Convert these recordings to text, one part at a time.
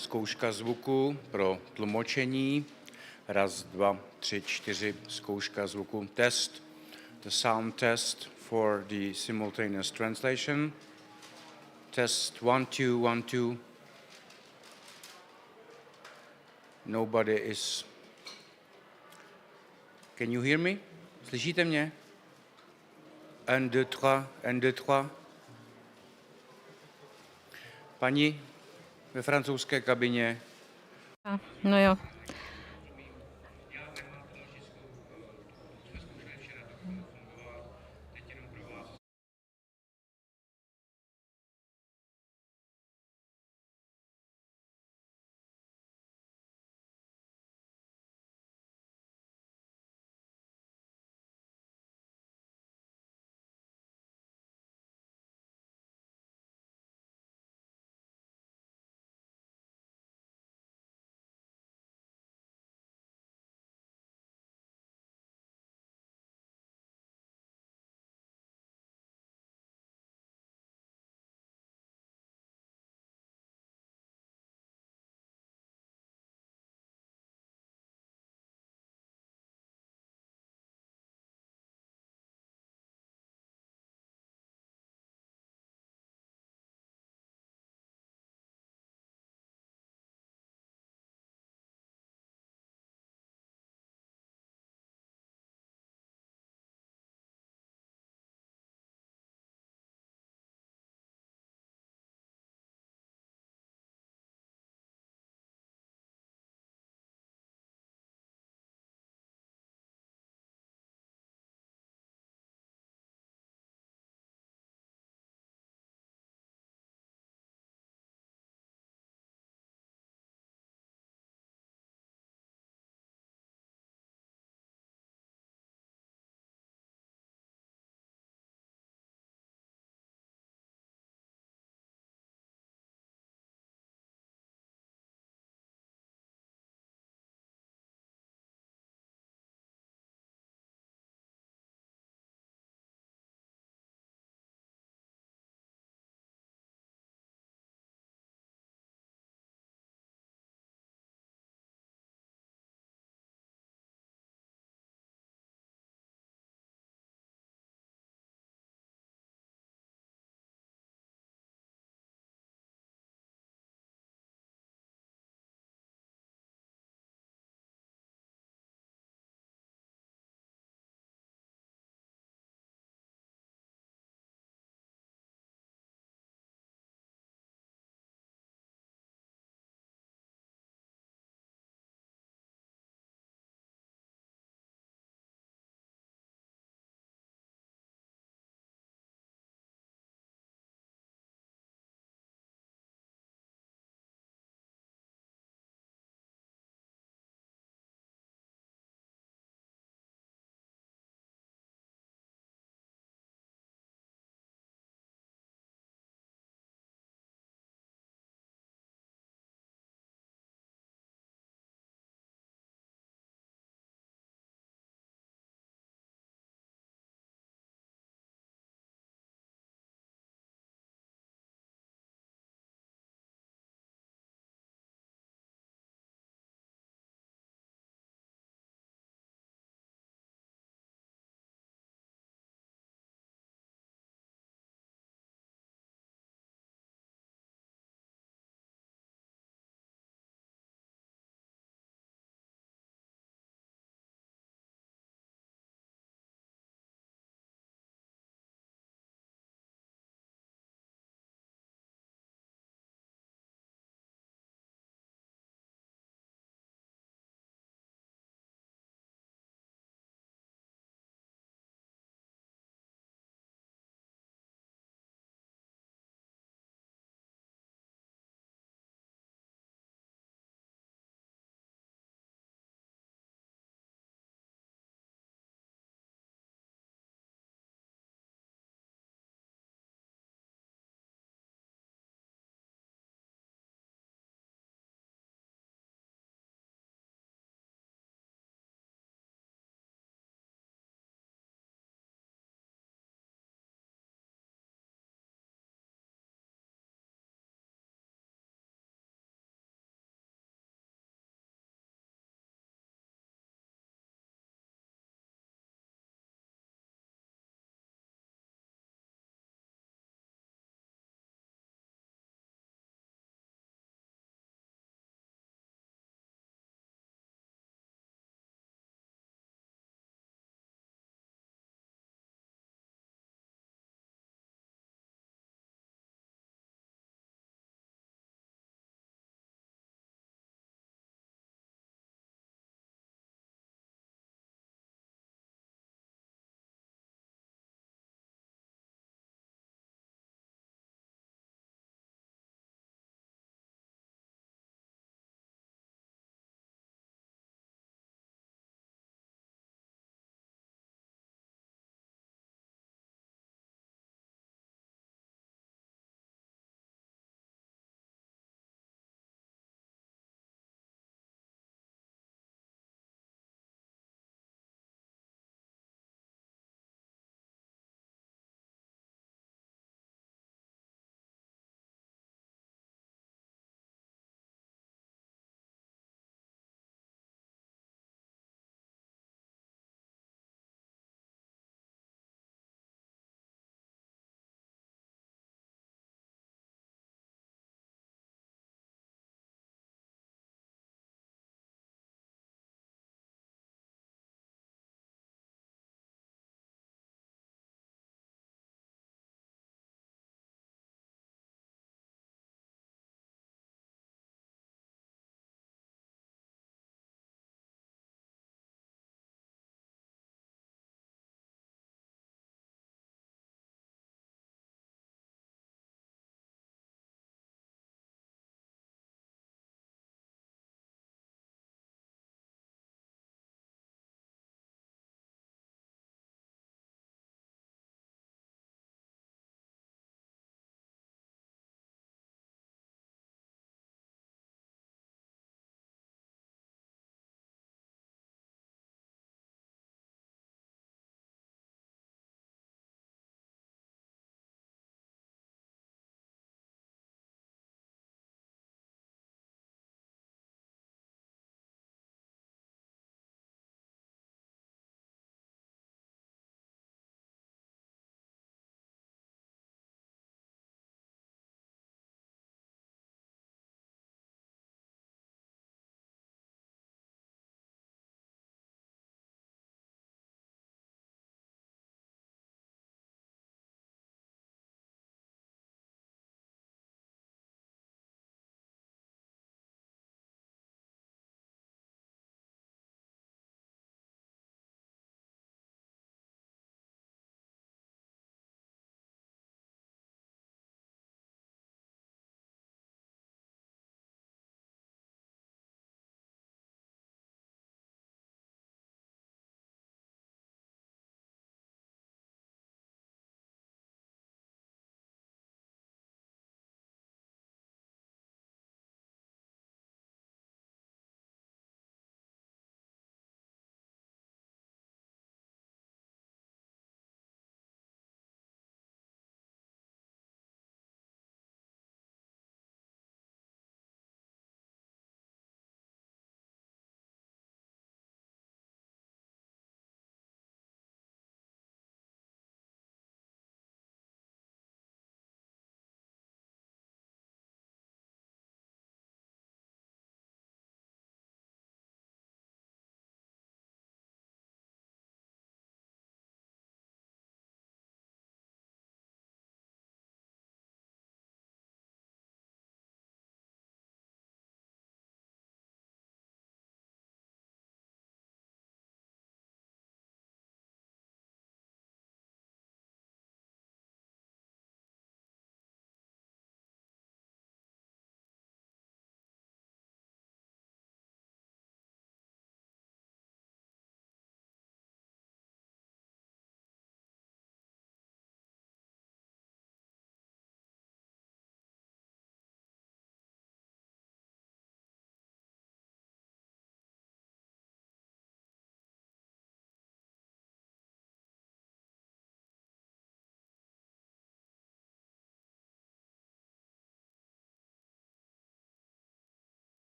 Zkouška zvuku pro tlumočení. Raz, dva, tři, čtyři. Zkouška zvuku. Test. The sound test for the simultaneous translation. Test 1, 2, 1, 2. Nobody is... Can you hear me? Slyšíte mě? 1, 2, 3, 1, 2, 3. Paní ve francouzské kabině. No jo.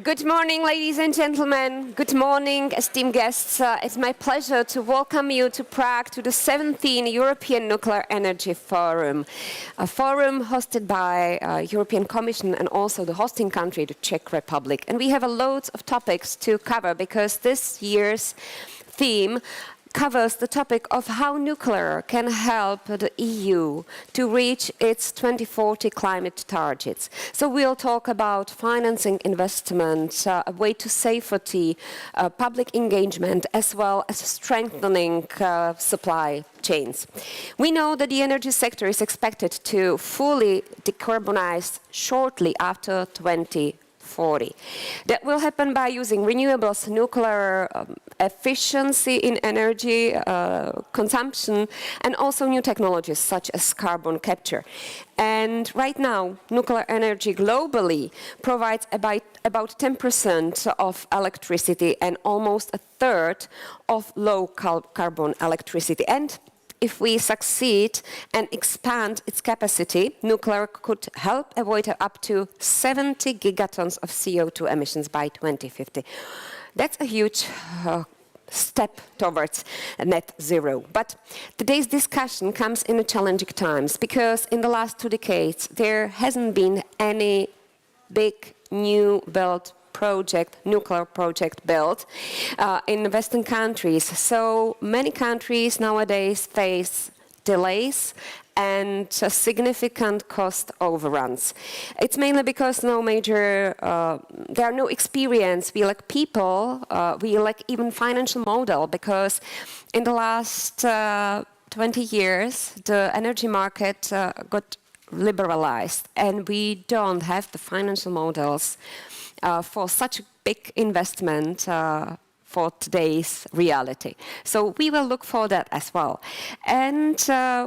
Good morning, ladies and gentlemen. Good morning, esteemed guests. It's my pleasure to welcome you to Prague to the 17th European Nuclear Energy Forum, a forum hosted by European Commission and also the hosting country, the Czech Republic. And we have a loads of topics to cover because this year's theme covers the topic of how nuclear can help the EU to reach its 2040 climate targets. So we'll talk about financing investment, a way to safety, public engagement, as well as strengthening supply chains. We know that the energy sector is expected to fully decarbonize shortly after 2040. That will happen by using renewables, nuclear efficiency in energy consumption, and also new technologies such as carbon capture. And right now, nuclear energy globally provides about 10% of electricity and almost a third of low carbon electricity. And if we succeed and expand its capacity, nuclear could help avoid up to 70 gigatons of CO2 emissions by 2050. That's a huge step towards net zero. But today's discussion comes in challenging times because in the last 2 decades, there hasn't been any big new build nuclear project built in Western countries. So many countries nowadays face delays and significant cost overruns. It's mainly because there are no experience. We lack people, we lack even financial model because in the last 20 years, the energy market got liberalized and we don't have the financial models for such a big investment for today's reality. So we will look for that as well. And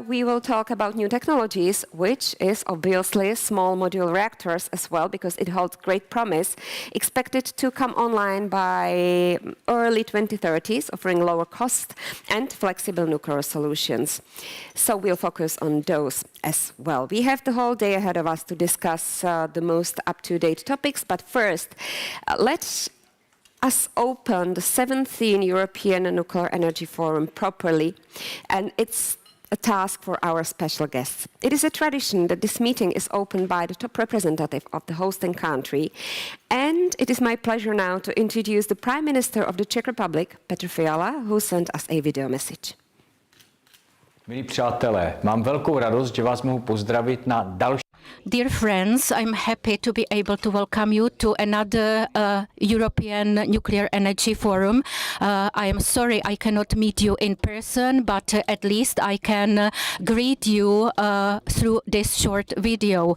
we will talk about new technologies, which is obviously small modular reactors as well, because it holds great promise, expected to come online by early 2030s, offering lower cost and flexible nuclear solutions. So we'll focus on those as well. We have the whole day ahead of us to discuss the most up-to-date topics, but first, let's open the 17th European Nuclear Energy Forum properly, and it's a task for our special guests. It is a tradition that this meeting is opened by the top representative of the hosting country, and it is my pleasure now to introduce the Prime Minister of the Czech Republic, Petr Fiala, who sent us a video message. Milí přátelé, mám velkou radost, že vás mohu pozdravit na další. Dear friends, I'm happy to be able to welcome you to another European Nuclear Energy Forum. I am sorry I cannot meet you in person, but at least I can greet you through this short video.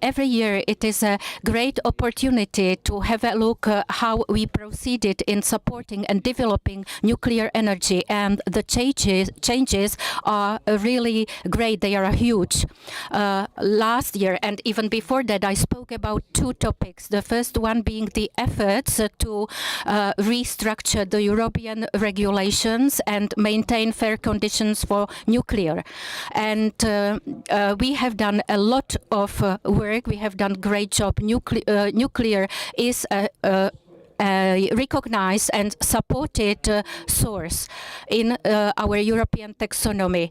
Every year it is a great opportunity to have a look how we proceeded in supporting and developing nuclear energy, and the changes are really great. They are huge. Last year and even before that, I spoke about two topics. The first one being the efforts to restructure the European regulations and maintain fair conditions for nuclear. And we have done a lot of work. We have done a great job. Nuclear is a recognized and supported source in our European taxonomy.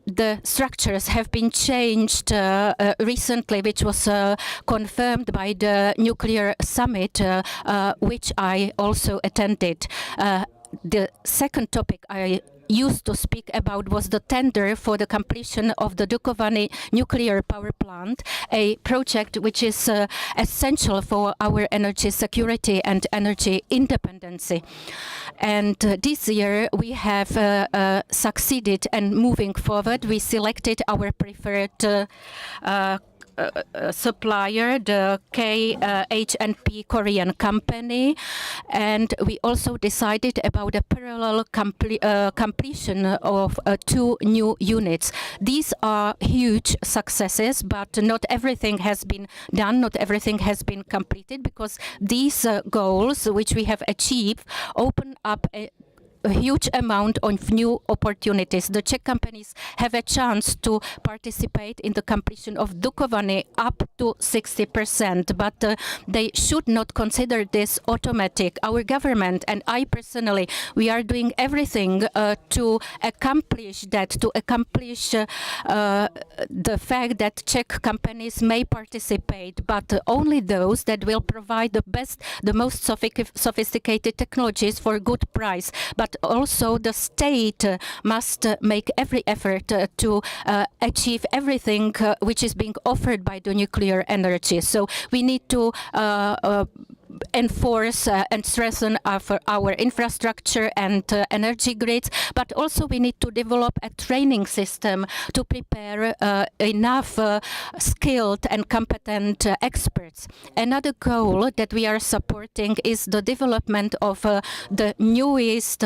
The structures have been changed recently, which was confirmed by the nuclear summit, which I also attended. The second topic I used to speak about was the tender for the completion of the Dukovany nuclear power plant, a project which is essential for our energy security and energy independence. And this year we have succeeded, and moving forward we selected our preferred supplier, the KHNP Korean company, and we also decided about a parallel completion of 2 new units. These are huge successes, but not everything has been done, not everything has been completed, because these goals which we have achieved open up a huge amount of new opportunities. The Czech companies have a chance to participate in the completion of Dukovany up to 60%, but they should not consider this automatic. Our government and I personally, we are doing everything to accomplish that, to accomplish the fact that Czech companies may participate, but only those that will provide the most sophisticated technologies for good price. But also the state must make every effort to achieve everything which is being offered by the nuclear energy. So we need to enforce and strengthen our infrastructure and energy grids, but also we need to develop a training system to prepare enough skilled and competent experts. Another goal that we are supporting is the development of the newest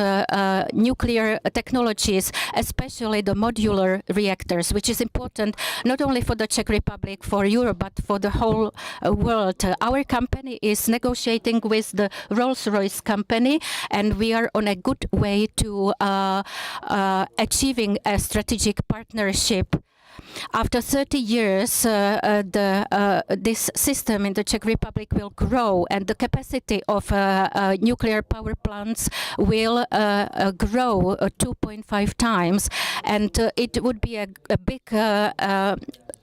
nuclear technologies, especially the modular reactors, which is important not only for the Czech Republic, for Europe, but for the whole world. Our company is negotiating with the Rolls-Royce company, and we are on a good way to achieving a strategic partnership. After 30 years, this system in the Czech Republic will grow, and the capacity of nuclear power plants will grow 2.5 times, and it would be a big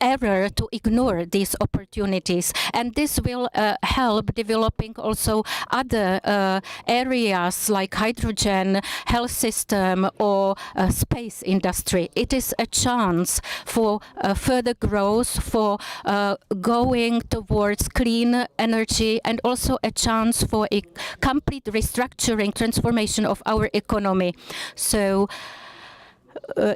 error to ignore these opportunities. And this will help developing also other areas like hydrogen, health system, or space industry. It is a chance for further growth, for going towards clean energy, and also a chance for a complete restructuring, transformation of our economy. So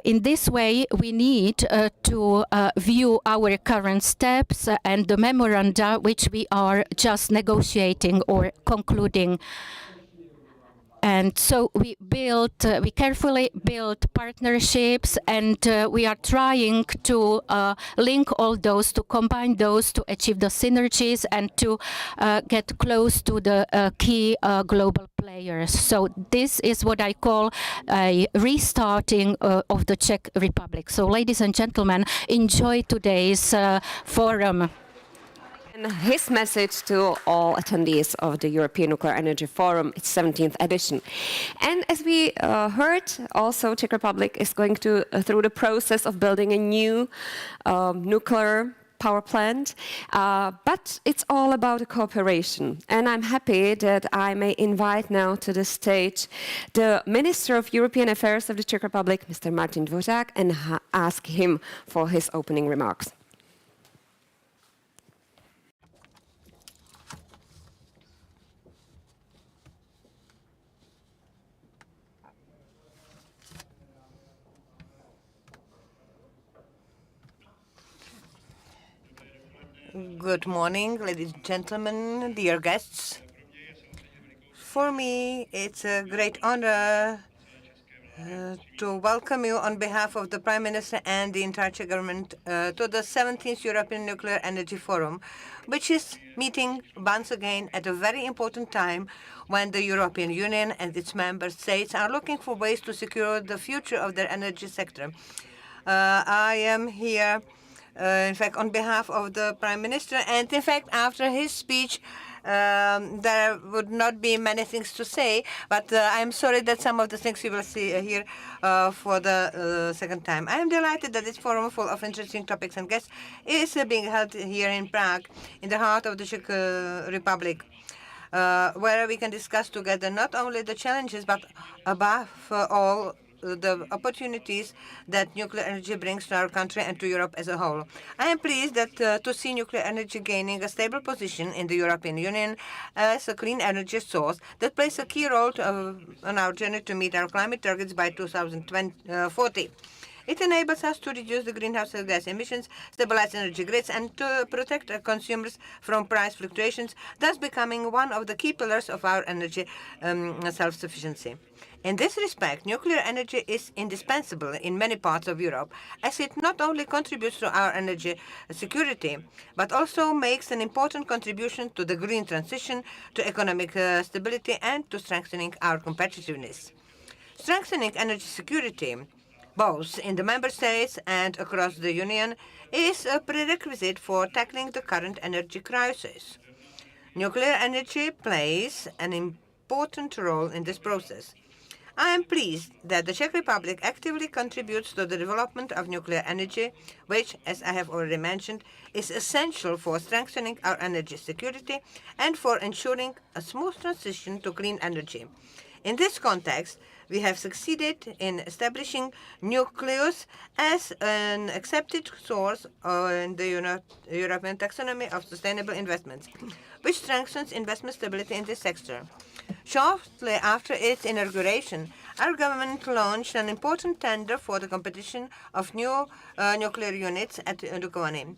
in this way, we need to view our current steps and the memoranda which we are just negotiating or concluding. And so we carefully build partnerships, and we are trying to link all those, to combine those, to achieve the synergies and to get close to the key global players. So this is what I call a restarting of the Czech Republic. So ladies and gentlemen, enjoy today's forum. His message to all attendees of the European Nuclear Energy Forum, its 17th edition. And as we heard, also Czech Republic is going through the process of building a new nuclear power plant, but it's all about cooperation. And I'm happy that I may invite now to the stage the Minister of European Affairs of the Czech Republic, Mr. Martin Dvořák, and ask him for his opening remarks. Good morning, ladies and gentlemen, dear guests. For me, it's a great honor to welcome you on behalf of the Prime Minister and the entire Czech government to the 17th European Nuclear Energy Forum, which is meeting once again at a very important time when the European Union and its member states are looking for ways to secure the future of their energy sector. I am here in fact, on behalf of the Prime Minister, and in fact, after his speech, there would not be many things to say, but I'm sorry that some of the things you will see here for the second time. I am delighted that this forum full of interesting topics and guests is being held here in Prague, in the heart of the Czech Republic, where we can discuss together not only the challenges, but above all, the opportunities that nuclear energy brings to our country and to Europe as a whole. I am pleased that to see nuclear energy gaining a stable position in the European Union as a clean energy source that plays a key role on our journey to meet our climate targets by 2040. It enables us to reduce the greenhouse gas emissions, stabilize energy grids, and to protect consumers from price fluctuations, thus becoming one of the key pillars of our energy self-sufficiency. In this respect, nuclear energy is indispensable in many parts of Europe, as it not only contributes to our energy security, but also makes an important contribution to the green transition, to economic stability, and to strengthening our competitiveness. Strengthening energy security, both in the member states and across the Union, is a prerequisite for tackling the current energy crisis. Nuclear energy plays an important role in this process. I am pleased that the Czech Republic actively contributes to the development of nuclear energy, which, as I have already mentioned, is essential for strengthening our energy security and for ensuring a smooth transition to clean energy. In this context, we have succeeded in establishing nucleus as an accepted source in the European taxonomy of sustainable investments, which strengthens investment stability in this sector. Shortly after its inauguration, our government launched an important tender for the competition of new nuclear units at Dukovany.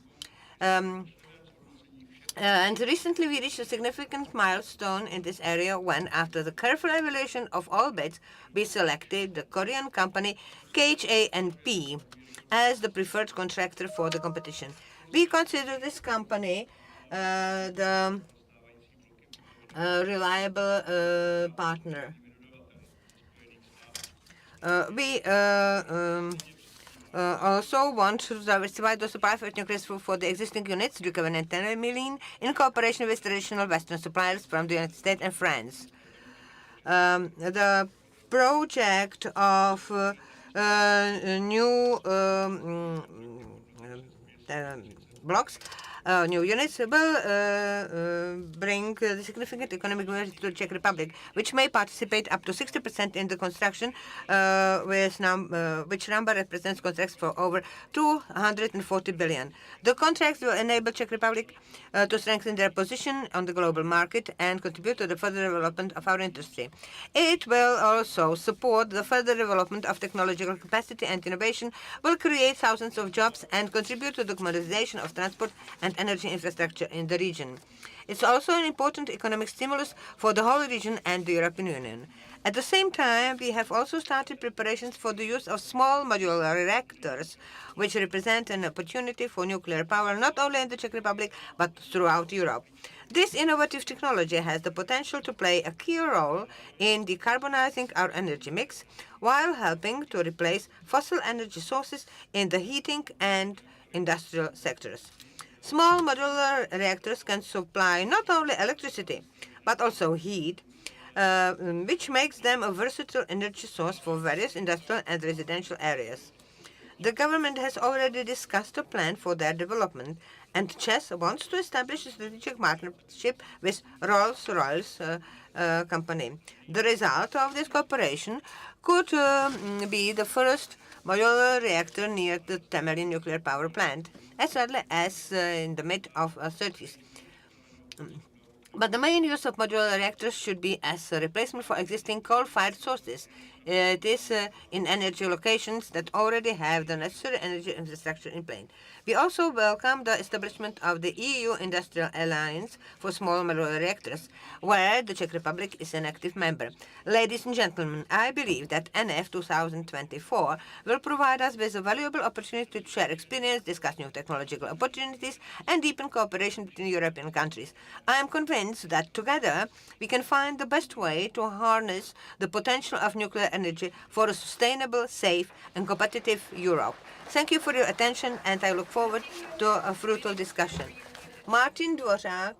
And recently we reached a significant milestone in this area when, after the careful evaluation of all bids, we selected the Korean company KHANP as the preferred contractor for the competition. We consider this company the reliable partner. We also want to diversify the supply of nuclear fuel for the existing units, Dukovany and Temelín, in cooperation with traditional Western suppliers from the United States and France. The project of new blocks, new units, will bring significant economic benefit to the Czech Republic, which may participate up to 60% in the construction, which number represents contracts for over 240 billion. The contracts will enable Czech Republic to strengthen their position on the global market and contribute to the further development of our industry. It will also support the further development of technological capacity and innovation, will create thousands of jobs, and contribute to the modernization of transport and energy infrastructure in the region. It's also an important economic stimulus for the whole region and the European Union. At the same time, we have also started preparations for the use of small modular reactors, which represent an opportunity for nuclear power not only in the Czech Republic, but throughout Europe. This innovative technology has the potential to play a key role in decarbonizing our energy mix, while helping to replace fossil energy sources in the heating and industrial sectors. Small modular reactors can supply not only electricity, but also heat, which makes them a versatile energy source for various industrial and residential areas. The government has already discussed a plan for their development, and ČEZ wants to establish a strategic partnership with Rolls-Royce company. The result of this cooperation could be the first modular reactor near the Temelín nuclear power plant, as early as in the mid-30s. But the main use of modular reactors should be as a replacement for existing coal-fired sources. It is in energy locations that already have the necessary energy infrastructure in place. We also welcome the establishment of the EU Industrial Alliance for Small Modular Reactors, where the Czech Republic is an active member. Ladies and gentlemen, I believe that NF 2024 will provide us with a valuable opportunity to share experience, discuss new technological opportunities, and deepen cooperation between European countries. I am convinced that together we can find the best way to harness the potential of nuclear energy for a sustainable, safe, and competitive Europe. Thank you for your attention, and I look forward to a fruitful discussion. Martin Dvořák.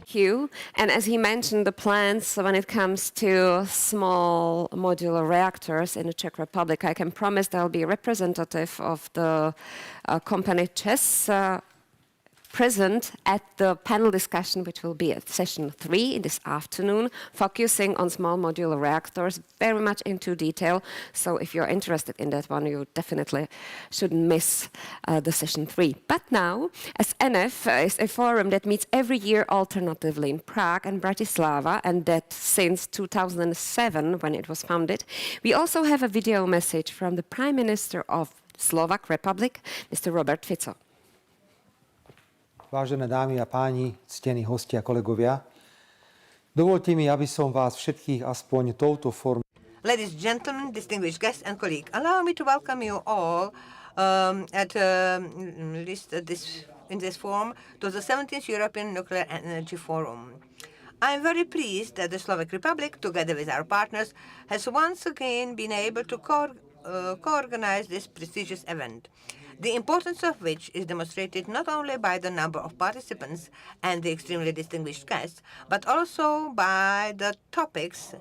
You. And as he mentioned, the plans when it comes to small modular reactors in the Czech Republic, I can promise there'll be a representative of the company ČEZ present at the panel discussion, which will be at session 3 this afternoon, focusing on small modular reactors very much into detail. So if you're interested in that one, you definitely shouldn't miss the session 3. But now, as NF is a forum that meets every year alternatively in Prague and Bratislava, and that since 2007, when it was founded, we also have a video message from the Prime Minister of Slovak Republic, Mr. Robert Fico. Vážené dámy a páni, ctení hostia, kolegovia, dovolte mi, aby som vás všetkých aspoň touto formou. Ladies and gentlemen, distinguished guests and colleagues, allow me to welcome you all at least in this forum to the 17th European Nuclear Energy Forum. I am very pleased that the Slovak Republic, together with our partners, has once again been able to co-organize this prestigious event, the importance of which is demonstrated not only by the number of participants and the extremely distinguished guests, but also by the topics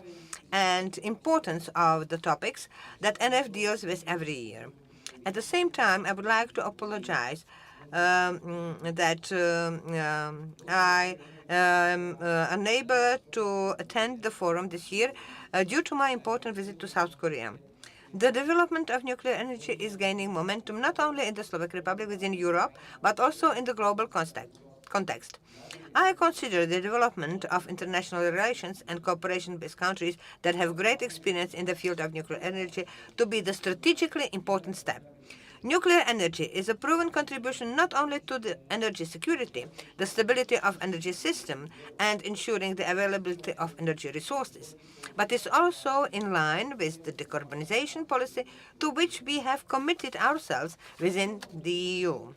and importance of the topics that NF deals with every year. At the same time, I would like to apologize that I am unable to attend the forum this year due to my important visit to South Korea. The development of nuclear energy is gaining momentum not only in the Slovak Republic within Europe, but also in the global context. I consider the development of international relations and cooperation with countries that have great experience in the field of nuclear energy to be the strategically important step. Nuclear energy is a proven contribution not only to the energy security, the stability of energy system, and ensuring the availability of energy resources, but is also in line with the decarbonization policy to which we have committed ourselves within the EU.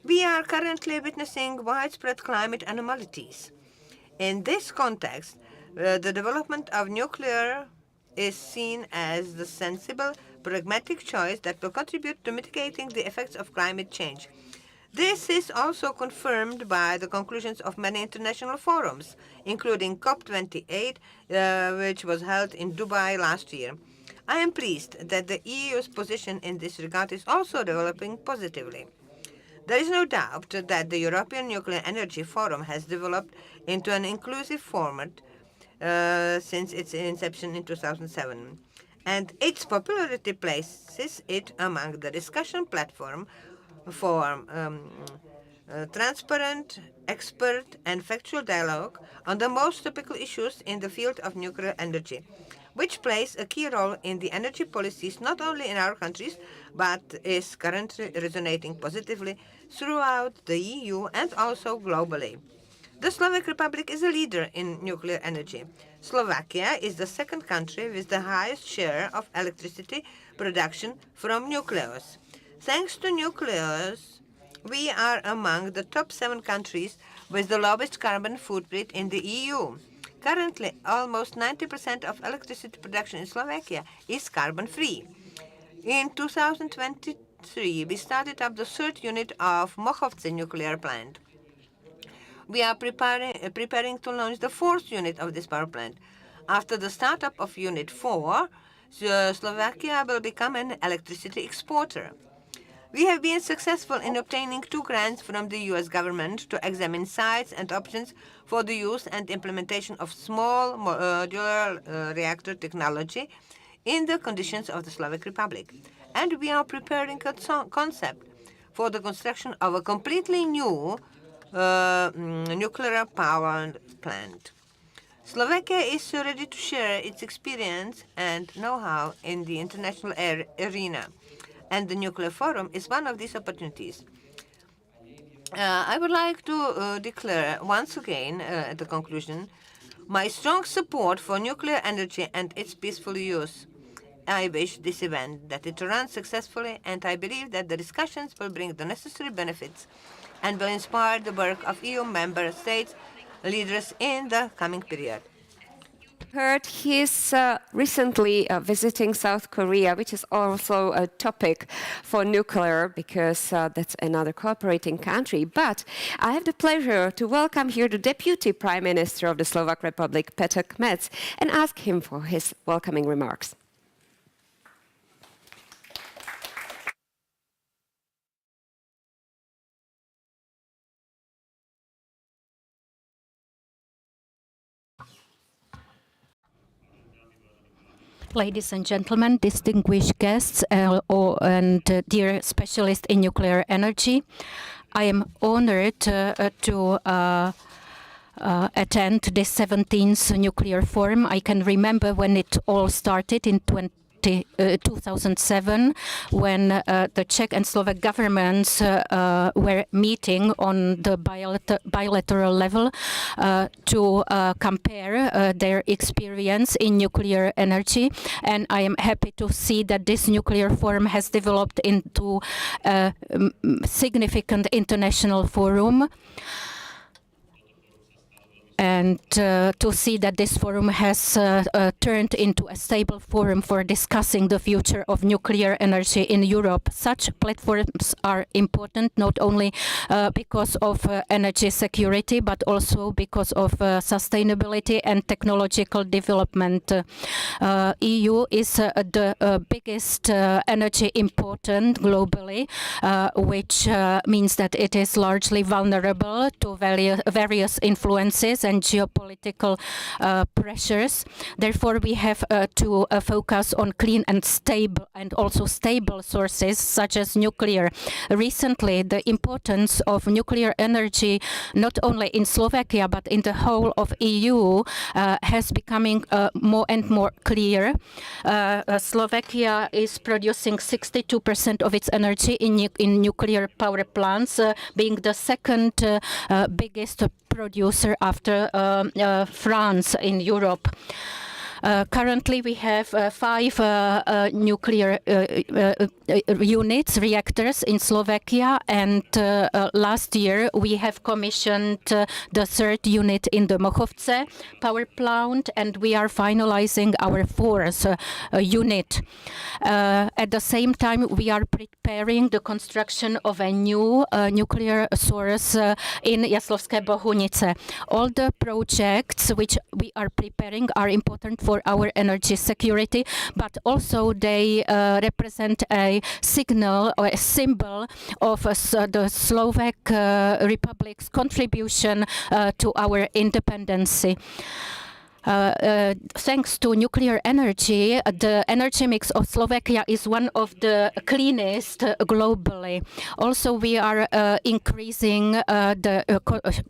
We are currently witnessing widespread climate anomalies. In this context, the development of nuclear is seen as the sensible, pragmatic choice that will contribute to mitigating the effects of climate change. This is also confirmed by the conclusions of many international forums, including COP28, which was held in Dubai last year. I am pleased that the EU's position in this regard is also developing positively. There is no doubt that the European Nuclear Energy Forum has developed into an inclusive format since its inception in 2007, and its popularity places it among the discussion platform for transparent, expert, and factual dialogue on the most topical issues in the field of nuclear energy, which plays a key role in the energy policies not only in our countries, but is currently resonating positively throughout the EU and also globally. The Slovak Republic is a leader in nuclear energy. Slovakia is the second country with the highest share of electricity production from nucleus. Thanks to nucleus, we are among the top 7 countries with the lowest carbon footprint in the EU. Currently, almost 90% of electricity production in Slovakia is carbon-free. In 2023, we started up the 3rd unit of Mochovce nuclear plant. We are preparing to launch the 4th unit of this power plant. After the startup of Unit 4, Slovakia will become an electricity exporter. We have been successful in obtaining 2 grants from the US government to examine sites and options for the use and implementation of small modular reactor technology in the conditions of the Slovak Republic. And we are preparing a concept for the construction of a completely new nuclear power plant. Slovakia is ready to share its experience and know-how in the international arena, and the Nuclear Forum is one of these opportunities. I would like to declare once again, at the conclusion, my strong support for nuclear energy and its peaceful use. I wish this event that it runs successfully, and I believe that the discussions will bring the necessary benefits and will inspire the work of EU member states leaders in the coming period. Heard he's recently visiting South Korea, which is also a topic for nuclear because that's another cooperating country. But I have the pleasure to welcome here the Deputy Prime Minister of the Slovak Republic, Petr Kmec, and ask him for his welcoming remarks. Ladies and gentlemen, distinguished guests and dear specialists in nuclear energy, I am honored to attend this 17th Nuclear Forum. I can remember when it all started in 2007, when the Czech and Slovak governments were meeting on the bilateral level to compare their experience in nuclear energy. And I am happy to see that this nuclear forum has developed into a significant international forum. and to see that this forum has turned into a stable forum for discussing the future of nuclear energy in Europe. Such platforms are important not only because of energy security, but also because of sustainability and technological development. EU is the biggest energy importer globally, which means that it is largely vulnerable to various influences and geopolitical pressures. Therefore, we have to focus on clean and also stable sources such as nuclear. Recently, the importance of nuclear energy, not only in Slovakia but in the whole of EU, has becoming more and more clear. Slovakia is producing 62% of its energy in nuclear power plants, being the second biggest producer after France in Europe. Currently, we have 5 nuclear reactors in Slovakia, and last year we have commissioned the 3rd unit in the Mochovce power plant, and we are finalizing our 4th unit. At the same time, we are preparing the construction of a new nuclear source in Jaslovské Bohunice. All the projects which we are preparing are important for our energy security, but also they represent a signal or a symbol of the Slovak Republic's contribution to our independence. Thanks to nuclear energy, the energy mix of Slovakia is one of the cleanest globally. Also, we are increasing the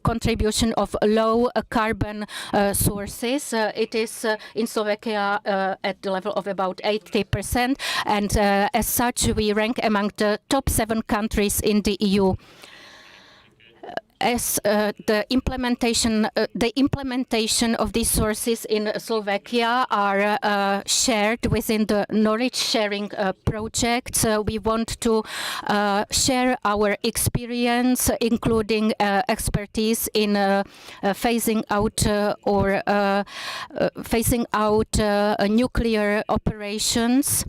contribution of low carbon sources. It is in Slovakia at the level of about 80%, and as such, we rank among the top 7 countries in the EU. As the implementation of these sources in Slovakia are shared within the knowledge sharing projects, we want to share our experience, including expertise in phasing out nuclear operations,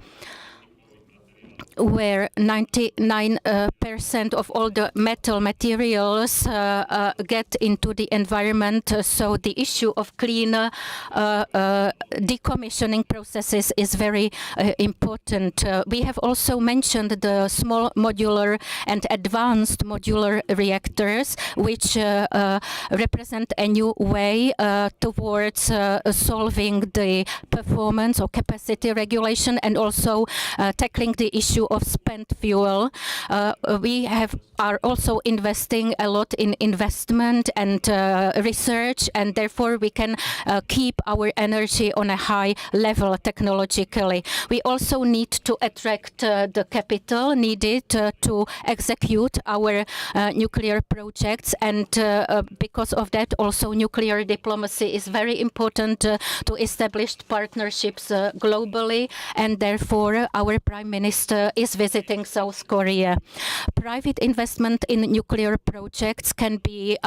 where 99% of all the metal materials get into the environment. So the issue of clean decommissioning processes is very important. We have also mentioned the small modular and advanced modular reactors, which represent a new way towards solving the performance or capacity regulation, and also tackling the issue of spent fuel. We are also investing a lot in investment and research, and therefore we can keep our energy on a high level technologically. We also need to attract the capital needed to execute our nuclear projects, and because of that also nuclear diplomacy is very important to establish partnerships globally, and therefore our Prime Minister is visiting South Korea. Private investment in nuclear projects can be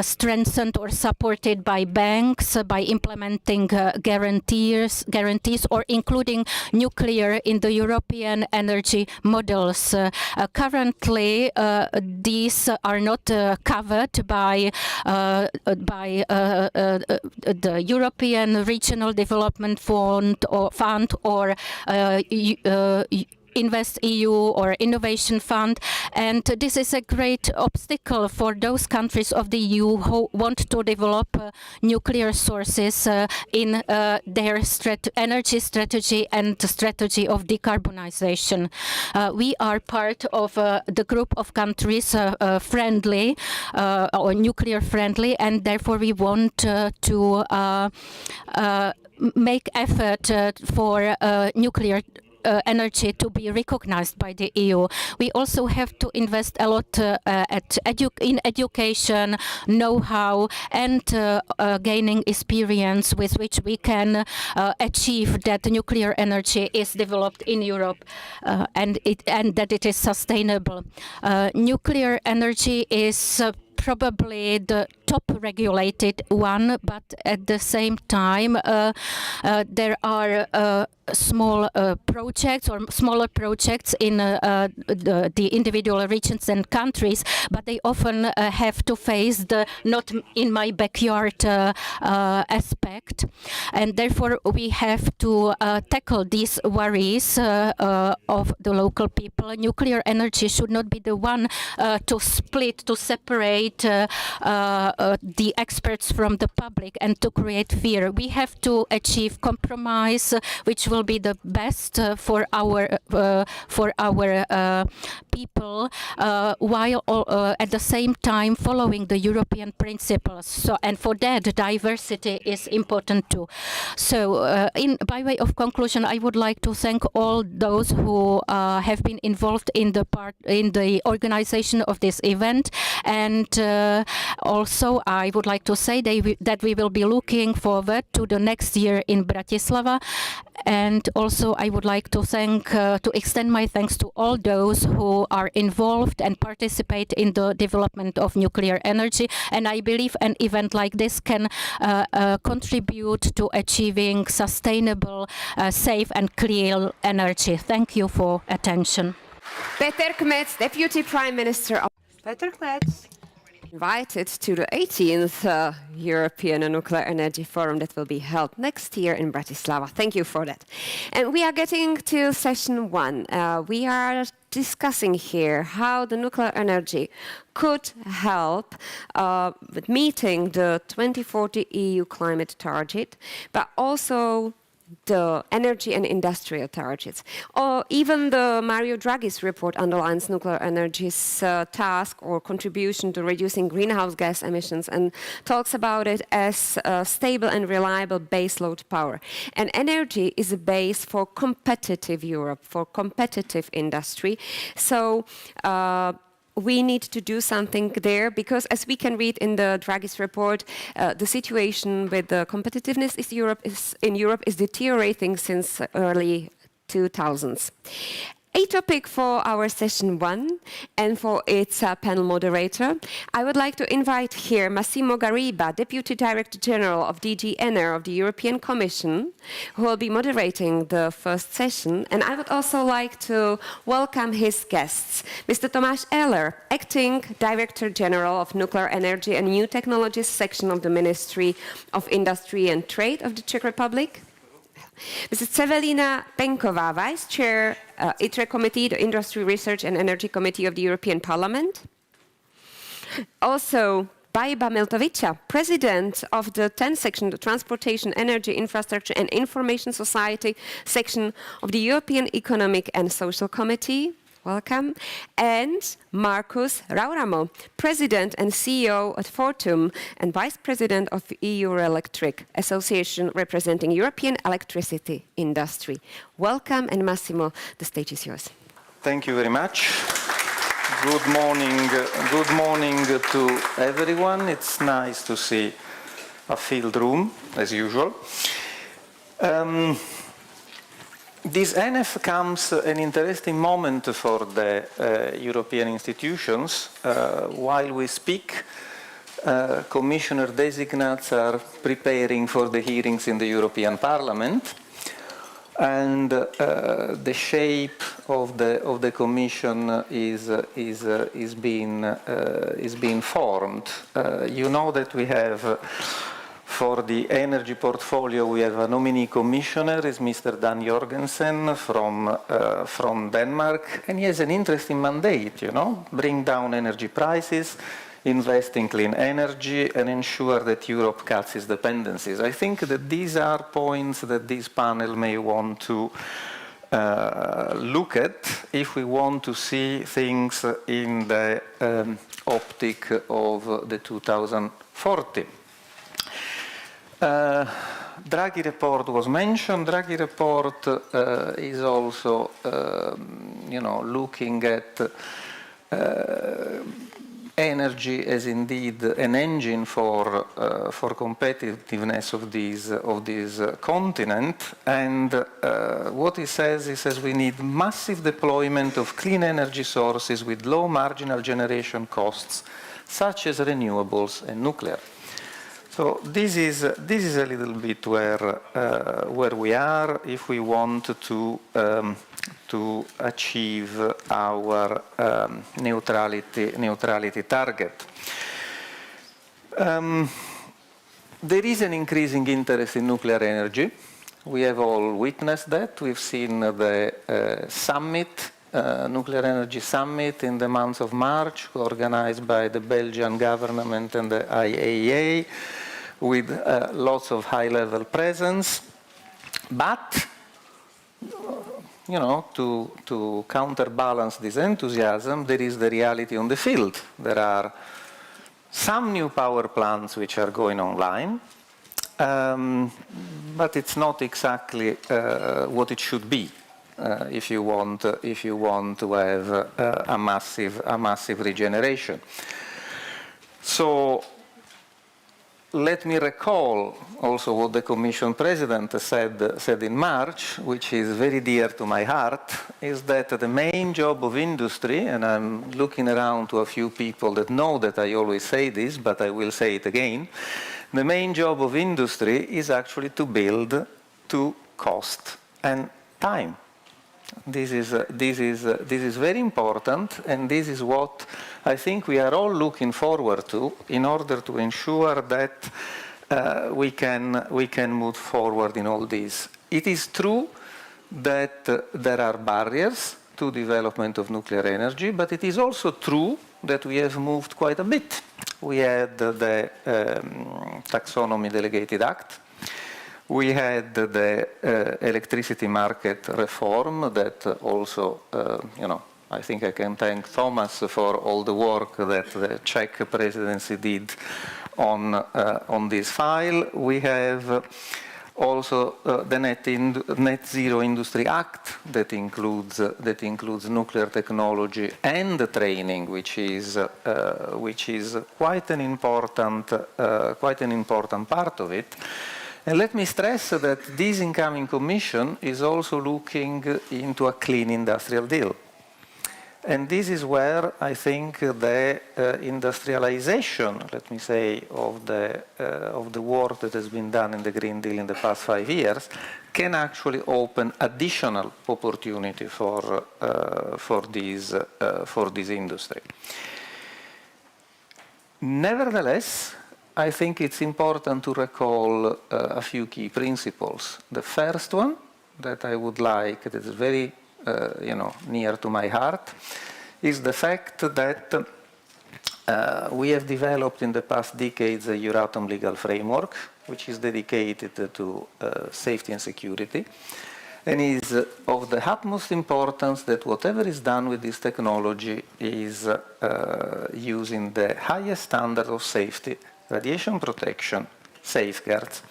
strengthened or supported by banks by implementing guarantees or including nuclear in the European energy models. Currently, these are not covered by the European Regional Development Fund or Invest EU or Innovation Fund, and this is a great obstacle for those countries of the EU who want to develop nuclear sources in their energy strategy and strategy of decarbonization. We are part of the group of countries friendly or nuclear friendly, and therefore we want to make effort for nuclear energy to be recognized by the EU. We also have to invest a lot in education, know-how, and gaining experience with which we can achieve that nuclear energy is developed in Europe and that it is sustainable. Nuclear energy is probably the top regulated one, but at the same time there are small projects or smaller projects in the individual regions and countries, but they often have to face the not in my backyard aspect, and therefore we have to tackle these worries of the local people. Nuclear energy should not be the one to separate the experts from the public and to create fear. We have to achieve compromise, which will be the best for our people, while at the same time following the European principles. So, and for that, diversity is important too. So, by way of conclusion, I would like to thank all those who have been involved in the organization of this event, and also I would like to say that we will be looking forward to the next year in Bratislava. And also I would like to extend my thanks to all those who are involved and participate in the development of nuclear energy. And I believe an event like this can contribute to achieving sustainable, safe and clean energy. Thank you for attention. Peter Kmec, Deputy Prime Minister of Peter Kmec. Invited to the 18th European Nuclear Energy Forum that will be held next year in Bratislava. Thank you for that. And we are getting to session 1. We are discussing here how the nuclear energy could help with meeting the 2040 EU climate target, but also the energy and industrial targets. Or even the Mario Draghi's report underlines nuclear energy's task or contribution to reducing greenhouse gas emissions and talks about it as a stable and reliable baseload power. And energy is a base for competitive Europe, for competitive industry. So we need to do something there, because as we can read in the Draghi's report, the situation with the competitiveness in Europe is deteriorating since early 2000s. A topic for our session 1 and for its panel moderator, I would like to invite here Massimo Gariba, Deputy Director General of DG ENER of the European Commission, who will be moderating the first session. And I would also like to welcome his guests, Mr. Tomáš Ehler, Acting Director General of Nuclear Energy and New Technologies section of the Ministry of Industry and Trade of the Czech Republic. Mrs. Evelina Penková, Vice Chair, ITRE Committee, the Industry, Research and Energy Committee of the European Parliament. Also, Baiba Miltovića, President of the 10th section, the Transportation, Energy, Infrastructure and Information Society section of the European Economic and Social Committee. Welcome. And Markus Rauramo, President and CEO at Fortum and Vice President of Eurelectric Association representing European electricity industry. Welcome, and Massimo, the stage is yours. Thank you very much. Good morning to everyone. It's nice to see a filled room, as usual. This NF comes an interesting moment for the European institutions. While we speak, Commissioner designates are preparing for the hearings in the European Parliament, and the shape of the Commission is being formed. You know that we have. For the energy portfolio, we have a nominee commissioner, is Mr. Dan Jorgensen from Denmark, and he has an interesting mandate, you know, bring down energy prices, invest in clean energy, and ensure that Europe cuts its dependencies. I think that these are points that this panel may want to look at if we want to see things in the optic of the 2040. Draghi report was mentioned. Draghi report is also, looking at energy as indeed an engine for competitiveness of this continent. And what he says we need massive deployment of clean energy sources with low marginal generation costs, such as renewables and nuclear. So this is a little bit where we are if we want to achieve our neutrality target. There is an increasing interest in nuclear energy. We have all witnessed that. We've seen the summit, Nuclear Energy Summit in the month of March, organized by the Belgian government and the IAEA, with lots of high-level presence. But, you know, to counterbalance this enthusiasm, there is the reality on the field. There are some new power plants which are going online, but it's not exactly what it should be if you want to have a massive regeneration. So let me recall also what the Commission President said in March, which is very dear to my heart, is that the main job of industry, and I'm looking around to a few people that know that I always say this, but I will say it again, the main job of industry is actually to build to cost and time. This is very important, and this is what I think we are all looking forward to in order to ensure that we can move forward in all this. It is true that there are barriers to development of nuclear energy, but it is also true that we have moved quite a bit. We had the Taxonomy Delegated Act. We had the electricity market reform that also, you know, I think I can thank Thomas for all the work that the Czech presidency did on this file. We have also the Net Zero Industry Act that includes nuclear technology and the training, which is quite an important part of it. And let me stress that this incoming Commission is also looking into a clean industrial deal. And this is where I think the industrialization, let me say, of the work that has been done in the Green Deal in the past 5 years can actually open additional opportunity for this industry. Nevertheless, I think it's important to recall a few key principles. The first one that I would like, that is very near to my heart, is the fact that we have developed in the past decades a Euratom legal framework, which is dedicated to safety and security, and is of the utmost importance that whatever is done with this technology is using the highest standard of safety, radiation protection, safeguards,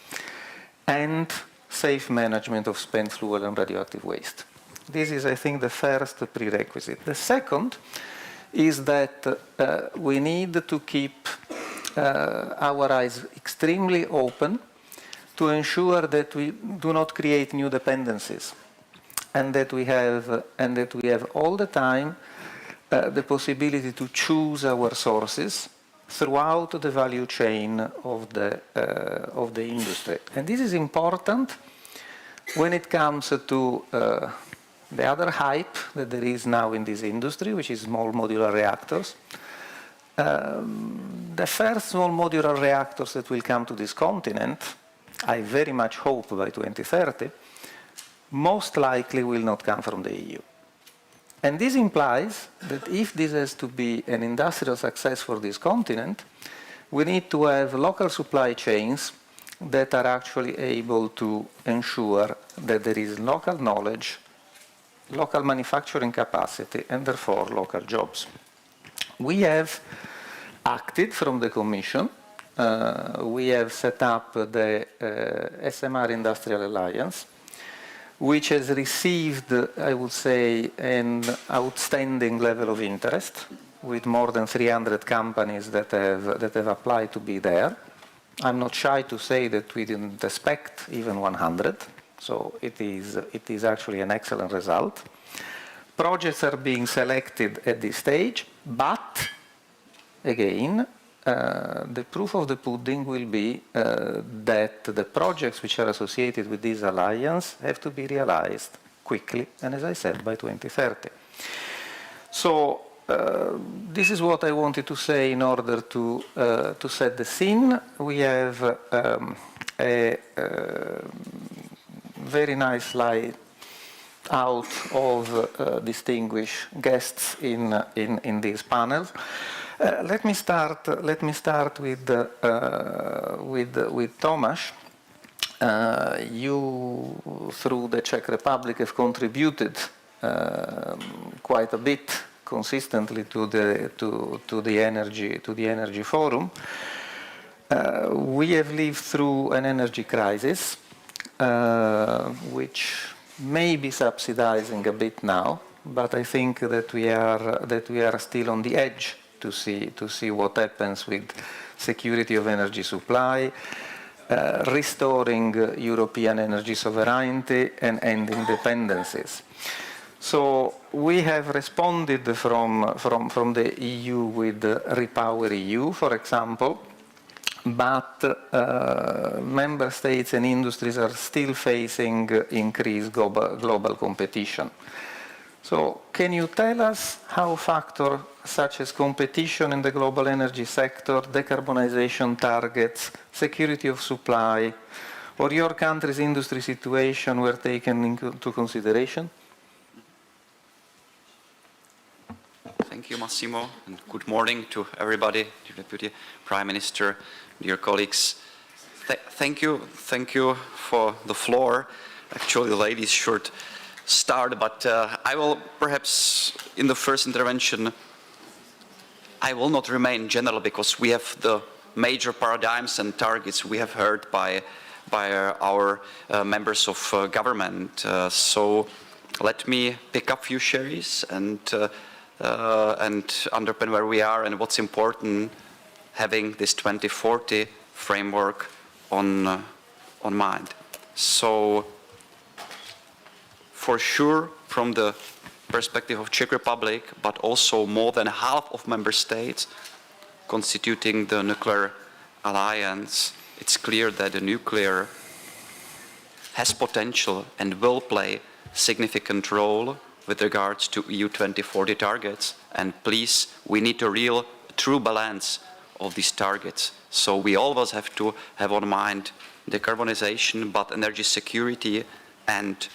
and safe management of spent fuel and radioactive waste. This is, I think, the first prerequisite. The second is that we need to keep our eyes extremely open to ensure that we do not create new dependencies, and that we have all the time the possibility to choose our sources throughout the value chain of the industry. And this is important when it comes to the other hype that there is now in this industry, which is small modular reactors. The first small modular reactors that will come to this continent, I very much hope by 2030, most likely will not come from the EU. And this implies that if this has to be an industrial success for this continent, we need to have local supply chains that are actually able to ensure that there is local knowledge, local manufacturing capacity, and therefore local jobs. We have acted from the Commission. We have set up the SMR Industrial Alliance, which has received, I would say, an outstanding level of interest, with more than 300 companies that have applied to be there. I'm not shy to say that we didn't expect even 100, so it is actually an excellent result. Projects are being selected at this stage, but again, the proof of the pudding will be that the projects which are associated with this alliance have to be realized quickly, and as I said, by 2030. So this is what I wanted to say in order to set the scene. We have a very nice slide out of distinguished guests in these panels. Let me start with Tomáš. You, through the Czech Republic, have contributed quite a bit consistently to the energy forum. We have lived through an energy crisis, which may be subsidizing a bit now, but I think that we are still on the edge to see what happens with security of energy supply, restoring European energy sovereignty, and ending dependencies. So we have responded from the EU with Repower EU, for example, but member states and industries are still facing increased global competition. So can you tell us how factors such as competition in the global energy sector, decarbonization targets, security of supply, or your country's industry situation were taken into consideration? Thank you, Massimo, and good morning to everybody, to the Deputy Prime Minister, dear colleagues. Thank you for the floor. Actually, the ladies should start, but I will perhaps, in the first intervention, I will not remain general because we have the major paradigms and targets we have heard by our members of government. So let me pick up a few cherries and underpin where we are and what's important, having this 2040 framework on mind. So, for sure, from the perspective of Czech Republic, but also more than half of member states constituting the nuclear alliance, it's clear that the nuclear has potential and will play significant role with regards to EU 2040 targets. And please, we need a real, true balance of these targets. So we always have to have on mind decarbonization, but energy security and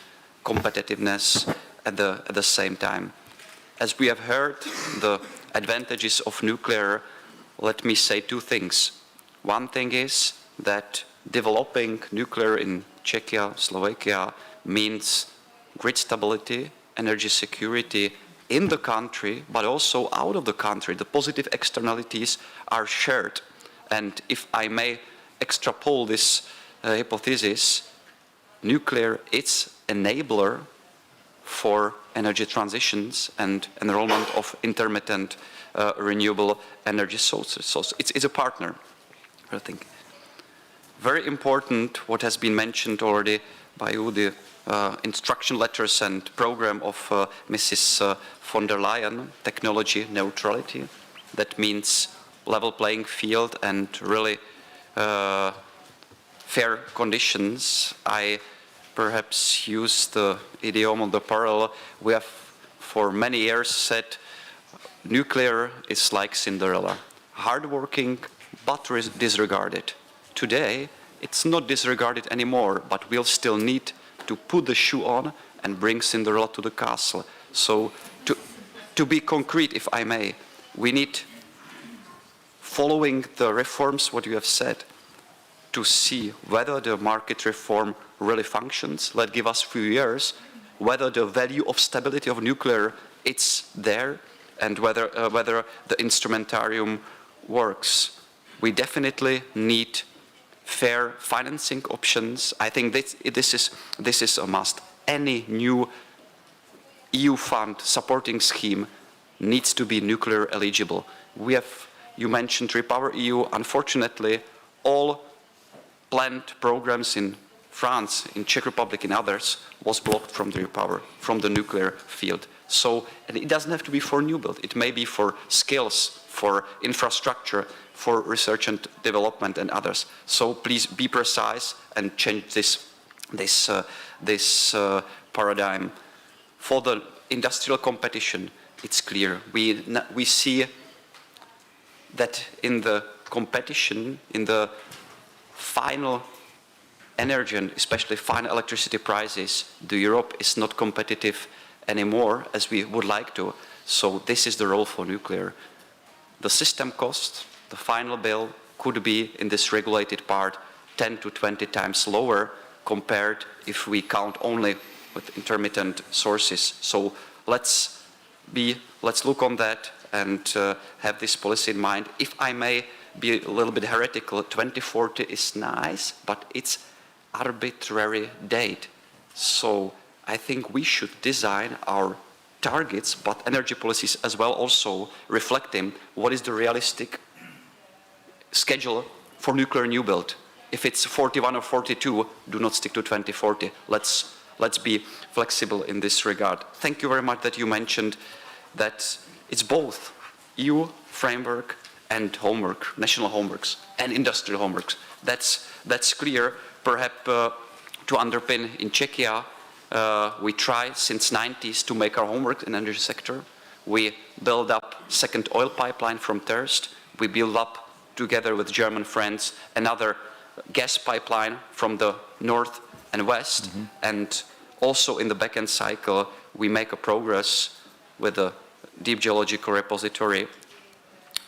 competitiveness at the same time. As we have heard, the advantages of nuclear, let me say two things. One thing is that developing nuclear in Czechia, Slovakia means grid stability, energy security in the country, but also out of the country. The positive externalities are shared. And if I may extrapolate this hypothesis, nuclear is enabler for energy transitions and enrollment of intermittent renewable energy sources. So it's a partner, I think. Very important, what has been mentioned already by you, the instruction letters and program of Mrs. von der Leyen, technology neutrality. That means level playing field and really fair conditions. I perhaps use the idiom of the parallel. We have for many years said nuclear is like Cinderella, hardworking but disregarded. Today, it's not disregarded anymore, but we'll still need to put the shoe on and bring Cinderella to the castle. So to be concrete, if I may, we need, following the reforms, what you have said, to see whether the market reform really functions. Let give us a few years, whether the value of stability of nuclear it's there, and whether the instrumentarium works. We definitely need fair financing options. I think this is a must. Any new EU fund supporting scheme needs to be nuclear eligible. You mentioned Repower EU. Unfortunately, all planned programs in France, in Czech Republic, and others was blocked from the Repower, from the nuclear field. So, and it doesn't have to be for new build. It may be for skills, for infrastructure, for research and development and others. So please be precise and change this paradigm. For the industrial competition, it's clear. We see that in the competition, in the final energy and especially final electricity prices, Europe is not competitive anymore as we would like to. So this is the role for nuclear. The system cost, the final bill, could be in this regulated part 10 to 20 times lower compared if we count only with intermittent sources. So let's look on that and have this policy in mind. If I may be a little bit heretical, 2040 is nice, but it's arbitrary date. So I think we should design our targets, but energy policies as well also reflecting what is the realistic schedule for nuclear new build. If it's 41 or 42, do not stick to 2040. Let's be flexible in this regard. Thank you very much that you mentioned that it's both EU framework and homework, national homeworks and industrial homeworks. That's clear. Perhaps to underpin in Czechia, we try since 90s to make our homework in the energy sector. We build up second oil pipeline from Terst. We build up together with German friends another gas pipeline from the north and west. Mm-hmm. And also in the back-end cycle, we make a progress with the Deep Geological Repository,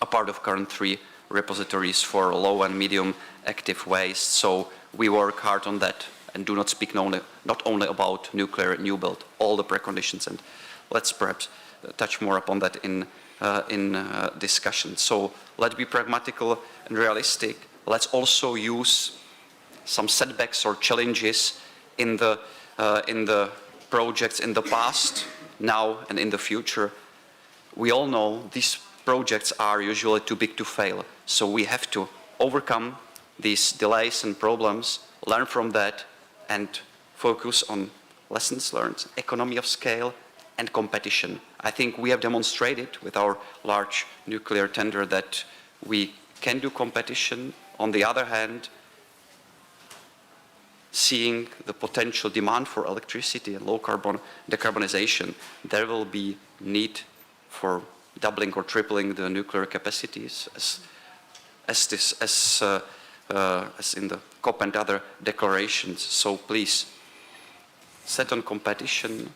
a part of current 3 repositories for low and medium active waste. So we work hard on that and do not speak not only about nuclear new build, all the preconditions. And let's perhaps touch more upon that in discussion. So let's be pragmatical and realistic. Let's also use some setbacks or challenges in the projects in the past, now and in the future. We all know these projects are usually too big to fail. So we have to overcome these delays and problems, learn from that, and focus on lessons learned, economy of scale, and competition. I think we have demonstrated with our large nuclear tender that we can do competition. On the other hand, seeing the potential demand for electricity and low carbon decarbonization, there will be need for doubling or tripling the nuclear capacities as in the COP and other declarations. So please, set on competition.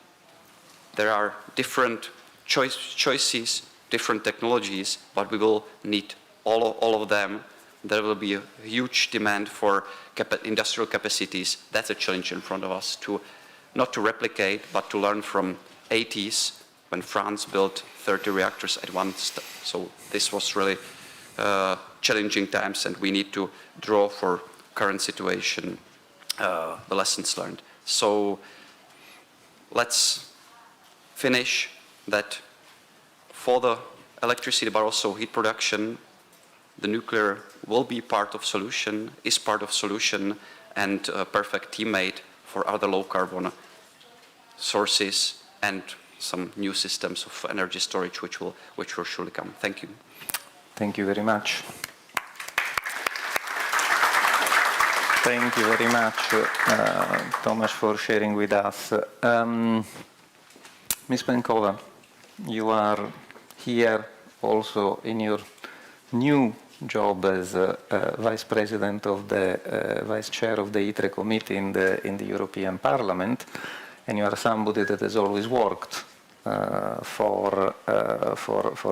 There are different choices, different technologies, but we will need all of them. There will be a huge demand for industrial capacities. That's a challenge in front of us, not to replicate, but to learn from 80s when France built 30 reactors at once. So this was really challenging times, and we need to draw for current situation the lessons learned. So let's finish that for the electricity, but also heat production, the nuclear will be part of solution, is part of solution, and a perfect teammate for other low carbon sources and some new systems of energy storage which will surely come. Thank you. Thank you very much. Thank you very much, Tomasz, for sharing with us. Ms. Penkova, you are here also in your new job as Vice President of the Vice Chair of the ITRE Committee in the European Parliament, and you are somebody that has always worked for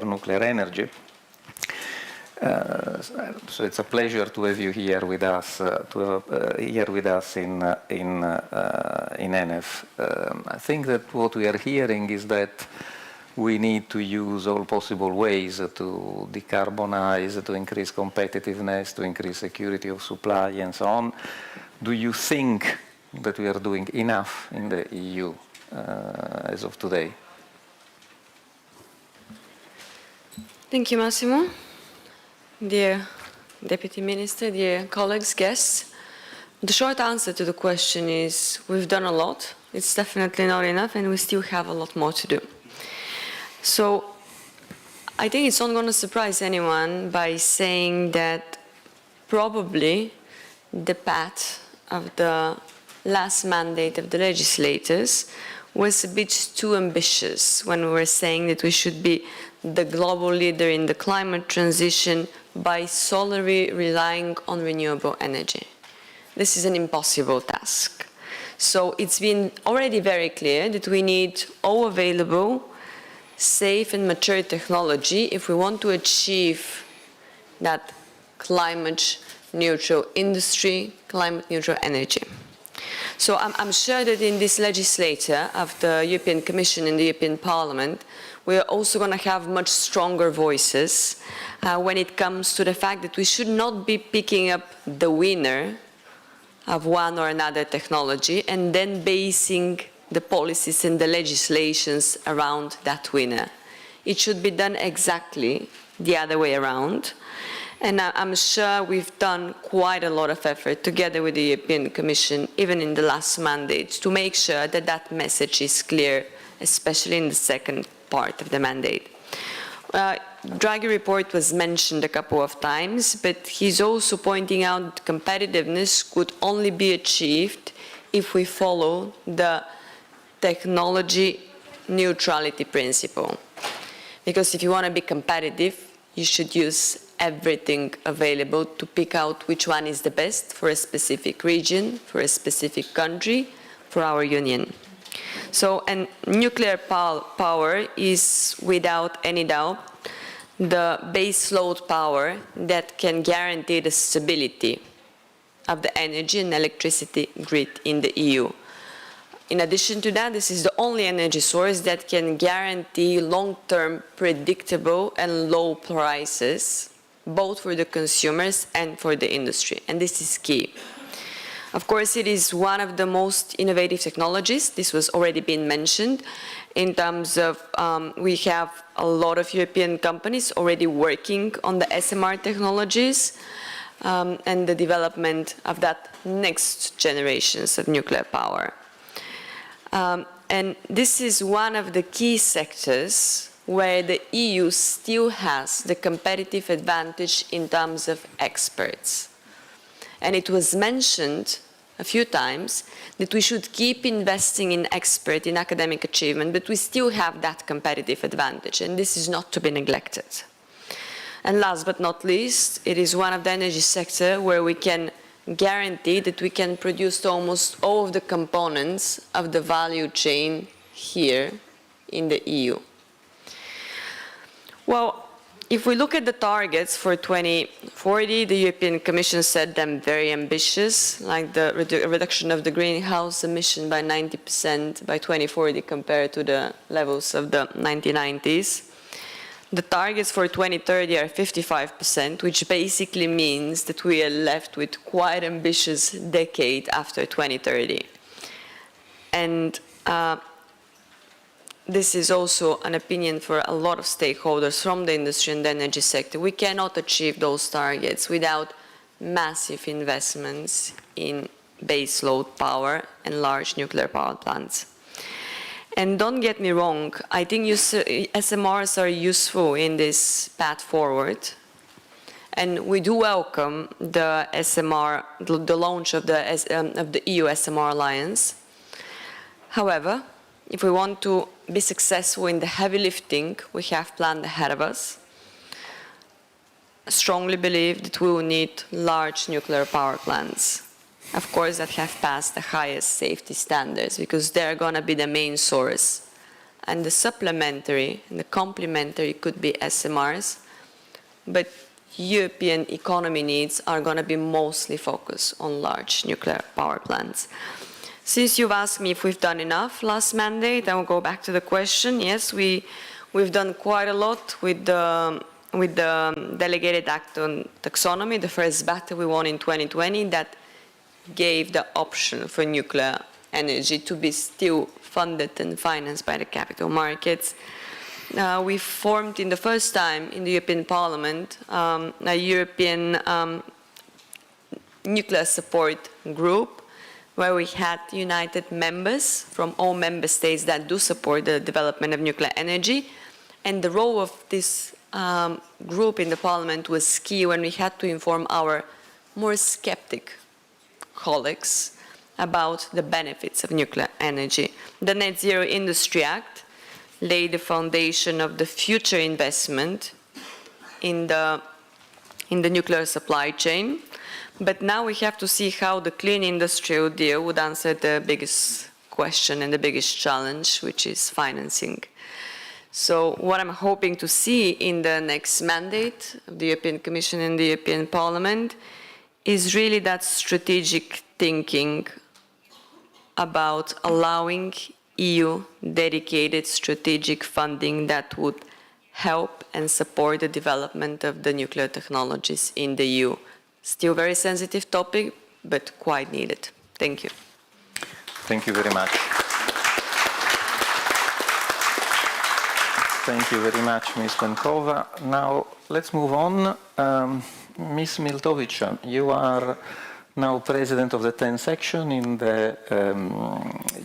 nuclear energy. So it's a pleasure to have you here with us, in NF. I think that what we are hearing is that we need to use all possible ways to decarbonize, to increase competitiveness, to increase security of supply, and so on. Do you think that we are doing enough in the EU as of today? Thank you, Massimo. Dear Deputy Minister, dear colleagues, guests, the short answer to the question is we've done a lot. It's definitely not enough, and we still have a lot more to do. So I think it's not going to surprise anyone by saying that probably the path of the last mandate of the legislators was a bit too ambitious when we were saying that we should be the global leader in the climate transition by solely relying on renewable energy. This is an impossible task. So it's been already very clear that we need all available, safe and mature technology if we want to achieve that climate neutral industry, climate neutral energy. So I'm sure that in this legislature of the European Commission and the European Parliament, we are also going to have much stronger voices when it comes to the fact that we should not be picking up the winner of one or another technology and then basing the policies and the legislations around that winner. It should be done exactly the other way around. And I'm sure we've done quite a lot of effort together with the European Commission, even in the last mandate, to make sure that that message is clear, especially in the second part of the mandate. Draghi report was mentioned a couple of times, but he's also pointing out that competitiveness could only be achieved if we follow the technology neutrality principle. Because if you want to be competitive, you should use everything available to pick out which one is the best for a specific region, for a specific country, for our union. So, and nuclear power is, without any doubt, the base load power that can guarantee the stability of the energy and electricity grid in the EU. In addition to that, this is the only energy source that can guarantee long-term, predictable and low prices, both for the consumers and for the industry, and this is key. Of course, it is one of the most innovative technologies. This was already been mentioned in terms of we have a lot of European companies already working on the SMR technologies and the development of that next generations of nuclear power. And this is one of the key sectors where the EU still has the competitive advantage in terms of experts. And it was mentioned a few times that we should keep investing in expert, in academic achievement, but we still have that competitive advantage, and this is not to be neglected. And last but not least, it is one of the energy sector where we can guarantee that we can produce almost all of the components of the value chain here in the EU. Well, if we look at the targets for 2040, the European Commission set them very ambitious, like the reduction of the greenhouse emission by 90% by 2040 compared to the levels of the 1990s. The targets for 2030 are 55%, which basically means that we are left with quite ambitious decade after 2030. And this is also an opinion for a lot of stakeholders from the industry and the energy sector. We cannot achieve those targets without massive investments in baseload power and large nuclear power plants. And don't get me wrong, I think SMRs are useful in this path forward. And we do welcome the SMR, the launch of the EU SMR Alliance. However, if we want to be successful in the heavy lifting we have planned ahead of us, I strongly believe that we will need large nuclear power plants. Of course, that have passed the highest safety standards, because they're going to be the main source. And the supplementary and the complementary could be SMRs, but European economy needs are going to be mostly focused on large nuclear power plants. Since you've asked me if we've done enough last mandate, I will go back to the question. Yes, we've done quite a lot with the Delegated Act on Taxonomy, the first battle we won in 2020, that gave the option for nuclear energy to be still funded and financed by the capital markets. We formed in the first time in the European Parliament a European nuclear support group, where we had united members from all member states that do support the development of nuclear energy. And the role of this group in the parliament was key when we had to inform our more skeptic colleagues about the benefits of nuclear energy. The Net Zero Industry Act laid the foundation of the future investment in the nuclear supply chain, but now we have to see how the Clean Industrial Deal would answer the biggest question and the biggest challenge, which is financing. So what I'm hoping to see in the next mandate of the European Commission and the European Parliament is really that strategic thinking about allowing EU dedicated strategic funding that would help and support the development of the nuclear technologies in the EU. Still very sensitive topic, but quite needed. Thank you. Thank you very much. Thank you very much, Ms. Penkova. Now, let's move on. Ms. Miltovic, you are now president of the 10th section in the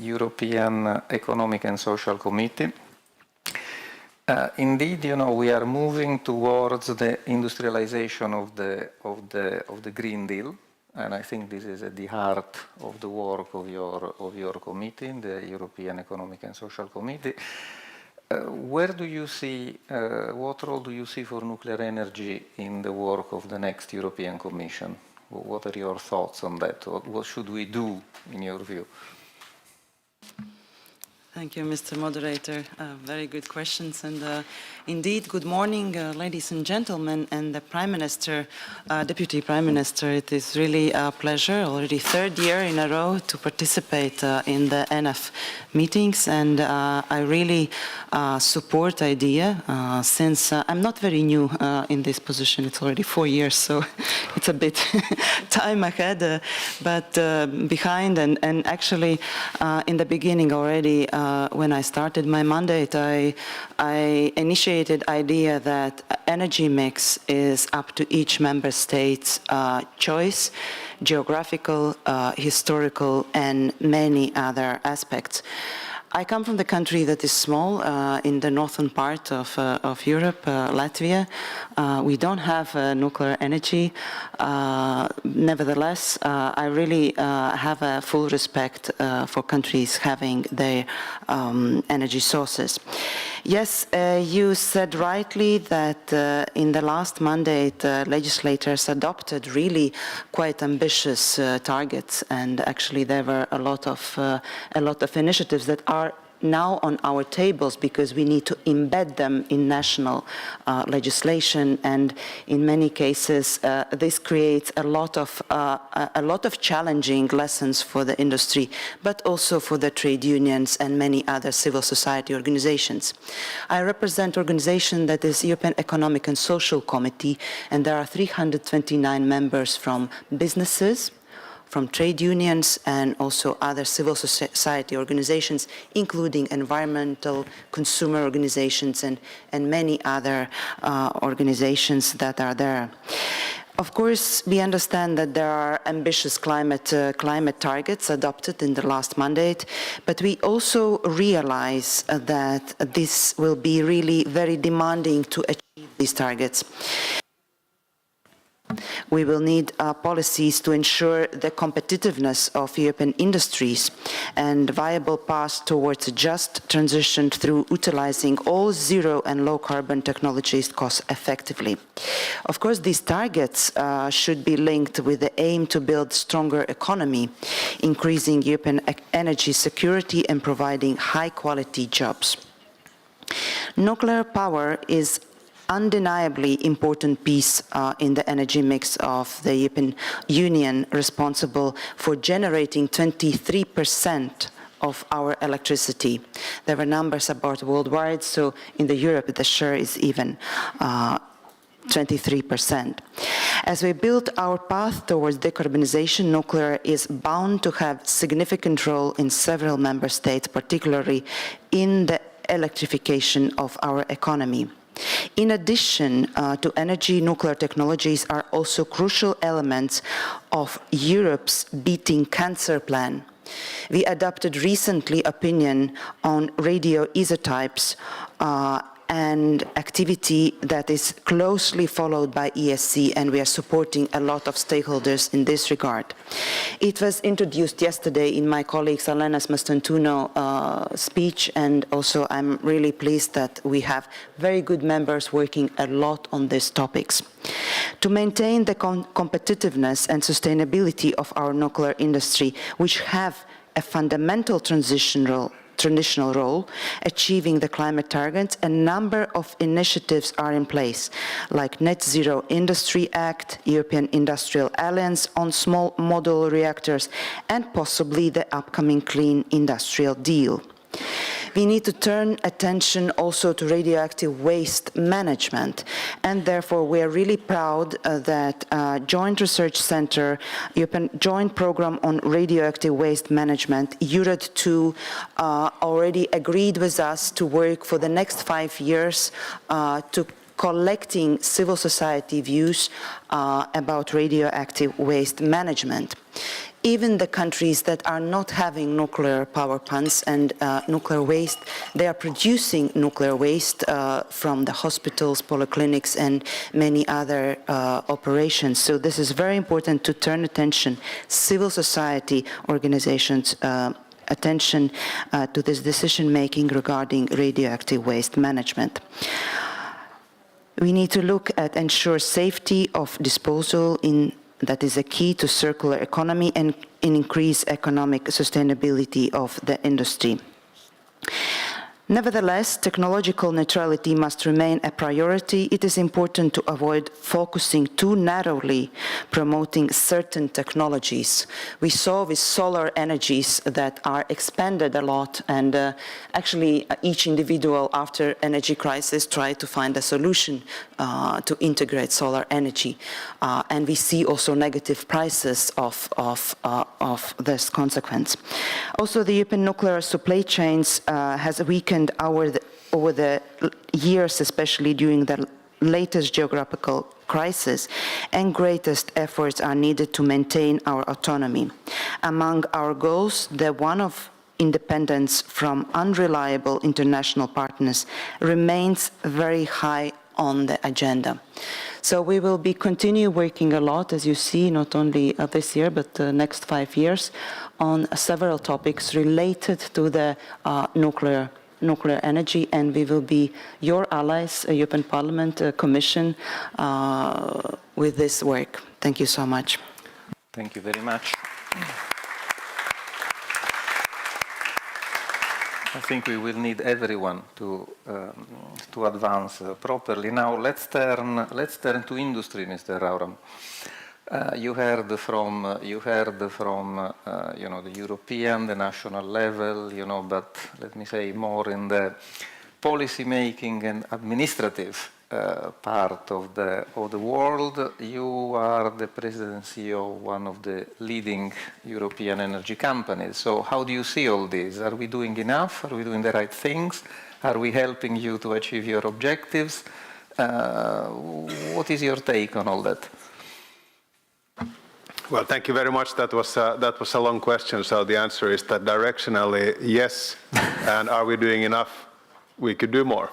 European Economic and Social Committee. Indeed, you know, we are moving towards the industrialization of the Green Deal, and I think this is at the heart of the work of your committee, the European Economic and Social Committee. Where do you see, what role do you see for nuclear energy in the work of the next European Commission? What are your thoughts on that? What should we do, in your view? Thank you, Mr. Moderator. Very good questions. And indeed, good morning, ladies and gentlemen, and the Prime Minister, Deputy Prime Minister. It is really a pleasure, already third year in a row, to participate in the NF meetings. And I really support the idea, since I'm not very new in this position. It's already 4 years, so it's a bit time ahead, but behind. And actually, in the beginning already, when I started my mandate, I initiated idea that energy mix is up to each member state's choice, geographical, historical, and many other aspects. I come from the country that is small in the northern part of Europe, Latvia. We don't have nuclear energy. Nevertheless, I really have a full respect for countries having their energy sources. Yes, you said rightly that in the last mandate, legislators adopted really quite ambitious targets, and actually there were a lot of initiatives that are now on our tables because we need to embed them in national legislation, and in many cases this creates a lot of challenging lessons for the industry, but also for the trade unions and many other civil society organizations. I represent an organization that is European Economic and Social Committee, and there are 329 members from businesses, from trade unions, and also other civil society organizations, including environmental, consumer organizations, and many other organizations that are there. Of course, we understand that there are ambitious climate targets adopted in the last mandate, but we also realize that this will be really very demanding to achieve these targets. We will need policies to ensure the competitiveness of European industries and viable paths towards a just transition through utilizing all zero and low carbon technologies cost effectively. Of course, these targets should be linked with the aim to build stronger economy, increasing European energy security and providing high quality jobs. Nuclear power is undeniably important piece in the energy mix of the European Union, responsible for generating 23% of our electricity. There were numbers about worldwide, so in Europe the share is even 23%. As we build our path towards decarbonization, nuclear is bound to have significant role in several member states, particularly in the electrification of our economy. In addition to energy, nuclear technologies are also crucial elements of Europe's Beating Cancer plan. We adopted recently opinion on radioisotopes and activity that is closely followed by ESC, and we are supporting a lot of stakeholders in this regard. It was introduced yesterday in my colleague Alenas Mastantuono speech, and also I'm really pleased that we have very good members working a lot on these topics. To maintain the competitiveness and sustainability of our nuclear industry, which have a fundamental transitional role, achieving the climate targets, a number of initiatives are in place, like Net Zero Industry Act, European Industrial Alliance on small modular reactors, and possibly the upcoming Clean Industrial Deal. We need to turn attention also to radioactive waste management, and therefore we are really proud that Joint Research Center, European Joint Program on Radioactive Waste Management, EURAD-2, already agreed with us to work for the next 5 years to collecting civil society views about radioactive waste management. Even the countries that are not having nuclear power plants and nuclear waste, they are producing nuclear waste from the hospitals, polyclinics, and many other operations. So this is very important to turn attention, civil society organizations' attention to this decision-making regarding radioactive waste management. We need to look at ensure safety of disposal that is a key to circular economy and increase economic sustainability of the industry. Nevertheless, technological neutrality must remain a priority. It is important to avoid focusing too narrowly, promoting certain technologies. We saw with solar energies that are expanded a lot, and actually each individual after energy crisis tried to find a solution to integrate solar energy. And we see also negative prices of this consequence. Also, the European nuclear supply chains has weakened over the years, especially during the latest geographical crisis, and greatest efforts are needed to maintain our autonomy. Among our goals, the one of independence from unreliable international partners remains very high on the agenda. So we will be continue working a lot, as you see, not only this year, but the next 5 years, on several topics related to the nuclear energy, and we will be your allies, European Parliament, Commission, with this work. Thank you so much. Thank you very much. I think we will need everyone to advance properly. Now let's turn to industry, Mr. Rauram. You heard from the European, the national level, but let me say more in the policy making and administrative part of the world. You are the presidency of one of the leading European energy companies. So how do you see all this? Are we doing enough? Are we doing the right things? Are we helping you to achieve your objectives? What is your take on all that? Well, thank you very much. That was a long question. So the answer is that directionally, yes. And are we doing enough? We could do more.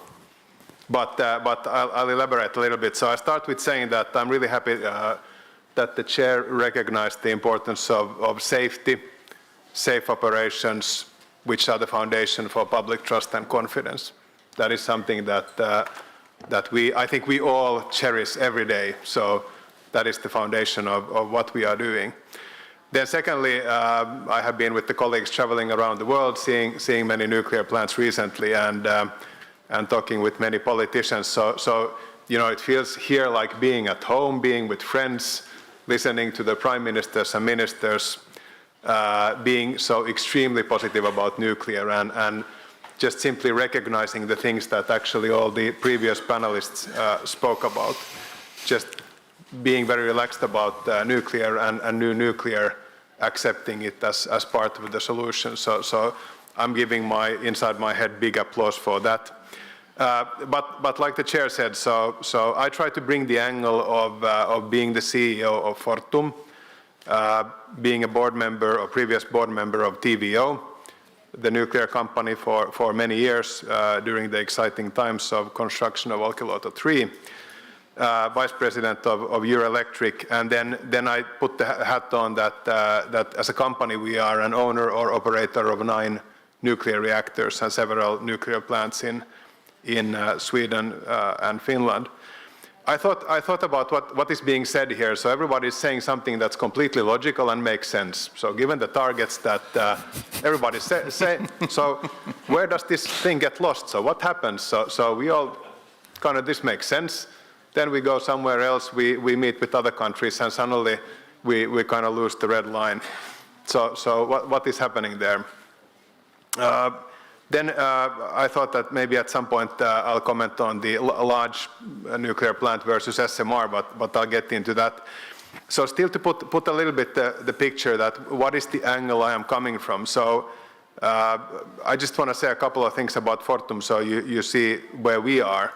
But I'll elaborate a little bit. So I start with saying that I'm really happy that the chair recognized the importance of safety, safe operations, which are the foundation for public trust and confidence. That is something that I think we all cherish every day. So that is the foundation of what we are doing. Then secondly, I have been with the colleagues traveling around the world, seeing many nuclear plants recently, and talking with many politicians. So it feels here like being at home, being with friends, listening to the prime ministers and ministers, being so extremely positive about nuclear, and just simply recognizing the things that actually all the previous panelists spoke about. Just being very relaxed about nuclear and new nuclear, accepting it as part of the solution. So I'm giving inside my head big applause for that. But like the chair said, so I try to bring the angle of being the CEO of Fortum, being a board member or previous board member of TVO, the nuclear company for many years during the exciting times of construction of Olkiluoto 3, vice president of Eurelectric, and then I put the hat on that as a company we are an owner or operator of 9 nuclear reactors and several nuclear plants in Sweden and Finland. I thought about what is being said here. So everybody is saying something that's completely logical and makes sense. So given the targets that everybody say, so where does this thing get lost? So what happens? So we all kind of, this makes sense. Then we go somewhere else, we meet with other countries, and suddenly we kind of lose the red line. So what is happening there? Then I thought that maybe at some point I'll comment on the large nuclear plant versus SMR, but I'll get into that. So still to put a little bit the picture that what is the angle I am coming from. So I just want to say a couple of things about Fortum so you see where we are.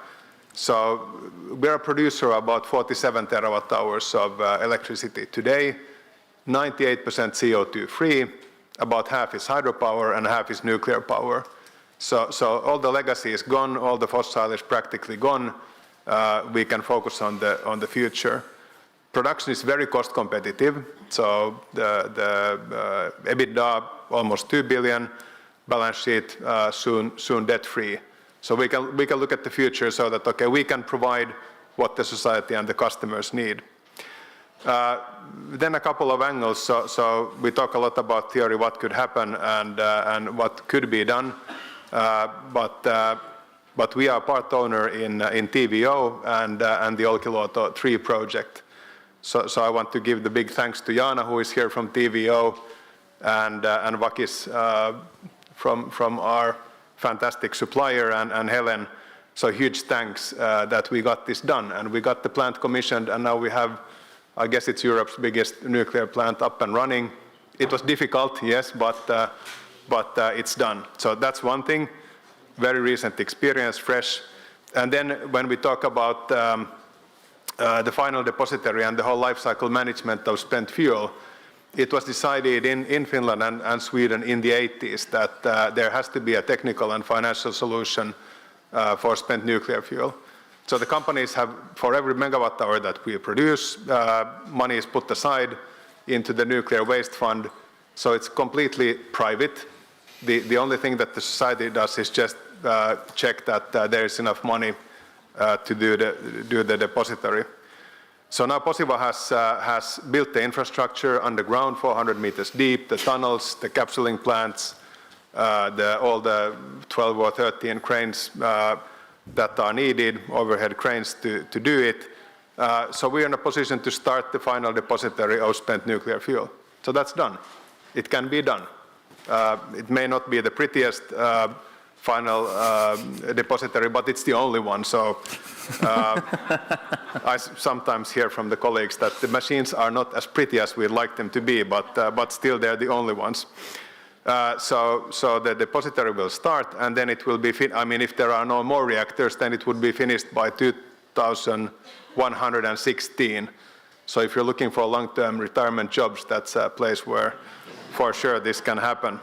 So we're a producer of about 47 terawatt hours of electricity today, 98% CO2 free, about half is hydropower and half is nuclear power. So all the legacy is gone, all the fossil is practically gone. We can focus on the future. Production is very cost competitive. So the EBITDA almost 2 billion, balance sheet soon debt free. So we can look at the future so that okay, we can provide what the society and the customers need. Then a couple of angles. So we talk a lot about theory, what could happen and what could be done. But we are part owner in TVO and the Olkiluoto 3 project. So I want to give the big thanks to Jana, who is here from TVO, and Vakis from our fantastic supplier, and Helen. So huge thanks that we got this done, and we got the plant commissioned, and now we have, I guess it's Europe's biggest nuclear plant up and running. It was difficult, yes, but it's done. So that's one thing, very recent experience, fresh. And then when we talk about the final depository and the whole life cycle management of spent fuel, it was decided in Finland and Sweden in the 80s that there has to be a technical and financial solution for spent nuclear fuel. So the companies have, for every megawatt hour that we produce, money is put aside into the nuclear waste fund. So it's completely private. The only thing that the society does is just check that there is enough money to do the depository. So now Posiva has built the infrastructure underground, 400 meters deep, the tunnels, the capsuling plants, all the 12 or 13 cranes that are needed, overhead cranes to do it. So we're in a position to start the final depository of spent nuclear fuel. So that's done. It can be done. It may not be the prettiest final depository, but it's the only one. So I sometimes hear from the colleagues that the machines are not as pretty as we'd like them to be, but still they're the only ones. So the depository will start, and then it will be, if there are no more reactors, then it would be finished by 2116. So if you're looking for long-term retirement jobs, that's a place where for sure this can happen.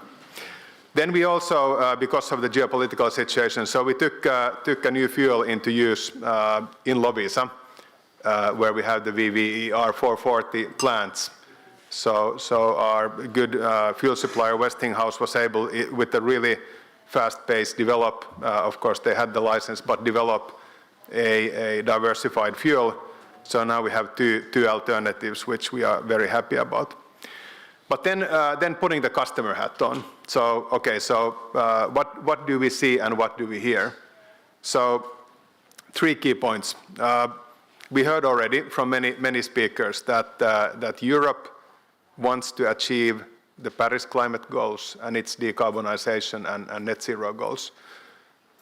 Then we also, because of the geopolitical situation, so we took a new fuel into use in Loviisa, where we have the VVER 440 plants. So our good fuel supplier Westinghouse was able, with a really fast pace, develop, of course they had the license, but develop a diversified fuel. So now we have two alternatives, which we are very happy about. But then putting the customer hat on. So, okay, so what do we see and what do we hear? So 3 key points. We heard already from many speakers that Europe wants to achieve the Paris climate goals and its decarbonization and net zero goals.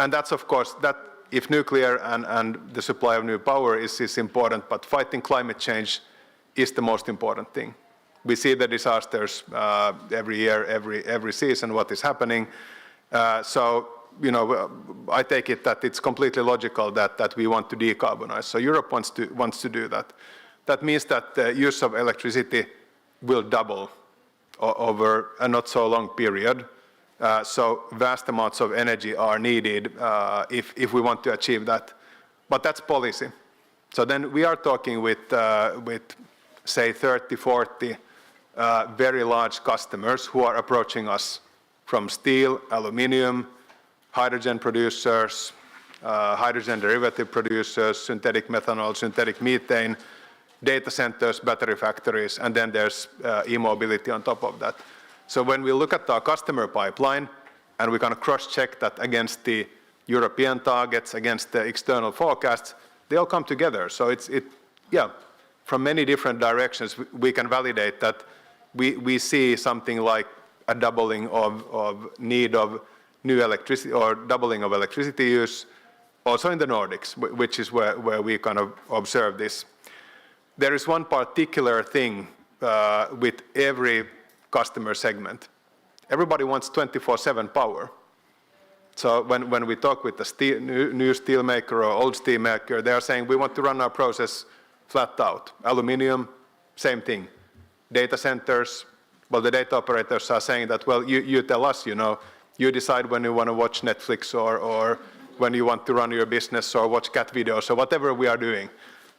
And that's, of course, that if nuclear and the supply of new power is important, but fighting climate change is the most important thing. We see the disasters every year, every season, what is happening. So, I take it that it's completely logical that we want to decarbonize. So Europe wants to do that. That means that the use of electricity will double over a not so long period. So vast amounts of energy are needed if we want to achieve that. But that's policy. So then we are talking with say, 30, 40 very large customers who are approaching us from steel, aluminium, hydrogen producers, hydrogen derivative producers, synthetic methanol, synthetic methane, data centers, battery factories, and then there's e-mobility on top of that. So when we look at our customer pipeline and we kind of cross-check that against the European targets, against the external forecasts, they all come together. So from many different directions, we can validate that we see something like a doubling of need of new electricity, or doubling of electricity use, also in the Nordics, which is where we kind of observe this. There is one particular thing with every customer segment. Everybody wants 24/7 power. So when we talk with the new steel maker or old steel maker, they are saying we want to run our process flat out. Aluminium, same thing. Data centers, well, the data operators are saying that, well, you tell us, you decide when you want to watch Netflix or when you want to run your business or watch cat videos or whatever we are doing.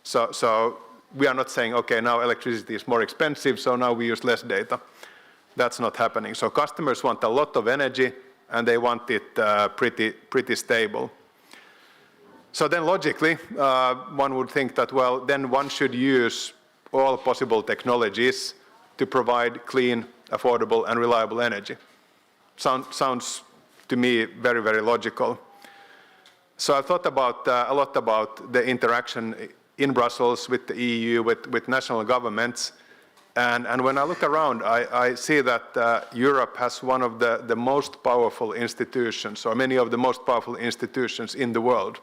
So we are not saying, okay, now electricity is more expensive, so now we use less data. That's not happening. So customers want a lot of energy and they want it pretty stable. So then logically, one would think that, well, then one should use all possible technologies to provide clean, affordable, and reliable energy. Sounds to me very, very logical. So I thought about a lot about the interaction in Brussels with the EU, with national governments. And when I look around, I see that Europe has one of the most powerful institutions, or many of the most powerful institutions in the world.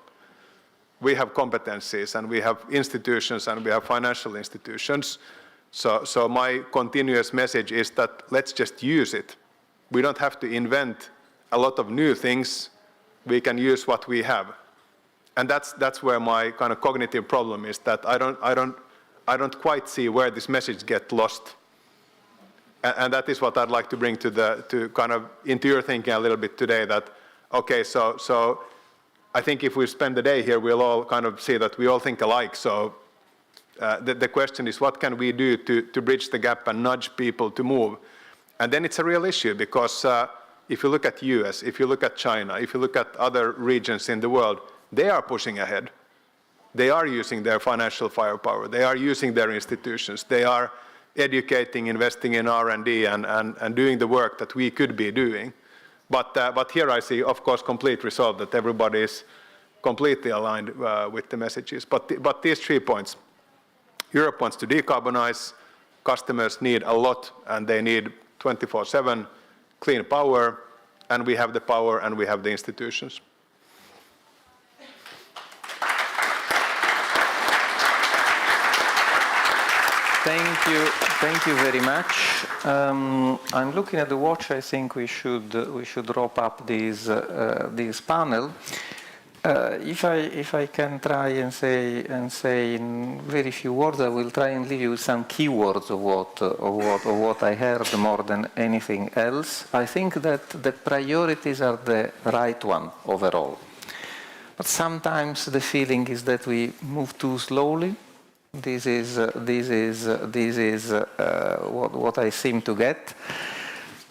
We have competencies, and we have institutions, and we have financial institutions. So my continuous message is that let's just use it. We don't have to invent a lot of new things. We can use what we have. And that's where my kind of cognitive problem is, that I don't quite see where this message gets lost. And that is what I'd like to bring to kind of into your thinking a little bit today, that, okay, so I think if we spend the day here, we'll all kind of see that we all think alike. So the question is, what can we do to bridge the gap and nudge people to move? And then it's a real issue, because if you look at US, if you look at China, if you look at other regions in the world, they are pushing ahead. They are using their financial firepower. They are using their institutions. They are educating, investing in R&D, and doing the work that we could be doing. But here I see, of course, complete resolve, that everybody is completely aligned with the messages. But these 3 points: Europe wants to decarbonize, customers need a lot, and they need 24/7 clean power, and we have the power and we have the institutions. Thank you very much. I'm looking at the watch. I think we should wrap up this panel. If I can try and say in very few words, I will try and leave you with some keywords of what I heard more than anything else. I think that the priorities are the right one overall, but sometimes the feeling is that we move too slowly. This is what I seem to get.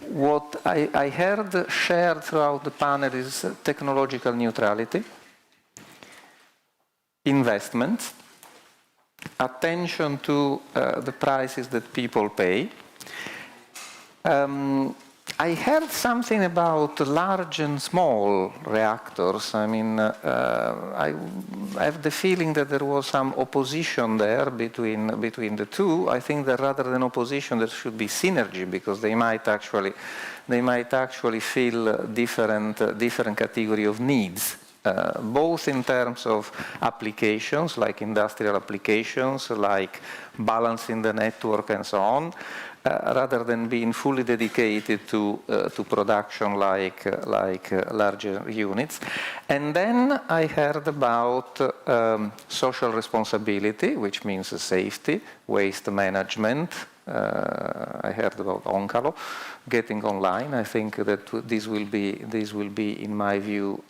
What I heard shared throughout the panel is technological neutrality, investment, attention to the prices that people pay. I heard something about large and small reactors. I mean, I have the feeling that there was some opposition there between the two. I think that rather than opposition, there should be synergy, because they might actually fill different category of needs. Both in terms of applications, like industrial applications, like balancing the network and so on, rather than being fully dedicated to production like larger units. And then I heard about social responsibility, which means safety, waste management, I heard about Oncalo getting online. I think that this will be, in my view,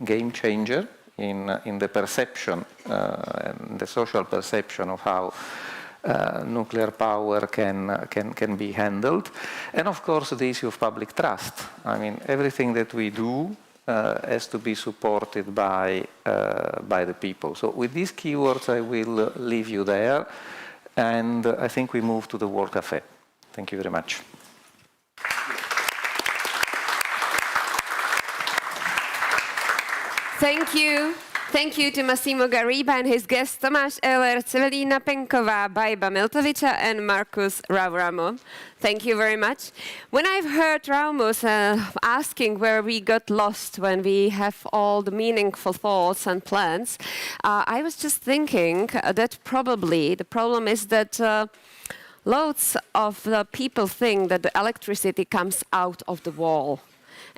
game changer in the perception, and the social perception of how nuclear power can be handled. And of course, the issue of public trust. I mean, everything that we do has to be supported by the people. So with these keywords, I will leave you there, and I think we move to the World Café. Thank you very much. Thank you. Thank you to Massimo Gariba and his guests Tomáš Eller, Cevelina Penková, Bajba Miltovića, and Markus Rauramo. Thank you very much. When I've heard Raumus asking where we got lost when we have all the meaningful thoughts and plans, I was just thinking that probably the problem is that loads of the people think that the electricity comes out of the wall,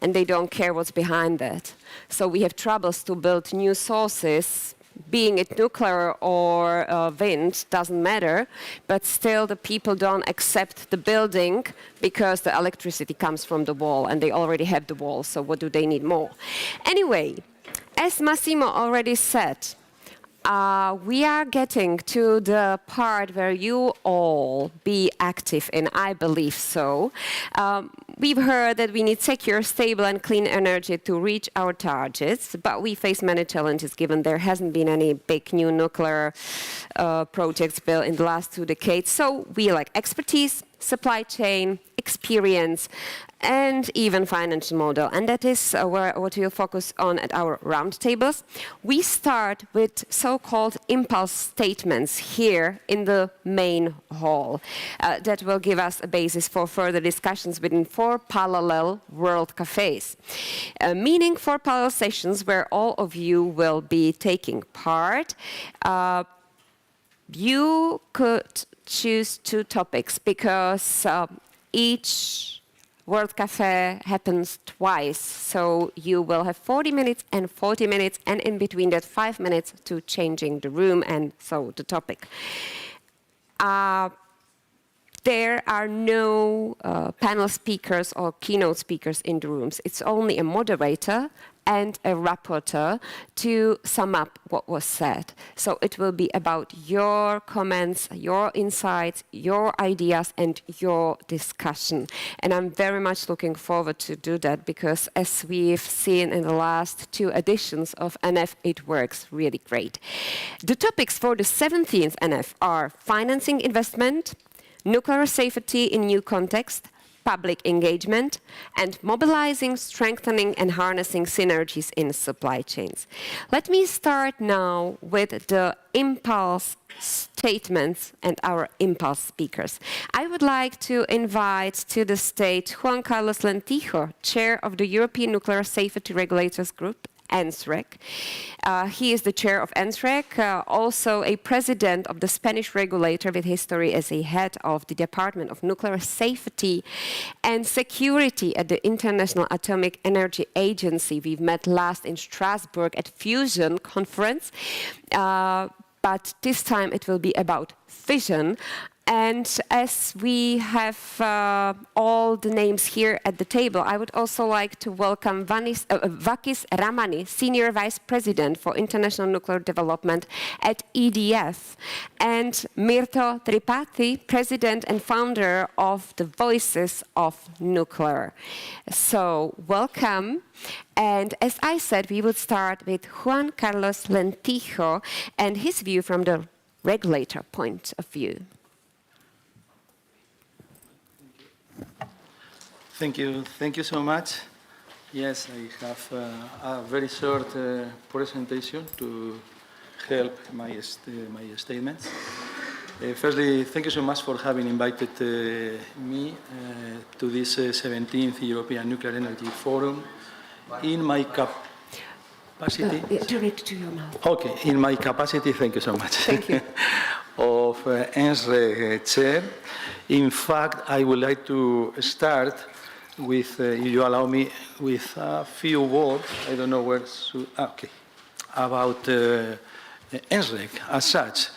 and they don't care what's behind that. So we have troubles to build new sources, being it nuclear or wind, doesn't matter, but still the people don't accept the building because the electricity comes from the wall, and they already have the wall, so what do they need more? Anyway, as Massimo already said, we are getting to the part where you all be active, and I believe so. We've heard that we need secure, stable, and clean energy to reach our targets, but we face many challenges given there hasn't been any big new nuclear projects built in the last 2 decades. So we like expertise, supply chain, experience, and even financial model. And that is what we'll focus on at our roundtables. We start with so-called impulse statements here in the main hall. That will give us a basis for further discussions within 4 parallel World Cafés. Meaning 4 parallel sessions where all of you will be taking part. You could choose 2 topics because each World Café happens twice, so you will have 40 minutes and 40 minutes, and in between that 5 minutes to changing the room and so the topic. There are no panel speakers or keynote speakers in the rooms. It's only a moderator and a rapporteur to sum up what was said. So it will be about your comments, your insights, your ideas, and your discussion. And I'm very much looking forward to do that because as we've seen in the last 2 editions of NF, it works really great. The topics for the 17th NF are financing investment, nuclear safety in new context, public engagement, and mobilizing, strengthening, and harnessing synergies in supply chains. Let me start now with the impulse statements and our impulse speakers. I would like to invite to the stage Juan Carlos Lentijo, Chair of the European Nuclear Safety Regulators Group, NSREC. He is the chair of NSREC, also a president of the Spanish regulator with history as a head of the Department of Nuclear Safety and Security at the International Atomic Energy Agency. We've met last in Strasbourg at Fusion Conference, but this time it will be about fission. And as we have all the names here at the table, I would also like to welcome Vakis Ramani, Senior Vice President for International Nuclear Development at EDF, and Mirto Tripathi, President and founder of the Voices of Nuclear. So, welcome. And as I said, we would start with Juan Carlos Lentijo and his view from the regulator point of view. Thank you so much. Yes, I have a very short presentation to help my statements. Firstly, thank you so much for having invited me to this 17th European Nuclear Energy Forum in my capacity. Direct to your mouth. Okay, in my capacity, thank you so much. Thank you. Of NSREC chair. In fact, I would like to start with, if you allow me, with a few words, I don't know where to, okay, about NSREC as such.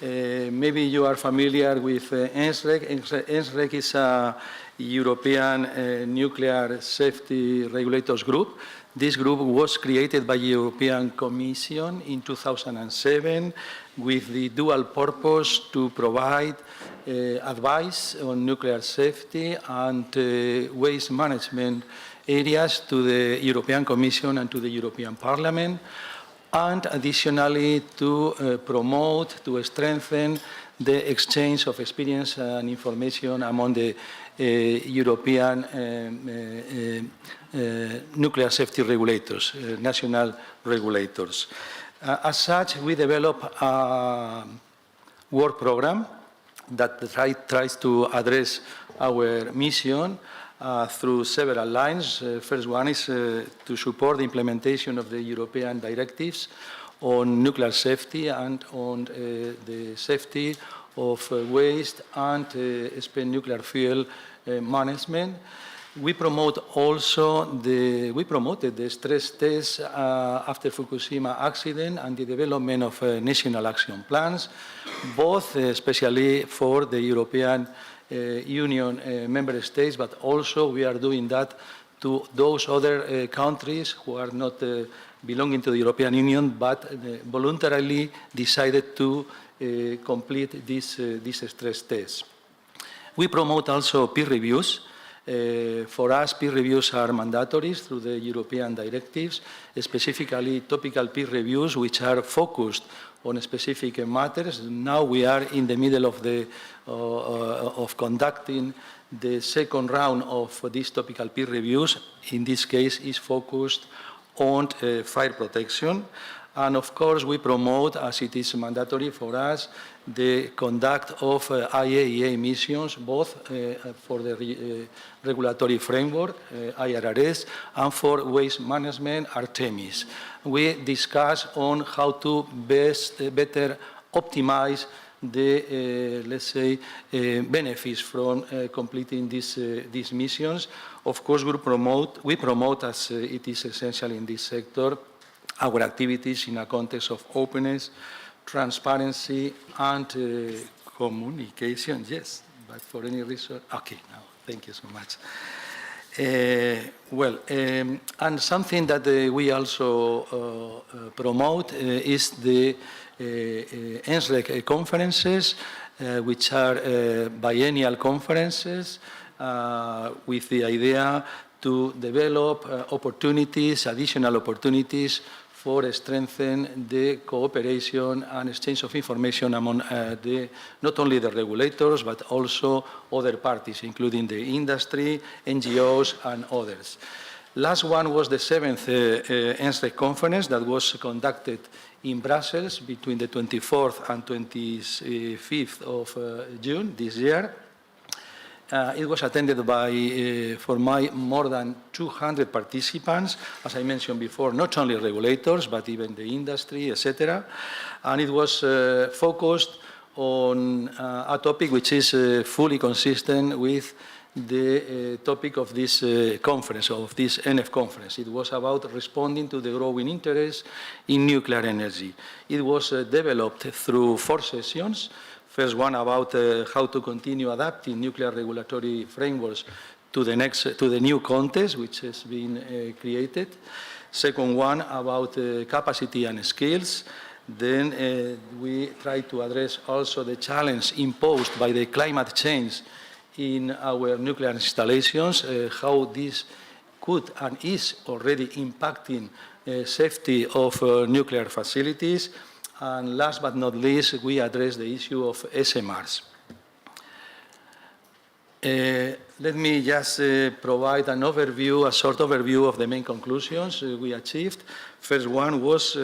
Maybe you are familiar with ENSREG. ENSREG is a European Nuclear Safety Regulators Group. This group was created by the European Commission in 2007 with the dual purpose to provide advice on nuclear safety and waste management areas to the European Commission and to the European Parliament, and additionally to promote, to strengthen the exchange of experience and information among the European nuclear safety regulators, national regulators. As such, we develop a work program that tries to address our mission through several lines. First one is to support the implementation of the European directives on nuclear safety and on the safety of waste and spent nuclear fuel management. We promoted the stress tests after Fukushima accident and the development of national action plans, both especially for the European Union member states, but also we are doing that to those other countries who are not belonging to the European Union, but voluntarily decided to complete this stress test. We promote also peer reviews. For us, peer reviews are mandatory through the European directives, specifically topical peer reviews, which are focused on specific matters. Now we are in the middle of conducting the second round of these topical peer reviews. In this case, is focused on fire protection. And of course, we promote, as it is mandatory for us, the conduct of IAEA missions, both for the regulatory framework, IRRS, and for waste management, Artemis. We discuss on how to better optimize the, let's say, benefits from completing these missions. Of course, we promote, as it is essential in this sector, our activities in a context of openness, transparency, and communication. Yes, but for any reason, okay, now, thank you so much. And something that we also promote is the ENSREG conferences, which are biennial conferences with the idea to develop opportunities, additional opportunities for strengthen the cooperation and exchange of information among not only the regulators, but also other parties, including the industry, NGOs, and others. Last one was the 7th ENSREG conference that was conducted in Brussels between the 24th and 25th of June this year. It was attended by, more than 200 participants, as I mentioned before, not only regulators, but even the industry, etc. And it was focused on a topic which is fully consistent with the topic of this conference, of this NF conference. It was about responding to the growing interest in nuclear energy. It was developed through 4 sessions. First one about how to continue adapting nuclear regulatory frameworks to the new context which has been created. Second one about capacity and skills. Then we try to address also the challenge imposed by the climate change in our nuclear installations, how this could and is already impacting safety of nuclear facilities. And last but not least, we address the issue of SMRs. Let me just provide an overview, a short overview of the main conclusions we achieved. First one was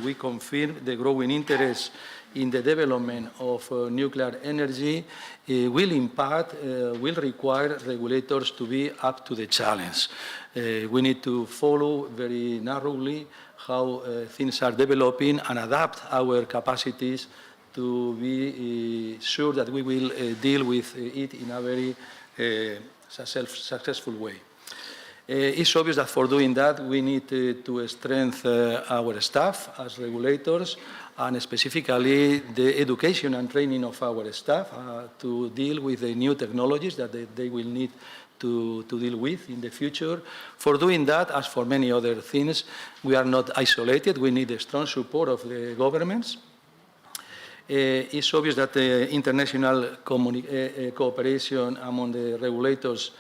we confirmed the growing interest in the development of nuclear energy will require regulators to be up to the challenge. We need to follow very narrowly how things are developing and adapt our capacities to be sure that we will deal with it in a very successful way. It's obvious that for doing that, we need to strengthen our staff as regulators, and specifically the education and training of our staff to deal with the new technologies that they will need to deal with in the future. For doing that, as for many other things, we are not isolated. We need the strong support of the governments. It's obvious that the international cooperation among the regulators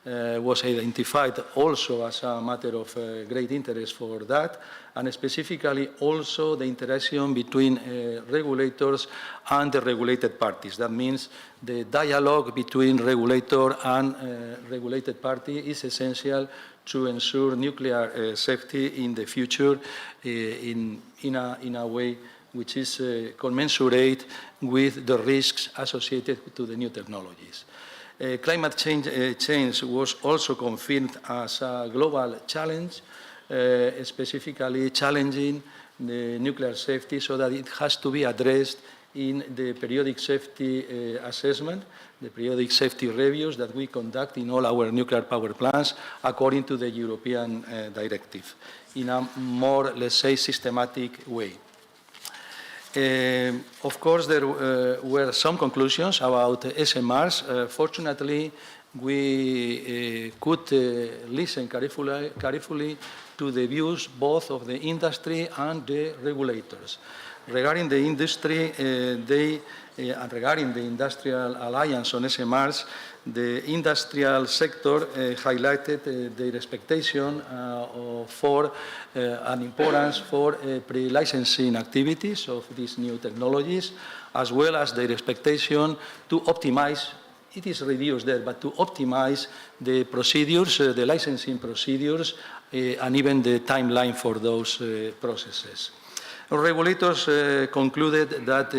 was identified also as a matter of great interest for that, and specifically also the interaction between regulators and the regulated parties. That means the dialogue between regulator and regulated party is essential to ensure nuclear safety in the future in a way which is commensurate with the risks associated to the new technologies. Climate change was also confirmed as a global challenge, specifically challenging the nuclear safety, so that it has to be addressed in the periodic safety assessment, the periodic safety reviews that we conduct in all our nuclear power plants according to the European directive in a more, let's say, systematic way. Of course, there were some conclusions about SMRs. Fortunately, we could listen carefully to the views both of the industry and the regulators. Regarding the industry, and regarding the Industrial Alliance on SMRs, the industrial sector highlighted their expectation for an importance for pre-licensing activities of these new technologies, as well as their expectation to optimize, it is reduced there, but to optimize the procedures, the licensing procedures, and even the timeline for those processes. Regulators concluded that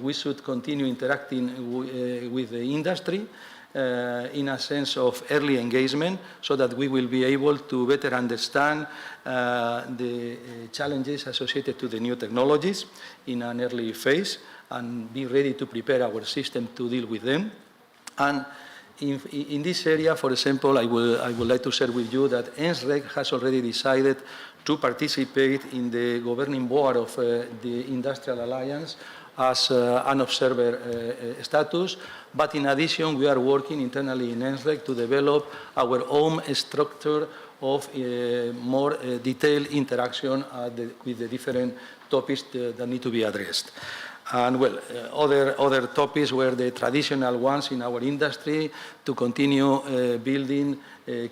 we should continue interacting with the industry in a sense of early engagement, so that we will be able to better understand the challenges associated to the new technologies in an early phase and be ready to prepare our system to deal with them. And in this area, for example, I would like to share with you that NSREC has already decided to participate in the governing board of the Industrial Alliance as an observer status. But in addition, we are working internally in NSREC to develop our own structure of more detailed interaction with the different topics that need to be addressed. And well, other topics were the traditional ones in our industry, to continue building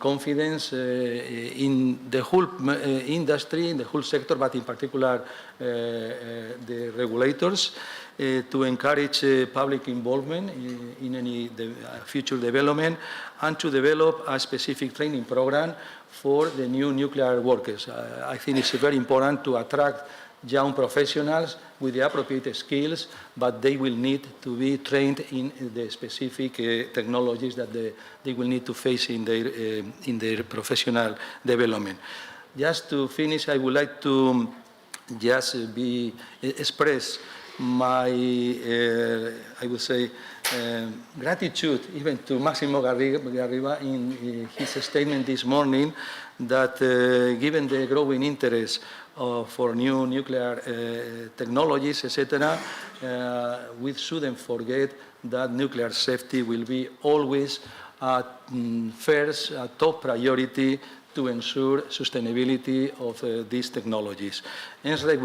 confidence in the whole industry, in the whole sector, but in particular the regulators, to encourage public involvement in any future development, and to develop a specific training program for the new nuclear workers. I think it's very important to attract young professionals with the appropriate skills, but they will need to be trained in the specific technologies that they will need to face in their professional development. Just to finish, I would like to just express my, I would say, gratitude even to Massimo Garriga in his statement this morning, that given the growing interest for new nuclear technologies, etc., we shouldn't forget that nuclear safety will be always at first, a top priority to ensure sustainability of these technologies. NSREC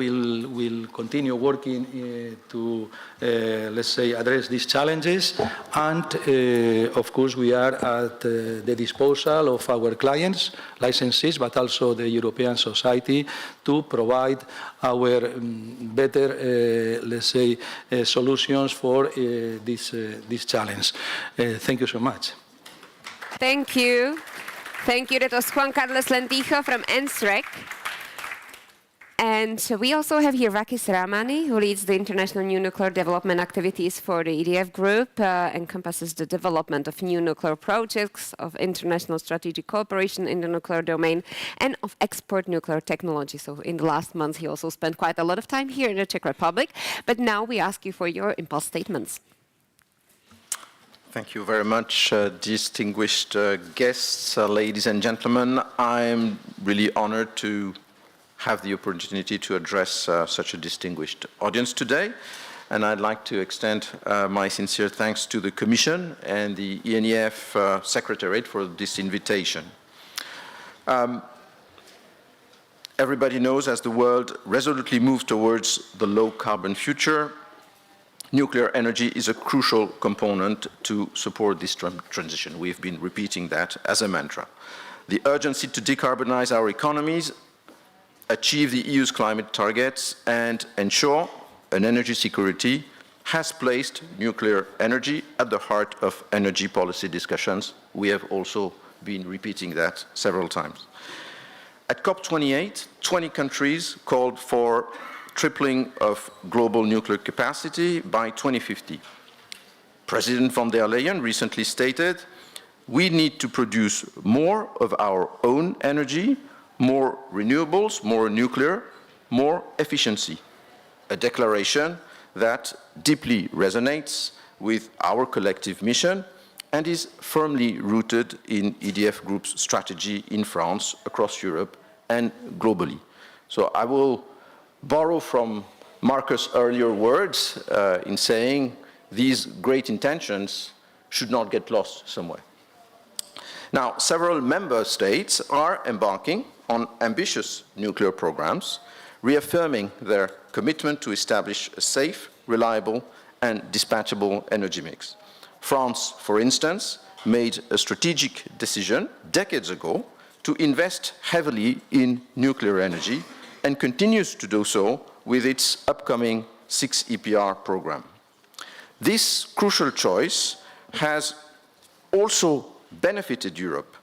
will continue working to, let's say, address these challenges, and of course we are at the disposal of our clients, licensees, but also the European society, to provide our better, let's say, solutions for this challenge. Thank you so much. Thank you. Thank you. That was Juan Carlos Lendijo from NSREC. And we also have here Rakis Ramani, who leads the international new nuclear development activities for the EDF Group, encompasses the development of new nuclear projects, of international strategic cooperation in the nuclear domain, and of export nuclear technology. So in the last month, he also spent quite a lot of time here in the Czech Republic. But now we ask you for your impulse statements. Thank you very much, distinguished guests, ladies and gentlemen. I'm really honored to have the opportunity to address such a distinguished audience today. And I'd like to extend my sincere thanks to the Commission and the ENEF Secretariat for this invitation. Everybody knows, as the world resolutely moves towards the low-carbon future, nuclear energy is a crucial component to support this transition. We've been repeating that as a mantra. The urgency to decarbonize our economies, achieve the EU's climate targets, and ensure an energy security has placed nuclear energy at the heart of energy policy discussions. We have also been repeating that several times. At COP28, 20 countries called for tripling of global nuclear capacity by 2050. President von der Leyen recently stated, we need to produce more of our own energy, more renewables, more nuclear, more efficiency. A declaration that deeply resonates with our collective mission and is firmly rooted in EDF Group's strategy in France, across Europe, and globally. So I will borrow from Marcus' earlier words in saying these great intentions should not get lost somewhere. Now, several member states are embarking on ambitious nuclear programs, reaffirming their commitment to establish a safe, reliable, and dispatchable energy mix. France, for instance, made a strategic decision decades ago to invest heavily in nuclear energy and continues to do so with its upcoming 6 EPR program. This crucial choice has also benefited Europe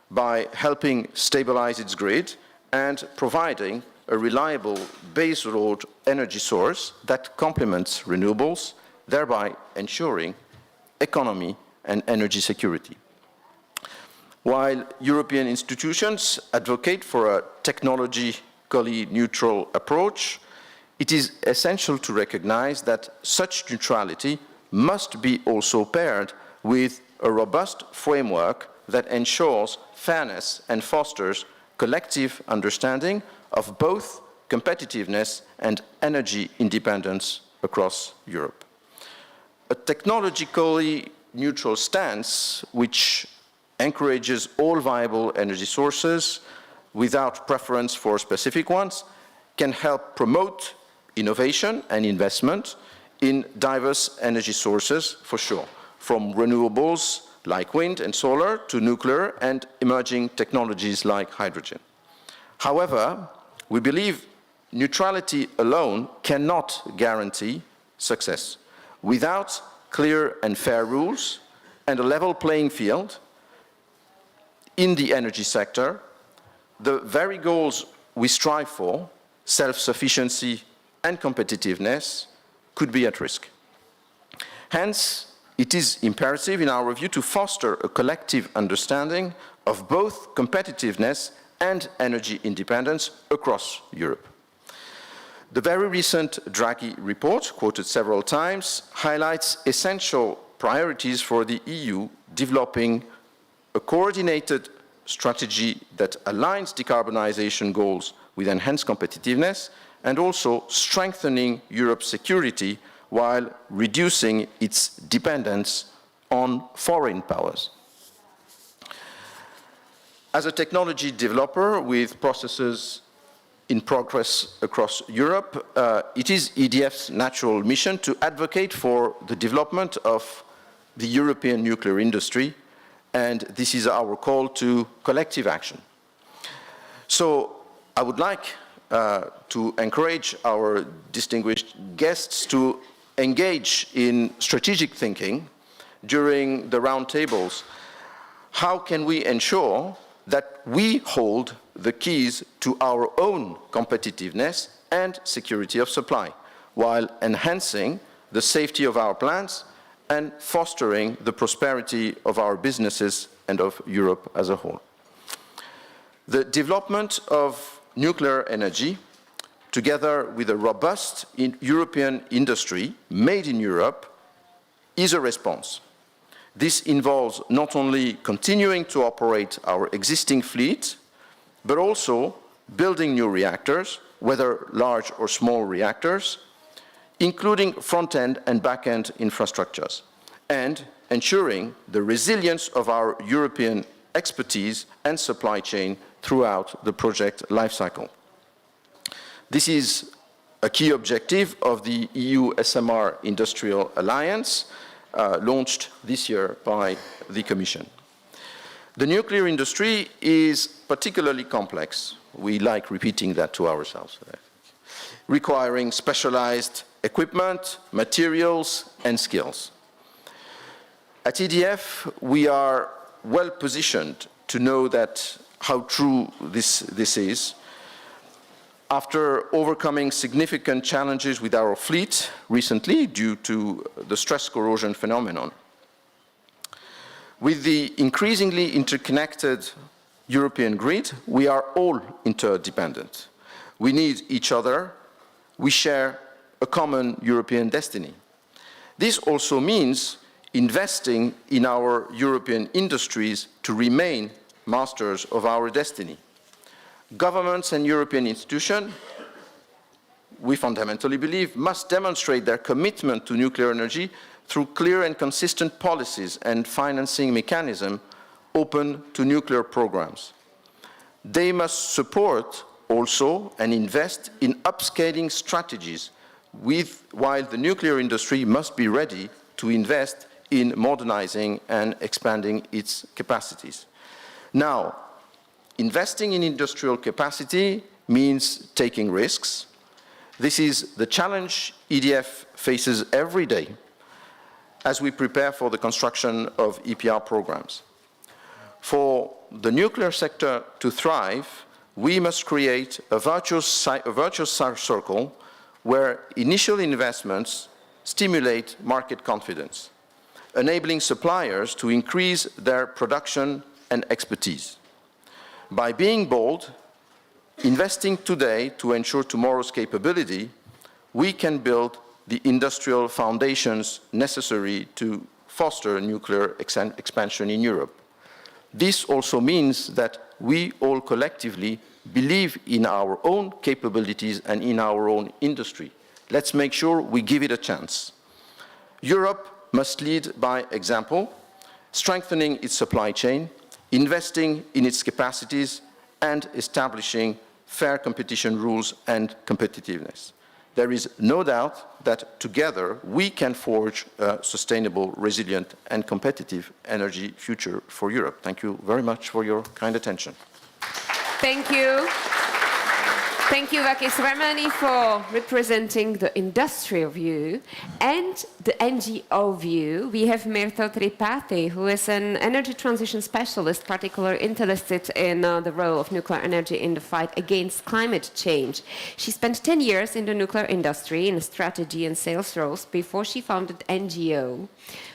by helping stabilize its grid and providing a reliable baseload energy source that complements renewables, thereby ensuring economy and energy security. While European institutions advocate for a technologically neutral approach, it is essential to recognize that such neutrality must be also paired with a robust framework that ensures fairness and fosters collective understanding of both competitiveness and energy independence across Europe. A technologically neutral stance, which encourages all viable energy sources without preference for specific ones, can help promote innovation and investment in diverse energy sources, for sure, from renewables like wind and solar to nuclear and emerging technologies like hydrogen. However, we believe neutrality alone cannot guarantee success. Without clear and fair rules and a level playing field in the energy sector, the very goals we strive for, self-sufficiency and competitiveness, could be at risk. Hence, it is imperative, in our view, to foster a collective understanding of both competitiveness and energy independence across Europe. The very recent Draghi report, quoted several times, highlights essential priorities for the EU, developing a coordinated strategy that aligns decarbonization goals with enhanced competitiveness and also strengthening Europe's security while reducing its dependence on foreign powers. As a technology developer with processes in progress across Europe, it is EDF's natural mission to advocate for the development of the European nuclear industry, and this is our call to collective action. So I would like to encourage our distinguished guests to engage in strategic thinking during the roundtables. How can we ensure that we hold the keys to our own competitiveness and security of supply, while enhancing the safety of our plants and fostering the prosperity of our businesses and of Europe as a whole? The development of nuclear energy, together with a robust European industry made in Europe, is a response. This involves not only continuing to operate our existing fleet, but also building new reactors, whether large or small reactors, including front-end and back-end infrastructures, and ensuring the resilience of our European expertise and supply chain throughout the project lifecycle. This is a key objective of the EU SMR Industrial Alliance, launched this year by the Commission. The nuclear industry is particularly complex. We like repeating that to ourselves, requiring specialized equipment, materials, and skills. At EDF, we are well positioned to know that how true this is. After overcoming significant challenges with our fleet recently due to the stress corrosion phenomenon, with the increasingly interconnected European grid, we are all interdependent. We need each other. We share a common European destiny. This also means investing in our European industries to remain masters of our destiny. Governments and European institutions, we fundamentally believe, must demonstrate their commitment to nuclear energy through clear and consistent policies and financing mechanisms open to nuclear programs. They must support also and invest in upscaling strategies, while the nuclear industry must be ready to invest in modernizing and expanding its capacities. Now, investing in industrial capacity means taking risks. This is the challenge EDF faces every day as we prepare for the construction of EPR programs. For the nuclear sector to thrive, we must create a virtuous circle where initial investments stimulate market confidence, enabling suppliers to increase their production and expertise. By being bold, investing today to ensure tomorrow's capability, we can build the industrial foundations necessary to foster nuclear expansion in Europe. This also means that we all collectively believe in our own capabilities and in our own industry. Let's make sure we give it a chance. Europe must lead by example, strengthening its supply chain, investing in its capacities, and establishing fair competition rules and competitiveness. There is no doubt that together we can forge a sustainable, resilient, and competitive energy future for Europe. Thank you very much for your kind attention. Thank you. Thank you, Vakis Remani, for representing the industrial view and the NGO view. We have Mirtha Tripathi, who is an energy transition specialist, particularly interested in the role of nuclear energy in the fight against climate change. She spent 10 years in the nuclear industry in strategy and sales roles before she founded NGO,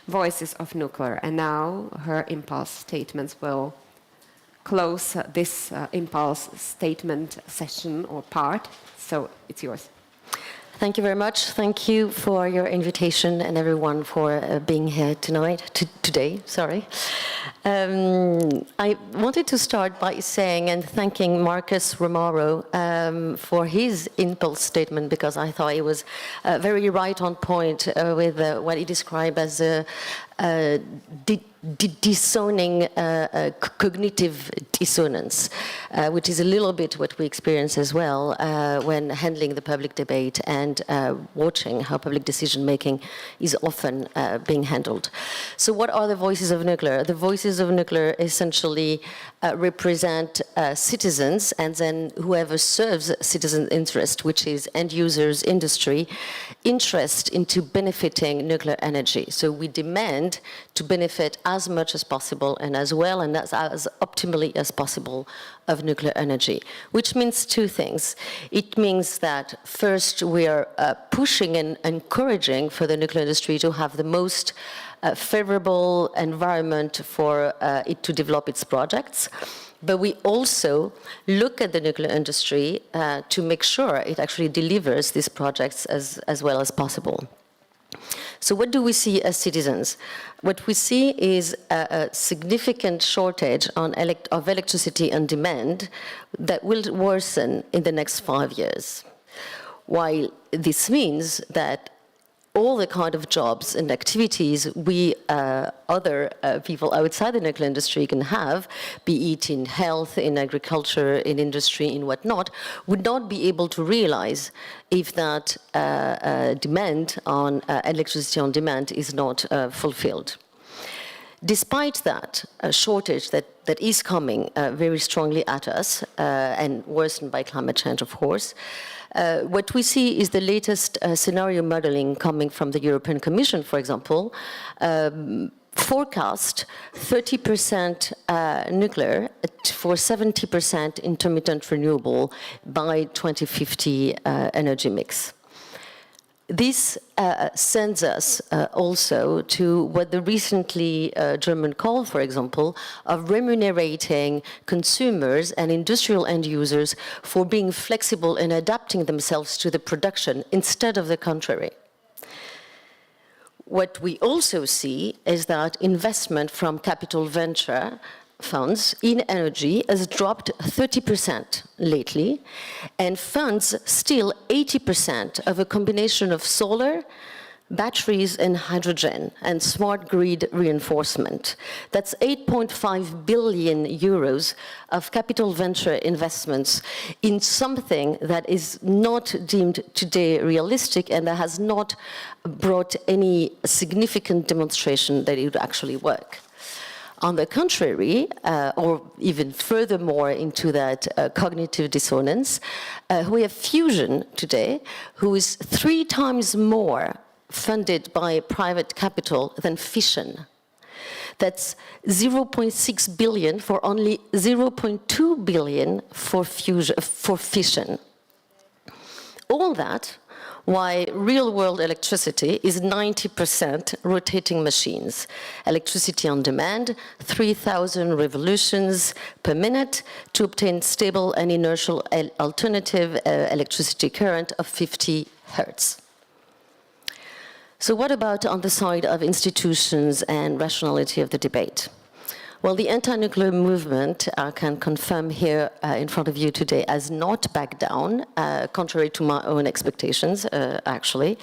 Voices of Nuclear, and now her impulse statements will close this impulse statement session or part. So it's yours. Thank you very much. Thank you for your invitation and everyone for being here today. I wanted to start by saying and thanking Marcus Romero for his impulse statement, because I thought it was very right on point with what he described as disowning cognitive dissonance, which is a little bit what we experience as well when handling the public debate and watching how public decision-making is often being handled. So what are the voices of nuclear? The voices of nuclear essentially represent citizens, and then whoever serves citizen interest, which is end users, industry, interest into benefiting nuclear energy. So we demand to benefit as much as possible and as well and as optimally as possible of nuclear energy, which means two things. It means that first we are pushing and encouraging for the nuclear industry to have the most favorable environment for it to develop its projects. But we also look at the nuclear industry to make sure it actually delivers these projects as well as possible. So what do we see as citizens? What we see is a significant shortage of electricity on demand that will worsen in the next 5 years. While this means that all the kind of jobs and activities we other people outside the nuclear industry can have, be it in health, in agriculture, in industry, in whatnot, would not be able to realize if that demand on electricity on demand is not fulfilled. Despite that shortage that is coming very strongly at us and worsened by climate change, of course, what we see is the latest scenario modeling coming from the European Commission, for example, forecast 30% nuclear for 70% intermittent renewable by 2050 energy mix. This sends us also to what the recently German call, for example, of remunerating consumers and industrial end users for being flexible and adapting themselves to the production instead of the contrary. What we also see is that investment from capital venture funds in energy has dropped 30% lately, and funds still 80% of a combination of solar, batteries and hydrogen, and smart grid reinforcement. That's 8.5 billion euros of capital venture investments in something that is not deemed today realistic and that has not brought any significant demonstration that it would actually work. On the contrary, or even furthermore into that cognitive dissonance, we have fusion today, who is 3 times more funded by private capital than fission. That's 0.6 billion for only 0.2 billion for fission. All that, why real-world electricity is 90% rotating machines. Electricity on demand, 3,000 revolutions per minute to obtain stable and inertial alternative electricity current of 50 hertz. So what about on the side of institutions and rationality of the debate? Well, the anti-nuclear movement, I can confirm here in front of you today, has not backed down, contrary to my own expectations, actually.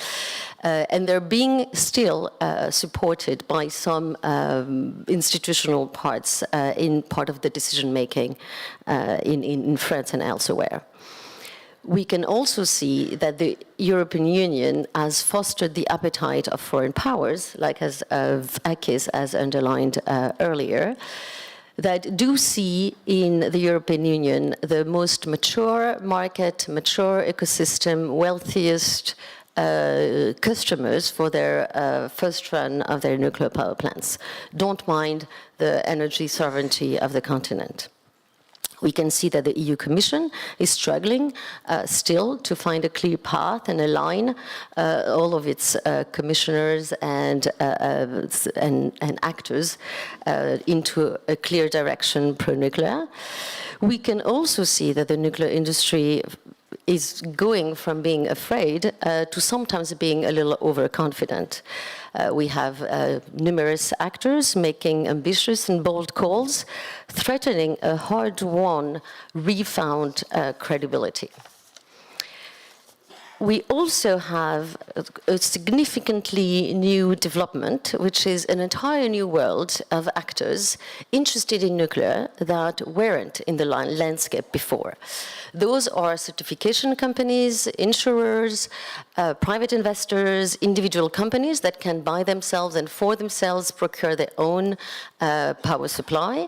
And they're being still supported by some institutional parts in part of the decision-making in France and elsewhere. We can also see that the European Union has fostered the appetite of foreign powers, like as Akis has underlined earlier, that do see in the European Union the most mature market, mature ecosystem, wealthiest customers for their first run of their nuclear power plants. Don't mind the energy sovereignty of the continent. We can see that the EU Commission is struggling still to find a clear path and align all of its commissioners and actors into a clear direction pro-nuclear. We can also see that the nuclear industry is going from being afraid to sometimes being a little overconfident. We have numerous actors making ambitious and bold calls, threatening a hard-won, refound credibility. We also have a significantly new development, which is an entire new world of actors interested in nuclear that weren't in the landscape before. Those are certification companies, insurers, private investors, individual companies that can by themselves and for themselves procure their own power supply.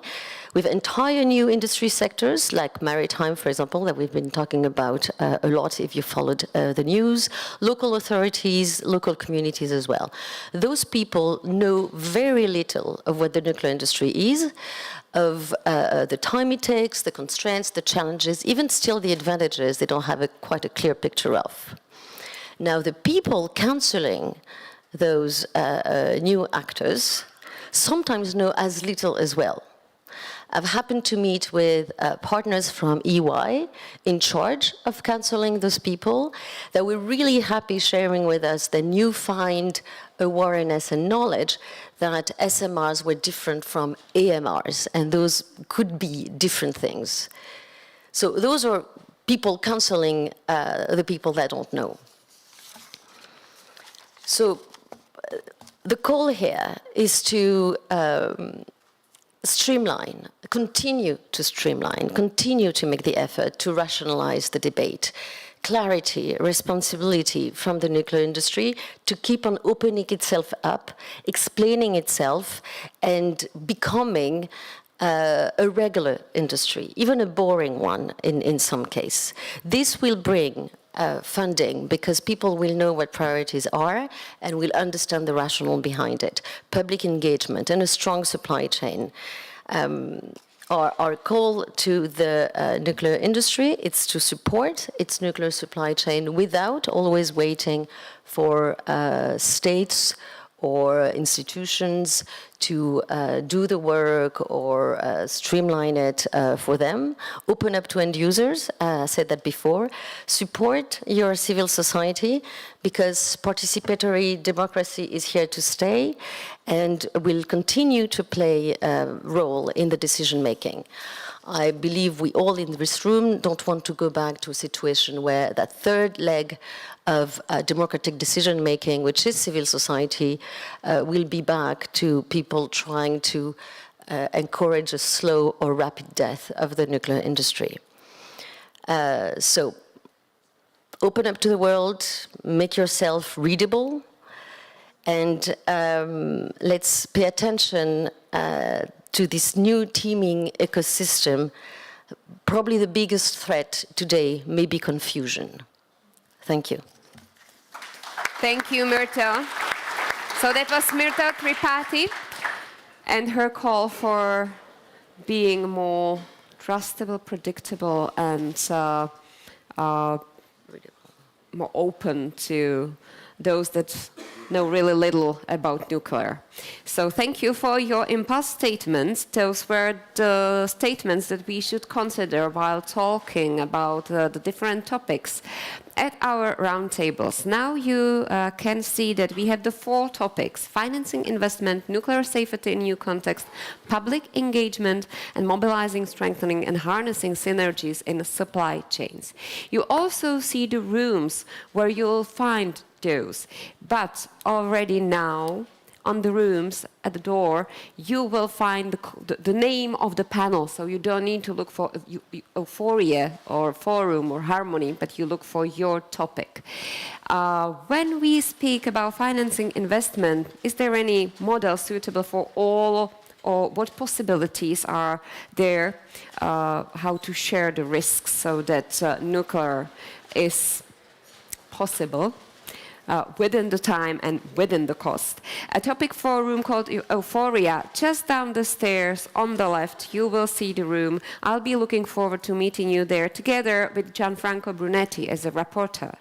With entire new industry sectors, like maritime, for example, that we've been talking about a lot if you followed the news, local authorities, local communities as well. Those people know very little of what the nuclear industry is, of the time it takes, the constraints, the challenges, even still the advantages they don't have quite a clear picture of. Now, the people counseling those new actors sometimes know as little as well. I've happened to meet with partners from EY in charge of counseling those people that were really happy sharing with us the newfound awareness and knowledge that SMRs were different from AMRs, and those could be different things. So those are people counseling the people that don't know. So the call here is to streamline, continue to make the effort to rationalize the debate. Clarity, responsibility from the nuclear industry to keep on opening itself up, explaining itself, and becoming a regular industry, even a boring one in some case. This will bring funding because people will know what priorities are and will understand the rationale behind it. Public engagement and a strong supply chain. Our call to the nuclear industry is to support its nuclear supply chain without always waiting for states or institutions to do the work or streamline it for them. Open up to end users, I said that before. Support your civil society because participatory democracy is here to stay and will continue to play a role in the decision making. I believe we all in this room don't want to go back to a situation where that third leg of democratic decision-making, which is civil society, will be back to people trying to encourage a slow or rapid death of the nuclear industry. So open up to the world, make yourself readable, and let's pay attention to this new teeming ecosystem. Probably the biggest threat today may be confusion. Thank you. Thank you, Myrtle. So that was Myrtle Tripathi and her call for being more trustable, predictable, and more open to those that know really little about nuclear. So thank you for your impulse statements. Those were the statements that we should consider while talking about the different topics at our roundtables. Now you can see that we have the 4 topics: financing investment, nuclear safety in new context, public engagement, and mobilizing, strengthening, and harnessing synergies in the supply chains. You also see the rooms where you'll find those, but already now on the rooms at the door you will find the name of the panel, so you don't need to look for Euphoria or Forum or Harmony, but you look for your topic. When we speak about financing investment, is there any model suitable for all, or what possibilities are there, how to share the risks so that nuclear is possible within the time and within the cost. A topic for a room called Euphoria. Just down the stairs on the left, you will see the room. I'll be looking forward to meeting you there together with Gianfranco Brunetti as a rapporteur.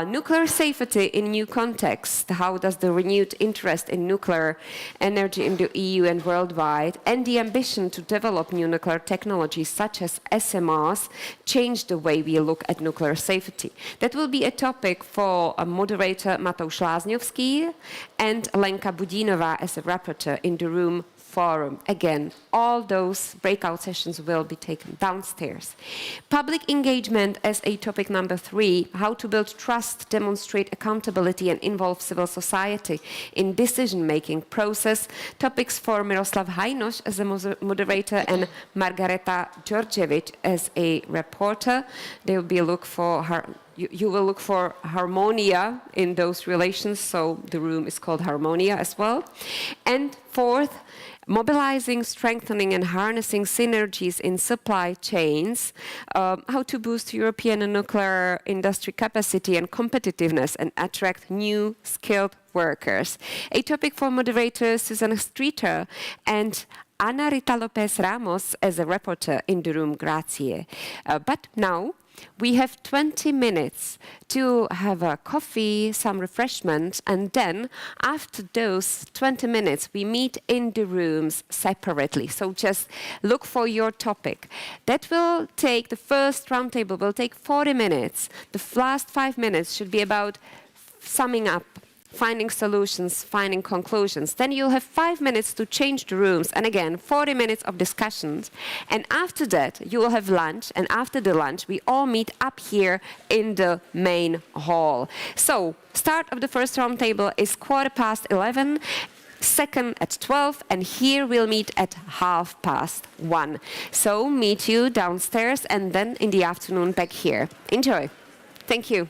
Nuclear safety in new context. How does the renewed interest in nuclear energy in the EU and worldwide, and the ambition to develop new nuclear technologies such as SMRs, change the way we look at nuclear safety? That will be a topic for a moderator Matouš Lázňovský and Lenka Budinova as a rapporteur in the room Forum. Again, all those breakout sessions will be taken downstairs. Public engagement as a topic number 3, how to build trust, demonstrate accountability, and involve civil society in decision-making process. Topics for Miroslav Hajnoš as a moderator and Margareta Djordjevic as a reporter. They will be look for her. You will look for harmonia in those relations, so the room is called Harmonia as well. And 4th, mobilizing, strengthening, and harnessing synergies in supply chains, how to boost European nuclear industry capacity and competitiveness and attract new skilled workers. A topic for moderators Susanna Streeter and Ana Rita Lopez Ramos as a reporter in the room Grazie. But now, We have 20 minutes to have a coffee, some refreshment, and then after those 20 minutes, we meet in the rooms separately. So just look for your topic. That will take, the first roundtable will take 40 minutes. The last 5 minutes should be about summing up, finding solutions, finding conclusions. Then you'll have 5 minutes to change the rooms, and again, 40 minutes of discussions. And after that, you will have lunch, and after the lunch, we all meet up here in the main hall. So, start of the first roundtable is 11:15, second at 12, and here we'll meet at 1:30. So, meet you downstairs, and then in the afternoon back here. Enjoy. Thank you.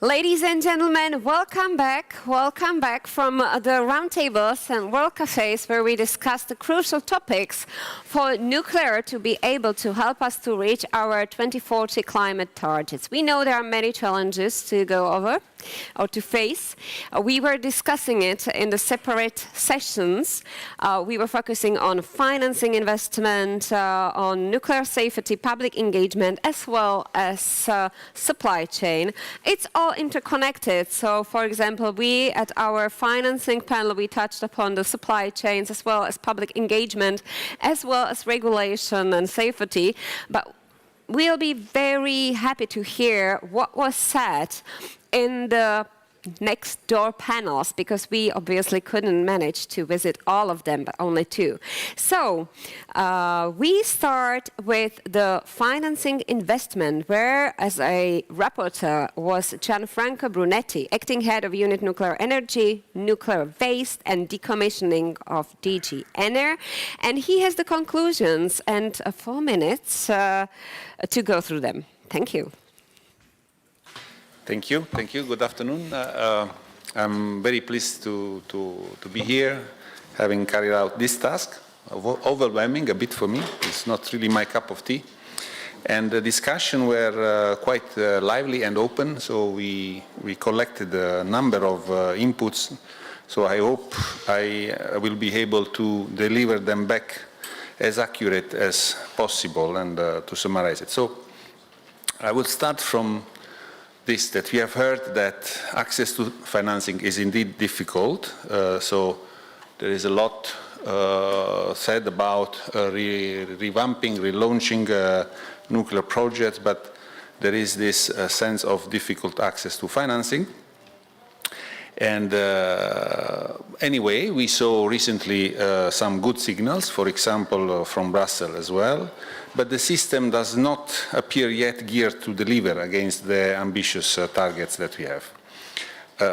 Ladies and gentlemen, welcome back from the roundtables and world cafes where we discussed the crucial topics for nuclear to be able to help us to reach our 2040 climate targets. We know there are many challenges to go over or to face. We were discussing it in the separate sessions. We were focusing on financing investment, on nuclear safety, public engagement, as well as supply chain. It's all interconnected. So, for example, we at our financing panel, we touched upon the supply chains as well as public engagement, as well as regulation and safety. But we'll be very happy to hear what was said in the next door panels, because we obviously couldn't manage to visit all of them, but only two. So we start with the financing investment, where as a rapporteur was Gianfranco Brunetti, acting head of Unit Nuclear Energy, Nuclear Waste and Decommissioning of DG Ener, and he has the conclusions and 4 minutes to go through them. Thank you. Thank you. Good afternoon. I'm very pleased to be here, having carried out this task. Overwhelming a bit for me. It's not really my cup of tea. And the discussion were quite lively and open, so we collected a number of inputs. So I hope I will be able to deliver them back as accurate as possible and to summarize it. So I will start from this, that we have heard that access to financing is indeed difficult. So there is a lot said about revamping, relaunching nuclear projects, but there is this sense of difficult access to financing. And anyway, we saw recently some good signals, for example, from Brussels as well. But the system does not appear yet geared to deliver against the ambitious targets that we have.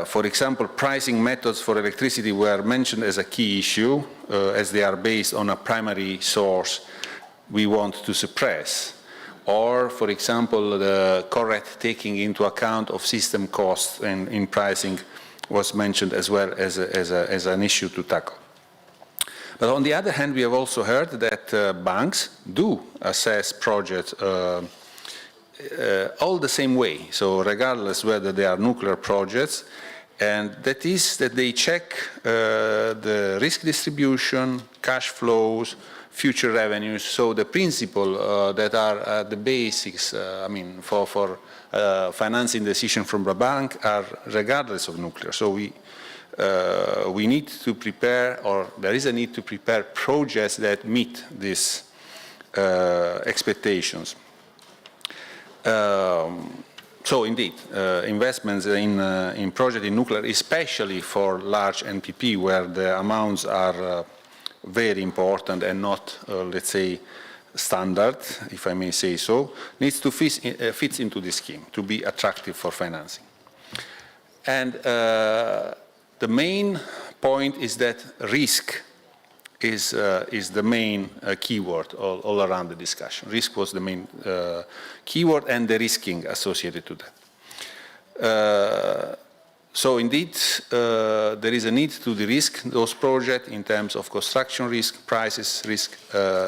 For example, pricing methods for electricity were mentioned as a key issue, as they are based on a primary source we want to suppress. Or, for example, the correct taking into account of system costs in pricing was mentioned as well as an issue to tackle. But on the other hand, we have also heard that banks do assess projects all the same way, so regardless whether they are nuclear projects, and that is that they check the risk distribution, cash flows, future revenues, so the principle that are the basics, for financing decision from a bank are regardless of nuclear. So we need to prepare, or there is a need to prepare projects that meet these expectations. So indeed, investments in projects in nuclear, especially for large NPP, where the amounts are very important and not, let's say, standard, if I may say so, needs to fit into this scheme to be attractive for financing. And the main point is that risk is the main keyword all around the discussion. Risk was the main keyword, and the risking associated to that. So indeed, there is a need to de-risk those projects in terms of construction risk, prices risk,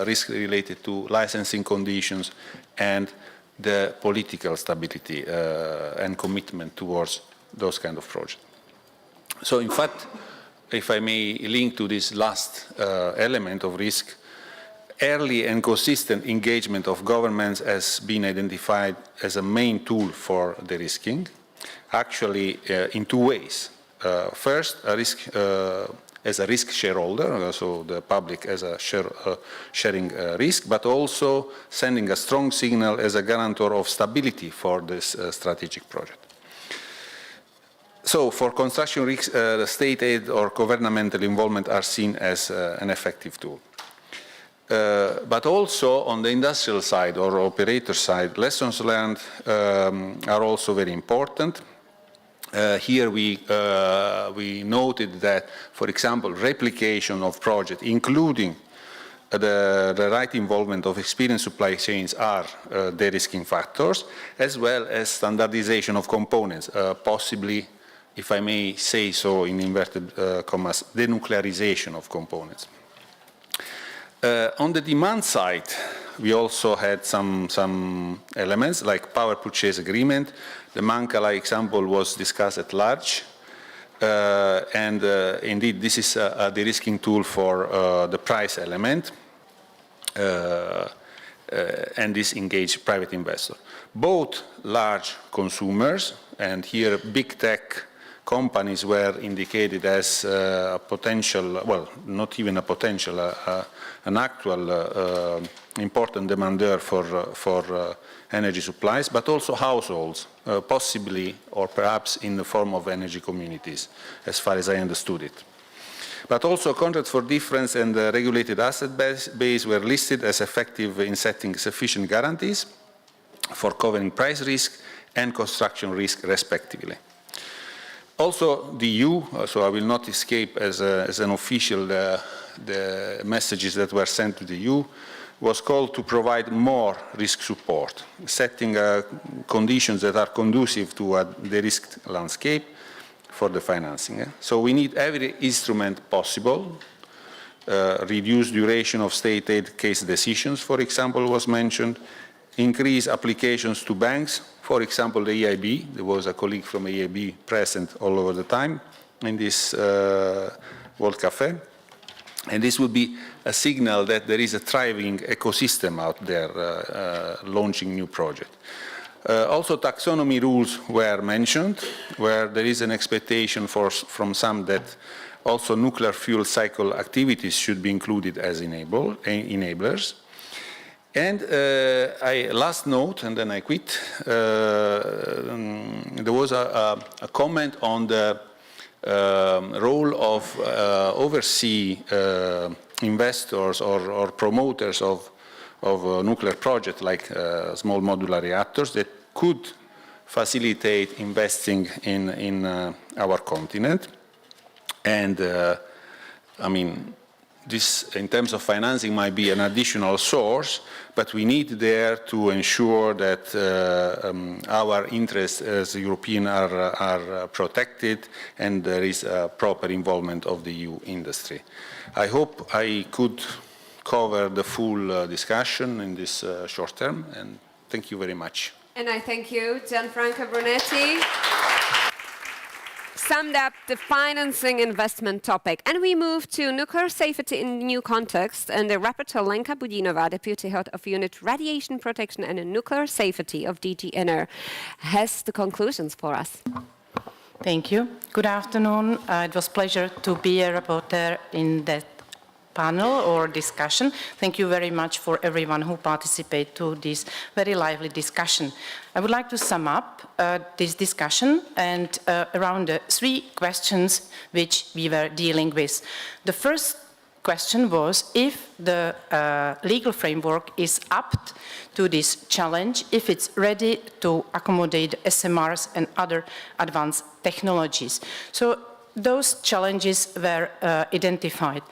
risk related to licensing conditions, and the political stability and commitment towards those kind of projects. So in fact, if I may link to this last element of risk, early and consistent engagement of governments has been identified as a main tool for de-risking, actually in two ways. First, as a risk shareholder, so the public as a sharing risk, but also sending a strong signal as a guarantor of stability for this strategic project. So for construction risks, the state aid or governmental involvement are seen as an effective tool. But also on the industrial side or operator side, lessons learned are also very important. Here we noted that, for example, replication of projects, including the right involvement of experienced supply chains are de-risking factors, as well as standardization of components, possibly, if I may say so in inverted commas, denuclearization of components. On the demand side, we also had some elements like power purchase agreement. The Mankala example was discussed at large. And indeed, this is a de-risking tool for the price element. And this engaged private investor. Both large consumers, and here big tech companies were indicated as a potential, well, not even a potential, an actual important demander for energy supplies, but also households, possibly or perhaps in the form of energy communities, as far as I understood it. But also contracts for difference and regulated asset base were listed as effective in setting sufficient guarantees for covering price risk and construction risk, respectively. Also, the EU, so I will not escape as an official the messages that were sent to the EU, was called to provide more risk support, setting conditions that are conducive to the risk landscape for the financing. So we need every instrument possible. Reduce duration of state aid case decisions, for example, was mentioned. Increase applications to banks, for example, the EIB. There was a colleague from EIB present all over the time in this World Cafe. And this would be a signal that there is a thriving ecosystem out there launching new projects. Also, taxonomy rules were mentioned, where there is an expectation from some that also nuclear fuel cycle activities should be included as enablers. And last note, and then I quit, there was a comment on the role of overseas investors or promoters of nuclear projects like small modular reactors that could facilitate investing in our continent. And I mean, this, in terms of financing, might be an additional source, but we need there to ensure that our interests as Europeans are protected and there is a proper involvement of the EU industry. I hope I could cover the full discussion in this short term, and thank you very much. And I thank you, Gianfranco Brunetti. Summed up the financing investment topic. And we move to nuclear safety in new context. And the rapporteur Lenka Budinova, Deputy Head of Unit Radiation Protection and Nuclear Safety of DG NR, has the conclusions for us. Thank you. Good afternoon. It was a pleasure to be a rapporteur in that panel or discussion. Thank you very much for everyone who participated to this very lively discussion. I would like to sum up this discussion and around the three questions which we were dealing with. The first question was if the legal framework is apt to this challenge, if it's ready to accommodate SMRs and other advanced technologies. So those challenges were identified.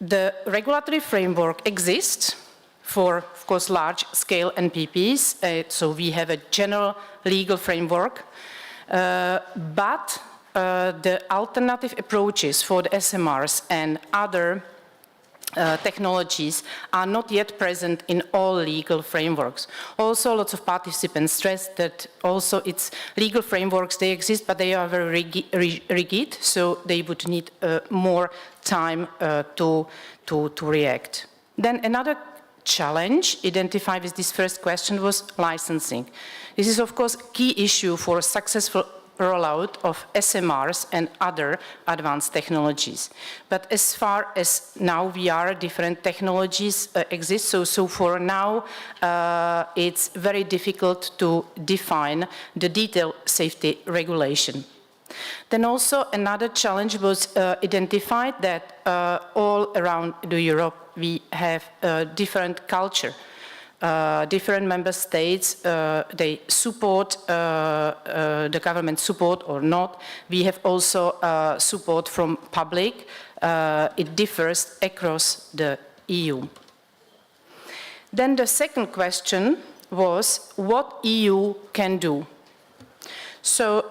The regulatory framework exists for, of course, large-scale NPPs, so we have a general legal framework, but the alternative approaches for the SMRs and other technologies are not yet present in all legal frameworks. Also, lots of participants stress that also its legal frameworks, they exist, but they are very rigid, so they would need more time to react. Then another challenge identified with this first question was licensing. This is, of course, a key issue for a successful rollout of SMRs and other advanced technologies. But as far as now different technologies exist, so for now it's very difficult to define the detailed safety regulation. Then also another challenge was identified that all around Europe we have a different culture. Different member states, they support the government support or not. We have also support from public. It differs across the EU. Then the second question was what EU can do. So,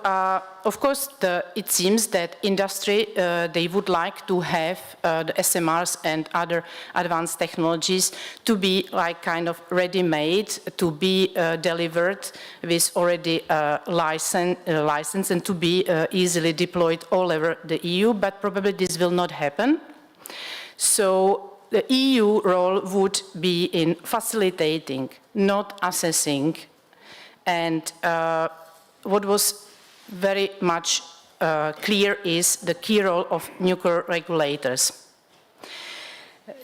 of course, it seems that industry, they would like to have the SMRs and other advanced technologies to be like kind of ready-made, to be delivered with already license and to be easily deployed all over the EU, but probably this will not happen. So the EU role would be in facilitating, not assessing, and what was very much clear is the key role of nuclear regulators.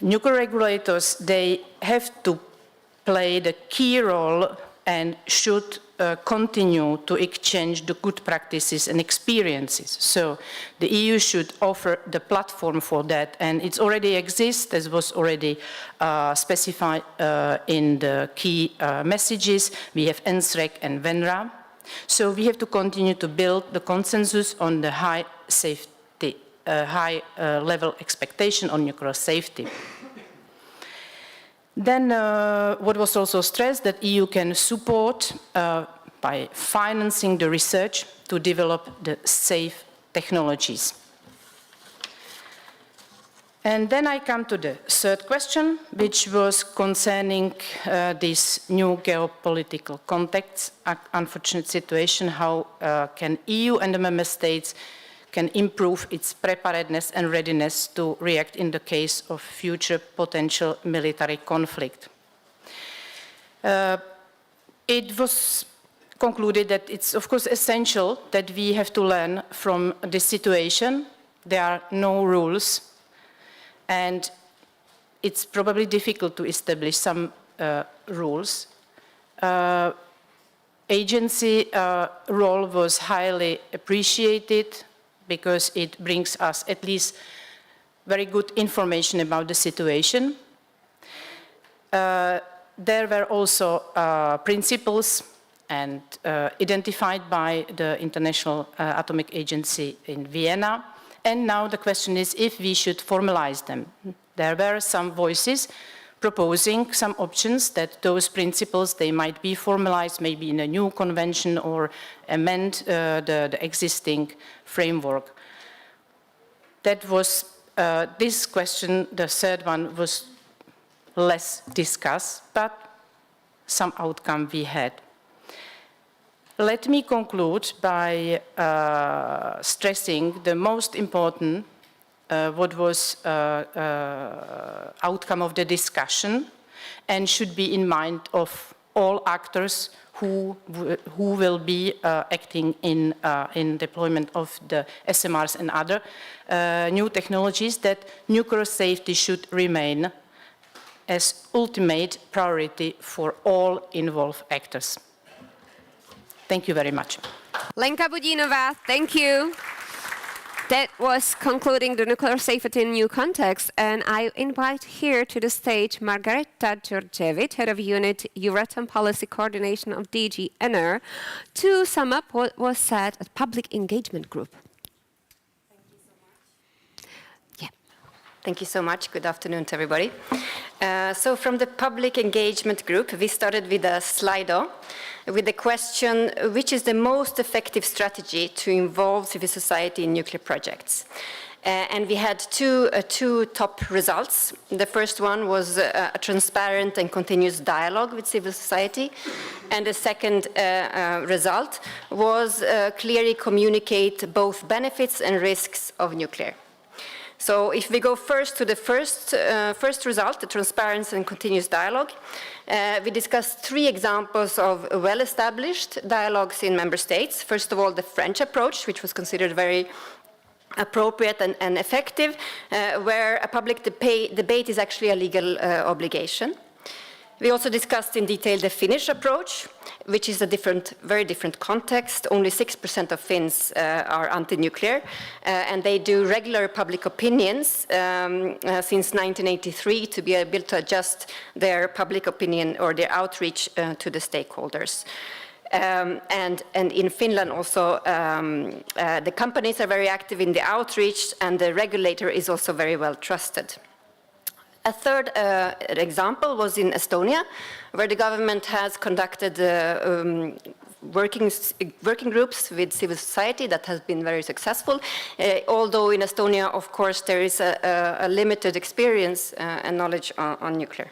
Nuclear regulators, they have to play the key role and should continue to exchange the good practices and experiences. So the EU should offer the platform for that, and it already exists, as was already specified in the key messages. We have NSREC and VENRA. So we have to continue to build the consensus on the high safety, high level expectation on nuclear safety. Then what was also stressed that EU can support by financing the research to develop the safe technologies. And then I come to the third question, which was concerning this new geopolitical context, unfortunate situation, how can EU and the member states can improve its preparedness and readiness to react in the case of future potential military conflict. It was concluded that it's of course essential that we have to learn from this situation. There are no rules, and it's probably difficult to establish some rules. Agency role was highly appreciated because it brings us at least very good information about the situation. There were also principles and identified by the International Atomic Agency in Vienna. And now the question is if we should formalize them. There were some voices proposing some options that those principles, they might be formalized maybe in a new convention or amend the existing framework. That was this question, the third one, was less discussed, but some outcome we had. Let me conclude by stressing the most important what was outcome of the discussion and should be in mind of all actors who will be acting in deployment of the SMRs and other new technologies, that nuclear safety should remain as ultimate priority for all involved actors. Thank you very much. Lenka Budínová, thank you. That was concluding the nuclear safety in new context, and I invite here to the stage Margareta Georgievich, head of unit Euratom Policy Coordination of DG ENER, to sum up what was said at Public Engagement Group. Thank you so much. Good afternoon to everybody. So from the Public Engagement Group, we started with a Slido with the question, which is the most effective strategy to involve civil society in nuclear projects? And we had two top results. The first one was a transparent and continuous dialogue with civil society. And the second result was clearly communicate both benefits and risks of nuclear. So if we go first to the first result, the transparency and continuous dialogue, we discussed 3 examples of well-established dialogues in member states. First of all, the French approach, which was considered very appropriate and effective, where a public debate is actually a legal obligation. We also discussed in detail the Finnish approach, which is a very different context. Only 6% of Finns are anti-nuclear, and they do regular public opinions since 1983 to be able to adjust their public opinion or their outreach to the stakeholders. And in Finland also, the companies are very active in the outreach, and the regulator is also very well trusted. A third example was in Estonia, where the government has conducted working groups with civil society that has been very successful, although in Estonia, of course, there is a limited experience and knowledge on nuclear.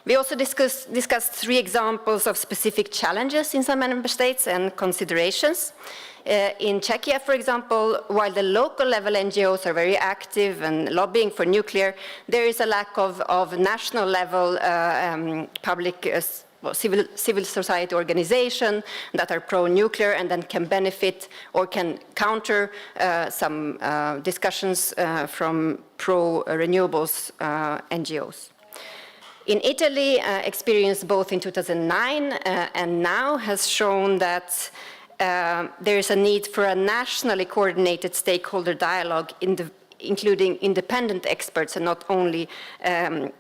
We also discussed 3 examples of specific challenges in some member states and considerations. In Czechia, for example, while the local level NGOs are very active and lobbying for nuclear, there is a lack of national level public civil society organization that are pro-nuclear and then can benefit or can counter some discussions from pro-renewables NGOs. In Italy, experience both in 2009 and now has shown that there is a need for a nationally coordinated stakeholder dialogue including independent experts and not only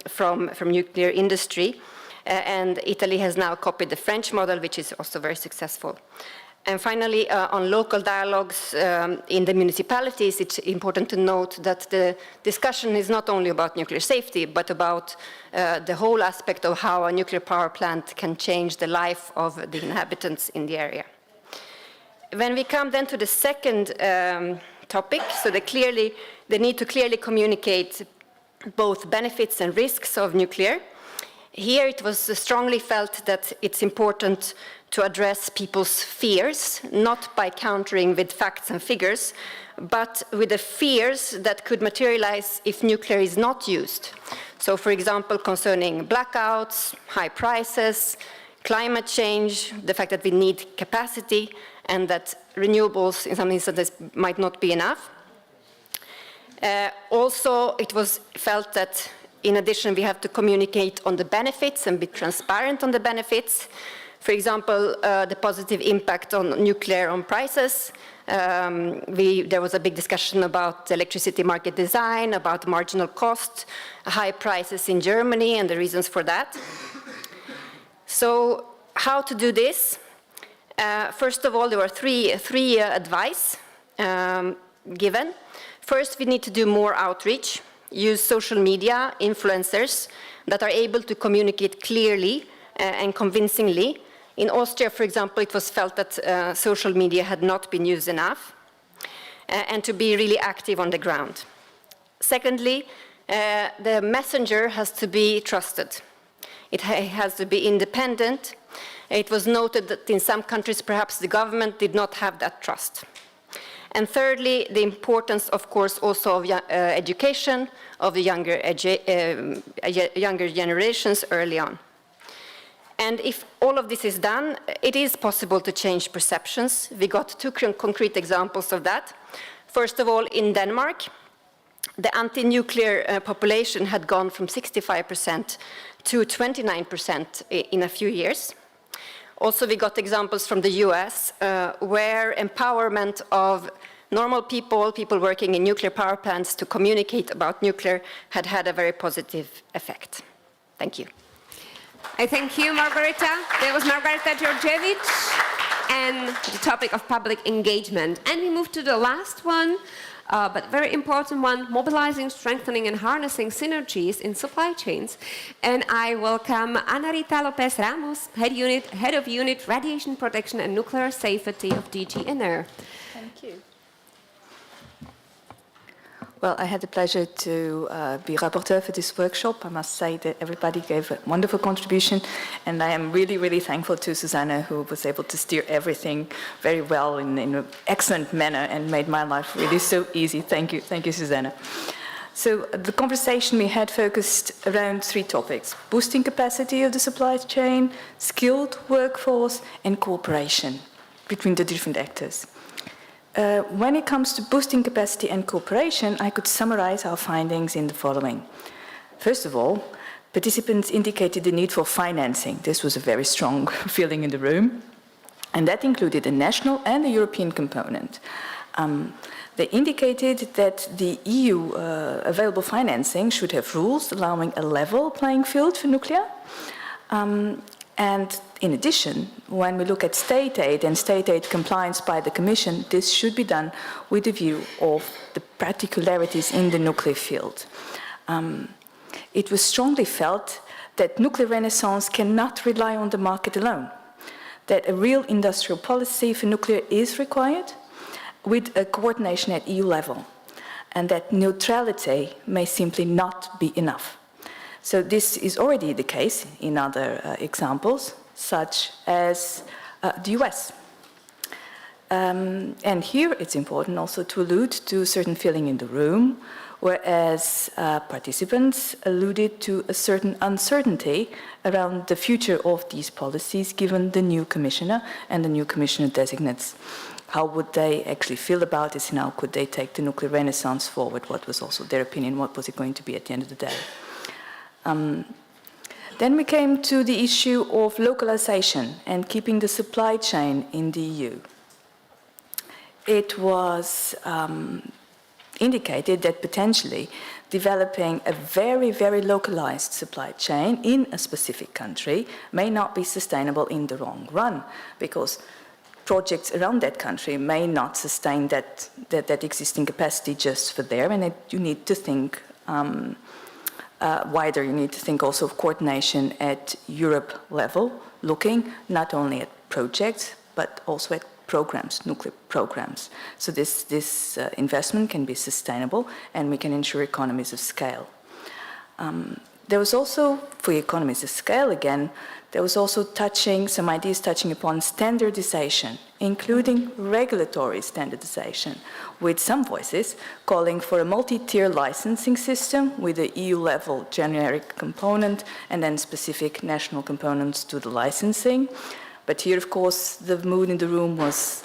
from nuclear industry. And Italy has now copied the French model, which is also very successful. And finally, on local dialogues in the municipalities, it's important to note that the discussion is not only about nuclear safety, but about the whole aspect of how a nuclear power plant can change the life of the inhabitants in the area. When we come then to the second topic, so the need to clearly communicate both benefits and risks of nuclear. Here it was strongly felt that it's important to address people's fears, not by countering with facts and figures, but with the fears that could materialize if nuclear is not used. So, for example, concerning blackouts, high prices, climate change, the fact that we need capacity, and that renewables in some instances might not be enough. Also, it was felt that in addition, we have to communicate on the benefits and be transparent on the benefits. For example, the positive impact on nuclear on prices. There was a big discussion about electricity market design, about marginal cost, high prices in Germany and the reasons for that. So how to do this? First of all, there were three advice given. First, we need to do more outreach. Use social media influencers that are able to communicate clearly and convincingly. In Austria, for example, it was felt that social media had not been used enough, and to be really active on the ground. Secondly, the messenger has to be trusted. It has to be independent. It was noted that in some countries, perhaps the government did not have that trust. And thirdly, the importance, of course, also of education of the younger generations early on. And if all of this is done, it is possible to change perceptions. We got 2 concrete examples of that. First of all, in Denmark, the anti-nuclear population had gone from 65% to 29% in a few years. Also, we got examples from the US, where empowerment of normal people working in nuclear power plants to communicate about nuclear had had a very positive effect. Thank you. I thank you, Margareta. There was Margareta Georgievich and the topic of public engagement. And we move to the last one, but very important one, mobilizing, strengthening and harnessing synergies in supply chains. And I welcome Ana Rita Lopez Ramos, Head of Unit Radiation Protection and Nuclear Safety of DG INER. Thank you. Well, I had the pleasure to be rapporteur for this workshop. I must say that everybody gave a wonderful contribution, and I am really, really thankful to Susanna, who was able to steer everything very well in an excellent manner and made my life really so easy. Thank you, Susanna. So the conversation we had focused around 3 topics: boosting capacity of the supply chain, skilled workforce, and cooperation between the different actors. When it comes to boosting capacity and cooperation, I could summarize our findings in the following. First of all, participants indicated the need for financing. This was a very strong feeling in the room, and that included a national and a European component. They indicated that the EU available financing should have rules allowing a level playing field for nuclear. And in addition, when we look at state aid and state aid compliance by the Commission, this should be done with a view of the particularities in the nuclear field. it was strongly felt that nuclear renaissance cannot rely on the market alone, that a real industrial policy for nuclear is required with a coordination at EU level, and that neutrality may simply not be enough. So this is already the case in other examples, such as the US. And here it's important also to allude to a certain feeling in the room, whereas participants alluded to a certain uncertainty around the future of these policies given the new commissioner and the new commissioner designates. How would they actually feel about this and how could they take the nuclear renaissance forward? What was also their opinion? What was it going to be at the end of the day? Then we came to the issue of localization and keeping the supply chain in the EU. It was indicated that potentially developing a very, very localized supply chain in a specific country may not be sustainable in the long run, because projects around that country may not sustain that existing capacity just for there, and you need to think wider. You need to think also of coordination at Europe level, looking not only at projects, but also at programs, nuclear programs. So this investment can be sustainable and we can ensure economies of scale. There was also, for economies of scale again, there was also some ideas touching upon standardization, including regulatory standardization, with some voices calling for a multi-tier licensing system with a EU-level generic component and then specific national components to the licensing. But here, of course, the mood in the room was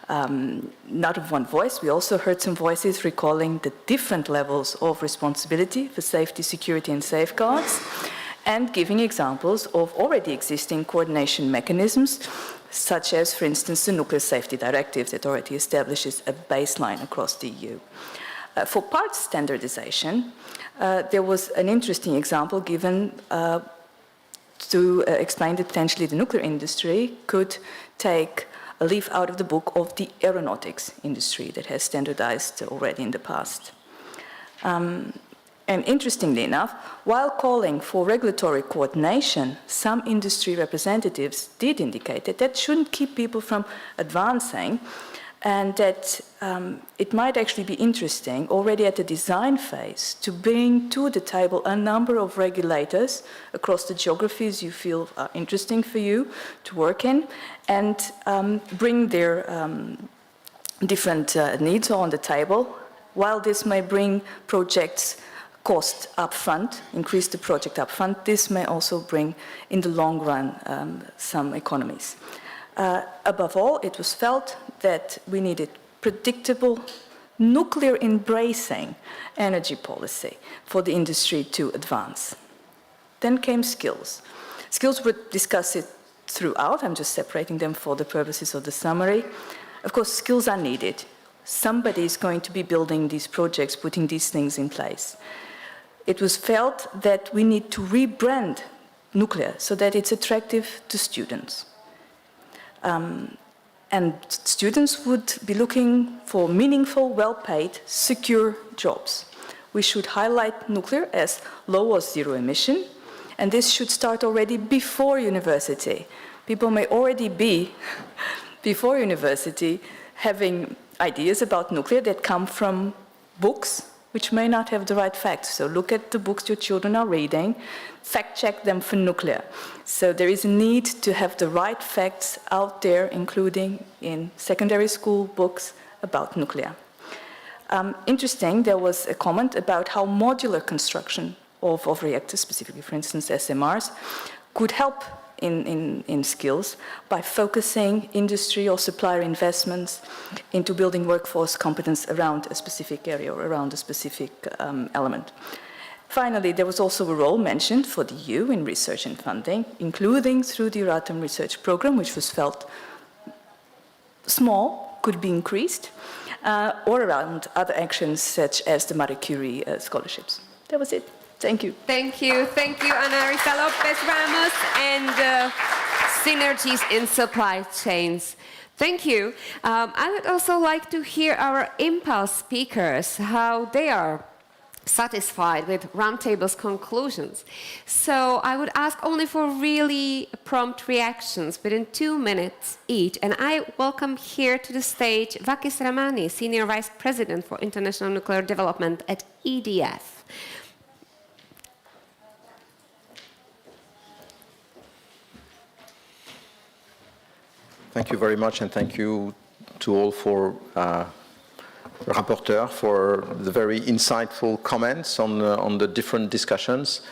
not of one voice. We also heard some voices recalling the different levels of responsibility for safety, security, and safeguards, and giving examples of already existing coordination mechanisms, such as, for instance, the Nuclear Safety Directive that already establishes a baseline across the EU. For parts standardization, there was an interesting example given to explain that potentially the nuclear industry could take a leaf out of the book of the aeronautics industry that has standardized already in the past. And interestingly enough, while calling for regulatory coordination, some industry representatives did indicate that that shouldn't keep people from advancing, and that it might actually be interesting already at the design phase to bring to the table a number of regulators across the geographies you feel are interesting for you to work in, and bring their different needs on the table. While this may bring projects cost upfront, increase the project upfront, this may also bring in the long run some economies. Above all, it was felt that we needed predictable, nuclear-embracing energy policy for the industry to advance. Then came skills. Skills were discussed throughout. I'm just separating them for the purposes of the summary. Of course, skills are needed. Somebody is going to be building these projects, putting these things in place. It was felt that we need to rebrand nuclear so that it's attractive to students. And students would be looking for meaningful, well-paid, secure jobs. We should highlight nuclear as low or zero emission, and this should start already before university. People may already be, before university, having ideas about nuclear that come from books which may not have the right facts. So look at the books your children are reading, fact-check them for nuclear. So there is a need to have the right facts out there, including in secondary school books about nuclear. Interesting, there was a comment about how modular construction of reactors, specifically, for instance, SMRs, could help in skills by focusing industry or supplier investments into building workforce competence around a specific area or around a specific element. Finally, there was also a role mentioned for the EU in research and funding, including through the Euratom research program, which was felt small, could be increased, or around other actions such as the Marie Curie scholarships. That was it. Thank you. Thank you. Thank you, Ana Rita Lopez Ramos, and synergies in supply chains. Thank you. I would also like to hear our Impulse speakers, how they are satisfied with Roundtable's conclusions. So I would ask only for really prompt reactions within 2 minutes each. And I welcome here to the stage Vakis Ramani, Senior Vice President for International Nuclear Development at EDF. Thank you very much, and thank you to all for rapporteur for the very insightful comments on the different discussions.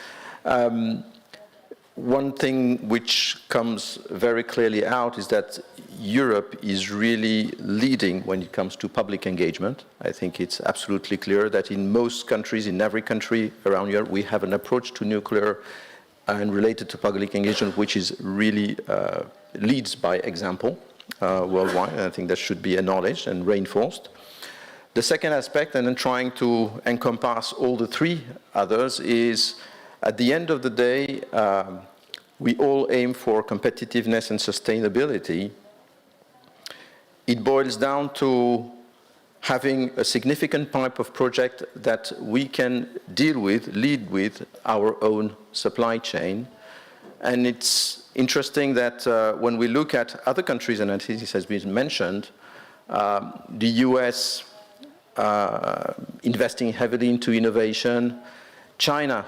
One thing which comes very clearly out is that Europe is really leading when it comes to public engagement. I think it's absolutely clear that in most countries, in every country around Europe, we have an approach to nuclear and related to public engagement which is really leads by example worldwide, and I think that should be acknowledged and reinforced. The second aspect, and then trying to encompass all the three others, is at the end of the day, we all aim for competitiveness and sustainability. It boils down to having a significant type of project that we can deal with, lead with our own supply chain. And it's interesting that when we look at other countries, and I think this has been mentioned, the US investing heavily into innovation, China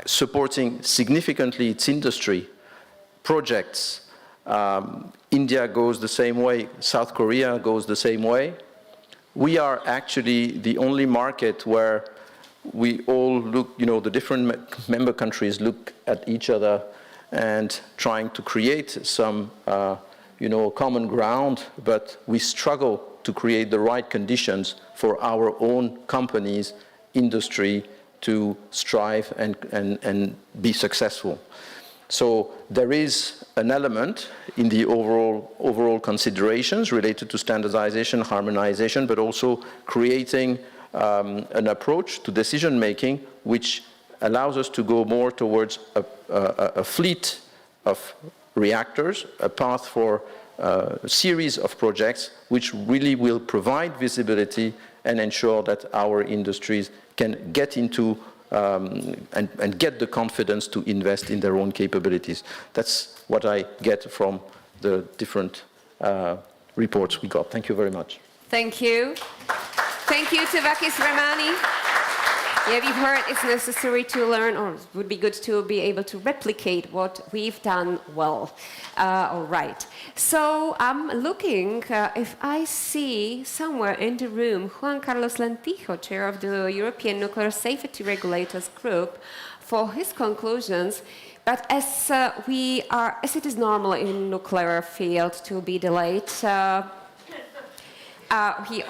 supporting significantly its industry projects, India goes the same way, South Korea goes the same way. We are actually the only market where we all look, the different member countries look at each other and trying to create some, common ground, but we struggle to create the right conditions for our own companies, industry, to strive and be successful. So there is an element in the overall considerations related to standardization, harmonization, but also creating an approach to decision-making which allows us to go more towards a fleet of reactors, a path for a series of projects which really will provide visibility and ensure that our industries can get into and get the confidence to invest in their own capabilities. That's what I get from the different reports we got. Thank you very much. Thank you. Thank you to Vakis Ramani. Yeah, we've heard it's necessary to learn, or it would be good to be able to replicate what we've done well. All right. So I'm looking if I see somewhere in the room Juan Carlos Lentijo, chair of the European Nuclear Safety Regulators Group, for his conclusions. But as it is normal in nuclear field to be delayed. He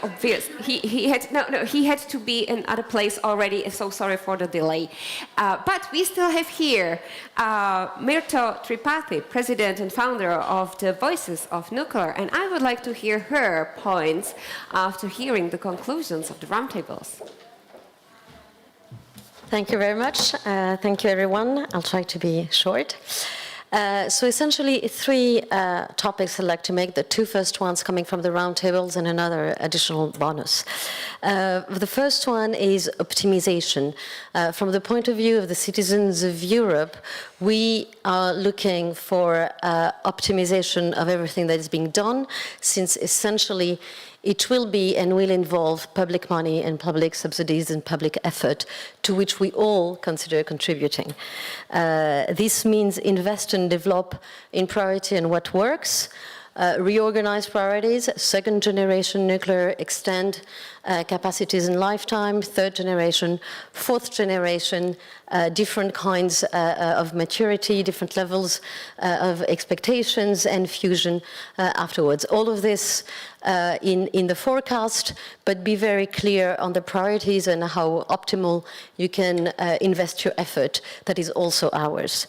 had to be in other place already, so sorry for the delay. But we still have here Myrto Tripathi, president and founder of the Voices of Nuclear, and I would like to hear her points after hearing the conclusions of the roundtables. Thank you very much. Thank you, everyone. I'll try to be short. So essentially, three topics I'd like to make, the two first ones coming from the roundtables and another additional bonus. The first one is optimization. From the point of view of the citizens of Europe, we are looking for optimization of everything that is being done, since essentially it will be and will involve public money and public subsidies and public effort to which we all consider contributing. This means invest and develop in priority and what works, reorganize priorities, second generation nuclear, extend capacities in lifetime, third generation, fourth generation, different kinds of maturity, different levels of expectations, and fusion afterwards. All of this in the forecast, but be very clear on the priorities and how optimal you can invest your effort. That is also ours.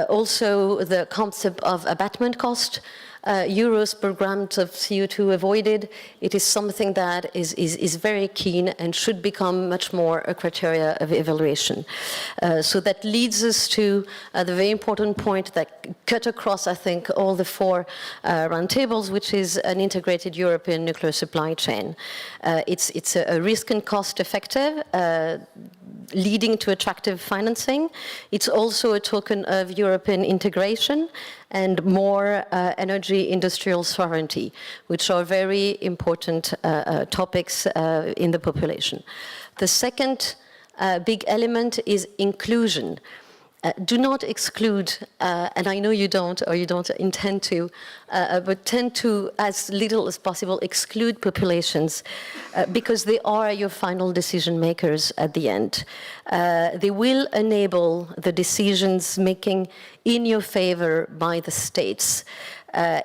Also, the concept of abatement cost. euros per gram of CO2 avoided, it is something that is very keen and should become much more a criteria of evaluation. So that leads us to the very important point that cut across, I think, all the four roundtables, which is an integrated European nuclear supply chain. It's a risk and cost effective, leading to attractive financing. It's also a token of European integration and more energy industrial sovereignty, which are very important topics in the population. The second big element is inclusion. Do not exclude, and I know you don't, or you don't intend to, but tend to, as little as possible, exclude populations because they are your final decision makers at the end. They will enable the decisions making in your favor by the states.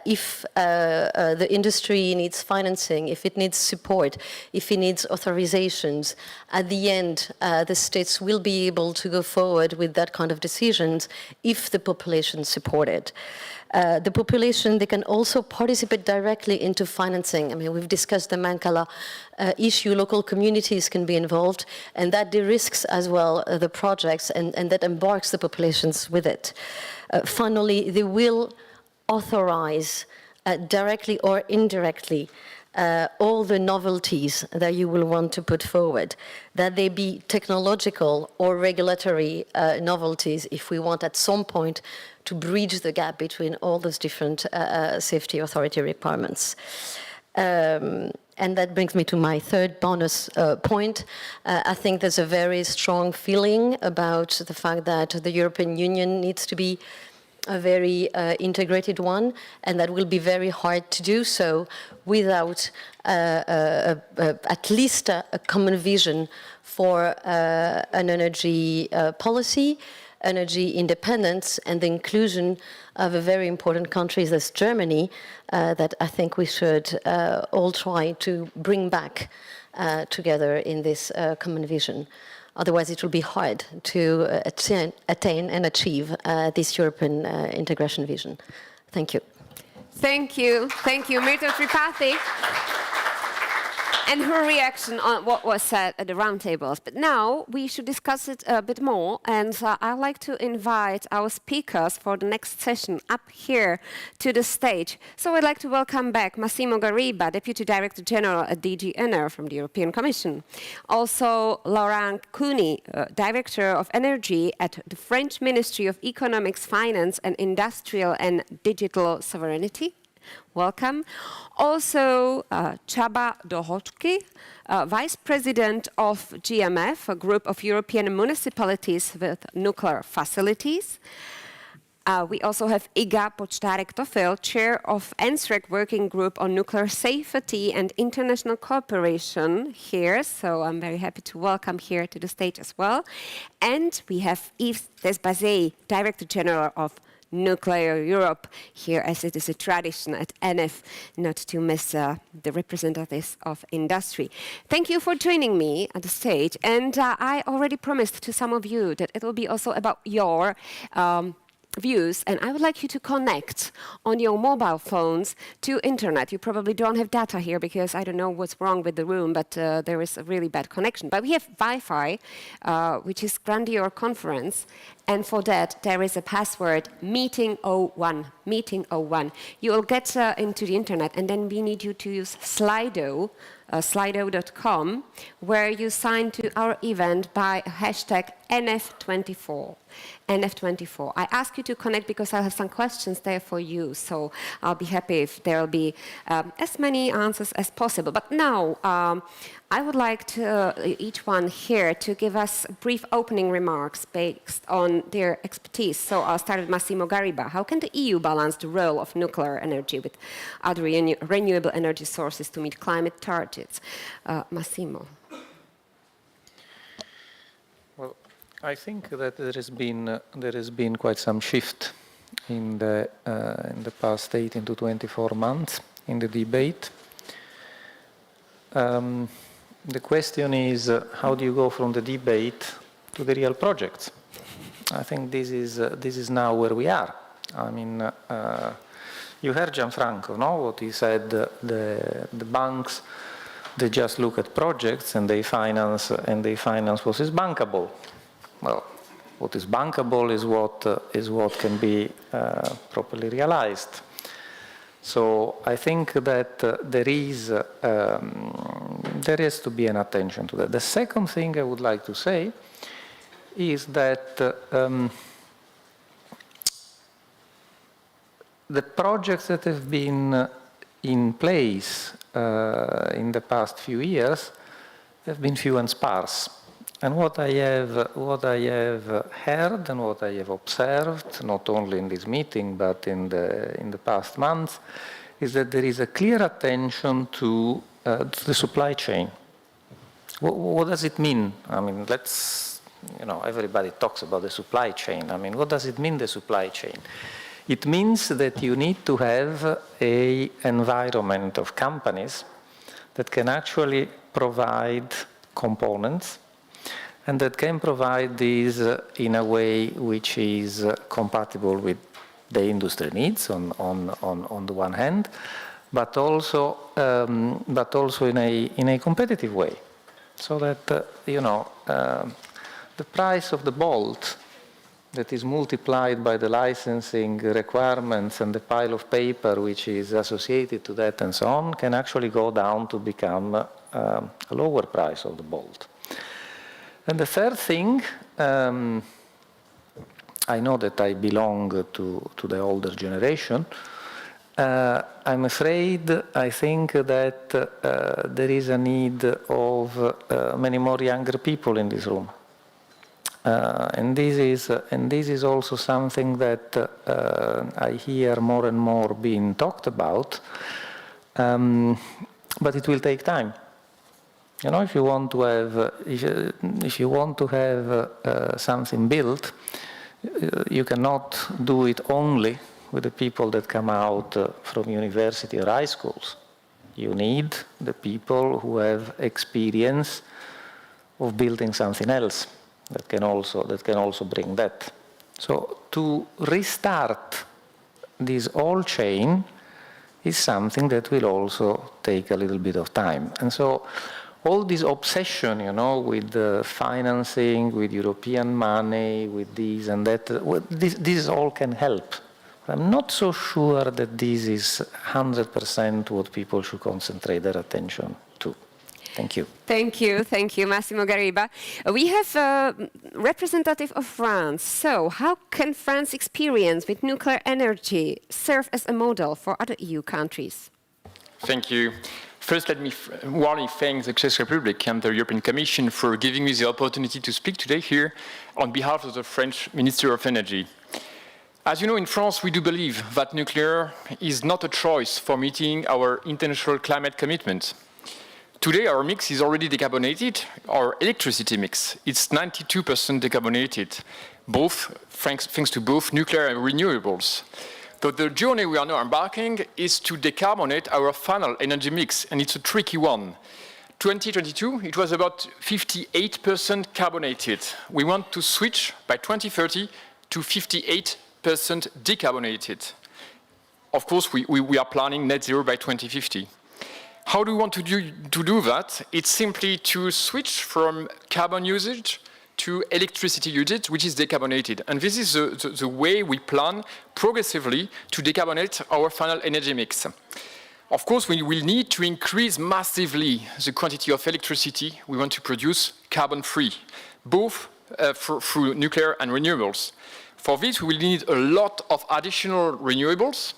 If the industry needs financing, if it needs support, if it needs authorizations, at the end, the states will be able to go forward with that kind of decisions if the population support it. The population, they can also participate directly into financing. I mean, we've discussed the Mancala issue. Local communities can be involved, and that de-risks as well the projects, and that embarks the populations with it. Finally, they will authorize directly or indirectly all the novelties that you will want to put forward, that they be technological or regulatory novelties if we want at some point to bridge the gap between all those different safety authority requirements. And that brings me to my third bonus point. I think there's a very strong feeling about the fact that the European Union needs to be a very integrated one, and that will be very hard to do so without at least a common vision for an energy policy, energy independence, and the inclusion of a very important country as Germany that I think we should all try to bring back together in this common vision. Otherwise, it will be hard to attain and achieve this European integration vision. Thank you. Thank you. Thank you, Mirta Tripathi. And her reaction on what was said at the roundtables. But now we should discuss it a bit more, and I'd like to invite our speakers for the next session up here to the stage. So I'd like to welcome back Massimo Gariba, Deputy Director General at DG ENER from the European Commission. Also Laurent Cooney, Director of Energy at the French Ministry of Economics, Finance and Industrial and Digital Sovereignty. Welcome. Also, Csaba Dohocki, Vice President of GMF, a group of European municipalities with nuclear facilities. We also have Iga Pocztarek-Tofil, Chair of NSREC Working Group on Nuclear Safety and International Cooperation here, so I'm very happy to welcome here to the stage as well. And we have Yves Desbazet, Director General of Nuclear Europe here, as it is a tradition at NF not to miss the representatives of industry. Thank you for joining me at the stage, and I already promised to some of you that it will be also about your views, and I would like you to connect on your mobile phones to internet. You probably don't have data here because I don't know what's wrong with the room, but there is a really bad connection. But we have Wi-Fi, which is Grandier Conference, and for that there is a password, meeting01, meeting01. You will get into the internet, and then we need you to use Slido, slido.com, where you sign to our event by hashtag NF24. NF24. I ask you to connect because I have some questions there for you, so I'll be happy if there will be as many answers as possible. But now, I would like to each one here to give us brief opening remarks based on their expertise. So I'll start with Massimo Gariba. How can the EU balance the role of nuclear energy with other renewable energy sources to meet climate targets? Massimo. Well, I think that there has been quite some shift in the past 18 to 24 months in the debate. The question is, how do you go from the debate to the real projects? I think this is now where we are. I mean, You heard Gianfranco, no? What he said, the banks, they just look at projects and they finance what is bankable. Well, what is bankable is what can be properly realized. So I think that there has to be an attention to that. The second thing I would like to say is that the projects that have been in place in the past few years have been few and sparse. And what I have heard and what I have observed, not only in this meeting but in the past months, is that there is a clear attention to the supply chain. What does it mean? I mean, everybody talks about the supply chain. I mean, what does it mean, the supply chain? It means that you need to have an environment of companies that can actually provide components and that can provide these in a way which is compatible with the industry needs on the one hand, but also in a competitive way, so that the price of the bolt that is multiplied by the licensing requirements and the pile of paper which is associated to that and so on can actually go down to become a lower price of the bolt. And the third thing, I know that I belong to the older generation. I'm afraid, I think that there is a need of many more younger people in this room. And this is also something that I hear more and more being talked about, but it will take time. If you want to have something built, you cannot do it only with the people that come out from university or high schools. You need the people who have experience of building something else that can also bring that. So to restart this whole chain is something that will also take a little bit of time. And so all this obsession, with financing, with European money, with this and that, this all can help. I'm not so sure that this is 100% what people should concentrate their attention to. Thank you. Thank you, Massimo Gariba. We have a representative of France. So how can France's experience with nuclear energy serve as a model for other EU countries? Thank you. First, let me warmly thank the Czech Republic and the European Commission for giving me the opportunity to speak today here on behalf of the French Minister of Energy. As you know, in France, we do believe that nuclear is not a choice for meeting our international climate commitments. Today, our mix is already decarbonated. Our electricity mix, it's 92% decarbonated, thanks to both nuclear and renewables. But the journey we are now embarking is to decarbonate our final energy mix, and it's a tricky one. 2022, it was about 58% carbonated. We want to switch by 2030 to 58% decarbonated. Of course, we are planning net zero by 2050. How do we want to do that? It's simply to switch from carbon usage to electricity usage, which is decarbonated. And this is the way we plan progressively to decarbonate our final energy mix. Of course, we will need to increase massively the quantity of electricity we want to produce carbon-free, both through nuclear and renewables. For this, we will need a lot of additional renewables,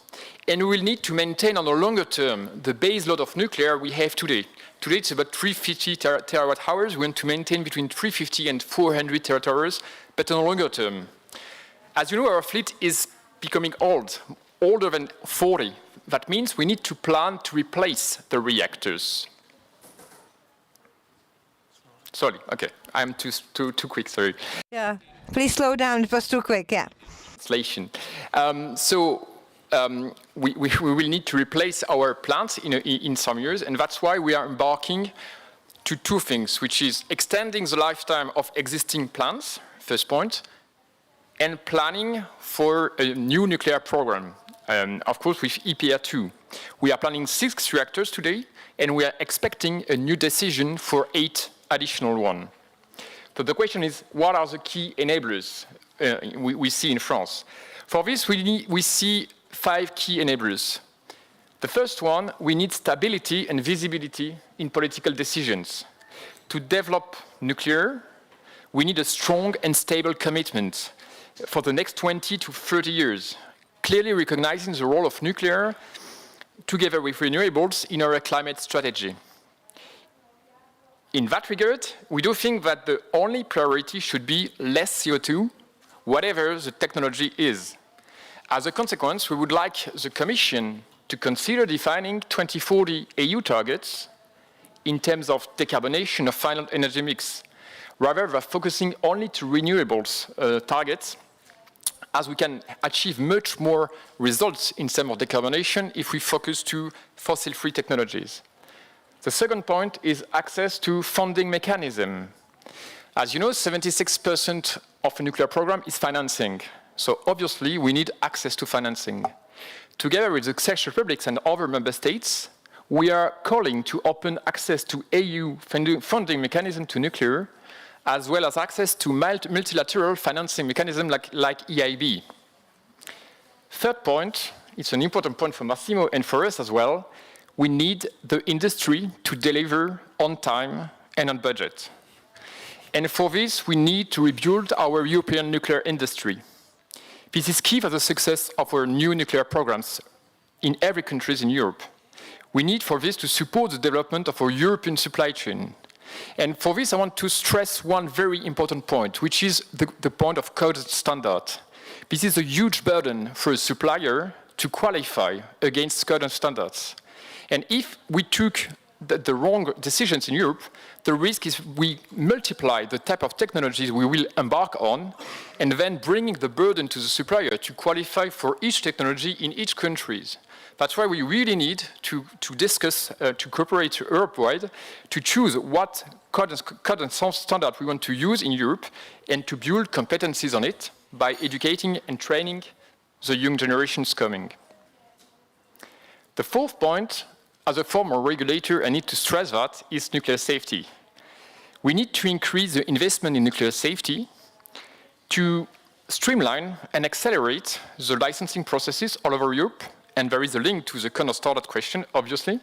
and we will need to maintain on the longer term the base load of nuclear we have today. Today, it's about 350 terawatt-hours. We want to maintain between 350 and 400 terawatt-hours, but on the longer term. As you know, our fleet is becoming older than 40. That means we need to plan to replace the reactors. Sorry, okay, I'm too quick, sorry. Yeah, please slow down, it was too quick, yeah. Translation. We will need to replace our plants in some years, and that's why we are embarking to two things, which is extending the lifetime of existing plants, first point, and planning for a new nuclear program. of course, with EPR2. We are planning 6 reactors today, and we are expecting a new decision for 8 additional ones. So the question is, what are the key enablers we see in France? For this, we see 5 key enablers. The first one, we need stability and visibility in political decisions. To develop nuclear, we need a strong and stable commitment for the next 20 to 30 years, clearly recognizing the role of nuclear together with renewables in our climate strategy. In that regard, we do think that the only priority should be less CO2, whatever the technology is. As a consequence, we would like the Commission to consider defining 2040 EU targets in terms of decarbonation of final energy mix, rather than focusing only to renewables targets, as we can achieve much more results in terms of decarbonation if we focus to fossil-free technologies. The second point is access to funding mechanism. As you know, 76% of a nuclear program is financing. So obviously, we need access to financing. Together with the Czech Republic and other member states, we are calling to open access to EU funding mechanism to nuclear, as well as access to multilateral financing mechanism like EIB. Third point, it's an important point for Massimo and for us as well, we need the industry to deliver on time and on budget. And for this, we need to rebuild our European nuclear industry. This is key for the success of our new nuclear programs in every country in Europe. We need for this to support the development of our European supply chain. And for this, I want to stress one very important point, which is the point of code standard. This is a huge burden for a supplier to qualify against code standards. And if we took the wrong decisions in Europe, the risk is we multiply the type of technologies we will embark on, and then bringing the burden to the supplier to qualify for each technology in each country. That's why we really need to discuss, to cooperate Europe-wide, to choose what code and standard we want to use in Europe, and to build competencies on it by educating and training the young generations coming. The fourth point, as a former regulator, I need to stress that, is nuclear safety. We need to increase the investment in nuclear safety to streamline and accelerate the licensing processes all over Europe, and there is a link to the code and standard question, obviously,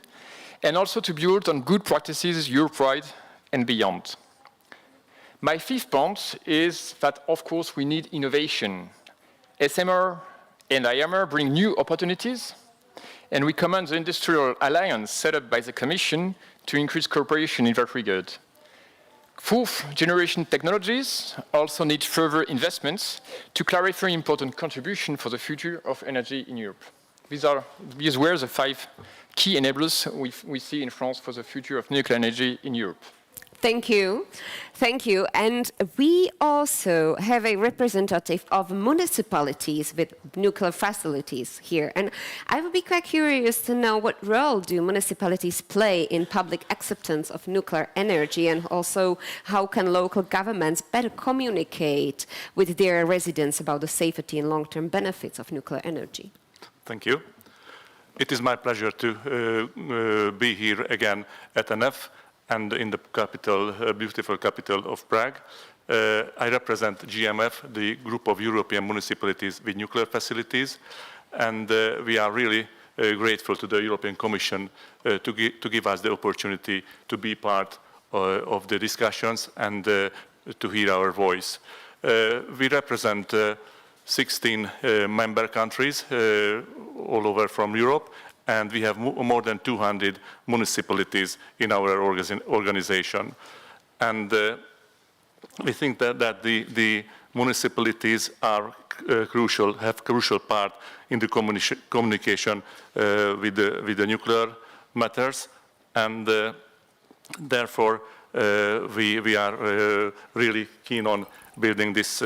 and also to build on good practices Europe-wide and beyond. My fifth point is that, of course, we need innovation. SMR and IMR bring new opportunities, and we commend the industrial alliance set up by the Commission to increase cooperation in that regard. Fourth generation technologies also need further investments to clarify important contribution for the future of energy in Europe. These were the 5 key enablers we see in France for the future of nuclear energy in Europe. Thank you. Thank you. And we also have a representative of municipalities with nuclear facilities here. And I would be quite curious to know what role do municipalities play in public acceptance of nuclear energy, and also how can local governments better communicate with their residents about the safety and long-term benefits of nuclear energy? Thank you. It is my pleasure to be here again at NF and in the capital, beautiful capital of Prague. I represent GMF, the group of European municipalities with nuclear facilities, and we are really grateful to the European Commission to give us the opportunity to be part of the discussions and to hear our voice. We represent 16 member countries all over from Europe, and we have more than 200 municipalities in our organization. And we think that the municipalities are have crucial part in the communication with the nuclear matters, and therefore we are really keen on building this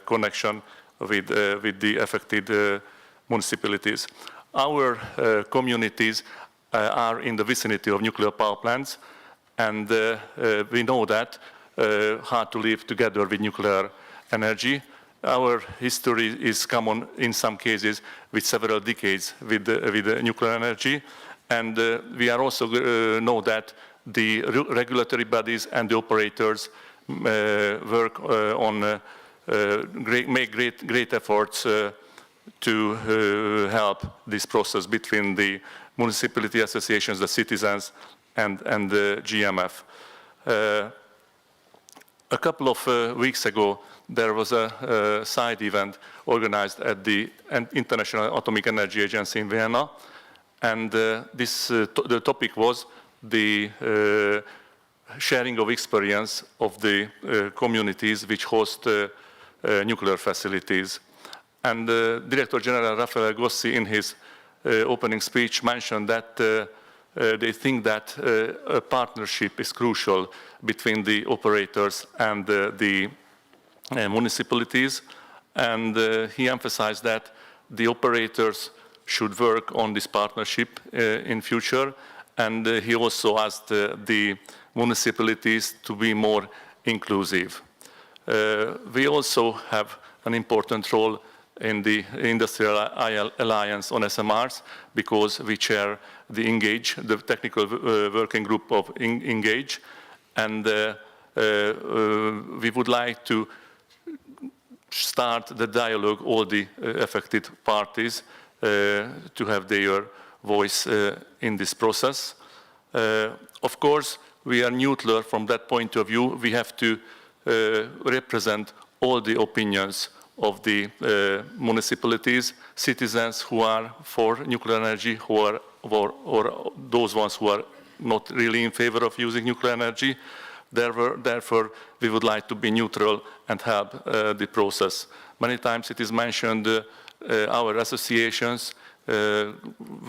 connection with the affected municipalities. Our communities are in the vicinity of nuclear power plants, and we know that hard to live together with nuclear energy, our history is common in some cases with several decades with nuclear energy. And we are also know that the regulatory bodies and the operators work on make great efforts to help this process between the municipality associations, the citizens, and the GMF. A couple of weeks ago, there was a side event organized at the International Atomic Energy Agency in Vienna, and the topic was the sharing of experience of the communities which host nuclear facilities. And Director General Raffaele Grossi, in his opening speech, mentioned that they think that a partnership is crucial between the operators and the municipalities. And he emphasized that the operators should work on this partnership in future. And he also asked the municipalities to be more inclusive. We also have an important role in the Industrial Alliance on SMRs, because we chair the ENGAGE, the technical working group of ENGAGE, and we would like to start the dialogue, all the affected parties, to have their voice in this process. Of course, we are neutral from that point of view. We have to represent all the opinions of the municipalities, citizens who are for nuclear energy, or those ones who are not really in favor of using nuclear energy. Therefore, we would like to be neutral and help the process. Many times it is mentioned our associations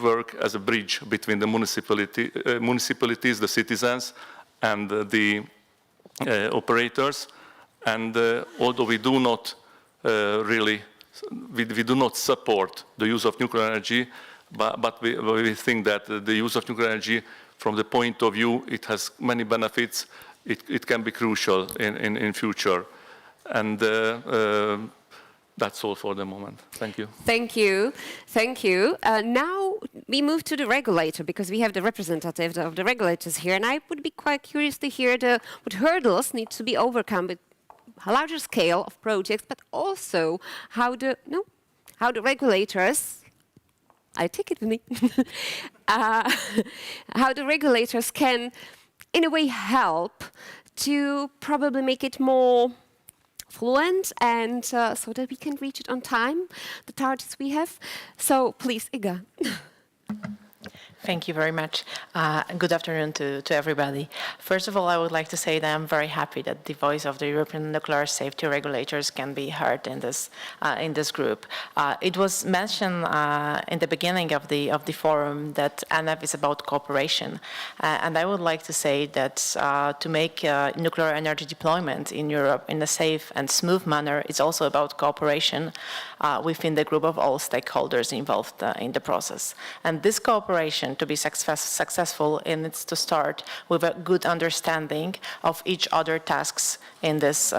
work as a bridge between the municipalities, the citizens, and the operators. And although we do not we do not support the use of nuclear energy, but we think that the use of nuclear energy, from the point of view, it has many benefits. It can be crucial in future. And that's all for the moment. Thank you. Thank you. Thank you. Now we move to the regulator, because we have the representative of the regulators here, and I would be quite curious to hear what hurdles need to be overcome with a larger scale of projects, but also how the regulators, I take it with me, how the regulators can, in a way, help to probably make it more fluent, and so that we can reach it on time, the targets we have. So please, Iga. Thank you very much. Good afternoon to everybody. First of all, I would like to say that I'm very happy that the voice of the European nuclear safety regulators can be heard in this group. It was mentioned in the beginning of the forum that NF is about cooperation, and I would like to say that to make nuclear energy deployment in Europe in a safe and smooth manner is also about cooperation within the group of all stakeholders involved in the process. And this cooperation, to be successful, it needs to start with a good understanding of each other tasks in this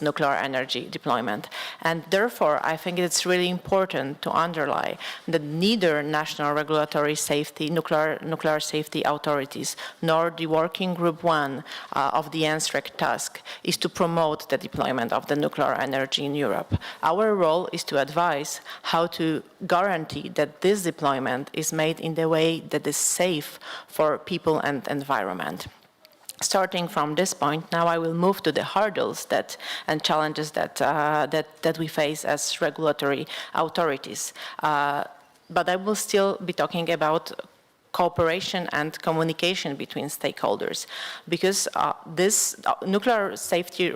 nuclear energy deployment. And therefore, I think it's really important to underline that neither national regulatory safety, nuclear safety authorities, nor the working group 1 of the NSREC task is to promote the deployment of the nuclear energy in Europe. Our role is to advise how to guarantee that this deployment is made in the way that is safe for people and environment. Starting from this point, now I will move to the hurdles and challenges that we face as regulatory authorities. But I will still be talking about cooperation and communication between stakeholders, because this nuclear safety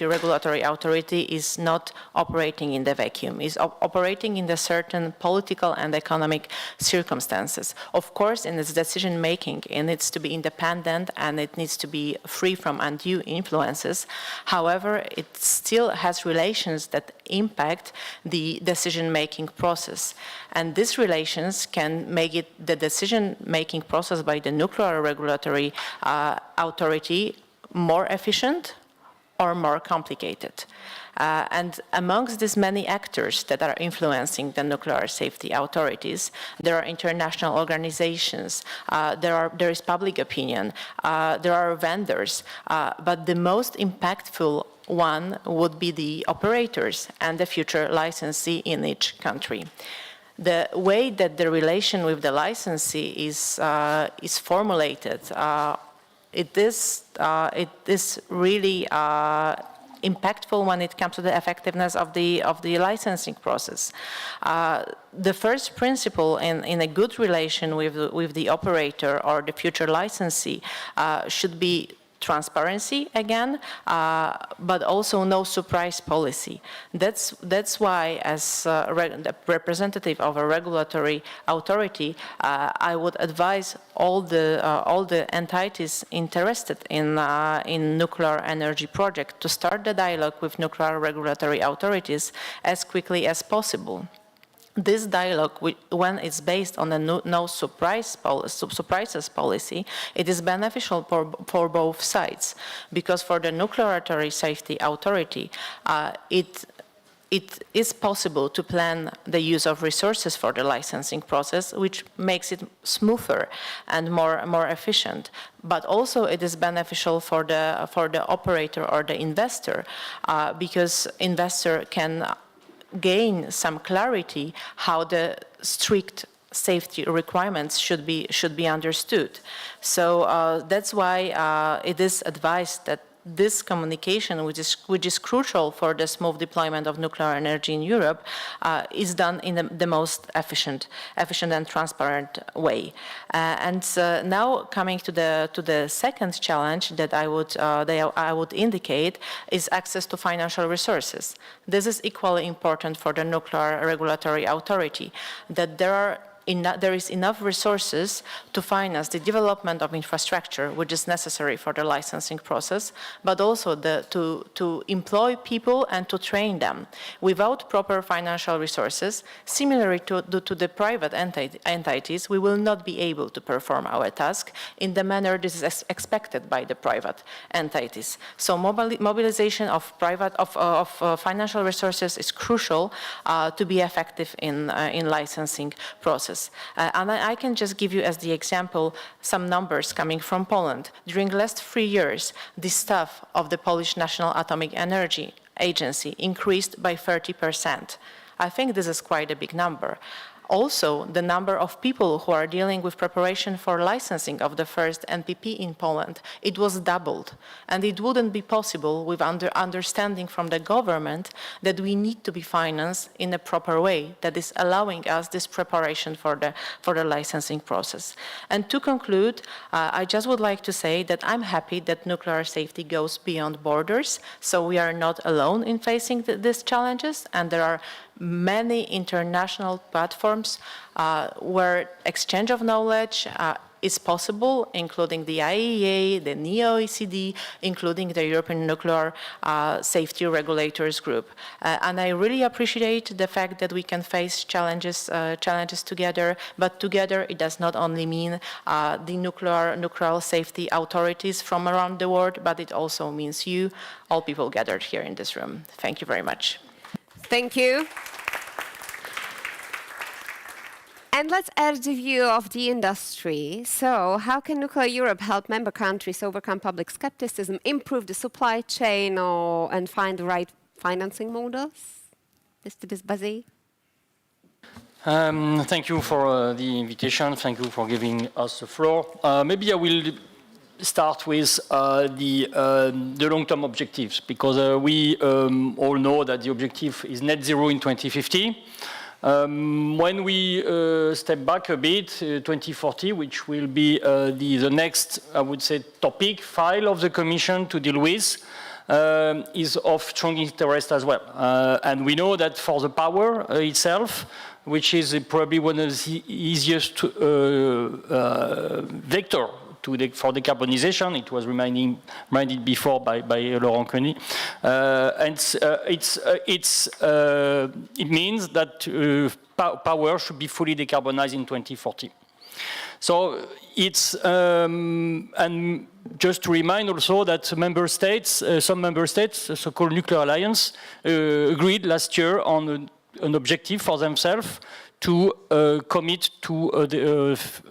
regulatory authority is not operating in the vacuum, is operating in the certain political and economic circumstances. Of course, in its decision making, it needs to be independent and it needs to be free from undue influences. However, it still has relations that impact the decision making process. And these relations can make it the decision making process by the nuclear regulatory authority more efficient, or more complicated. And amongst these many actors that are influencing the nuclear safety authorities, there are international organizations, there is public opinion, there are vendors, but the most impactful one would be the operators and the future licensee in each country. The way that the relation with the licensee is formulated, it is really impactful when it comes to the effectiveness of the licensing process. The first principle in a good relation with the operator or the future licensee should be transparency again, but also no surprise policy. That's why, as the representative of a regulatory authority, I would advise all the entities interested in nuclear energy project to start the dialogue with nuclear regulatory authorities as quickly as possible. This dialogue, when it's based on a no surprises policy, it is beneficial for both sides, because for the Nuclear Safety Authority, it is possible to plan the use of resources for the licensing process, which makes it smoother and more efficient. But also it is beneficial for the operator or the investor, because investor can gain some clarity how the strict safety requirements should be understood. So that's why it is advised that this communication, which is crucial for the smooth deployment of nuclear energy in Europe, is done in the most efficient and transparent way. And now coming to the second challenge that I would indicate is access to financial resources. This is equally important for the Nuclear Regulatory Authority, that there is enough resources to finance the development of infrastructure which is necessary for the licensing process, but also to employ people and to train them. Without proper financial resources, similarly to the private entities, we will not be able to perform our task in the manner this is expected by the private entities. So mobilization of financial resources is crucial to be effective in licensing process. And I can just give you as the example some numbers coming from Poland. During the last 3 years, the staff of the Polish National Atomic Energy Agency increased by 30%. I think this is quite a big number. Also, the number of people who are dealing with preparation for licensing of the first NPP in Poland, it was doubled. And it wouldn't be possible with understanding from the government that we need to be financed in a proper way that is allowing us this preparation for the licensing process. And to conclude, I just would like to say that I'm happy that nuclear safety goes beyond borders, so we are not alone in facing these challenges, and there are many international platforms where exchange of knowledge is possible, including the IAEA, the NEO-OECD, including the European Nuclear Safety Regulators Group. And I really appreciate the fact that we can face challenges together, but together it does not only mean the nuclear safety authorities from around the world, but it also means you, all people gathered here in this room. Thank you very much. Thank you. And let's add the view of the industry. So how can Nuclear Europe help member countries overcome public skepticism, improve the supply chain, and find the right financing models? Mr. Disbazy? Thank you for the invitation. Thank you for giving us the floor. Maybe I will start with the long-term objectives, because we all know that the objective is net zero in 2050. When we step back a bit, 2040, which will be the next, I would say, topic file of the Commission to deal with, is of strong interest as well. And we know that for the power itself, which is probably one of the easiest vector for decarbonization. It was reminded before by Laurent Koenig. It means that power should be fully decarbonized in 2040. So it's, and just to remind also that member states, some member states, the so-called Nuclear Alliance, agreed last year on an objective for themselves to commit to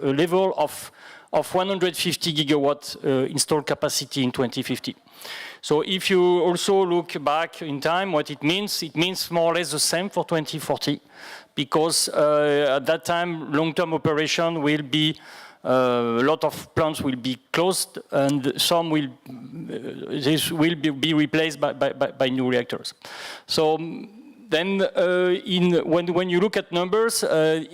a level of 150 gigawatt installed capacity in 2050. So if you also look back in time, what it means more or less the same for 2040, because at that time, long-term operation will be, a lot of plants will be closed, and some will, this will be replaced by new reactors. So then, when you look at numbers, the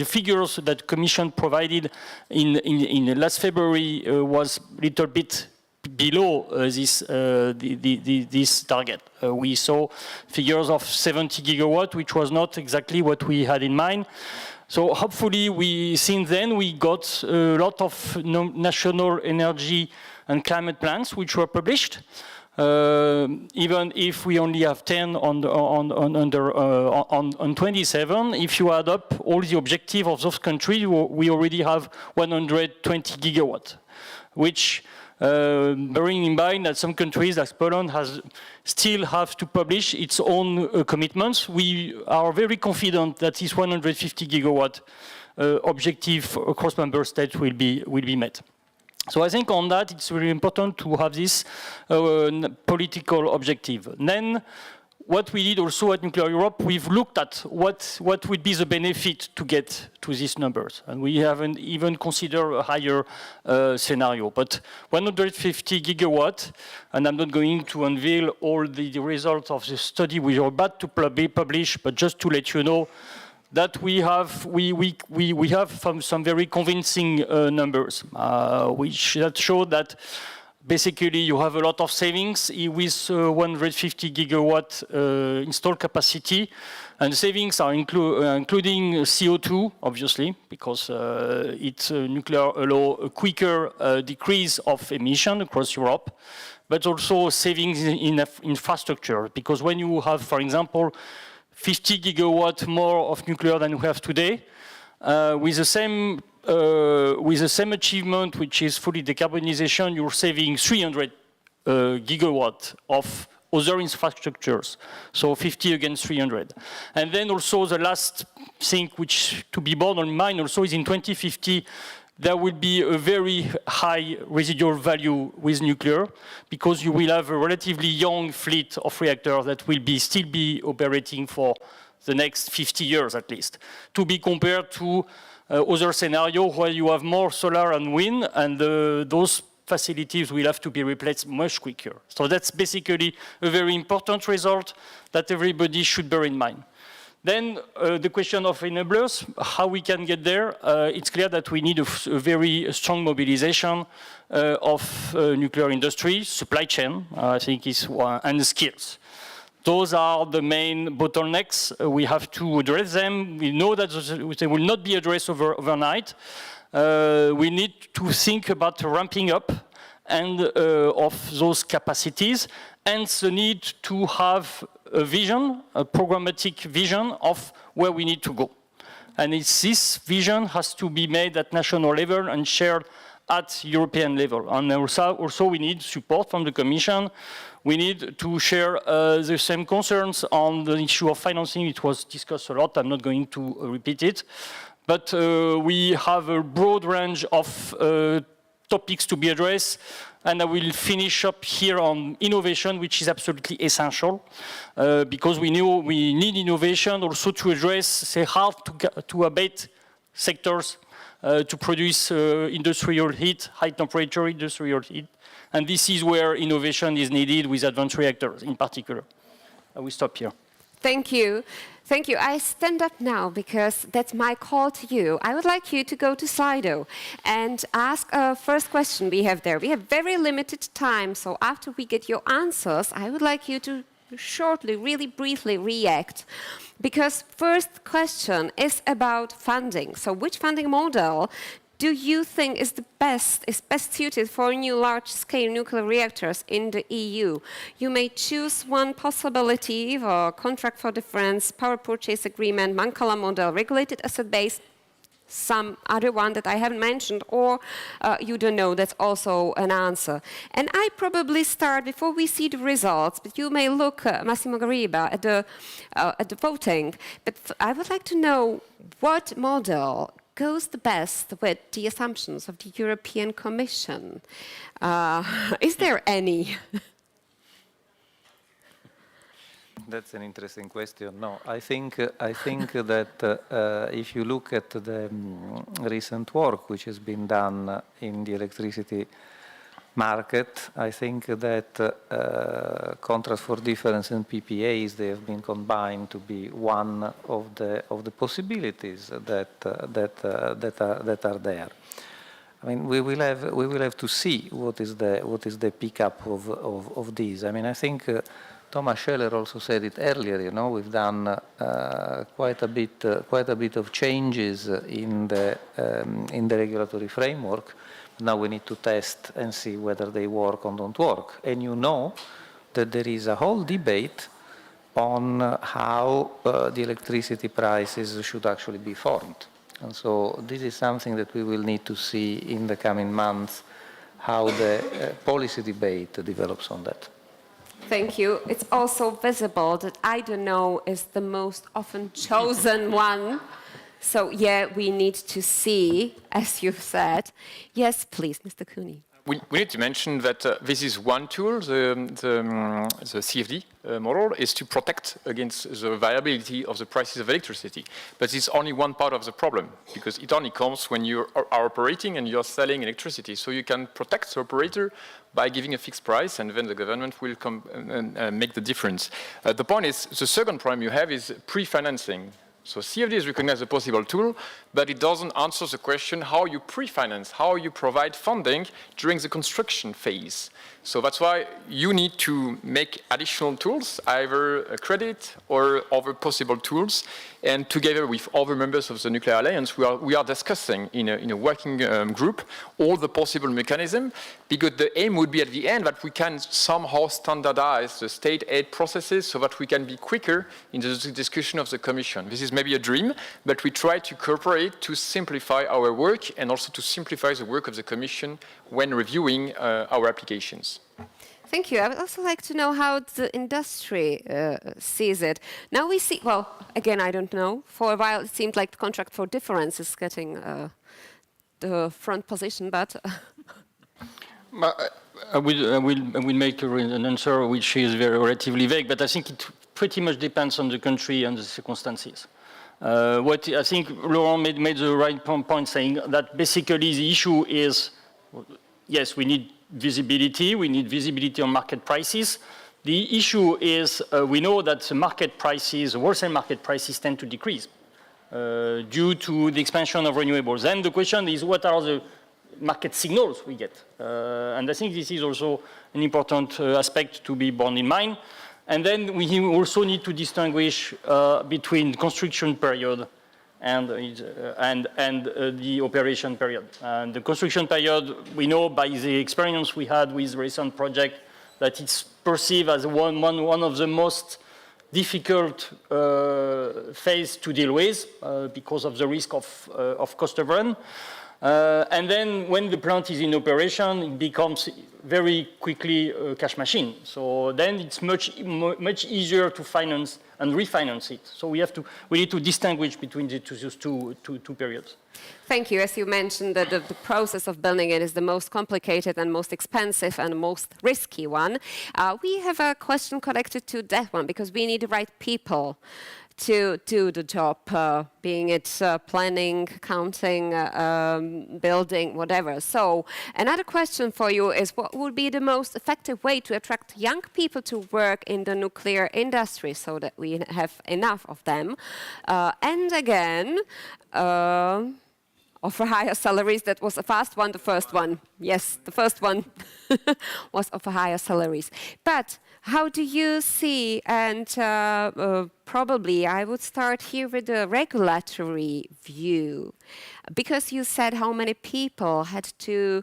figures that Commission provided in last February was a little bit below this target. We saw figures of 70 gigawatt, which was not exactly what we had in mind. So hopefully, since then, we got a lot of national energy and climate plans which were published. Even if we only have 10 on 27, if you add up all the objectives of those countries, we already have 120 gigawatt, which, bearing in mind that some countries like Poland still have to publish its own commitments, we are very confident that this 150 gigawatt objective across member states will be met. So I think on that it's really important to have this political objective. Then what we did also at Nuclear Europe, we've looked at what would be the benefit to get to these numbers. And we haven't even considered a higher scenario. But 150 gigawatt, and I'm not going to unveil all the results of the study we are about to be published, but just to let you know that we have some very convincing numbers, which that show that basically you have a lot of savings with 150 gigawatt installed capacity, and savings are including CO2, obviously, because nuclear allow a quicker decrease of emission across Europe, but also savings in infrastructure, because when you have, for example, 50 gigawatt more of nuclear than we have today, with the same achievement, which is fully decarbonization, you're saving 300 gigawatt of other infrastructures. So 50 against 300. And then also the last thing which to be borne in mind also is in 2050, there will be a very high residual value with nuclear, because you will have a relatively young fleet of reactors that will still be operating for the next 50 years at least, to be compared to other scenarios where you have more solar and wind, and those facilities will have to be replaced much quicker. So that's basically a very important result that everybody should bear in mind. Then the question of enablers, how we can get there. It's clear that we need a very strong mobilization of nuclear industry, supply chain, I think is one, and skills. Those are the main bottlenecks. We have to address them. We know that they will not be addressed overnight. We need to think about ramping up and of those capacities, and the need to have a vision, a programmatic vision of where we need to go. And this vision has to be made at national level and shared at European level. And also we need support from the Commission. We need to share the same concerns on the issue of financing. It was discussed a lot. I'm not going to repeat it. But we have a broad range of topics to be addressed. And I will finish up here on innovation, which is absolutely essential, because we know we need innovation also to address, say, how to abate sectors to produce industrial heat, high temperature industrial heat. And this is where innovation is needed with advanced reactors in particular. I will stop here. Thank you. Thank you. I stand up now because that's my call to you. I would like you to go to Slido and ask a first question we have there. We have very limited time, so after we get your answers, I would like you to shortly, really briefly react. Because first question is about funding. So which funding model do you think is best suited for new large-scale nuclear reactors in the EU? You may choose one possibility: or contract for difference, power purchase agreement, Mancala model, regulated asset base, some other one that I haven't mentioned, or you don't know, that's also an answer. And I probably start, before we see the results, but you may look, Massimo Gariba, at the voting, but I would like to know what model goes the best with the assumptions of the European Commission. Is there any? That's an interesting question. No, I think that if you look at the recent work which has been done in the electricity market, I think that contracts for difference and PPAs, they have been combined to be one of the possibilities that are there. I mean, we will have to see what is the pickup of these. I mean, I think. Thomas Scheller also said it earlier. You know, we've done quite a bit of changes in the regulatory framework. Now we need to test and see whether they work or don't work. And you know that there is a whole debate on how the electricity prices should actually be formed. And so this is something that we will need to see in the coming months, how the policy debate develops on that. Thank you. It's also visible that I don't know is the most often chosen one. So yeah, we need to see, as you've said. Yes, please, Mr. Cooney. We need to mention that this is one tool, the CFD model, is to protect against the variability of the prices of electricity. But it's only one part of the problem, because it only comes when you are operating and you're selling electricity. So you can protect the operator by giving a fixed price, and then the government will come and make the difference. The point is, the second problem you have is pre-financing. So CFD is recognized as a possible tool, but it doesn't answer the question how you pre-finance, how you provide funding during the construction phase. So that's why you need to make additional tools, either a credit or other possible tools. And together with other members of the Nuclear Alliance, we are discussing in a working group all the possible mechanisms, because the aim would be at the end that we can somehow standardize the state aid processes so that we can be quicker in the discussion of the Commission. This is maybe a dream, but we try to cooperate to simplify our work and also to simplify the work of the Commission when reviewing our applications. Thank you. I would also like to know how the industry sees it. Now we see, well, again, I don't know. For a while, it seemed like the contract for difference is getting the front position, but... I will make an answer which is very relatively vague, but I think it pretty much depends on the country and the circumstances. What I think Laurent made the right point, saying that basically the issue is, yes, we need visibility on market prices. The issue is we know that the market prices, wholesale market prices tend to decrease due to the expansion of renewables. Then the question is, what are the market signals we get? And I think this is also an important aspect to be borne in mind. And then we also need to distinguish between construction period and the operation period. And the construction period, we know by the experience we had with recent project that it's perceived as one of the most difficult phase to deal with because of the risk of cost overrun. And then when the plant is in operation, it becomes very quickly a cash machine. So then it's much easier to finance and refinance it. So we need to distinguish between those two periods. Thank you. As you mentioned, the process of building it is the most complicated and most expensive and most risky one. We have a question connected to that one, because we need the right people to do the job, being it planning, counting, building, whatever. So another question for you is, what would be the most effective way to attract young people to work in the nuclear industry so that we have enough of them? And again, offer higher salaries. That was a fast one, the first one. Yes, the first one was offer higher salaries. But how do you see, and probably I would start here with the regulatory view, because you said how many people had to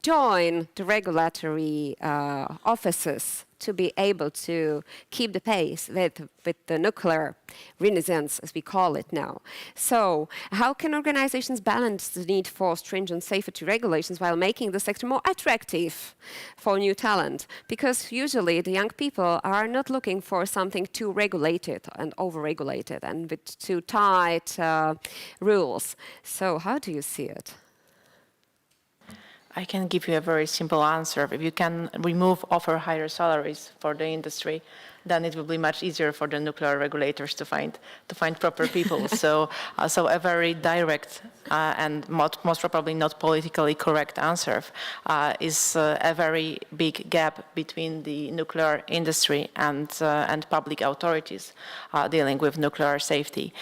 join the regulatory offices to be able to keep the pace with the nuclear renaissance, as we call it now. So how can organizations balance the need for stringent safety regulations while making the sector more attractive for new talent? Because usually the young people are not looking for something too regulated and over-regulated and with too tight rules. So how do you see it? I can give you a very simple answer. If you can offer higher salaries for the industry, then it will be much easier for the nuclear regulators to find proper people. So a very direct and most probably not politically correct answer is a very big gap between the nuclear industry and public authorities dealing with nuclear safety.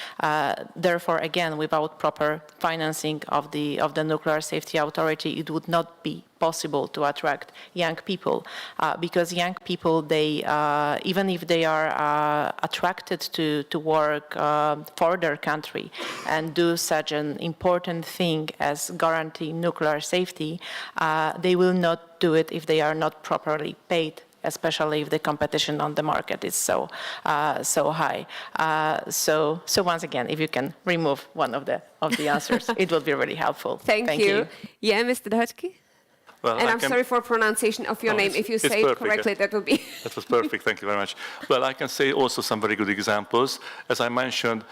Therefore, again, without proper financing of the Nuclear Safety Authority, it would not be possible to attract young people because young people, they even if they are attracted to work for their country and do such an important thing as guarantee nuclear safety, they will not do it if they are not properly paid, especially if the competition on the market is so high. So once again, if you can remove one of the answers, it will be really helpful. Thank you. Yeah, Mr. Doherty? Well, and I'm sorry for pronunciation of your name. If you say it correctly, that would be... That was perfect. Thank you very much. Well, I can say also some very good examples. As I mentioned,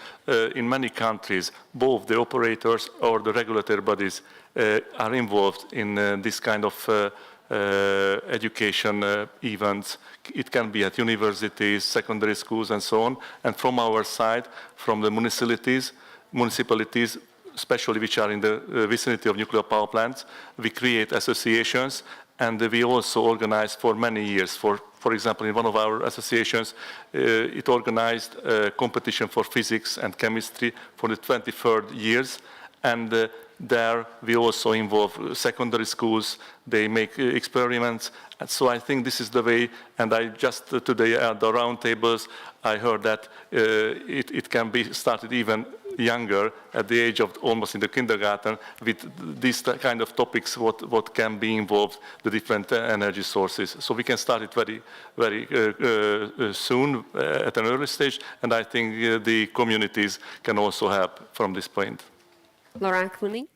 in many countries, both the operators or the regulatory bodies are involved in this kind of education events. It can be at universities, secondary schools, and so on. And from our side, from the municipalities, especially which are in the vicinity of nuclear power plants, we create associations, and we also organize for many years. For example, in one of our associations, it organized a competition for physics and chemistry for the 23rd years, and there we also involve secondary schools. They make experiments, and so I think this is the way. And I just today at the roundtables, I heard that it can be started even younger, at the age of almost in the kindergarten, with these kind of topics, what can be involved, the different energy sources. So we can start it very, very soon at an early stage, and I think the communities can also help from this point. Laurent Clooney?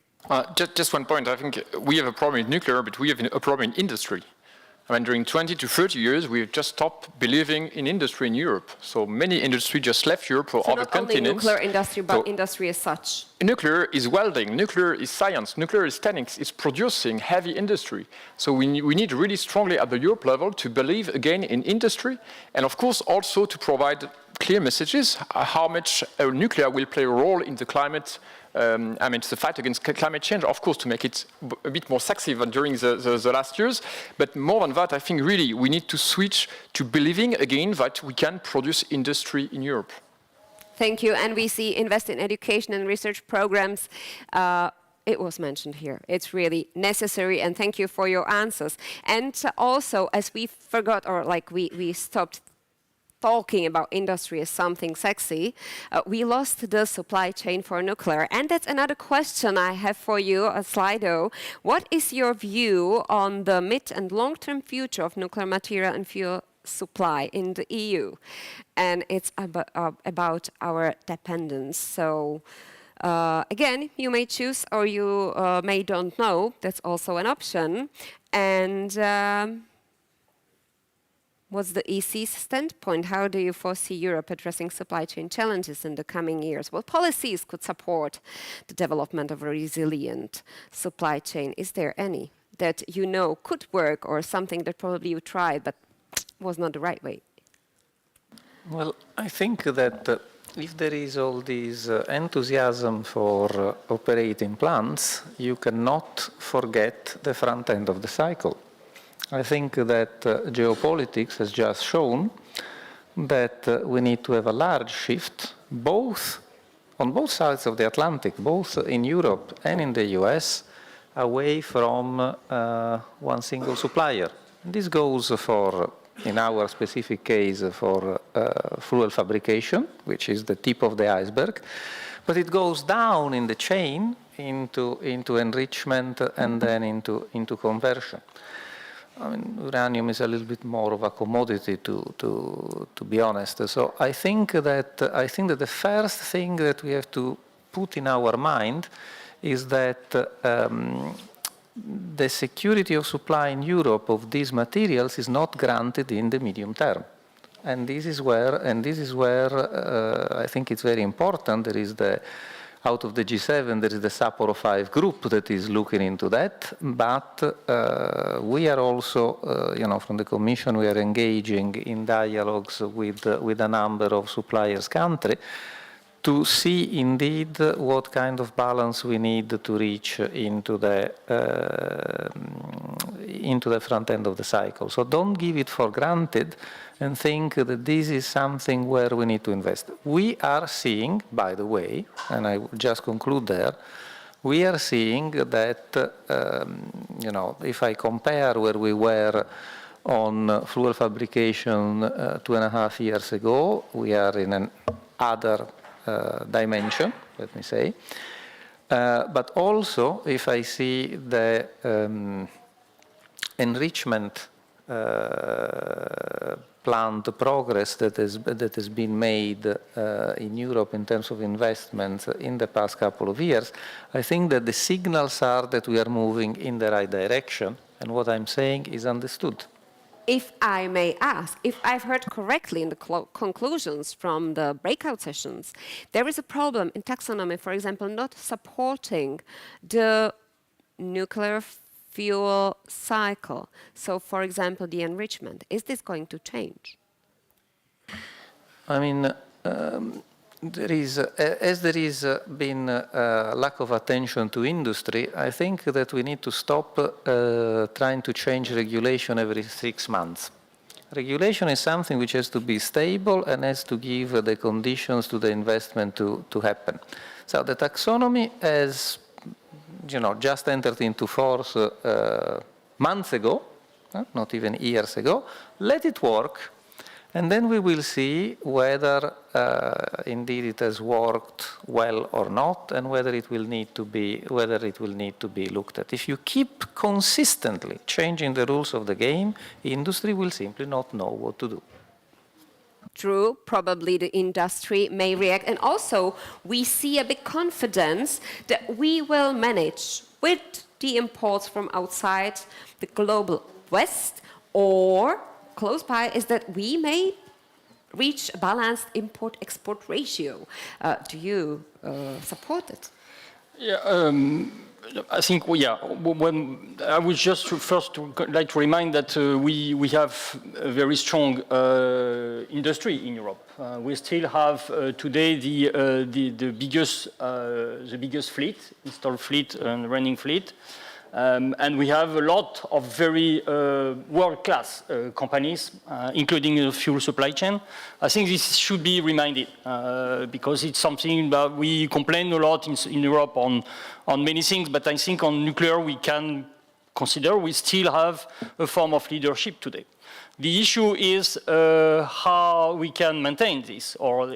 Just one point. I think we have a problem in nuclear, but we have a problem in industry. I mean, during 20 to 30 years, we've just stopped believing in industry in Europe. So many industries just left Europe for other continents. So not only nuclear industry, but industry as such. Nuclear is welding, nuclear is science, nuclear is techniques, it's producing heavy industry. So we need really strongly at the Europe level to believe again in industry, and of course also to provide clear messages how much nuclear will play a role in the climate. It's the fight against climate change, of course, to make it a bit more sexy than during the last years. But more than that, I think really we need to switch to believing again that we can produce industry in Europe. Thank you. And we see invest in education and research programs. It was mentioned here. It's really necessary, and thank you for your answers. And also, as we forgot, or like we stopped talking about industry as something sexy, we lost the supply chain for nuclear. And that's another question I have for you, Slido. What is your view on the mid and long-term future of nuclear material and fuel supply in the EU? And it's about our dependence. So again, you may choose or you may don't know. That's also an option. And what's the EC's standpoint? How do you foresee Europe addressing supply chain challenges in the coming years? What policies could support the development of a resilient supply chain? Is there any that you know could work, or something that probably you tried but was not the right way? Well, I think that if there is all this enthusiasm for operating plants, you cannot forget the front end of the cycle. I think that geopolitics has just shown that we need to have a large shift, on both sides of the Atlantic, both in Europe and in the US, away from one single supplier. This goes for, in our specific case, for fuel fabrication, which is the tip of the iceberg, but it goes down in the chain into enrichment and then into conversion. I mean, uranium is a little bit more of a commodity, to be honest. So I think that the first thing that we have to put in our mind is that the security of supply in Europe of these materials is not granted in the medium term. And this is where I think it's very important. There is out of the G7, there is the Sapporo 5 group that is looking into that. But we are also, from the Commission, we are engaging in dialogues with a number of suppliers countries to see indeed what kind of balance we need to reach into the front end of the cycle. So don't give it for granted and think that this is something where we need to invest. We are seeing, by the way, and I will just conclude there, we are seeing that, if I compare where we were on fuel fabrication 2.5 years ago, we are in another dimension, let me say. But also, if I see the enrichment plant progress that has been made in Europe in terms of investments in the past couple of years, I think that the signals are that we are moving in the right direction, and what I'm saying is understood. If I may ask, if I've heard correctly in the conclusions from the breakout sessions, there is a problem in taxonomy, for example, not supporting the nuclear fuel cycle. So, for example, the enrichment. Is this going to change? I mean, there is been a lack of attention to industry, I think that we need to stop trying to change regulation every 6 months. Regulation is something which has to be stable and has to give the conditions to the investment to happen. So the taxonomy has just entered into force months ago, not even years ago. Let it work, and then we will see whether indeed it has worked well or not, and whether it will need to be looked at. If you keep consistently changing the rules of the game, industry will simply not know what to do. True, probably the industry may react. And also, we see a big confidence that we will manage with the imports from outside the global West, or close by is that we may reach a balanced import-export ratio. Do you support it? Yeah, I think, when I would just first like to remind that we have a very strong industry in Europe. We still have today the biggest fleet, installed fleet and running fleet. And we have a lot of very world-class companies, including the fuel supply chain. I think this should be reminded because it's something that we complain a lot in Europe on many things, but I think on nuclear we can consider we still have a form of leadership today. The issue is how we can maintain this or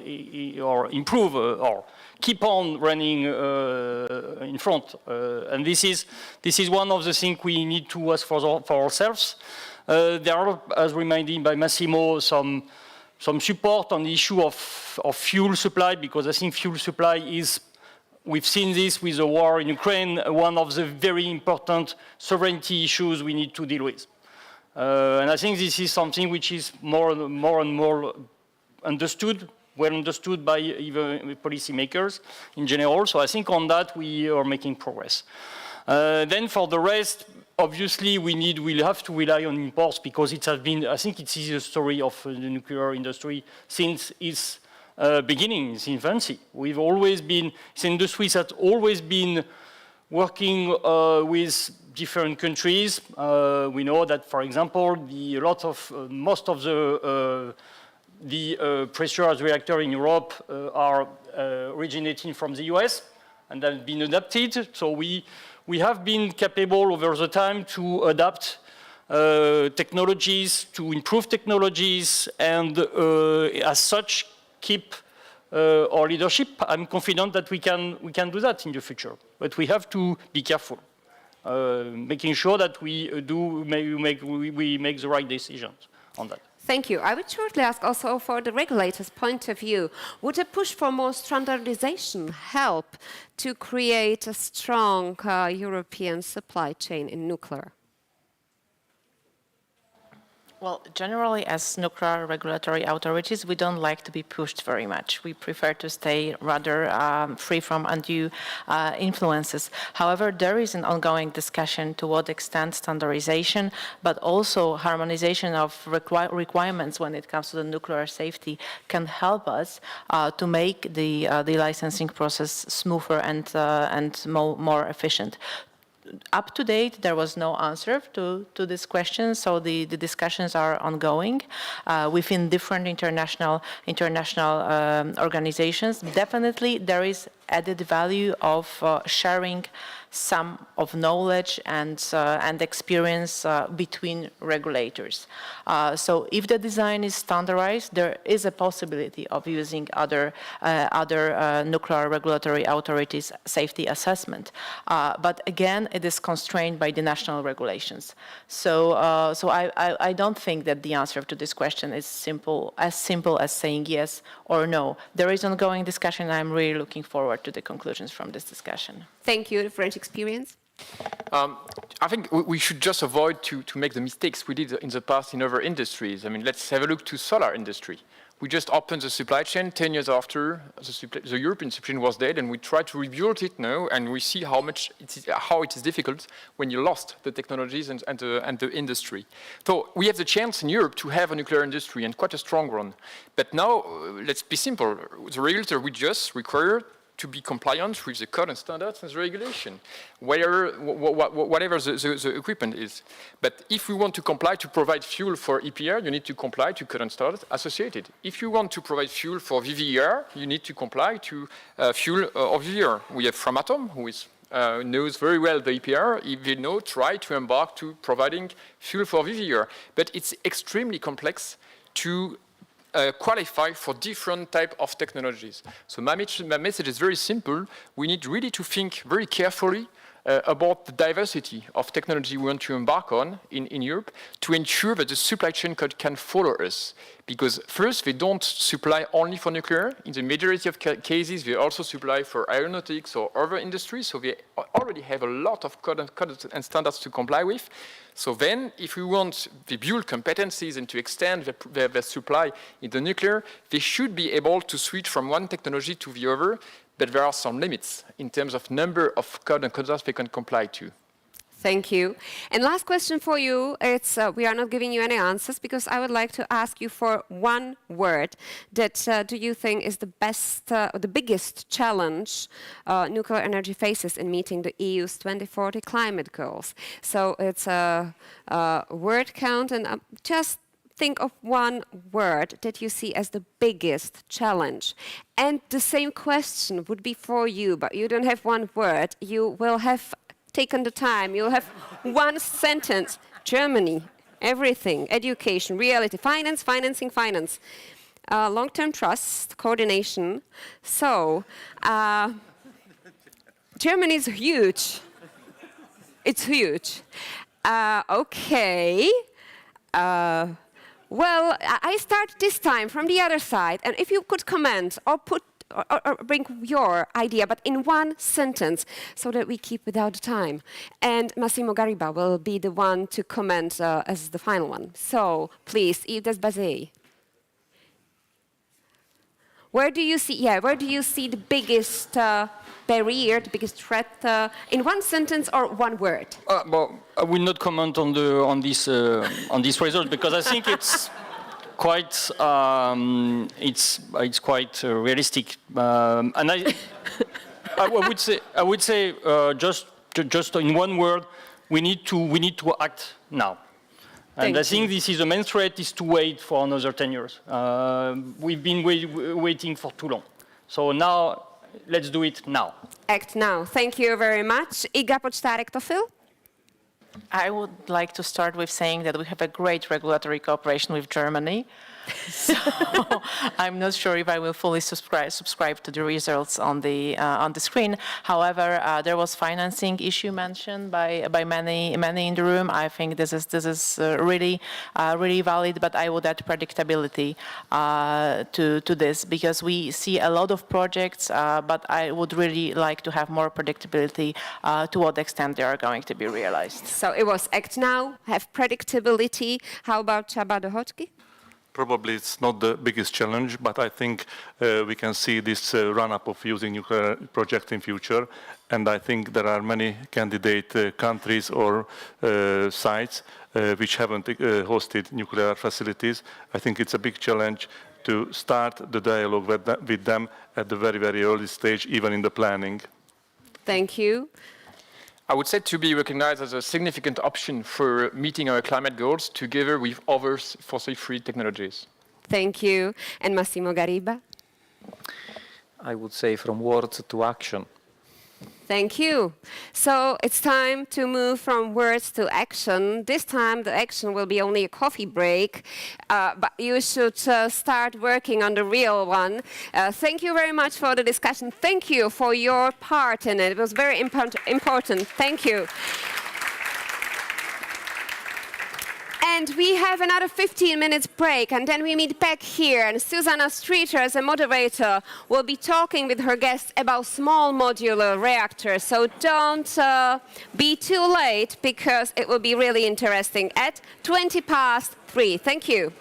improve or keep on running in front. And this is one of the things we need to ask for ourselves. There are, as reminded by Massimo, some support on the issue of fuel supply, because I think fuel supply is, we've seen this with the war in Ukraine, one of the very important sovereignty issues we need to deal with. And I think this is something which is more and more understood, well understood by even policymakers in general. So I think on that we are making progress. Then for the rest, obviously we'll have to rely on imports, because it has been, I think it's the story of the nuclear industry since its beginning, its infancy. We've always been, this industry has always been working with different countries. We know that, for example, most of the pressurized reactors in Europe are originating from the US and have been adapted. So we have been capable over the time to adapt technologies, to improve technologies, and as such keep our leadership. I'm confident that we can do that in the future, but we have to be careful. making sure that we make the right decisions on that. Thank you. I would shortly ask also for the regulator's point of view. Would a push for more standardization help to create a strong European supply chain in nuclear? Well, generally, as nuclear regulatory authorities, we don't like to be pushed very much. We prefer to stay rather free from undue influences. However, there is an ongoing discussion to what extent standardization, but also harmonization of requirements when it comes to the nuclear safety can help us to make the licensing process smoother and more efficient. Up to date, there was no answer to this question, so the discussions are ongoing within different international organizations. Definitely, there is added value of sharing some of knowledge and experience between regulators. So if the design is standardized, there is a possibility of using other nuclear regulatory authorities' safety assessment. But again, it is constrained by the national regulations. So I don't think that the answer to this question is simple as saying yes or no. There is ongoing discussion, and I'm really looking forward to the conclusions from this discussion. Thank you. The French experience? I think we should just avoid to make the mistakes we did in the past in other industries. I mean, let's have a look to solar industry. We just opened the supply chain 10 years after the European supply chain was dead, and we try to rebuild it now, and we see how it is difficult when you lost the technologies and the industry. So we have the chance in Europe to have a nuclear industry, and quite a strong one. But now, let's be simple. The regulator will just require to be compliant with the code and standards and the regulation, whatever the equipment is. But if we want to comply to provide fuel for EPR, you need to comply to code and standards associated. If you want to provide fuel for VVER, you need to comply to fuel of VVER. We have Framatome, who knows very well the EPR. If they know, try to embark to providing fuel for VVER. But it's extremely complex to qualify for different type of technologies. So my message is very simple. We need really to think very carefully about the diversity of technology we want to embark on in Europe to ensure that the supply chain can follow us. Because first, they don't supply only for nuclear. In the majority of cases, they also supply for aeronautics or other industries. So they already have a lot of codes and standards to comply with. So then, if we want to build competencies and to extend their supply in the nuclear, they should be able to switch from one technology to the other, but there are some limits in terms of number of codes and standards they can comply to. Thank you. And last question for you. It's we are not giving you any answers because I would like to ask you for one word that do you think is the best, the biggest challenge nuclear energy faces in meeting the EU's 2040 climate goals. So it's a word count, and just think of one word that you see as the biggest challenge. And the same question would be for you, but you don't have one word. You will have taken the time. You'll have one sentence. Germany, everything, education, reality, finance, financing, finance. Long-term trust, coordination. So, Germany is huge. It's huge. Okay. Well, I start this time from the other side, and if you could comment or bring your idea, but in one sentence, so that we keep without time. And Massimo Gariba will be the one to comment as the final one. So, please, Yves Desbazé. Where do you see the biggest barrier, the biggest threat, in one sentence or one word? Well, I will not comment on this result because I think it's quite it's quite realistic, and I would say just in one word, we need to act now. And I think this is the main threat is to wait for another 10 years. We've been waiting for too long. So now, let's do it now. Act now. Thank you very much. Iga Pocztarek-Tofil? I would like to start with saying that we have a great regulatory cooperation with Germany. So I'm not sure if I will fully subscribe to the results on the screen. However, there was financing issue mentioned by many in the room. I think this is really valid, but I would add predictability to this, because we see a lot of projects, but I would really like to have more predictability to what extent they are going to be realized. So it was act now, have predictability. How about Csaba Dohotsky? Probably it's not the biggest challenge, but I think we can see this run-up of using nuclear projects in future. And I think there are many candidate countries or sites which haven't hosted nuclear facilities. I think it's a big challenge to start the dialogue with them at the very, very early stage, even in the planning. Thank you. I would say to be recognized as a significant option for meeting our climate goals together with other fossil-free technologies. Thank you. And Massimo Gariba? I would say from words to action. Thank you. So it's time to move from words to action. This time the action will be only a coffee break, but you should start working on the real one. Thank you very much for the discussion. Thank you for your part in it. It was very important. Thank you. And we have another 15 minutes break, and then we meet back here, and Susanna Streeter, as a moderator, will be talking with her guests about small modular reactors. So don't be too late, because it will be really interesting at 3:20. Thank you.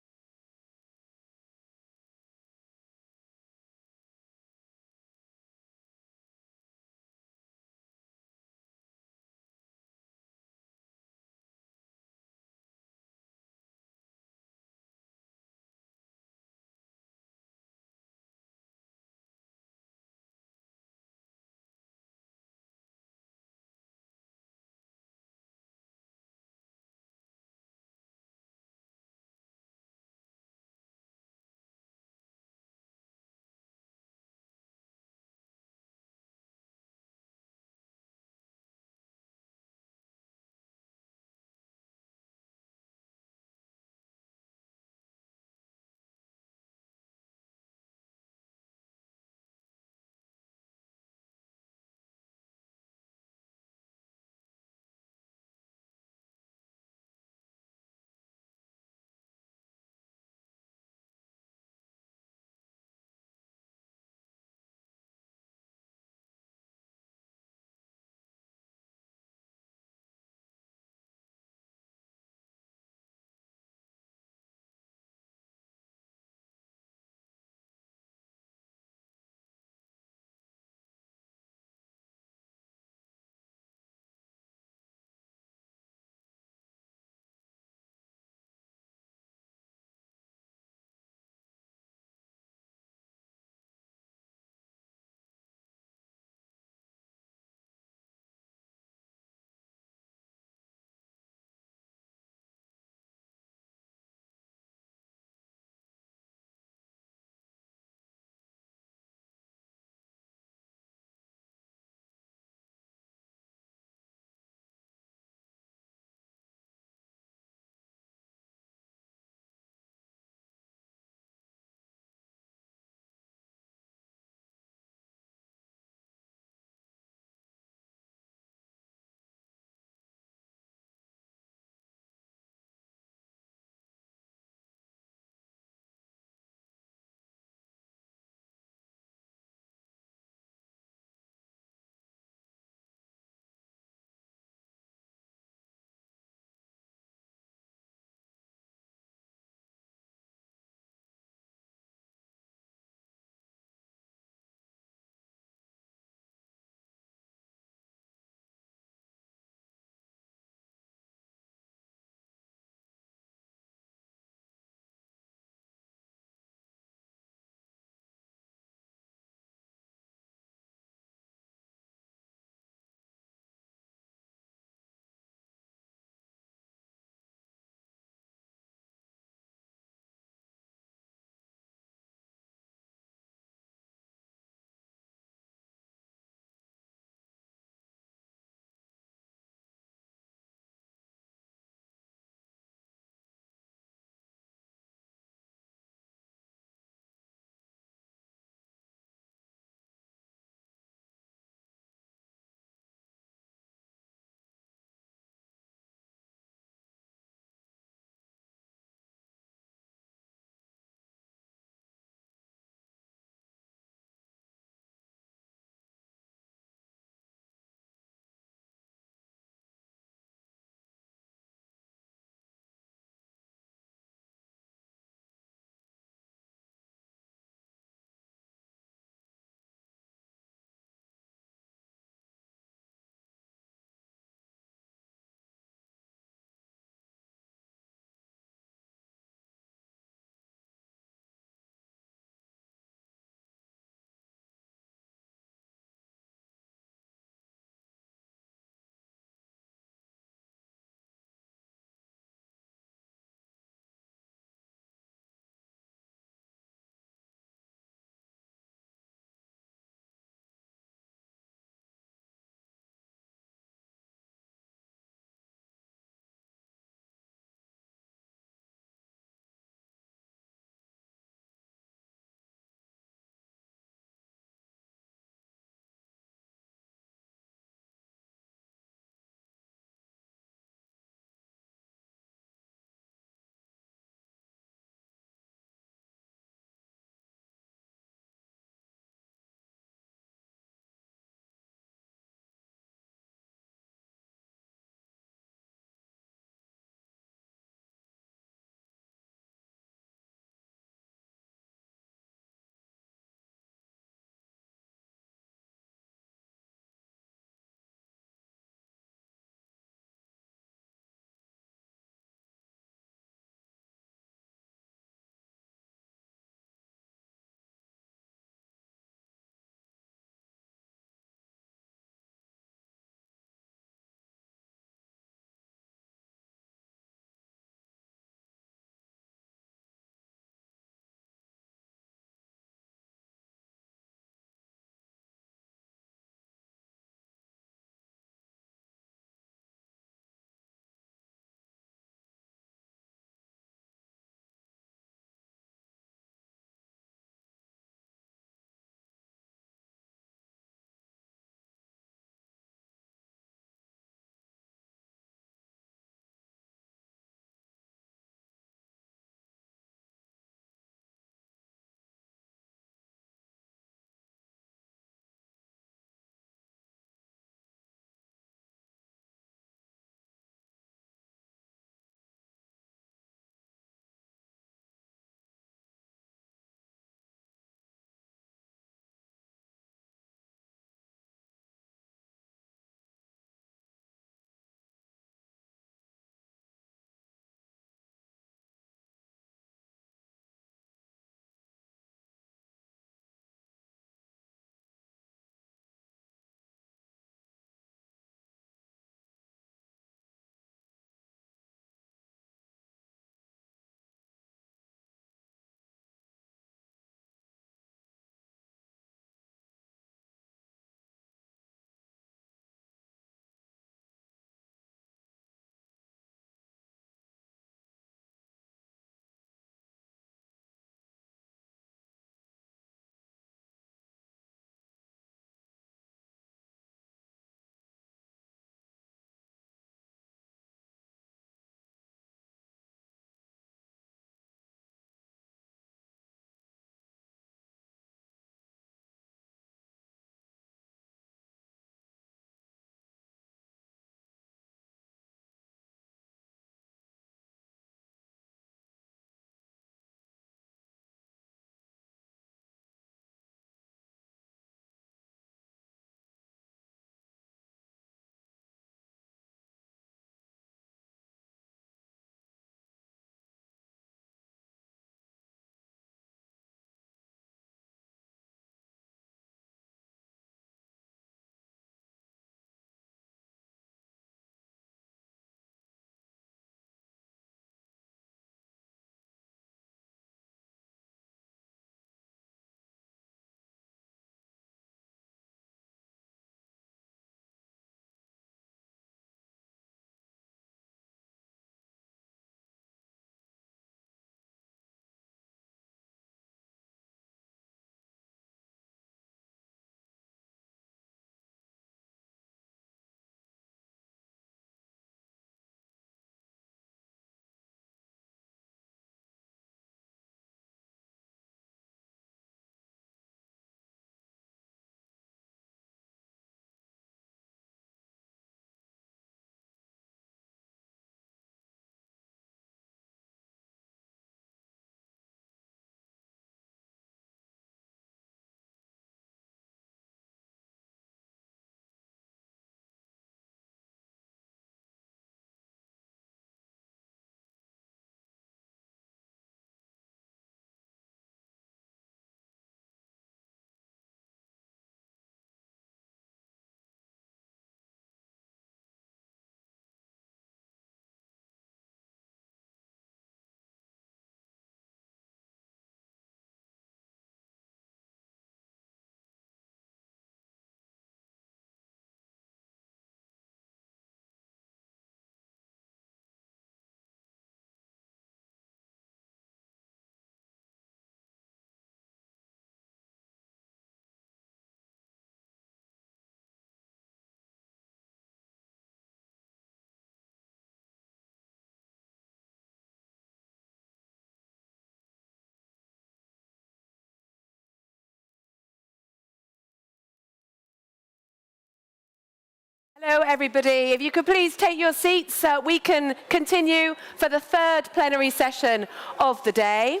Hello, everybody. If you could please take your seats, we can continue for the third plenary session of the day.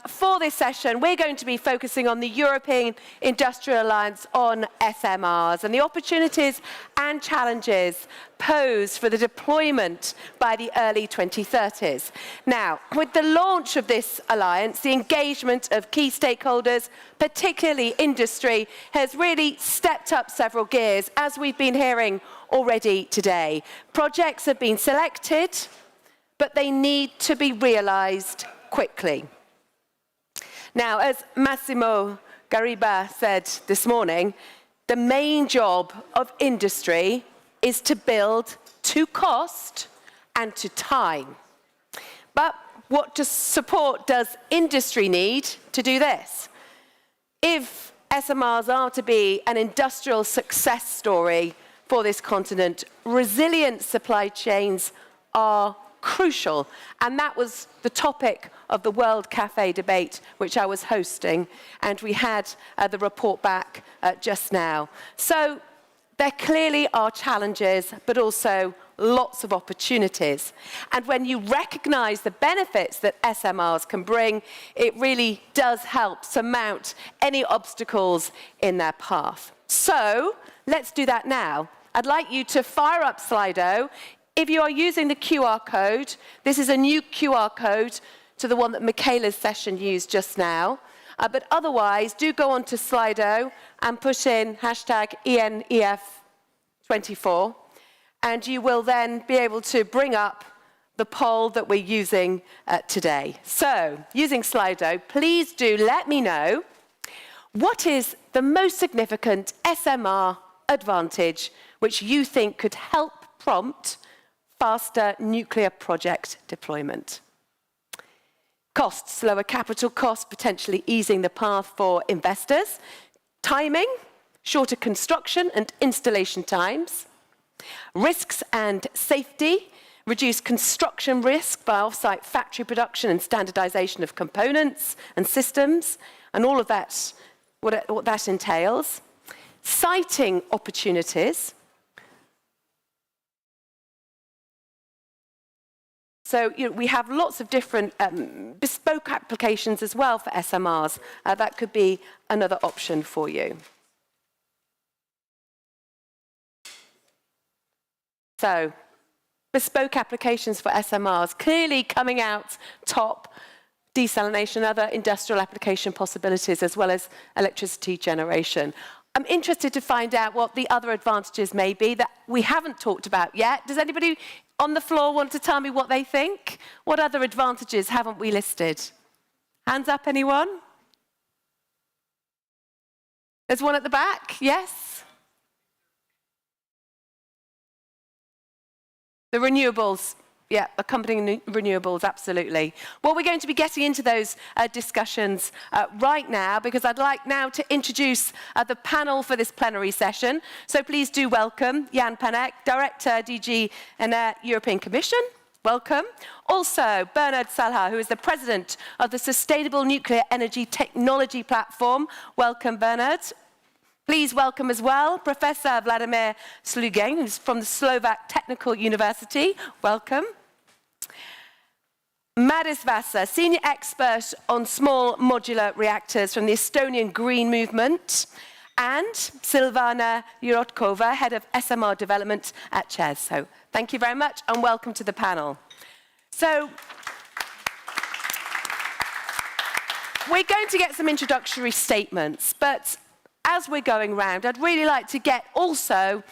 For this session, we're going to be focusing on the European Industrial Alliance on SMRs and the opportunities and challenges posed for the deployment by the early 2030s. Now, with the launch of this alliance, the engagement of key stakeholders, particularly industry, has really stepped up several gears, as we've been hearing already today. Projects have been selected, but they need to be realized quickly. Now, as Massimo Gariba said this morning, the main job of industry is to build to cost and to time. But what support does industry need to do this? If SMRs are to be an industrial success story for this continent, resilient supply chains are crucial. And that was the topic of the World Cafe debate, which I was hosting, and we had the report back just now. So there clearly are challenges, but also lots of opportunities. And when you recognize the benefits that SMRs can bring, it really does help surmount any obstacles in their path. So let's do that now. I'd like you to fire up Slido. If you are using the QR code, this is a new QR code to the one that Michaela's session used just now. But otherwise, do go on to Slido and push in hashtag ENEF24, and you will then be able to bring up the poll that we're using today. So, using Slido, please do let me know, what is the most significant SMR advantage which you think could help prompt faster nuclear project deployment? Costs, lower capital costs, potentially easing the path for investors. Timing, shorter construction and installation times. Risks and safety, reduce construction risk by off-site factory production and standardization of components and systems, and all of that, what that entails. Siting opportunities. So we have lots of different bespoke applications as well for SMRs. That could be another option for you. So, bespoke applications for SMRs, clearly coming out top, desalination, other industrial application possibilities, as well as electricity generation. I'm interested to find out what the other advantages may be that we haven't talked about yet. Does anybody on the floor want to tell me what they think? What other advantages haven't we listed? Hands up, anyone? There's one at the back, yes? The renewables. Yeah, accompanying renewables, absolutely. Well, we're going to be getting into those discussions right now, because I'd like now to introduce the panel for this plenary session. So please do welcome Jan Panek, Director, DG and European Commission. Welcome. Also, Bernard Salha, who is the President of the Sustainable Nuclear Energy Technology Platform. Welcome, Bernard. Please welcome as well Professor Vladimir Slugeng, who's from the Slovak Technical University. Welcome. Madis Vasa, Senior Expert on Small Modular Reactors from the Estonian Green Movement. And Silvana Yurotkova, Head of SMR Development at ČEZ. So thank you very much and welcome to the panel. So we're going to get some introductory statements, but as we're going round, I'd really like to get also,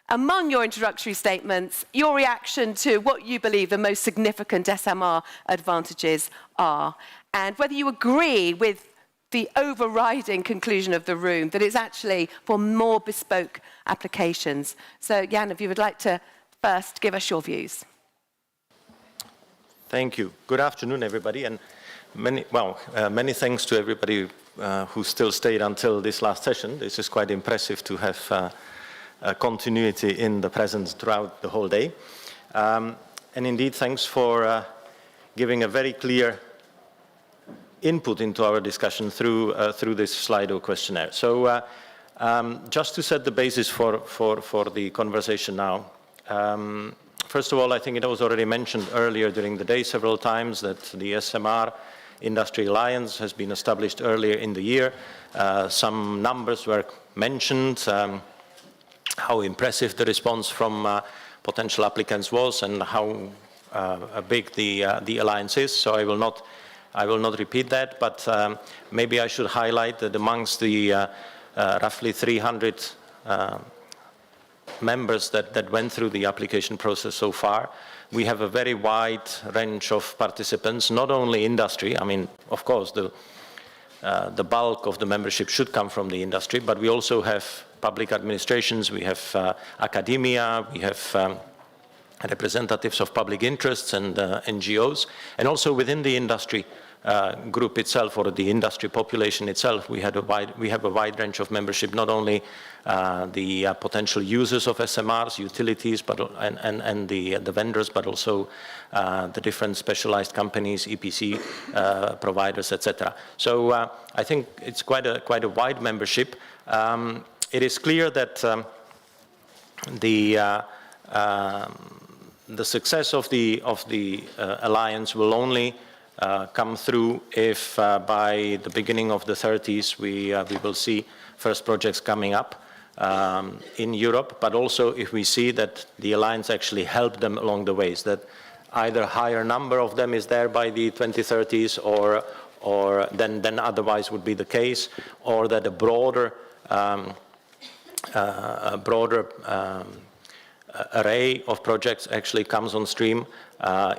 among your introductory statements, your reaction to what you believe the most significant SMR advantages are, and whether you agree with the overriding conclusion of the room, that it's actually for more bespoke applications. So, Jan, if you would like to first give us your views. Thank you. Good afternoon, everybody, and many thanks to everybody who still stayed until this last session. This is quite impressive to have continuity in the presence throughout the whole day. And indeed, thanks for giving a very clear input into our discussion through this Slido questionnaire. So Just to set the basis for the conversation now. First of all, I think it was already mentioned earlier during the day several times that the SMR Industry Alliance has been established earlier in the year. Some numbers were mentioned, how impressive the response from potential applicants was and how big the alliance is. So I will not repeat that, but maybe I should highlight that amongst the roughly 300 members that went through the application process so far, we have a very wide range of participants, not only industry. I mean, of course, the bulk of the membership should come from the industry, but we also have public administrations, we have academia, we have representatives of public interests and NGOs, and also within the industry group itself, or the industry population itself, we have a wide range of membership, not only the potential users of SMRs, utilities, and the vendors, but also the different specialized companies, EPC providers, etc. So I think it's quite a wide membership. It is clear that the success of the alliance will only come through if by the beginning of the 30s we will see first projects coming up in Europe, but also if we see that the alliance actually helped them along the ways, that either higher number of them is there by the 2030s or than otherwise would be the case, or that a broader array of projects actually comes on stream,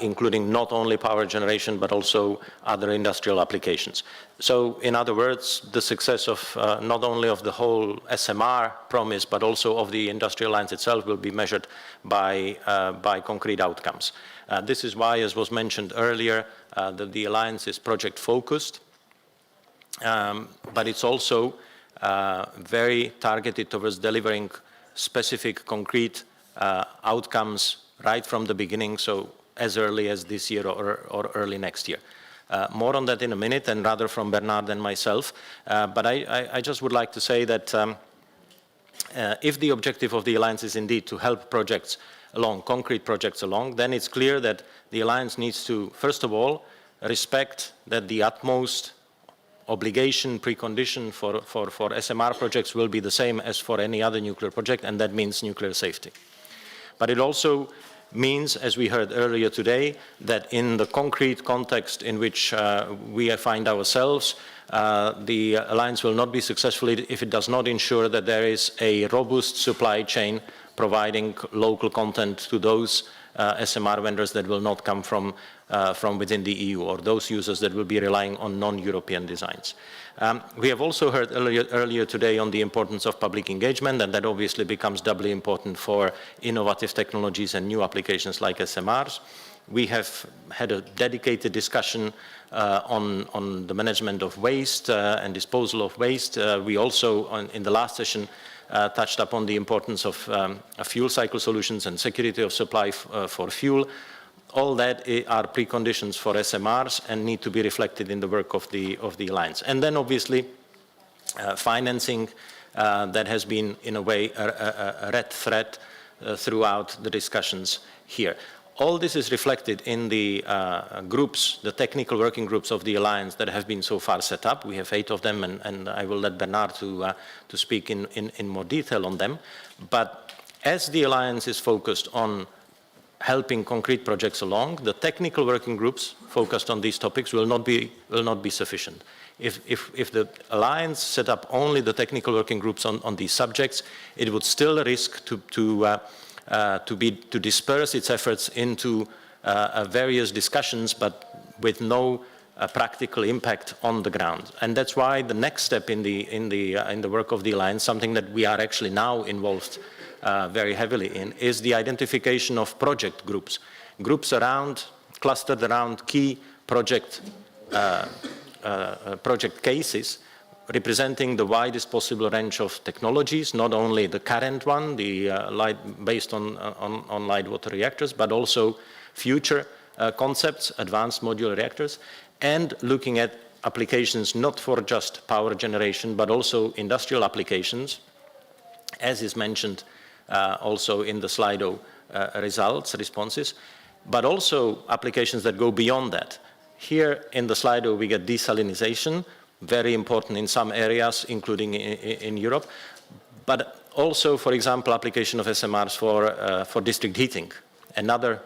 including not only power generation, but also other industrial applications. So, in other words, the success of not only of the whole SMR promise, but also of the industrial alliance itself will be measured by concrete outcomes. This is why, as was mentioned earlier, that the alliance is project focused, but it's also very targeted towards delivering specific concrete outcomes right from the beginning, so as early as this year or early next year. More on that in a minute, and rather from Bernard and myself. But I just would like to say that if the objective of the alliance is indeed to help projects along, concrete projects along, then it's clear that the alliance needs to, first of all, respect that the utmost obligation, precondition for SMR projects will be the same as for any other nuclear project, and that means nuclear safety. But it also means, as we heard earlier today, that in the concrete context in which we find ourselves, the alliance will not be successful if it does not ensure that there is a robust supply chain providing local content to those SMR vendors that will not come from within the EU, or those users that will be relying on non-European designs. We have also heard earlier today on the importance of public engagement, and that obviously becomes doubly important for innovative technologies and new applications like SMRs. We have had a dedicated discussion on the management of waste and disposal of waste. We also, in the last session, touched upon the importance of fuel cycle solutions and security of supply for fuel. All that are preconditions for SMRs and need to be reflected in the work of the alliance. And then obviously financing that has been in a way a red thread throughout the discussions here. All this is reflected in the groups, the technical working groups of the alliance that have been so far set up. We have 8 of them, and I will let Bernard to speak in more detail on them. But as the alliance is focused on helping concrete projects along, the technical working groups focused on these topics will not be sufficient. If the alliance set up only the technical working groups on these subjects, it would still risk to disperse its efforts into various discussions, but with no practical impact on the ground. And that's why the next step in the work of the alliance, something that we are actually now involved very heavily in, is the identification of project groups, clustered around key project cases, representing the widest possible range of technologies, not only the current one, the based on light water reactors, but also future concepts, advanced modular reactors, and looking at applications not for just power generation, but also industrial applications, as is mentioned also in the Slido responses, but also applications that go beyond that. Here in the Slido we get desalinization, very important in some areas, including in Europe, but also, for example, application of SMRs for district heating, another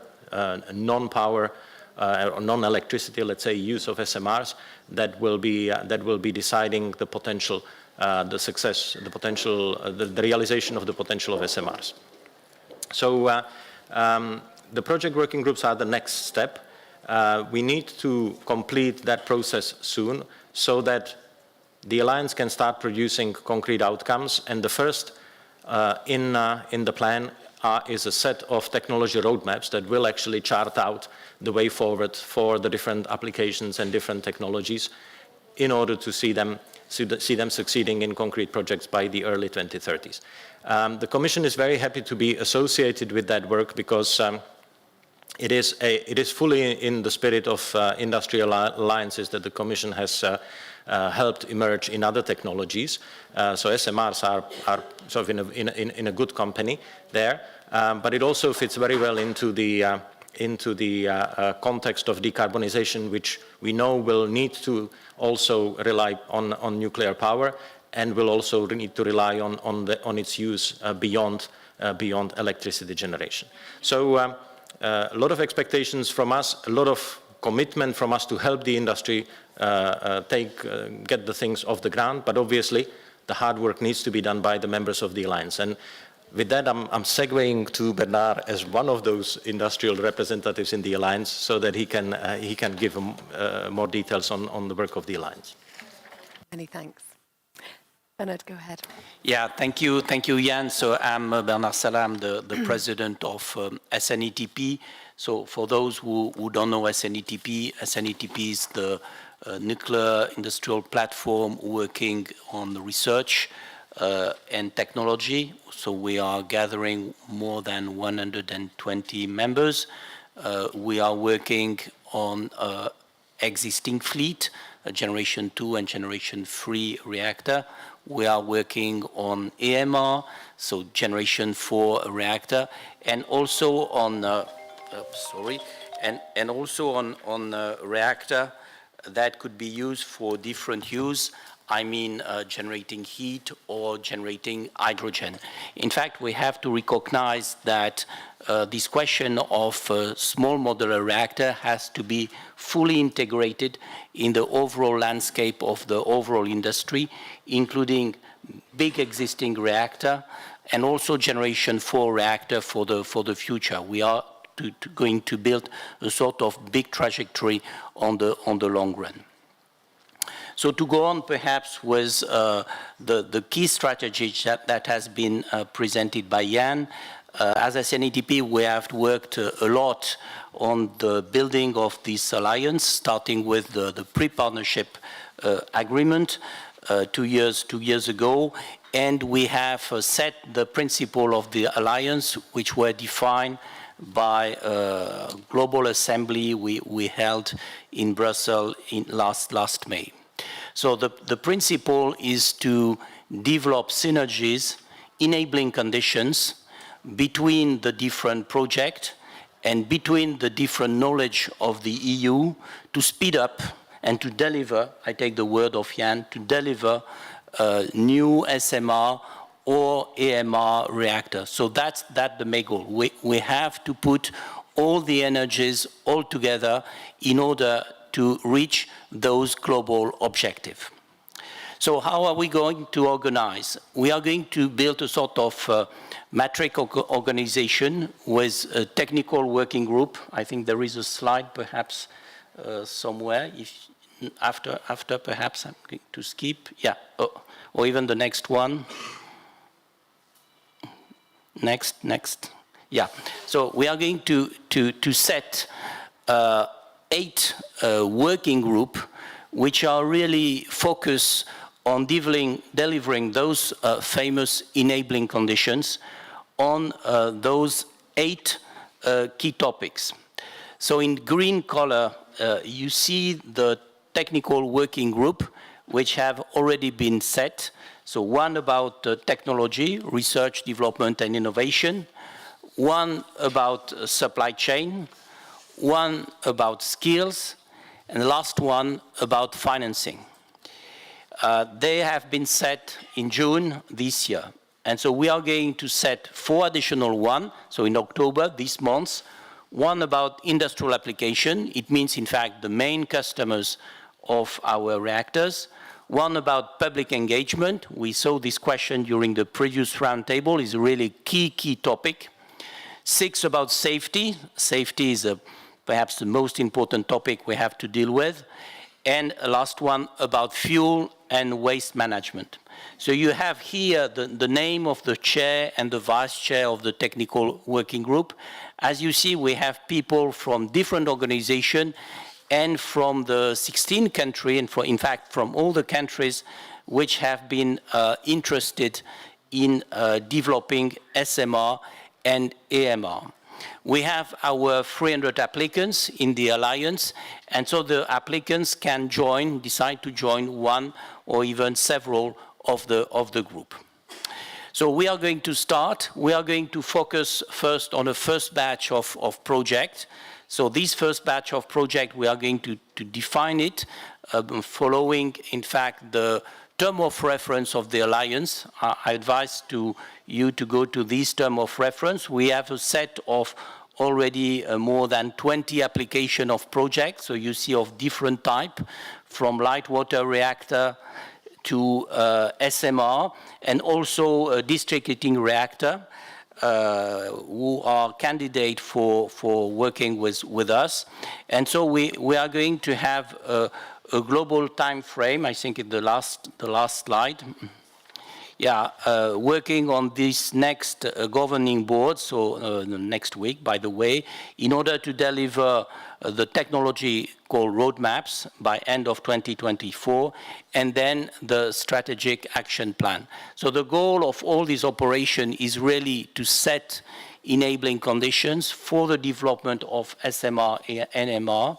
non-power or non-electricity, let's say, use of SMRs that will be deciding the potential, the success, the potential, the realization of the potential of SMRs. So the project working groups are the next step. We need to complete that process soon so that the Alliance can start producing concrete outcomes, and the first in the plan is a set of technology roadmaps that will actually chart out the way forward for the different applications and different technologies in order to see them succeeding in concrete projects by the early 2030s. The Commission is very happy to be associated with that work because it is fully in the spirit of industrial alliances that the Commission has helped emerge in other technologies. So SMRs are sort of in a good company there, but it also fits very well into the context of decarbonization, which we know will need to also rely on nuclear power and will also need to rely on its use beyond electricity generation. So a lot of expectations from us, a lot of commitment from us to help the industry get the things off the ground, but obviously the hard work needs to be done by the members of the Alliance. And with that, I'm segueing to Bernard as one of those industrial representatives in the Alliance so that he can give more details on the work of the Alliance. Many thanks. Bernard, go ahead. Yeah, thank you, Jan. So I'm Bernard Salam, the president of SNETP. So for those who don't know SNETP is the nuclear industrial platform working on research and technology. So we are gathering more than 120 members. We are working on existing fleet, a generation 2 and generation 3 reactor. We are working on AMR, so generation 4 reactor, and also on and also on reactor that could be used for different use. I mean, generating heat or generating hydrogen. In fact, we have to recognize that this question of small modular reactor has to be fully integrated in the overall landscape of the overall industry, including big existing reactor and also generation 4 reactor for the future. We are going to build a sort of big trajectory on the long run. So to go on perhaps with the key strategy that has been presented by Jan, as SNETP we have worked a lot on the building of this alliance, starting with the pre-partnership agreement 2 years ago, and we have set the principle of the alliance, which were defined by a global assembly we held in Brussels last May. So the principle is to develop synergies, enabling conditions between the different projects and between the different knowledge of the EU to speed up and to deliver, I take the word of Jan, to deliver new SMR or AMR reactor. So that's the main goal. We have to put all the energies all together in order to reach those global objectives. So how are we going to organize? We are going to build a sort of matrix organization with a technical working group. I think there is a slide perhaps somewhere. If after perhaps I'm going to skip. Yeah, or even the next one. Next. Yeah. So we are going to set 8 working groups which are really focused on delivering those famous enabling conditions on those 8 key topics. So in green color, you see the technical working group which have already been set. So one about technology, research, development, and innovation, one about supply chain, one about skills, and the last one about financing. They have been set in June this year. And so we are going to set 4 additional ones, so in October, this month, one about industrial application. It means, in fact, the main customers of our reactors. One about public engagement. We saw this question during the previous roundtable. It's a really key topic. 6 about safety. Safety is perhaps the most important topic we have to deal with. And a last one about fuel and waste management. So you have here the name of the chair and the vice chair of the technical working group. As you see, we have people from different organizations and from the 16 countries, and in fact from all the countries which have been interested in developing SMR and AMR. We have our 300 applicants in the alliance, and so the applicants can decide to join one or even several of the group. So we are going to start. We are going to focus first on a first batch of projects. So this first batch of project, we are going to define it following, in fact, the term of reference of the alliance. I advise you to go to this term of reference. We have a set of already more than 20 application of projects. So you see of different type, from light water reactor to SMR, and also a district heating reactor, who are candidate for working with us. And so we are going to have a global time frame, I think in the last slide. Yeah, working on this next governing board, so next week, by the way, in order to deliver the technological roadmaps by end of 2024, and then the strategic action plan. So the goal of all this operation is really to set enabling conditions for the development of SMR and NMR.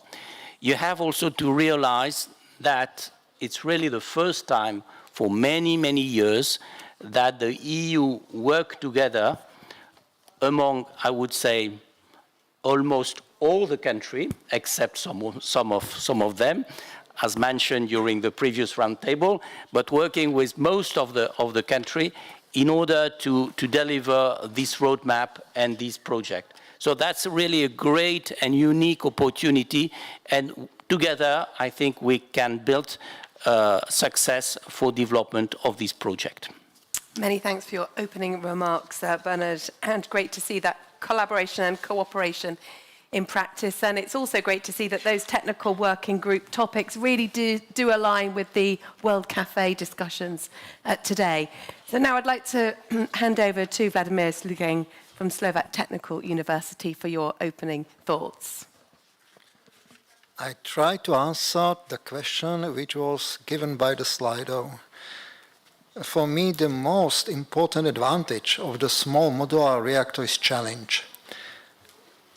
You have also to realize that it's really the first time for many, many years that the EU work together among, I would say, almost all the countries, except some of them, as mentioned during the previous roundtable, but working with most of the country in order to deliver this roadmap and this project. So that's really a great and unique opportunity, and together I think we can build success for development of this project. Many thanks for your opening remarks, Bernard, and great to see that collaboration and cooperation in practice. And it's also great to see that those technical working group topics really do align with the World Cafe discussions today. So now I'd like to hand over to Vladimir Slugeng from Slovak Technical University for your opening thoughts. I try to answer the question which was given by the Slido. For me, the most important advantage of the small modular reactor is challenge.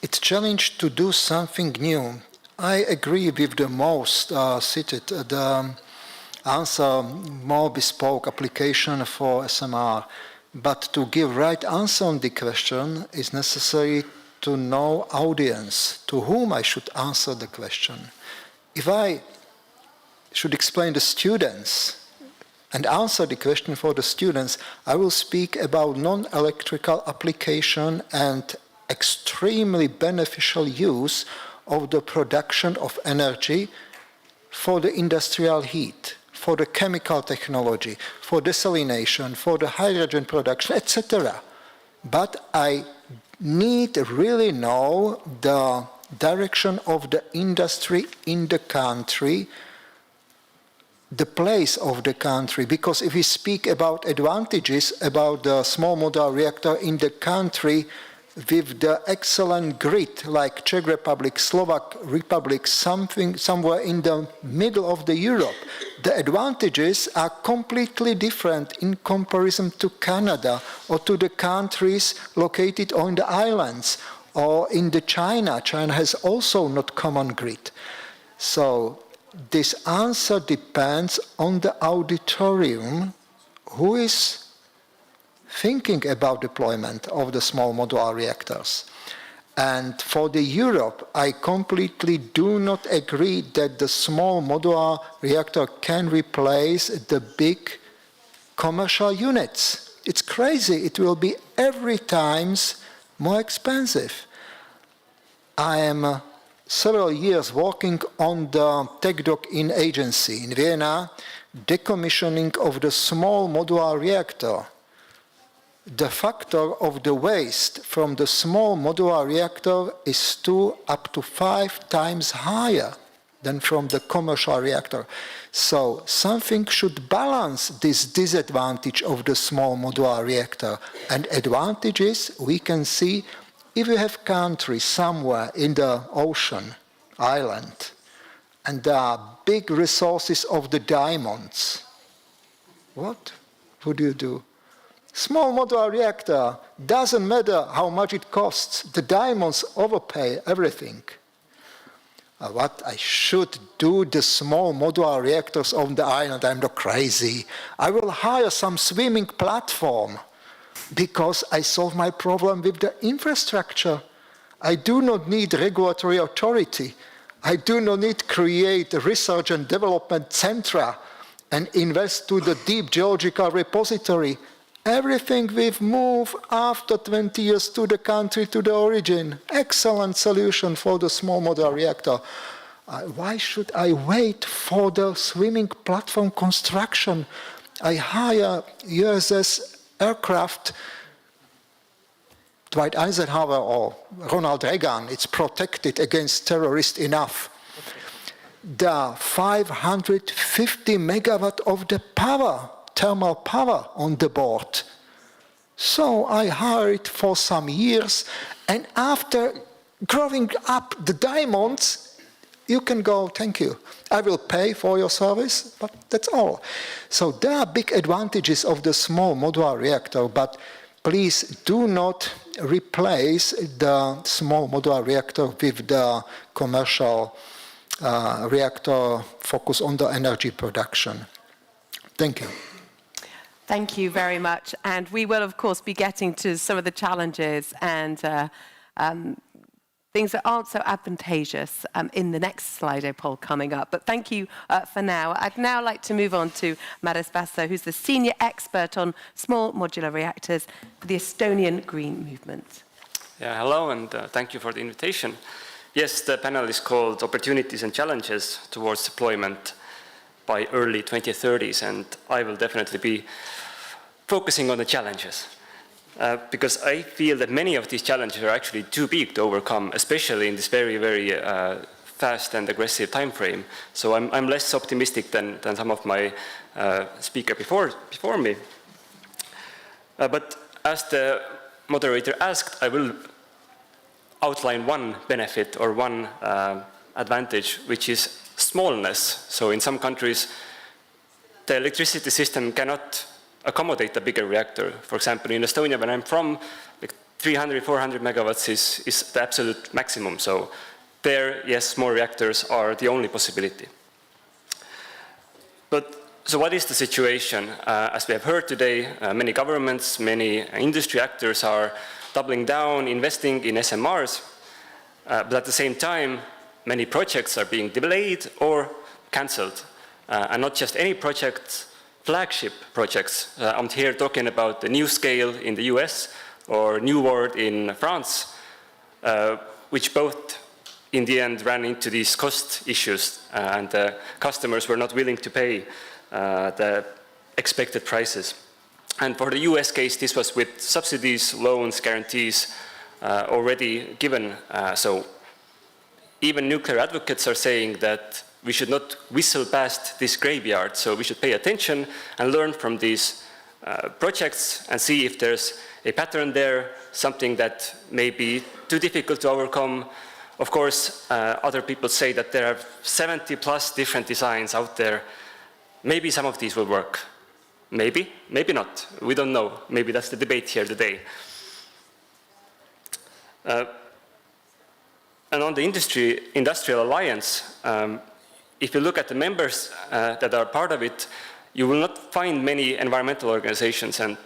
It's challenge to do something new. I agree with the most cited, the answer more bespoke application for SMR. But to give right answer on the question is necessary to know audience, to whom I should answer the question. If I should explain the students and answer the question for the students, I will speak about non-electrical application and extremely beneficial use of the production of energy for the industrial heat, for the chemical technology, for desalination, for the hydrogen production, etc. But I need to really know the direction of the industry in the country, the place of the country, because if we speak about advantages about the small modular reactor in the country with the excellent grid like Czech Republic, Slovak Republic, somewhere in the middle of the Europe, the advantages are completely different in comparison to Canada or to the countries located on the islands or in the China. China has also not common grid. So this answer depends on the auditorium who is thinking about deployment of the small modular reactors. And for the Europe, I completely do not agree that the small modular reactor can replace the big commercial units. It's crazy. It will be every time more expensive. I am several years working on the TechDoc-in agency in Vienna, decommissioning of the small modular reactor. The factor of the waste from the small modular reactor is 2 up to 5 times higher than from the commercial reactor. So something should balance this disadvantage of the small modular reactor. And advantages we can see if you have country somewhere in the ocean, island, and there are big resources of the diamonds. What would you do? Small modular reactor, doesn't matter how much it costs. The diamonds overpay everything. What I should do, the small modular reactors on the island, I'm not crazy. I will hire some swimming platform because I solve my problem with the infrastructure. I do not need regulatory authority. I do not need to create research and development centra and invest to the deep geological repository. Everything we've moved after 20 years to the country, to the origin. Excellent solution for the small modular reactor. Why should I wait for the swimming platform construction? I hire USS aircraft, Dwight Eisenhower or Ronald Reagan. It's protected against terrorists enough. There are 550 megawatt of the power, thermal power on the board. So I hire it for some years, and after growing up the diamonds, you can go, thank you. I will pay for your service, but that's all. So there are big advantages of the small modular reactor, but please do not replace the small modular reactor with the commercial reactor focused on the energy production. Thank you. Thank you very much. And we will, of course, be getting to some of the challenges and things that aren't so advantageous in the next Slido poll coming up. But thank you for now. I'd now like to move on to Maris Basso, who's the senior expert on small modular reactors for the Estonian Green Movement. Yeah, hello, and thank you for the invitation. Yes, the panel is called Opportunities and Challenges Towards Deployment by Early 2030s, and I will definitely be focusing on the challenges. Because I feel that many of these challenges are actually too big to overcome, especially in this very, very fast and aggressive time frame. So I'm less optimistic than some of my speakers before me. But as the moderator asked, I will outline one benefit or one advantage, which is smallness. So in some countries, the electricity system cannot accommodate a bigger reactor. For example, in Estonia, where I'm from, like 300, 400 megawatts is the absolute maximum. So there, yes, small reactors are the only possibility. So what is the situation? As we have heard today, many governments, many industry actors are doubling down, investing in SMRs. But at the same time, many projects are being delayed or cancelled. And not just any projects, flagship projects. I'm here talking about the NuScale in the US or Nuward in France, which both in the end ran into these cost issues and customers were not willing to pay the expected prices. And for the US case, this was with subsidies, loans, guarantees already given. So even nuclear advocates are saying that we should not whistle past this graveyard, so we should pay attention and learn from these projects and see if there's a pattern there, something that may be too difficult to overcome. Of course, other people say that there are 70 plus different designs out there. Maybe some of these will work. Maybe, maybe not. We don't know. Maybe that's the debate here today. And on the Industrial Alliance, if you look at the members that are part of it, you will not find many environmental organizations. And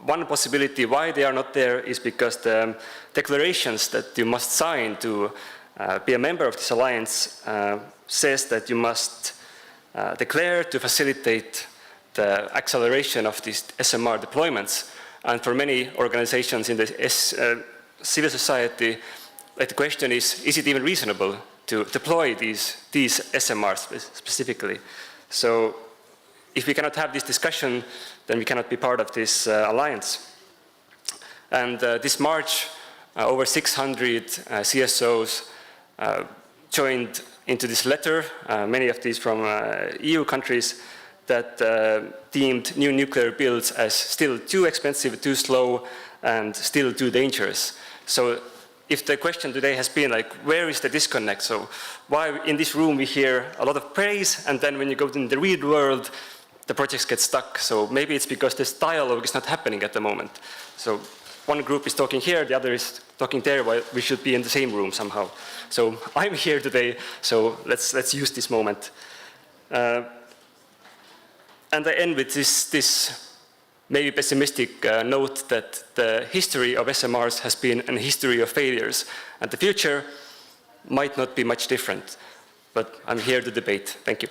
one possibility why they are not there is because the declarations that you must sign to be a member of this alliance says that you must declare to facilitate the acceleration of these SMR deployments. And for many organizations in the civil society, the question is it even reasonable to deploy these SMRs specifically? So if we cannot have this discussion, then we cannot be part of this alliance. And this March, over 600 CSOs joined into this letter, many of these from EU countries, that deemed new nuclear builds as still too expensive, too slow, and still too dangerous. So if the question today has been like, where is the disconnect? So why in this room we hear a lot of praise, and then when you go in the real world, the projects get stuck. So maybe it's because this dialogue is not happening at the moment. So one group is talking here, the other is talking there, while we should be in the same room somehow. So I'm here today, so let's use this moment. And I end with this maybe pessimistic note that the history of SMRs has been a history of failures, and the future might not be much different. But I'm here to debate. Thank you.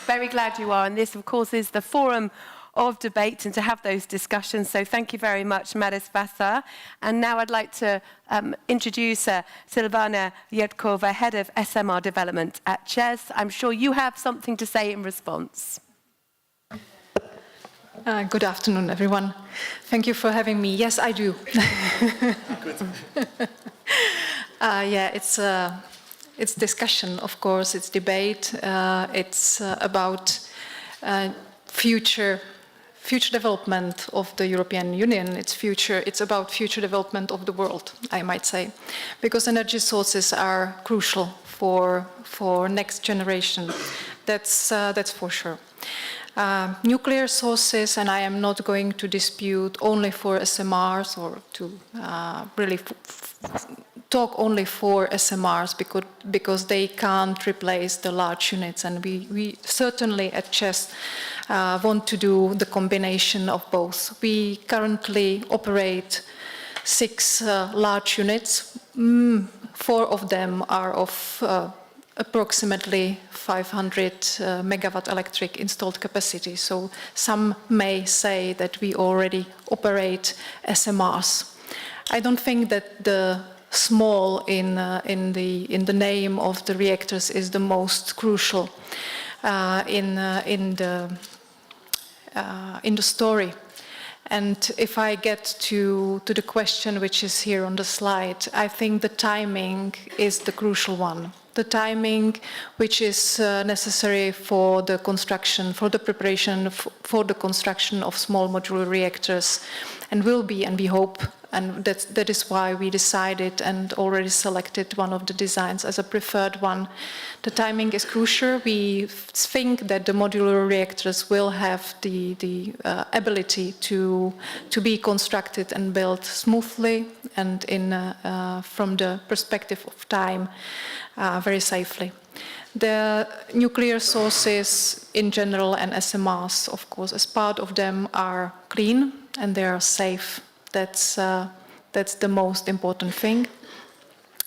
Very glad you are, and this, of course, is the forum of debate and to have those discussions. So thank you very much, Maris Vasa. And now I'd like to introduce Silvana Yedkova, Head of SMR Development at ČEZ. I'm sure you have something to say in response. Good afternoon, everyone. Thank you for having me. Yes, I do. Yeah, it's discussion, of course. It's debate. It's about future development of the European Union. It's about future development of the world, I might say, because energy sources are crucial for next generation. That's for sure. Nuclear sources, and I am not going to dispute only for SMRs or to really talk only for SMRs because they can't replace the large units, and we certainly at ČEZ want to do the combination of both. We currently operate 6 large units. 4 of them are of approximately 500 megawatt electric installed capacity. So some may say that we already operate SMRs. I don't think that the small in the name of the reactors is the most crucial in the story. And if I get to the question which is here on the slide, I think the timing is the crucial one. The timing which is necessary for the construction, for the preparation for the construction of small modular reactors, and will be, and we hope, and that is why we decided and already selected one of the designs as a preferred one. The timing is crucial. We think that the modular reactors will have the ability to be constructed and built smoothly and from the perspective of time very safely. The nuclear sources in general and SMRs, of course, as part of them are clean and they are safe. That's the most important thing.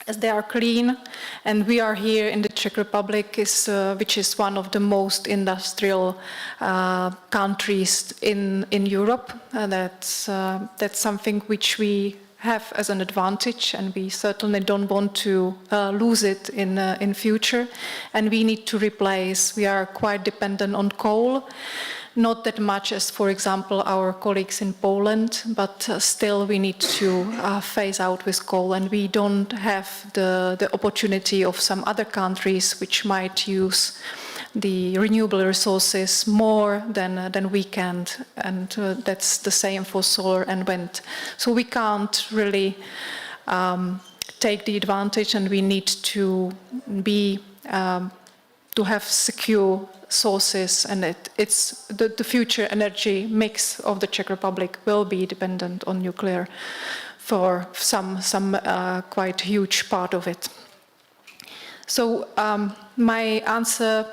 As they are clean, and we are here in the Czech Republic, which is one of the most industrial countries in Europe. That's something which we have as an advantage, and we certainly don't want to lose it in future. And we need to replace. We are quite dependent on coal. Not that much as, for example, our colleagues in Poland, but still we need to phase out with coal, and we don't have the opportunity of some other countries which might use the renewable resources more than we can, and that's the same for solar and wind. So we can't really take the advantage, and we need to have secure sources, and it's the future energy mix of the Czech Republic will be dependent on nuclear for some quite huge part of it. So my answer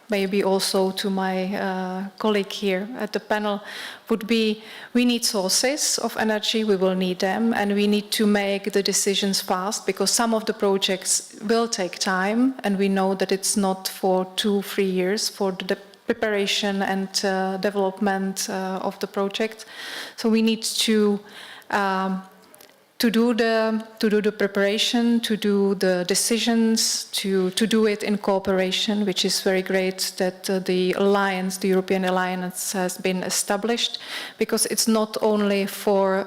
maybe also to my colleague here at the panel, would be we need sources of energy, we will need them, and we need to make the decisions fast because some of the projects will take time, and we know that it's not for 2-3 years for the preparation and development of the project. So we need to do the preparation, to do the decisions, to do it in cooperation, which is very great that the alliance, the European alliance, has been established, because it's not only for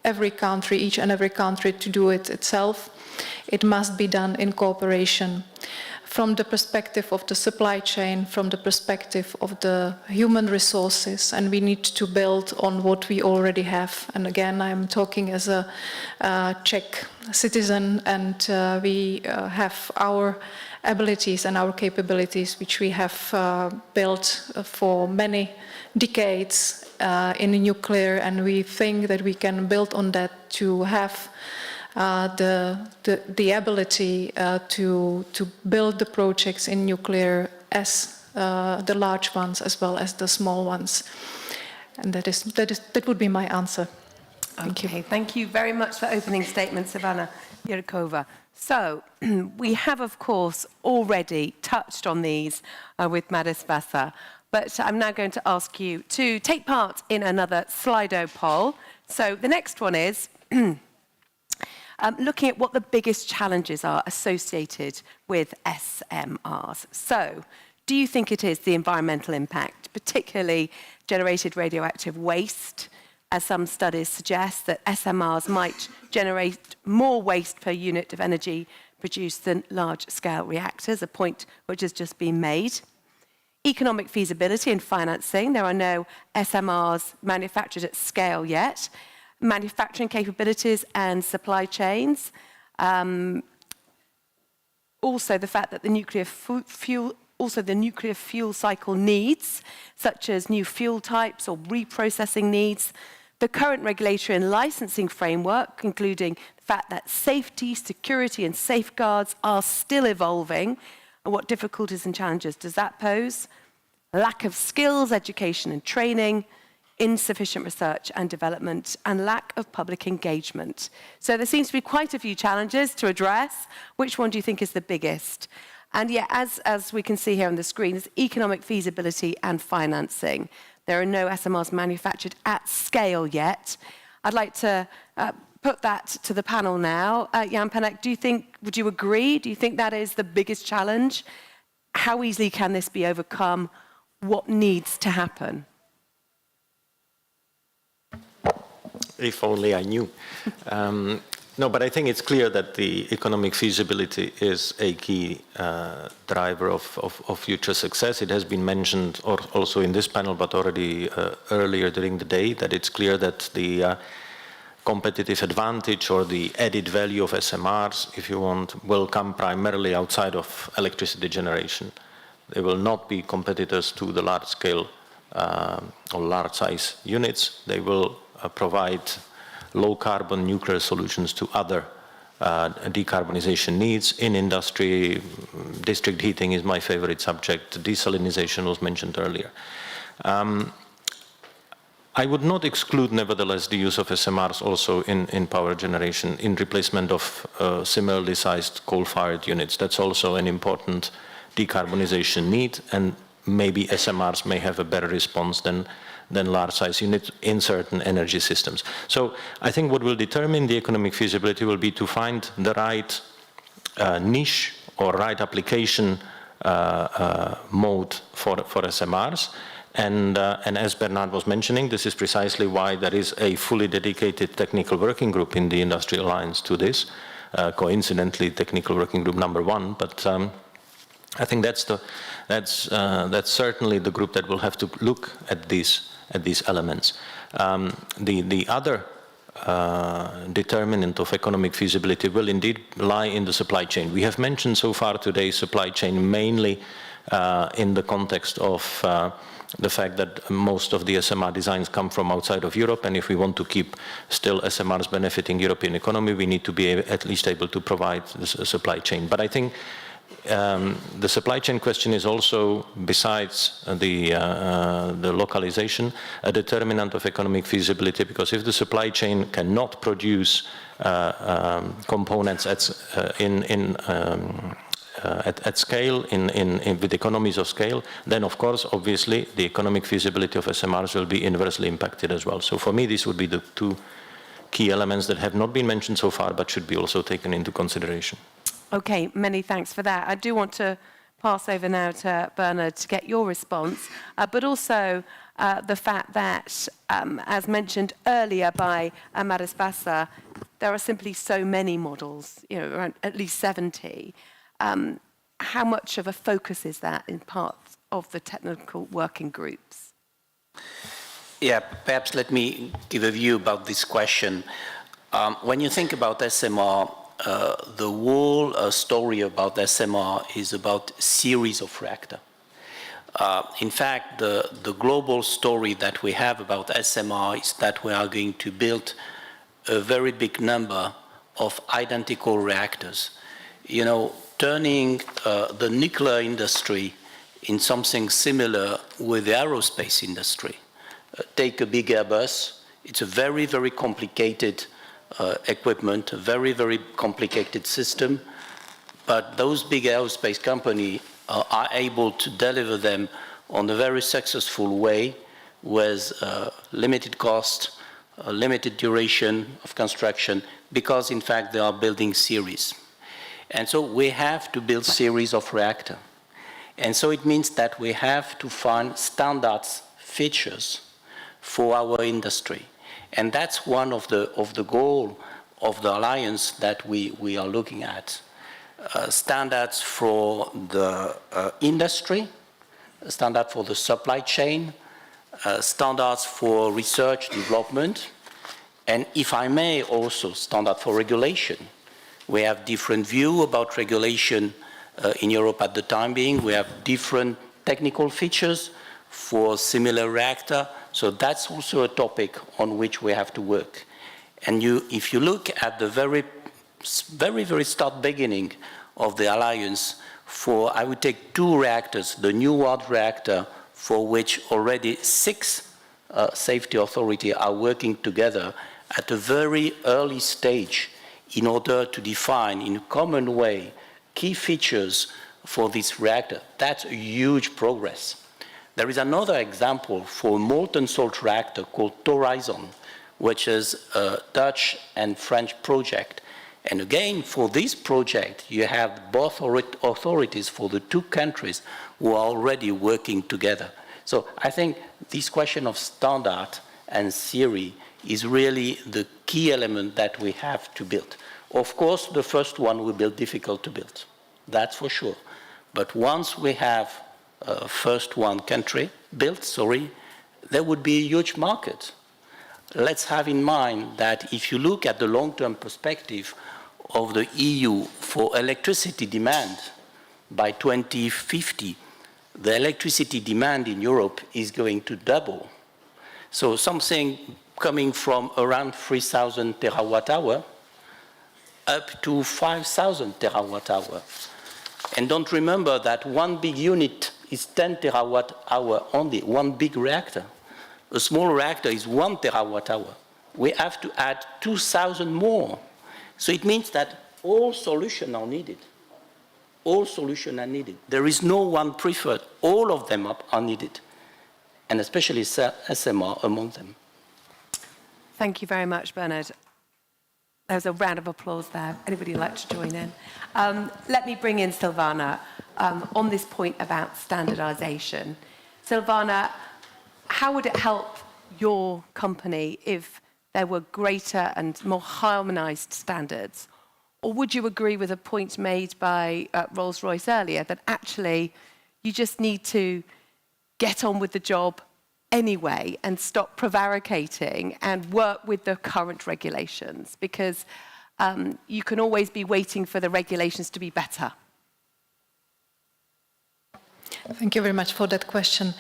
every country, each and every country, to do it itself. It must be done in cooperation. From the perspective of the supply chain, from the perspective of the human resources, and we need to build on what we already have. And again, I'm talking as a Czech citizen, and we have our abilities and our capabilities, which we have built for many decades in nuclear, and we think that we can build on that to have the ability to build the projects in nuclear as the large ones as well as the small ones. And that would be my answer. Thank you. Thank you very much for opening statement, Ivana Yurkova. So we have, of course, already touched on these with Madis Vasa, but I'm now going to ask you to take part in another Slido poll. So the next one is looking at what the biggest challenges are associated with SMRs. So, do you think it is the environmental impact, particularly generated radioactive waste, as some studies suggest that SMRs might generate more waste per unit of energy produced than large-scale reactors, a point which has just been made? Economic feasibility and financing. There are no SMRs manufactured at scale yet. Manufacturing capabilities and supply chains. Also the fact that the nuclear fuel cycle needs, such as new fuel types or reprocessing needs. The current regulatory and licensing framework, including the fact that safety, security and safeguards are still evolving. And what difficulties and challenges does that pose? Lack of skills, education and training, insufficient research and development, and lack of public engagement. So there seems to be quite a few challenges to address. Which one do you think is the biggest? And yeah, as we can see here on the screen, it's economic feasibility and financing. There are no SMRs manufactured at scale yet. I'd like to put that to the panel now. Jan Penek, would you agree? Do you think that is the biggest challenge? How easily can this be overcome? What needs to happen? If only I knew. No, but I think it's clear that the economic feasibility is a key driver of future success. It has been mentioned also in this panel, but already earlier during the day, that it's clear that the competitive advantage or the added value of SMRs, if you want, will come primarily outside of electricity generation. They will not be competitors to the large-scale or large-size units. They will provide low-carbon nuclear solutions to other decarbonization needs in industry. District heating is my favorite subject. Desalinization was mentioned earlier. I would not exclude, nevertheless, the use of SMRs also in power generation, in replacement of similarly sized coal-fired units. That's also an important decarbonization need, and maybe SMRs may have a better response than large-size units in certain energy systems. So I think what will determine the economic feasibility will be to find the right niche or right application mode for SMRs. And as Bernard was mentioning, this is precisely why there is a fully dedicated technical working group in the Industry Alliance to this. Coincidentally, technical working group number 1, but I think that's certainly the group that will have to look at these elements. The other determinant of economic feasibility will indeed lie in the supply chain. We have mentioned so far today supply chain mainly in the context of the fact that most of the SMR designs come from outside of Europe, and if we want to keep still SMRs benefiting European economy, we need to be at least able to provide the supply chain. But I think the supply chain question is also, besides the localization, a determinant of economic feasibility, because if the supply chain cannot produce components at scale, with economies of scale, then of course, obviously, the economic feasibility of SMRs will be inversely impacted as well. So for me, these would be the two key elements that have not been mentioned so far, but should be also taken into consideration. Okay, many thanks for that. I do want to pass over now to Bernard to get your response, but also the fact that, as mentioned earlier by Maris Bassa, there are simply so many models, around at least 70. How much of a focus is that in parts of the technical working groups? Yeah, perhaps let me give a view about this question. When you think about SMR, the whole story about SMR is about series of reactors. In fact, the global story that we have about SMR is that we are going to build a very big number of identical reactors. Turning the nuclear industry in something similar with the aerospace industry. Take a big Airbus. It's a very, very complicated equipment, a very, very complicated system. But those big aerospace companies are able to deliver them on a very successful way with limited cost, limited duration of construction, because in fact they are building series. And so we have to build series of reactors. And so it means that we have to find standards, features for our industry. And that's one of the goal of the alliance that we are looking at. Standards for the industry, standard for the supply chain, standards for research development, and if I may also standard for regulation. We have different view about regulation in Europe at the time being. We have different technical features for similar reactor. So that's also a topic on which we have to work. And if you look at the very start beginning of the alliance, I would take 2 reactors, the Newark reactor, for which already 6 safety authorities are working together at a very early stage in order to define in a common way key features for this reactor. That's a huge progress. There is another example for a molten salt reactor called Thorizon, which is a Dutch and French project. And again, for this project, you have both authorities for the 2 countries who are already working together. So I think this question of standard and theory is really the key element that we have to build. Of course, the first one will be difficult to build. That's for sure. But once we have first one country built, there would be a huge market. Let's have in mind that if you look at the long-term perspective of the EU for electricity demand by 2050, the electricity demand in Europe is going to double. So something coming from around 3,000 terawatt-hour up to 5,000 terawatt-hour. And don't remember that one big unit is 10 terawatt-hour only, one big reactor. A small reactor is 1 terawatt-hour. We have to add 2,000 more. So it means that all solutions are needed. All solutions are needed. There is no one preferred. All of them are needed, and especially SMR among them. Thank you very much, Bernard. There's a round of applause there. Anybody would like to join in? Let me bring in Silvana on this point about standardization. Silvana, how would it help your company if there were greater and more harmonized standards? Or would you agree with a point made by Rolls-Royce earlier that actually you just need to get on with the job anyway and stop prevaricating and work with the current regulations, because you can always be waiting for the regulations to be better? Thank you very much for that question.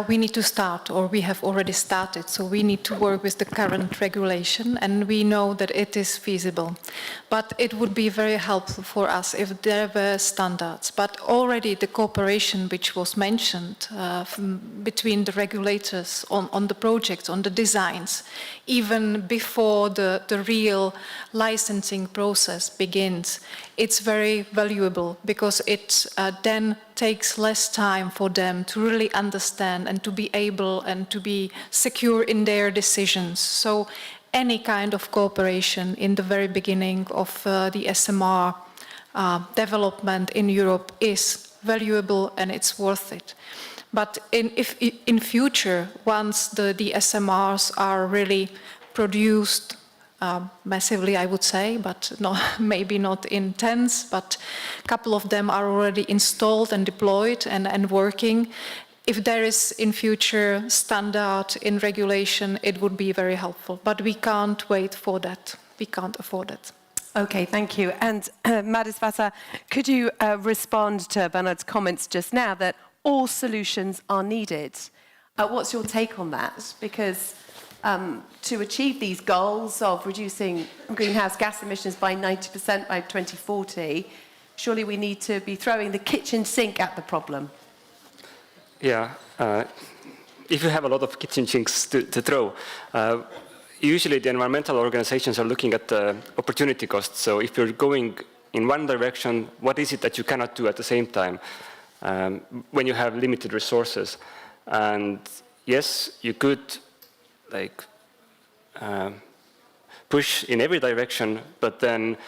We need to start, or we have already started, so we need to work with the current regulation, and we know that it is feasible. But it would be very helpful for us if there were standards. But already the cooperation which was mentioned between the regulators on the projects, on the designs, even before the real licensing process begins, it's very valuable because it then takes less time for them to really understand and to be able and to be secure in their decisions. So any kind of cooperation in the very beginning of the SMR development in Europe is valuable and it's worth it. But if in future, once the SMRs are really produced massively, I would say, but maybe not in tens, but a couple of them are already installed and deployed and working. If there is in future standard in regulation, it would be very helpful. But we can't wait for that. We can't afford it. Okay, thank you. And Madis Vasa, could you respond to Bernard's comments just now that all solutions are needed? What's your take on that? Because to achieve these goals of reducing greenhouse gas emissions by 90% by 2040, surely we need to be throwing the kitchen sink at the problem. Yeah, if you have a lot of kitchen sinks to throw, usually the environmental organizations are looking at the opportunity cost. So if you're going in one direction, what is it that you cannot do at the same time when you have limited resources? And yes, you could push in every direction, but then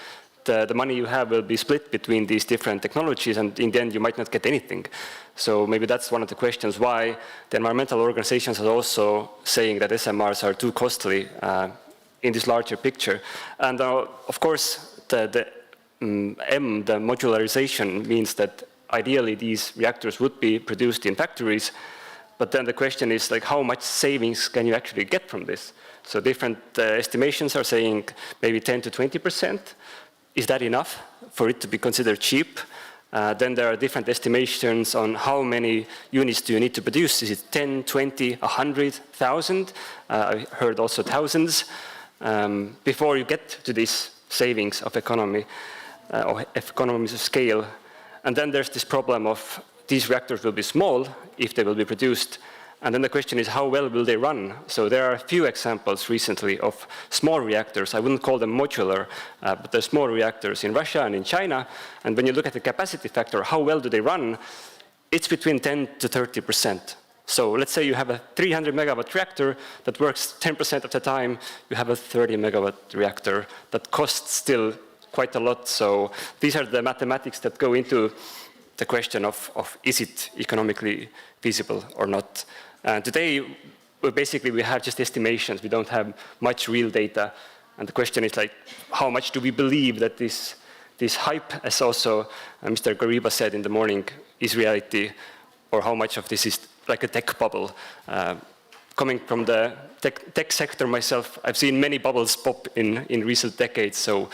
the money you have will be split between these different technologies, and in the end you might not get anything. So maybe that's one of the questions why the environmental organizations are also saying that SMRs are too costly in this larger picture. And of course, the modularization means that ideally these reactors would be produced in factories, but then the question is how much savings can you actually get from this? So different estimations are saying maybe 10 to 20%. Is that enough for it to be considered cheap? Then there are different estimations on how many units do you need to produce. Is it 10, 20, 100,000? I heard also thousands before you get to these savings of economy or economies of scale. And then there's this problem of these reactors will be small if they will be produced. And then the question is, how well will they run? So there are a few examples recently of small reactors. I wouldn't call them modular, but they're small reactors in Russia and in China. And when you look at the capacity factor, how well do they run? It's between 10 to 30%. So let's say you have a 300 megawatt reactor that works 10% of the time. You have a 30 megawatt reactor that costs still quite a lot. So these are the mathematics that go into the question of is it economically feasible or not. Today, basically, we have just estimations. We don't have much real data. And the question is how much do we believe that this hype, as also Mr. Gariba said in the morning, is reality, or how much of this is like a tech bubble? Coming from the tech sector myself, I've seen many bubbles pop in recent decades. So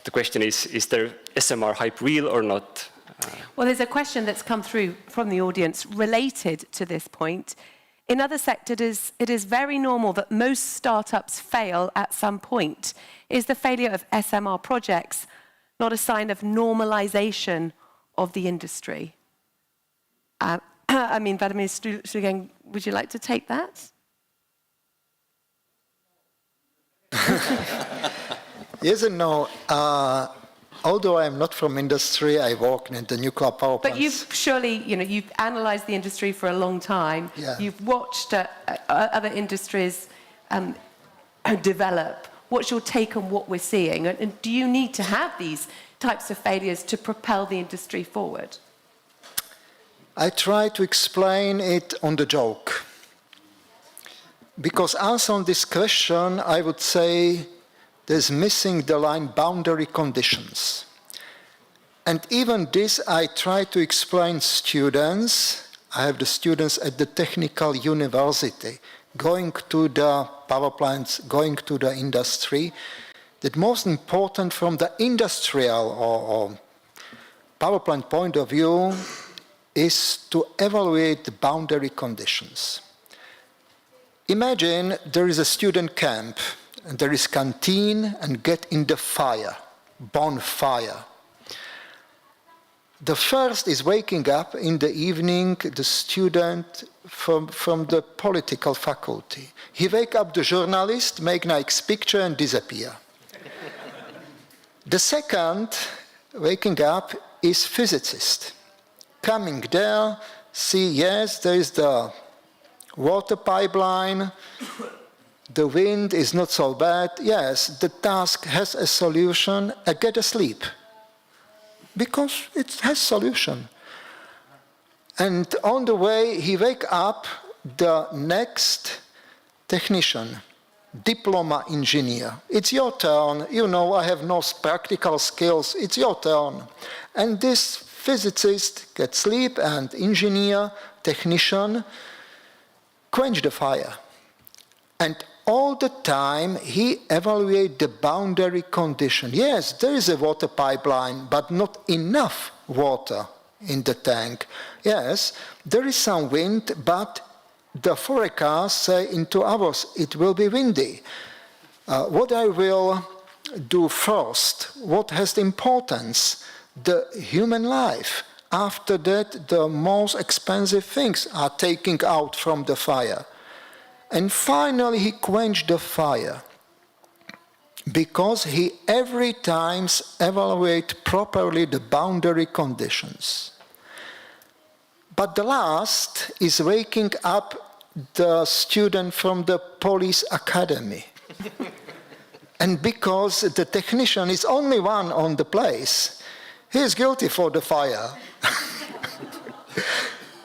the question is there SMR hype real or not? Well, there's a question that's come through from the audience related to this point. In other sectors, it is very normal that most startups fail at some point. Is the failure of SMR projects not a sign of normalization of the industry? Vladimir Strugan, would you like to take that? Yes and no. Although I'm not from industry, I work in the nuclear power plants. But you've surely, you've analysed the industry for a long time. Yeah. You've watched other industries develop. What's your take on what we're seeing? And do you need to have these types of failures to propel the industry forward? I try to explain it on the joke. Because answer on this question, I would say, there's missing the line boundary conditions. And even this I try to explain students. I have the students at the technical university going to the power plants, going to the industry, that most important from the industrial or power plant point of view is to evaluate the boundary conditions. Imagine there is a student camp, and there is canteen, and get in the fire, bonfire. The first is waking up in the evening, the student from the political faculty. He wake up the journalist, make nice picture and disappear. The second waking up is physicist. Coming there, see, yes, there is the water pipeline, the wind is not so bad, yes, the task has a solution, get asleep. Because it has solution. And on the way, he wake up the next technician, diploma engineer. It's your turn. You know, I have no practical skills. It's your turn. And this physicist gets sleep, and engineer, technician, quench the fire. And all the time, he evaluates the boundary condition. Yes, there is a water pipeline, but not enough water in the tank. Yes, there is some wind, but the forecast say in 2 hours it will be windy. What I will do first, what has the importance? The human life. After that, the most expensive things are taken out from the fire. And finally, he quenched the fire because he every time evaluates properly the boundary conditions. But the last is waking up the student from the police academy. And because the technician is only one on the place, he is guilty for the fire.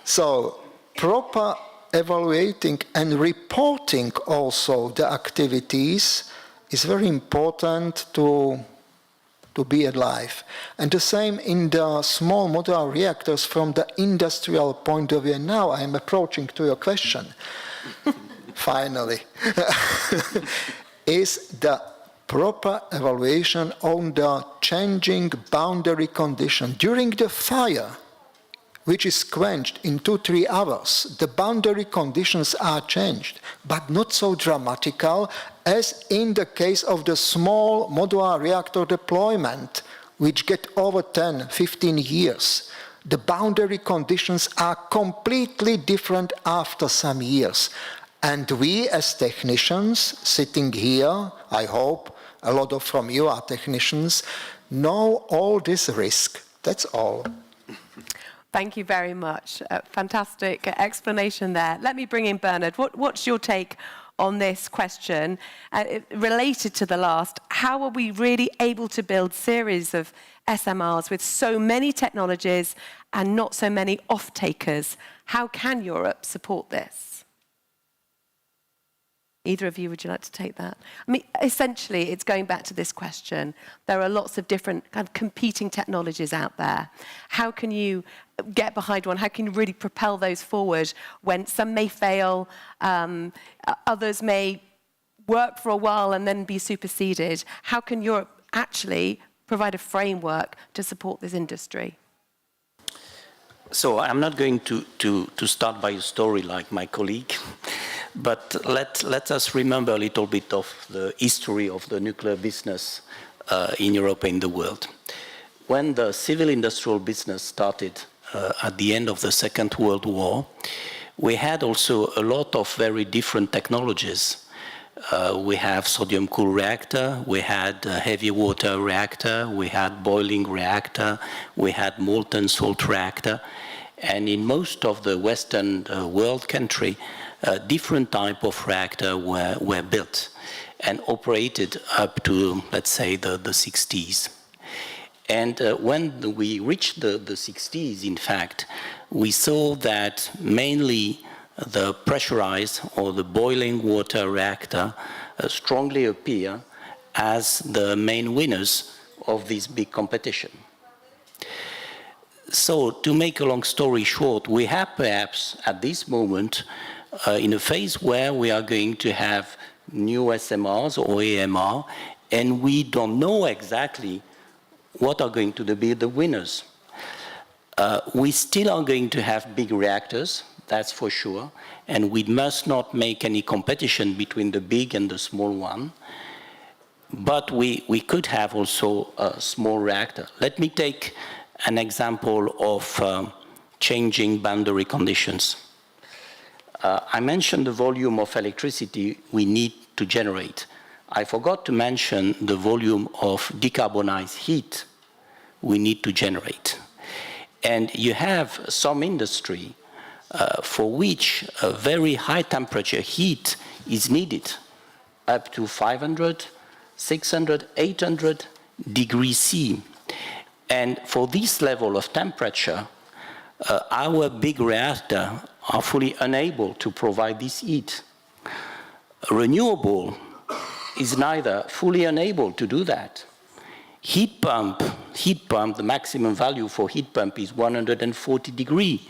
So, proper evaluating and reporting also the activities is very important to be alive. And the same in the small modular reactors from the industrial point of view. And now I am approaching to your question, finally, is the proper evaluation on the changing boundary condition. During the fire, which is quenched in 2-3 hours, the boundary conditions are changed, but not so dramatical as in the case of the small modular reactor deployment, which get over 10-15 years. The boundary conditions are completely different after some years. And we as technicians sitting here, I hope a lot of from you are technicians, know all this risk. That's all. Thank you very much. Fantastic explanation there. Let me bring in Bernard. What's your take on this question? Related to the last, how are we really able to build series of SMRs with so many technologies and not so many off-takers? How can Europe support this? Either of you, would you like to take that? I mean, essentially, it's going back to this question. There are lots of different kind of competing technologies out there. How can you get behind one? How can you really propel those forward when some may fail, others may work for a while and then be superseded? How can Europe actually provide a framework to support this industry? So I'm not going to start by a story like my colleague, but let us remember a little bit of the history of the nuclear business in Europe and in the world. When the civil industrial business started at the end of the Second World War, we had also a lot of very different technologies. We have sodium cool reactor, we had heavy water reactor, we had boiling reactor, we had molten salt reactor, and in most of the Western world country, different type of reactor were built and operated up to, let's say, the 60s. And when we reached the 60s, in fact, we saw that mainly the pressurized or the boiling water reactor strongly appear as the main winners of this big competition. So to make a long story short, we have perhaps at this moment in a phase where we are going to have new SMRs or AMR, and we don't know exactly what are going to be the winners. We still are going to have big reactors, that's for sure, and we must not make any competition between the big and the small one. But we could have also a small reactor. Let me take an example of changing boundary conditions. I mentioned the volume of electricity we need to generate. I forgot to mention the volume of decarbonized heat we need to generate. And you have some industry for which a very high temperature heat is needed, up to 500, 600, 800 degrees C. And for this level of temperature, our big reactors are fully unable to provide this heat. Renewable is neither fully unable to do that. Heat pump, the maximum value for heat pump is 140 degrees.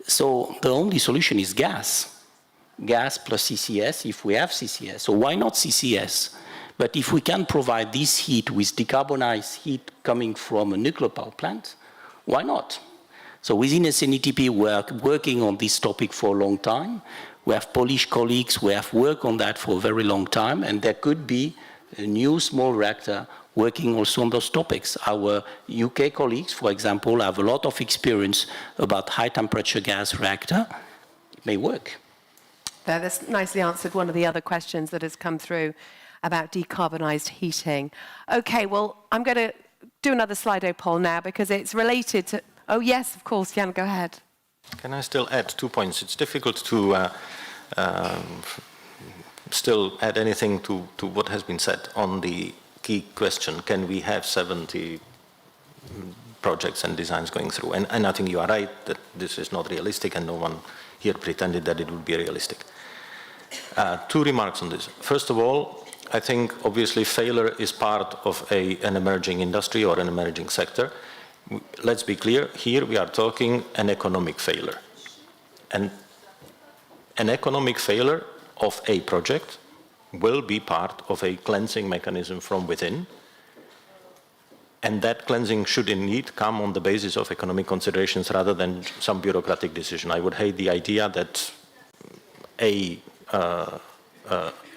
So the only solution is gas. Gas plus CCS if we have CCS. So why not CCS? But if we can provide this heat with decarbonized heat coming from a nuclear power plant, why not? So within SNETP, we're working on this topic for a long time. We have Polish colleagues who have worked on that for a very long time, and there could be a new small reactor working also on those topics. Our UK colleagues, for example, have a lot of experience about high temperature gas reactor. It may work. That's nicely answered one of the other questions that has come through about decarbonised heating. Okay, well, I'm going to do another Slido poll now because it's related to... Oh, yes, of course, Jan, go ahead. Can I still add 2 points? It's difficult to still add anything to what has been said on the key question, can we have 70 projects and designs going through? And I think you are right that this is not realistic, and no one here pretended that it would be realistic. 2 remarks on this. First of all, I think obviously failure is part of an emerging industry or an emerging sector. Let's be clear, here we are talking an economic failure. And an economic failure of a project will be part of a cleansing mechanism from within. And that cleansing should indeed come on the basis of economic considerations rather than some bureaucratic decision. I would hate the idea that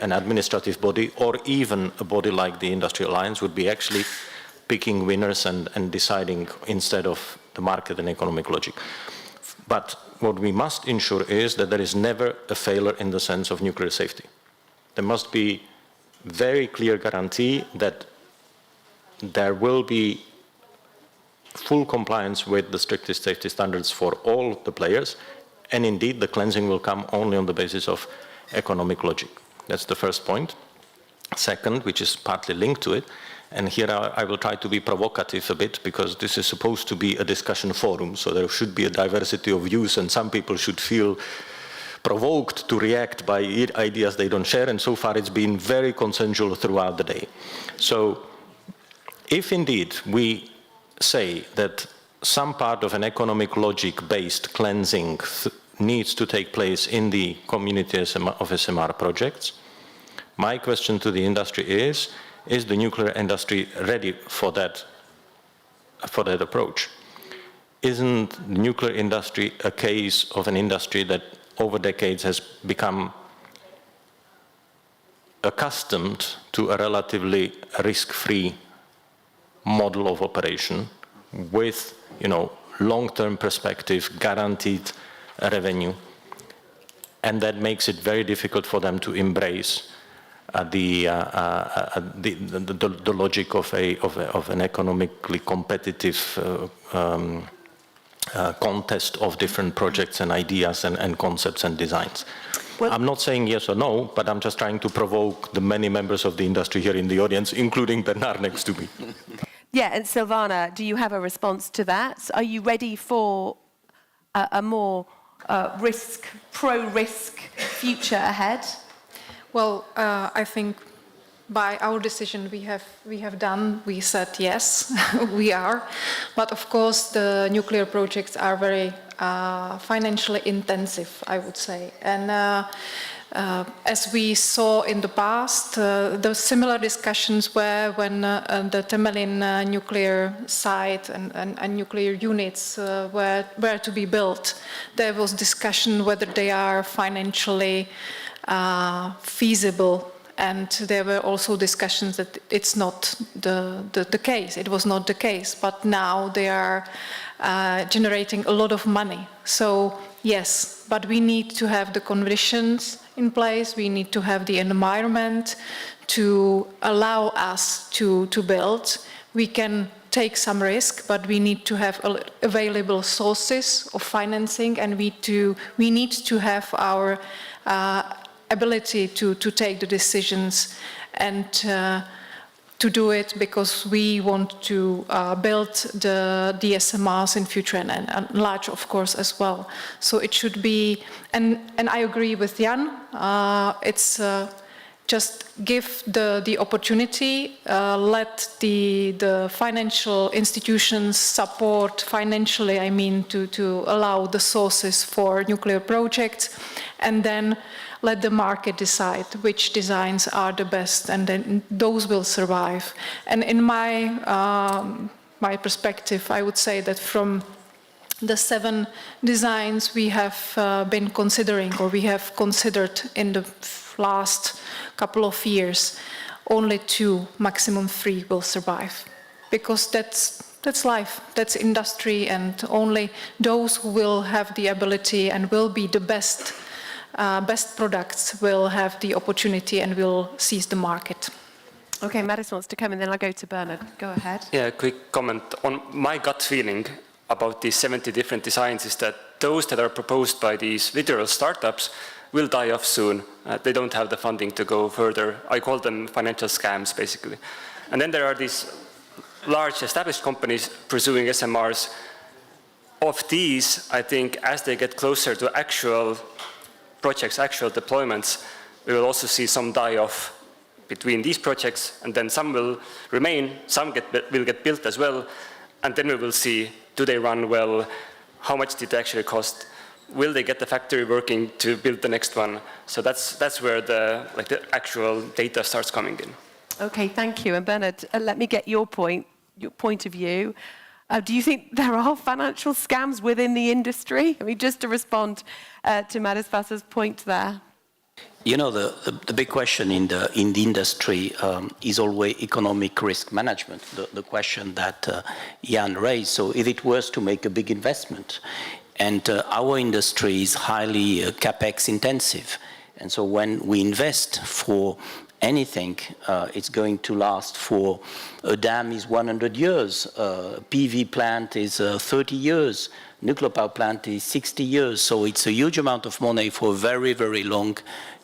an administrative body or even a body like the Industrial Alliance would be actually picking winners and deciding instead of the market and economic logic. But what we must ensure is that there is never a failure in the sense of nuclear safety. There must be very clear guarantee that there will be full compliance with the strictest safety standards for all the players, and indeed the cleansing will come only on the basis of economic logic. That's the first point. Second, which is partly linked to it, and here I will try to be provocative a bit because this is supposed to be a discussion forum, so there should be a diversity of views and some people should feel provoked to react by ideas they don't share, and so far it's been very consensual throughout the day. So if indeed we say that some part of an economic logic-based cleansing needs to take place in the community of SMR projects, my question to the industry is the nuclear industry ready for that approach? Isn't the nuclear industry a case of an industry that over decades has become accustomed to a relatively risk-free model of operation with, long-term perspective, guaranteed revenue, and that makes it very difficult for them to embrace the logic of an economically competitive contest of different projects and ideas and concepts and designs. Well, I'm not saying yes or no, but I'm just trying to provoke the many members of the industry here in the audience, including Bernard next to me. Yeah, and Silvana, do you have a response to that? Are you ready for a more pro-risk future ahead? Well, I think by our decision we said yes, we are. But of course the nuclear projects are very financially intensive, I would say. And As we saw in the past, the similar discussions were when the Temelin nuclear site and nuclear units were to be built. There was discussion whether they are financially feasible, and there were also discussions that it's not the case. It was not the case, but now they are generating a lot of money. So yes, but we need to have the conditions in place. We need to have the environment to allow us to build. We can take some risk, but we need to have available sources of financing, and we need to have our ability to take the decisions and to do it, because we want to build the SMRs in future and large, of course, as well. So it should be, and I agree with Jan, it's just give the opportunity, let the financial institutions support financially, I mean, to allow the sources for nuclear projects, and then let the market decide which designs are the best, and then those will survive. And in my perspective, I would say that from the 7 designs we have been considering, or we have considered in the last couple of years, only 2, maximum 3 will survive, because that's life, that's industry, and only those who will have the ability and will be the best products will have the opportunity and will seize the market. Okay, Maris wants to come, and then I'll go to Bernard. Go ahead. Yeah, quick comment on my gut feeling about these 70 different designs is that those that are proposed by these literal startups will die off soon. They don't have the funding to go further. I call them financial scams, basically. And then there are these large established companies pursuing SMRs. Of these, I think, as they get closer to actual projects, actual deployments, we will also see some die off between these projects, and then some will remain, some will get built as well, and then we will see, do they run well, how much did they actually cost, will they get the factory working to build the next one? So that's where the actual data starts coming in. Okay, thank you. And Bernard, let me get your point of view. Do you think there are financial scams within the industry? I mean, just to respond to Maris Vasser's point there. You know, the big question in the industry is always economic risk management, the question that Jan raised. So if it was to make a big investment, and our industry is highly CapEx intensive, and so when we invest for anything, it's going to last for, a dam is 100 years, PV plant is 30 years, nuclear power plant is 60 years, so it's a huge amount of money for a very, very long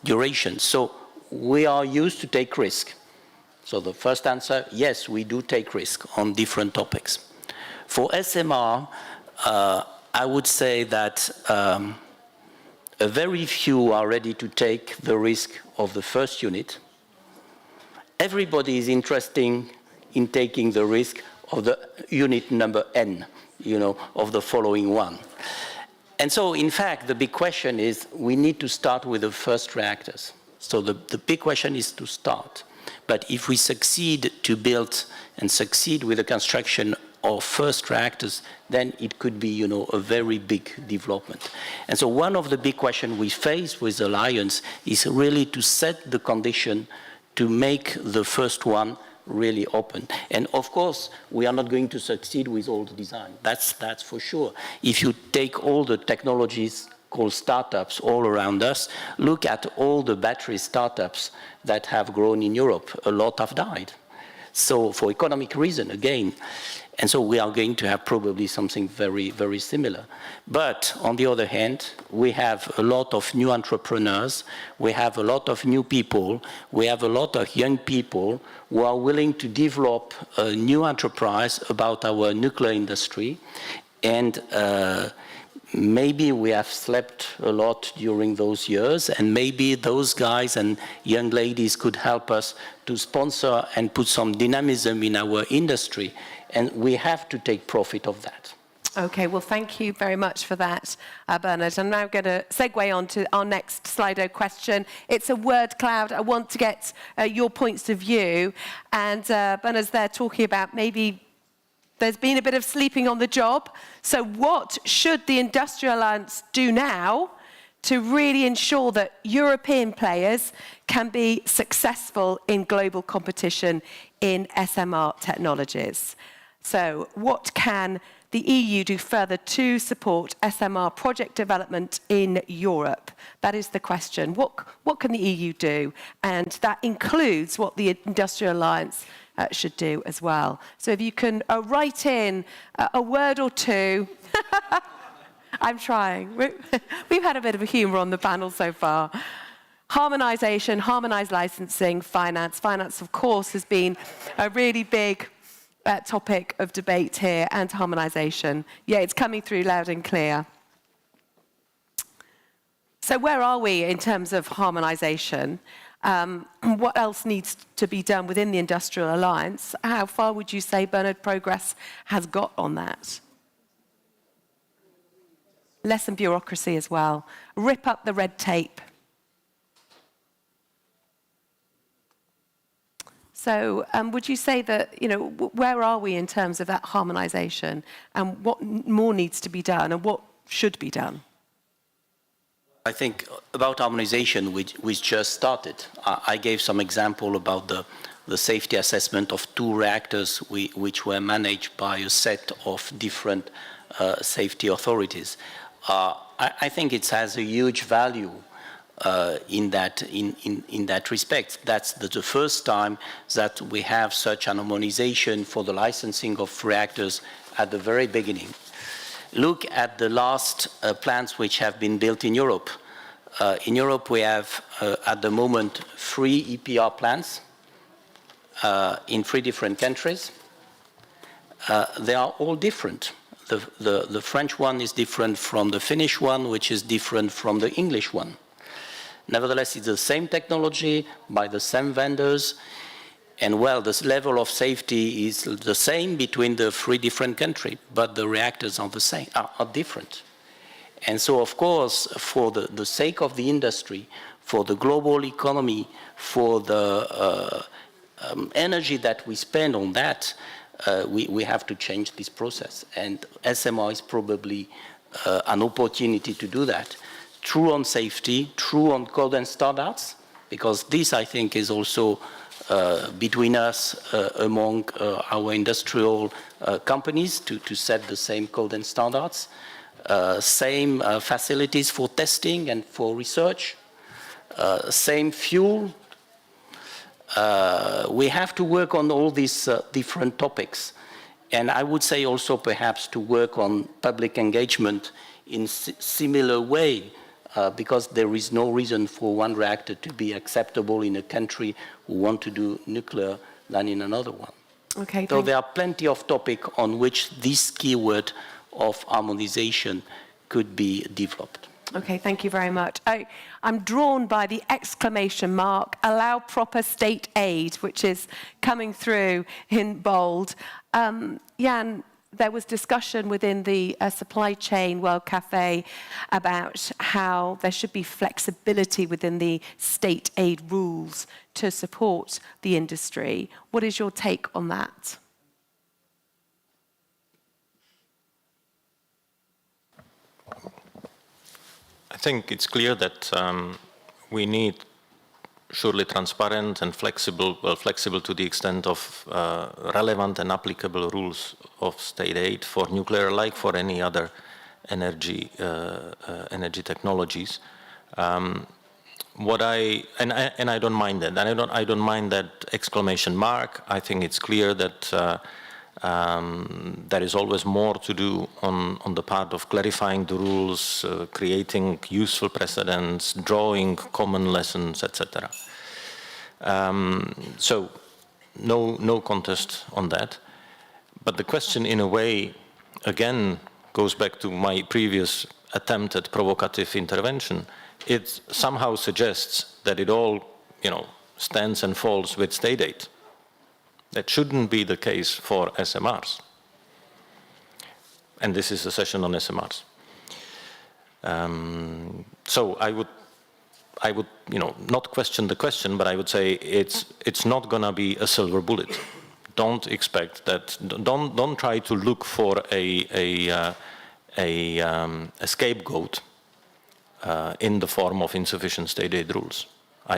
duration. So we are used to take risk. So the first answer, yes, we do take risk on different topics. For SMR, I would say that a very few are ready to take the risk of the first unit. Everybody is interested in taking the risk of the unit number N, you know, of the following one. And so, in fact, the big question is, we need to start with the first reactors. So the big question is to start. But if we succeed to build and succeed with the construction of first reactors, then it could be, you know, a very big development. And so one of the big questions we face with Alliance is really to set the condition to make the first one really open. And of course, we are not going to succeed with all the design. That's for sure. If you take all the technologies called startups all around us, look at all the battery startups that have grown in Europe. A lot have died. So for economic reason, again. And so we are going to have probably something very, very similar. But on the other hand, we have a lot of new entrepreneurs, we have a lot of new people, we have a lot of young people who are willing to develop a new enterprise about our nuclear industry. And maybe we have slept a lot during those years, and maybe those guys and young ladies could help us to sponsor and put some dynamism in our industry. And we have to take profit of that. Okay, well, thank you very much for that, Bernard. I'm now going to segue on to our next Slido question. It's a word cloud. I want to get your points of view. And Bernard's there talking about maybe there's been a bit of sleeping on the job. So what should the Industrial Alliance do now to really ensure that European players can be successful in global competition in SMR technologies? So what can the EU do further to support SMR project development in Europe? That is the question. What can the EU do? And that includes what the Industrial Alliance should do as well. So if you can write in a word or two. I'm trying. We've had a bit of a humour on the panel so far. Harmonisation, harmonised licensing, finance. Finance, of course, has been a really big topic of debate here, and harmonisation. Yeah, it's coming through loud and clear. So where are we in terms of harmonisation? What else needs to be done within the Industrial Alliance? How far would you say, Bernard, progress has got on that? Less than bureaucracy as well. Rip up the red tape. So would you say that, where are we in terms of that harmonisation, and what more needs to be done and what should be done? I think about harmonization, we just started. I gave some example about the safety assessment of 2 reactors which were managed by a set of different safety authorities. I think it has a huge value in that respect. That's the first time that we have such an harmonization for the licensing of reactors at the very beginning. Look at the last plants which have been built in Europe. In Europe, we have, at the moment, 3 EPR plants in 3 different countries. They are all different. The French one is different from the Finnish one, which is different from the English one. Nevertheless, it's the same technology by the same vendors. And well, this level of safety is the same between the 3 different countries, but the reactors are the same, are different. And so, of course, for the sake of the industry, for the global economy, for the energy that we spend on that, we have to change this process. And SMR is probably an opportunity to do that. True on safety, true on code and standards, because this, I think, is also between us, among our industrial companies, to set the same code and standards. Same facilities for testing and for research, same fuel. We have to work on all these different topics. And I would say also perhaps to work on public engagement in similar way, because there is no reason for one reactor to be acceptable in a country who want to do nuclear than in another one. Okay, so there are plenty of topics on which this keyword of harmonization could be developed. Okay, thank you very much. I'm drawn by the exclamation mark, allow proper state aid, which is coming through in bold. Jan, there was discussion within the Supply Chain World Cafe about how there should be flexibility within the state aid rules to support the industry. What is your take on that? I think it's clear that we need surely transparent and flexible, well, flexible to the extent of relevant and applicable rules of state aid for nuclear, like for any other energy technologies. I don't mind that, and I don't mind that exclamation mark. I think it's clear that there is always more to do on the part of clarifying the rules, creating useful precedents, drawing common lessons, etc. So no contest on that. But the question, in a way, again, goes back to my previous attempt at provocative intervention. It somehow suggests that it all, stands and falls with state aid. That shouldn't be the case for SMRs. and this is a session on SMRs. So I would not question the question, but I would say it's not going to be a silver bullet. Don't expect that. Don't try to look for a scapegoat in the form of insufficient state aid rules. I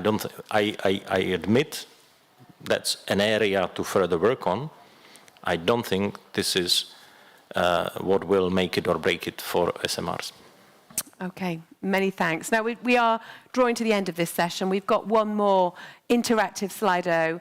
admit that's an area to further work on. I don't think this is what will make it or break it for SMRs. Okay, many thanks. Now we are drawing to the end of this session. We've got one more interactive Slido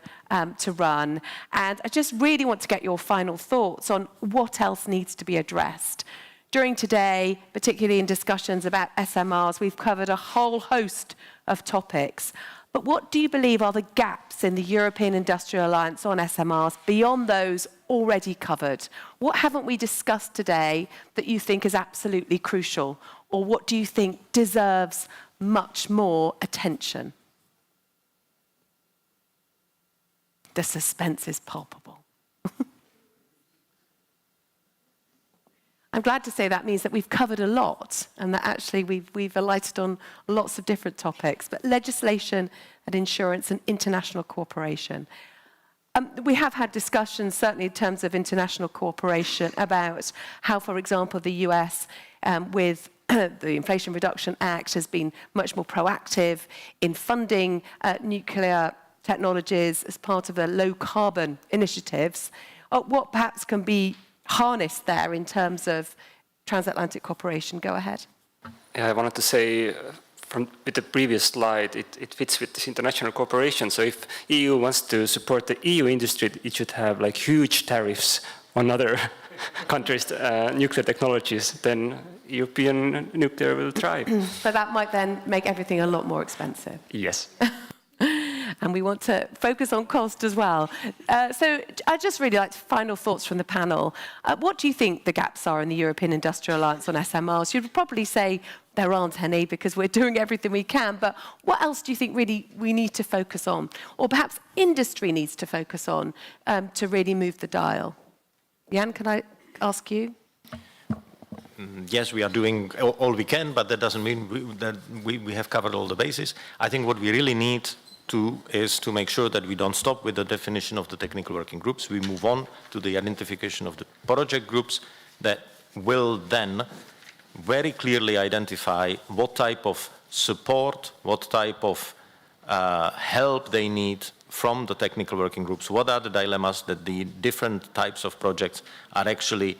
to run, and I just really want to get your final thoughts on what else needs to be addressed. During today, particularly in discussions about SMRs, we've covered a whole host of topics. But what do you believe are the gaps in the European Industrial Alliance on SMRs beyond those already covered? What haven't we discussed today that you think is absolutely crucial? Or what do you think deserves much more attention? The suspense is palpable. I'm glad to say that means that we've covered a lot and that actually we've alighted on lots of different topics, but legislation and insurance and international cooperation. We have had discussions, certainly in terms of international cooperation, about how, for example, the US with the Inflation Reduction Act has been much more proactive in funding nuclear technologies as part of the low-carbon initiatives. What perhaps can be harnessed there in terms of transatlantic cooperation? Go ahead. Yeah, I wanted to say, with the previous slide, it fits with this international cooperation. So if EU wants to support the EU industry, it should have like huge tariffs on other countries' nuclear technologies, then European nuclear will thrive. But that might then make everything a lot more expensive. Yes. And we want to focus on cost as well. So I'd just really like final thoughts from the panel. What do you think the gaps are in the European Industrial Alliance on SMRs? You'd probably say there aren't any because we're doing everything we can, but what else do you think really we need to focus on? Or perhaps industry needs to focus on to really move the dial? Jan, can I ask you? Yes, we are doing all we can, but that doesn't mean that we have covered all the bases. I think what we really need is to make sure that we don't stop with the definition of the technical working groups. We move on to the identification of the project groups that will then very clearly identify what type of support, what type of help they need from the technical working groups. What are the dilemmas that the different types of projects are actually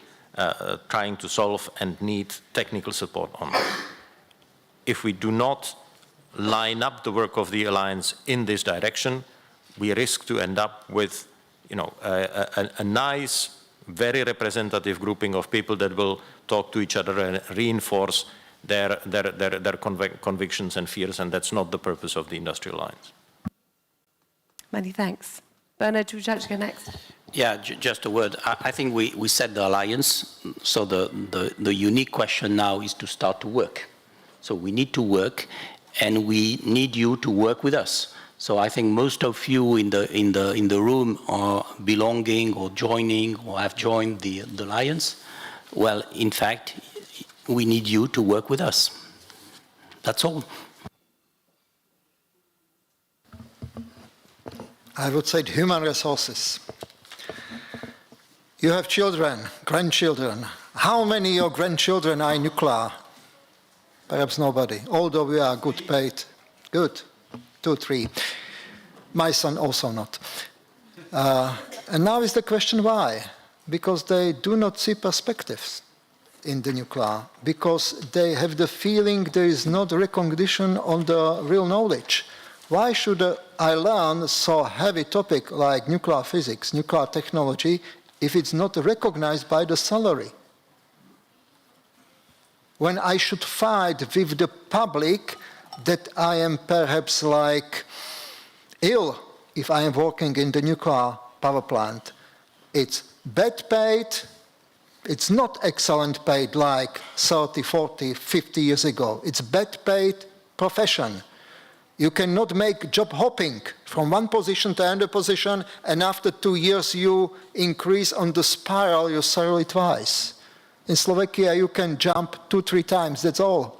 trying to solve and need technical support on? If we do not line up the work of the alliance in this direction, we risk to end up with, a nice, very representative grouping of people that will talk to each other and reinforce their convictions and fears, and that's not the purpose of the industrial alliance. Many thanks. Bernard, would you like to go next? Yeah, just a word. I think we set the alliance, so the unique question now is to start to work. So we need to work, and we need you to work with us. So I think most of you in the room are belonging or joining or have joined the alliance. Well, in fact, we need you to work with us. That's all. I would say human resources. You have children, grandchildren. How many of your grandchildren are nuclear? Perhaps nobody, although we are good paid. Good, 2, 3. My son also not. And now is the question why? Because they do not see perspectives in the nuclear, because they have the feeling there is not recognition on the real knowledge. Why should I learn so heavy topic like nuclear physics, nuclear technology, if it's not recognized by the salary? When I should fight with the public that I am perhaps like ill if I am working in the nuclear power plant. It's bad paid, it's not excellent paid like 30, 40, 50 years ago. It's bad paid profession. You cannot make job hopping from one position to another position, and after 2 years you increase on the spiral your salary twice. In Slovakia, you can jump 2-3 times, that's all.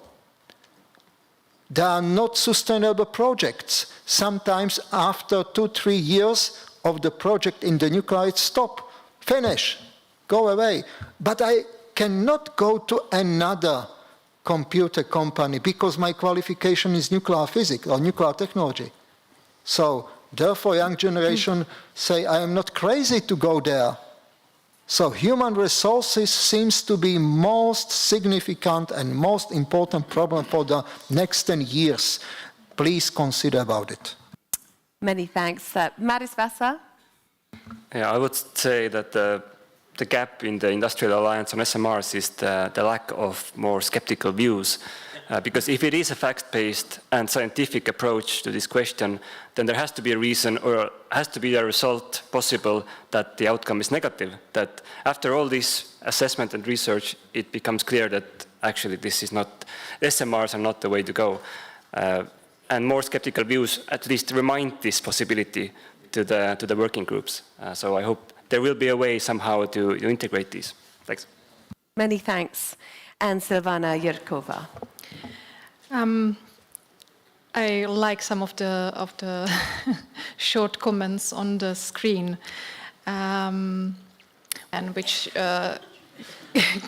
They are not sustainable projects. Sometimes after 2-3 years of the project in the nuclear, stop, finish, go away. But I cannot go to another computer company because my qualification is nuclear physics or nuclear technology. So therefore, young generation say, I am not crazy to go there. So human resources seems to be most significant and most important problem for the next 10 years. Please consider about it. Many thanks. Maris Vasa? Yeah, I would say that the gap in the Industrial Alliance on SMRs is the lack of more skeptical views. Because if it is a fact-based and scientific approach to this question, then there has to be a reason or has to be a result possible that the outcome is negative. That after all this assessment and research, it becomes clear that actually this is not, SMRs are not the way to go. And more skeptical views at least remind this possibility to the working groups. So I hope there will be a way somehow to integrate these. Thanks. Many thanks. And Silvana Yurkova. I like some of the short comments on the screen, and which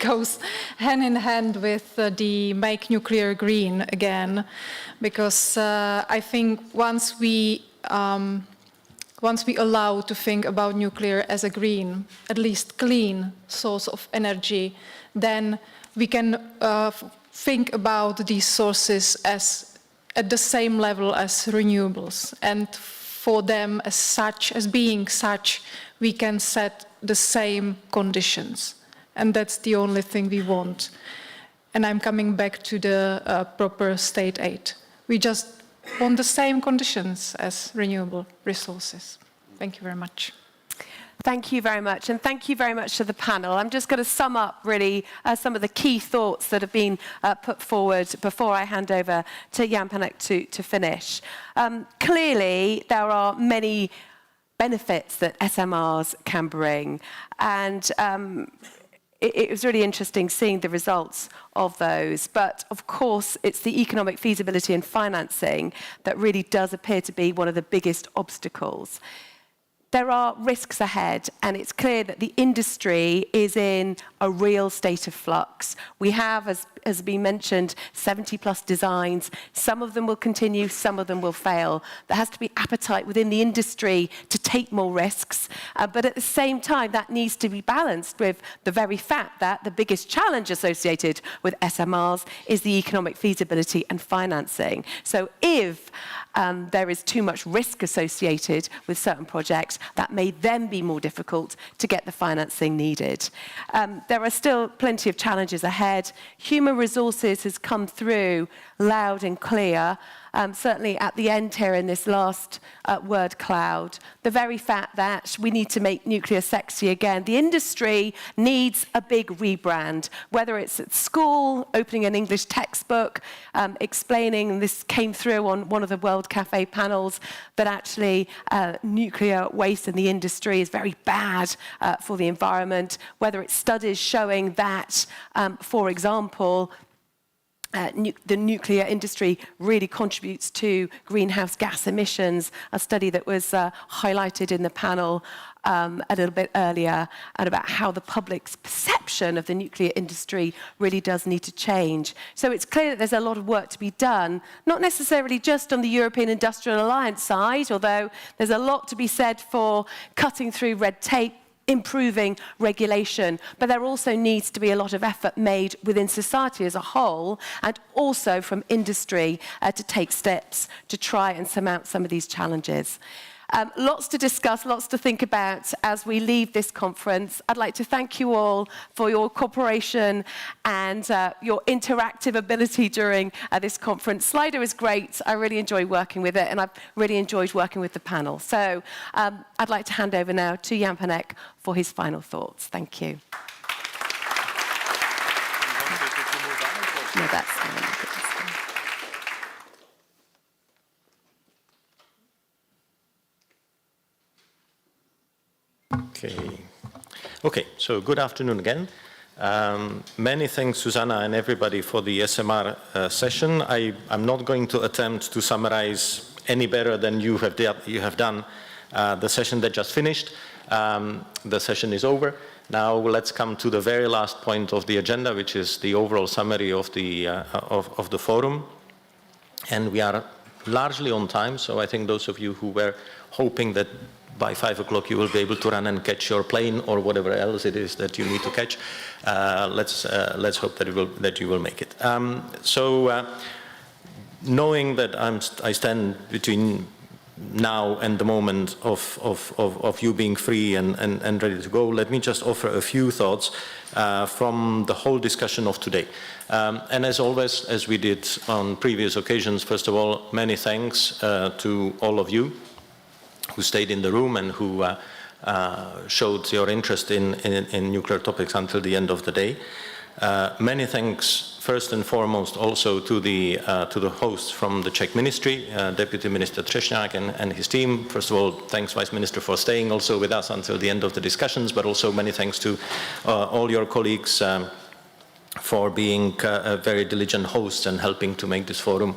goes hand in hand with the Make Nuclear Green again, because I think once we allow to think about nuclear as a green, at least clean source of energy, then we can think about these sources as at the same level as renewables. And for them as such, as being such, we can set the same conditions. And that's the only thing we want. And I'm coming back to the proper state aid. We just want the same conditions as renewable resources. Thank you very much. Thank you very much, and thank you very much to the panel. I'm just going to sum up, really, some of the key thoughts that have been put forward before I hand over to Jan Panek to finish. Clearly, there are many benefits that SMRs can bring, and it was really interesting seeing the results of those. But, of course, it's the economic feasibility and financing that really does appear to be one of the biggest obstacles. There are risks ahead, and it's clear that the industry is in a real state of flux. We have, as has been mentioned, 70-plus designs. Some of them will continue, some of them will fail. There has to be appetite within the industry to take more risks, but at the same time, that needs to be balanced with the very fact that the biggest challenge associated with SMRs is the economic feasibility and financing. So if there is too much risk associated with certain projects, that may then be more difficult to get the financing needed. There are still plenty of challenges ahead. Human resources has come through loud and clear, certainly at the end here in this last word cloud. The very fact that we need to make nuclear sexy again. The industry needs a big rebrand, whether it's at school, opening an English textbook, explaining, and this came through on one of the World Cafe panels, that actually nuclear waste in the industry is very bad for the environment, whether it's studies showing that, for example, the nuclear industry really contributes to greenhouse gas emissions, a study that was highlighted in the panel a little bit earlier, and about how the public's perception of the nuclear industry really does need to change. So it's clear that there's a lot of work to be done, not necessarily just on the European Industrial Alliance side, although there's a lot to be said for cutting through red tape, improving regulation, but there also needs to be a lot of effort made within society as a whole, and also from industry to take steps to try and surmount some of these challenges. Lots to discuss, lots to think about as we leave this conference. I'd like to thank you all for your cooperation and your interactive ability during this conference. Slido is great. I really enjoy working with it, and I've really enjoyed working with the panel. So I'd like to hand over now to Jan Panek for his final thoughts. Thank you. No, that's fine. Okay, so good afternoon again. Many thanks, Susanna, and everybody for the SMR session. I'm not going to attempt to summarize any better than you have done the session that just finished. The session is over. Now let's come to the very last point of the agenda, which is the overall summary of the forum. And we are largely on time, so I think those of you who were hoping that by 5 o'clock you will be able to run and catch your plane or whatever else it is that you need to catch, let's hope that you will make it. Knowing that I stand between now and the moment of you being free and ready to go, let me just offer a few thoughts from the whole discussion of today. And as always, as we did on previous occasions, first of all, many thanks to all of you who stayed in the room and who showed your interest in nuclear topics until the end of the day. Many thanks, first and foremost, also to the hosts from the Czech Ministry, Deputy Minister Třešňák and his team. First of all, thanks, Vice Minister, for staying also with us until the end of the discussions, but also many thanks to all your colleagues for being very diligent hosts and helping to make this forum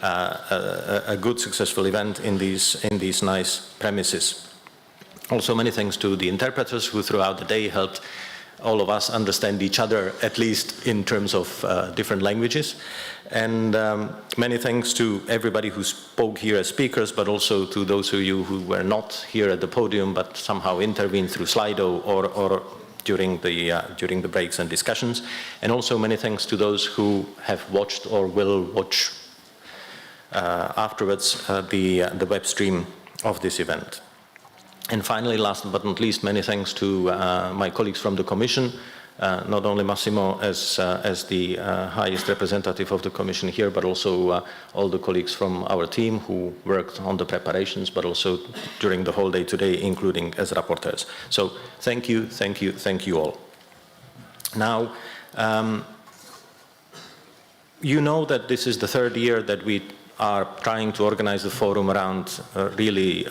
a good, successful event in these nice premises. Also, many thanks to the interpreters who throughout the day helped all of us understand each other, at least in terms of different languages. And many thanks to everybody who spoke here as speakers, but also to those of you who were not here at the podium, but somehow intervened through Slido or during the breaks and discussions. And also many thanks to those who have watched or will watch afterwards the web stream of this event. And finally, last but not least, many thanks to my colleagues from the Commission, not only Massimo as the highest representative of the Commission here, but also all the colleagues from our team who worked on the preparations, but also during the whole day today, including as rapporteurs. So thank you, thank you, thank you all. Now, you know that this is the third year that we are trying to organize the forum around really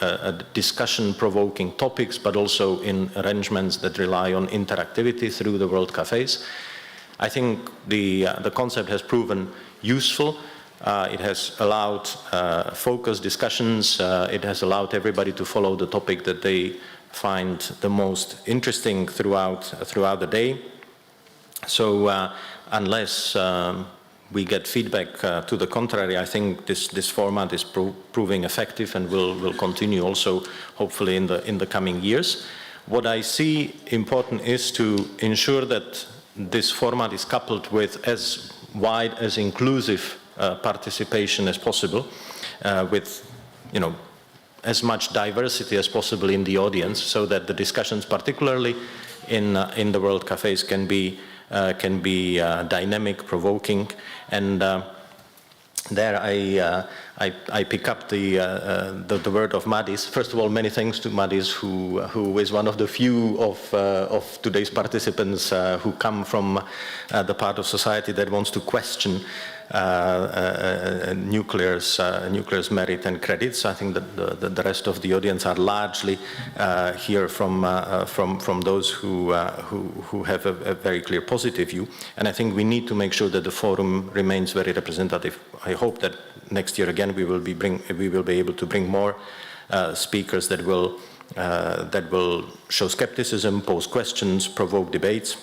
discussion-provoking topics, but also in arrangements that rely on interactivity through the World Cafés. I think the concept has proven useful. It has allowed focused discussions. It has allowed everybody to follow the topic that they find the most interesting throughout the day. So unless we get feedback to the contrary, I think this format is proving effective and will continue also, hopefully, in the coming years. What I see important is to ensure that this format is coupled with as wide, as inclusive participation as possible, with as much diversity as possible in the audience, so that the discussions, particularly in the World Cafés, can be dynamic, provoking, and there I pick up the word of Madis. First of all, many thanks to Madis, who is one of the few of today's participants who come from the part of society that wants to question nuclear's merit and credits. I think that the rest of the audience are largely here from those who have a very clear positive view. And I think we need to make sure that the forum remains very representative. I hope that next year again we will be able to bring more speakers that will show skepticism, pose questions, provoke debates.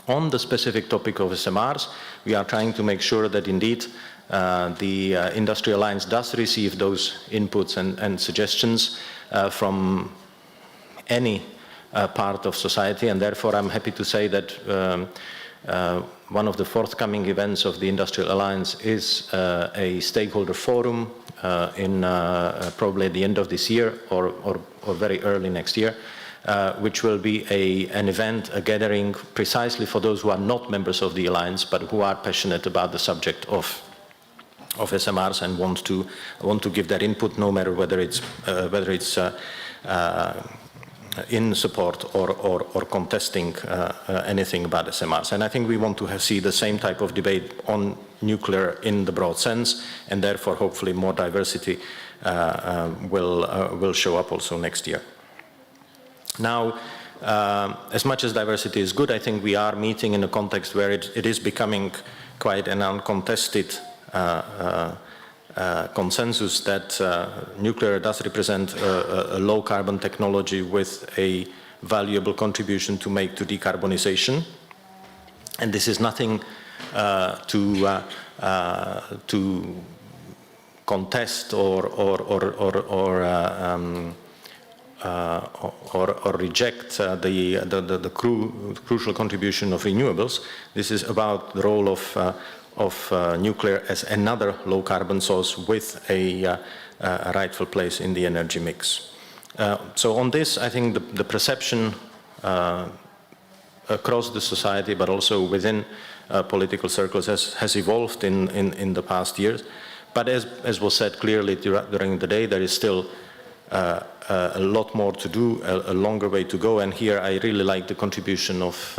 On the specific topic of SMRs, we are trying to make sure that indeed the Industry Alliance does receive those inputs and suggestions from any part of society, and therefore I'm happy to say that one of the forthcoming events of the Industrial Alliance is a stakeholder forum in probably at the end of this year or very early next year, which will be an event, a gathering precisely for those who are not members of the Alliance, but who are passionate about the subject of SMRs and want to give their input, no matter whether it's in support or contesting anything about SMRs. And I think we want to see the same type of debate on nuclear in the broad sense, and therefore hopefully more diversity will show up also next year. Now, as much as diversity is good, I think we are meeting in a context where it is becoming quite an uncontested consensus that nuclear does represent a low carbon technology with a valuable contribution to make to decarbonization. And this is nothing to contest or reject the crucial contribution of renewables. This is about the role of nuclear as another low carbon source with a rightful place in the energy mix. So on this, I think the perception across the society, but also within political circles, has evolved in the past years. But as was said clearly during the day, there is still a lot more to do, a longer way to go. And here I really like the contribution of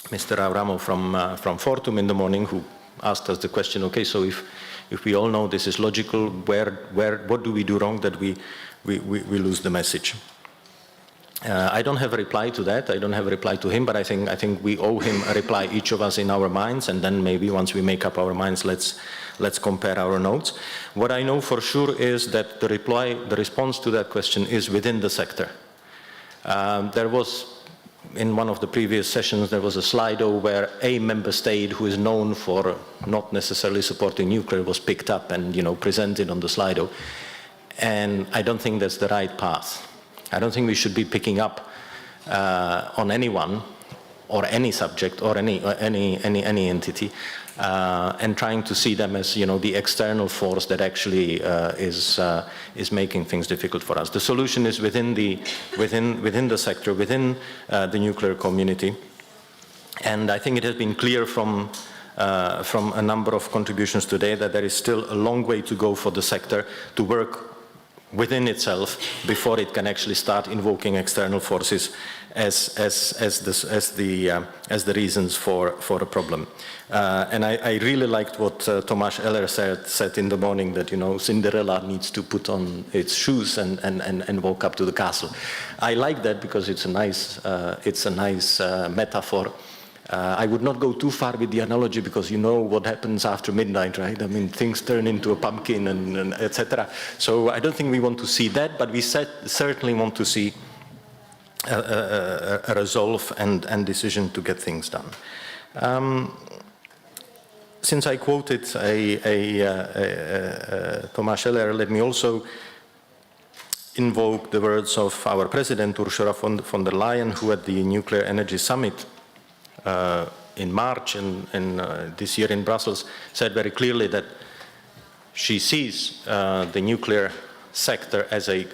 Mr. Avramo from Fortum in the morning, who asked us the question, okay, so if we all know this is logical, what do we do wrong that we lose the message? I don't have a reply to that. I don't have a reply to him, but I think we owe him a reply, each of us in our minds, and then maybe once we make up our minds, let's compare our notes. What I know for sure is that the response to that question is within the sector. There was, in one of the previous sessions, there was a Slido where a member state who is known for not necessarily supporting nuclear was picked up and, presented on the Slido. And I don't think that's the right path. I don't think we should be picking up on anyone or any subject or any entity and trying to see them as the external force that actually is making things difficult for us. The solution is within the sector, within the nuclear community, and I think it has been clear from a number of contributions today that there is still a long way to go for the sector to work within itself before it can actually start invoking external forces as the reasons for a problem. And I really liked what Tomáš Eller said in the morning, that Cinderella needs to put on its shoes and walk up to the castle. I like that because it's a nice metaphor. I would not go too far with the analogy because you know what happens after midnight, right? I mean, things turn into a pumpkin and etc. So I don't think we want to see that, but we certainly want to see a resolve and decision to get things done. Since I quoted Tomáš Eller, let me also invoke the words of our president, Ursula von der Leyen, who at the Nuclear Energy Summit in March and this year in Brussels said very clearly that she sees the nuclear sector as a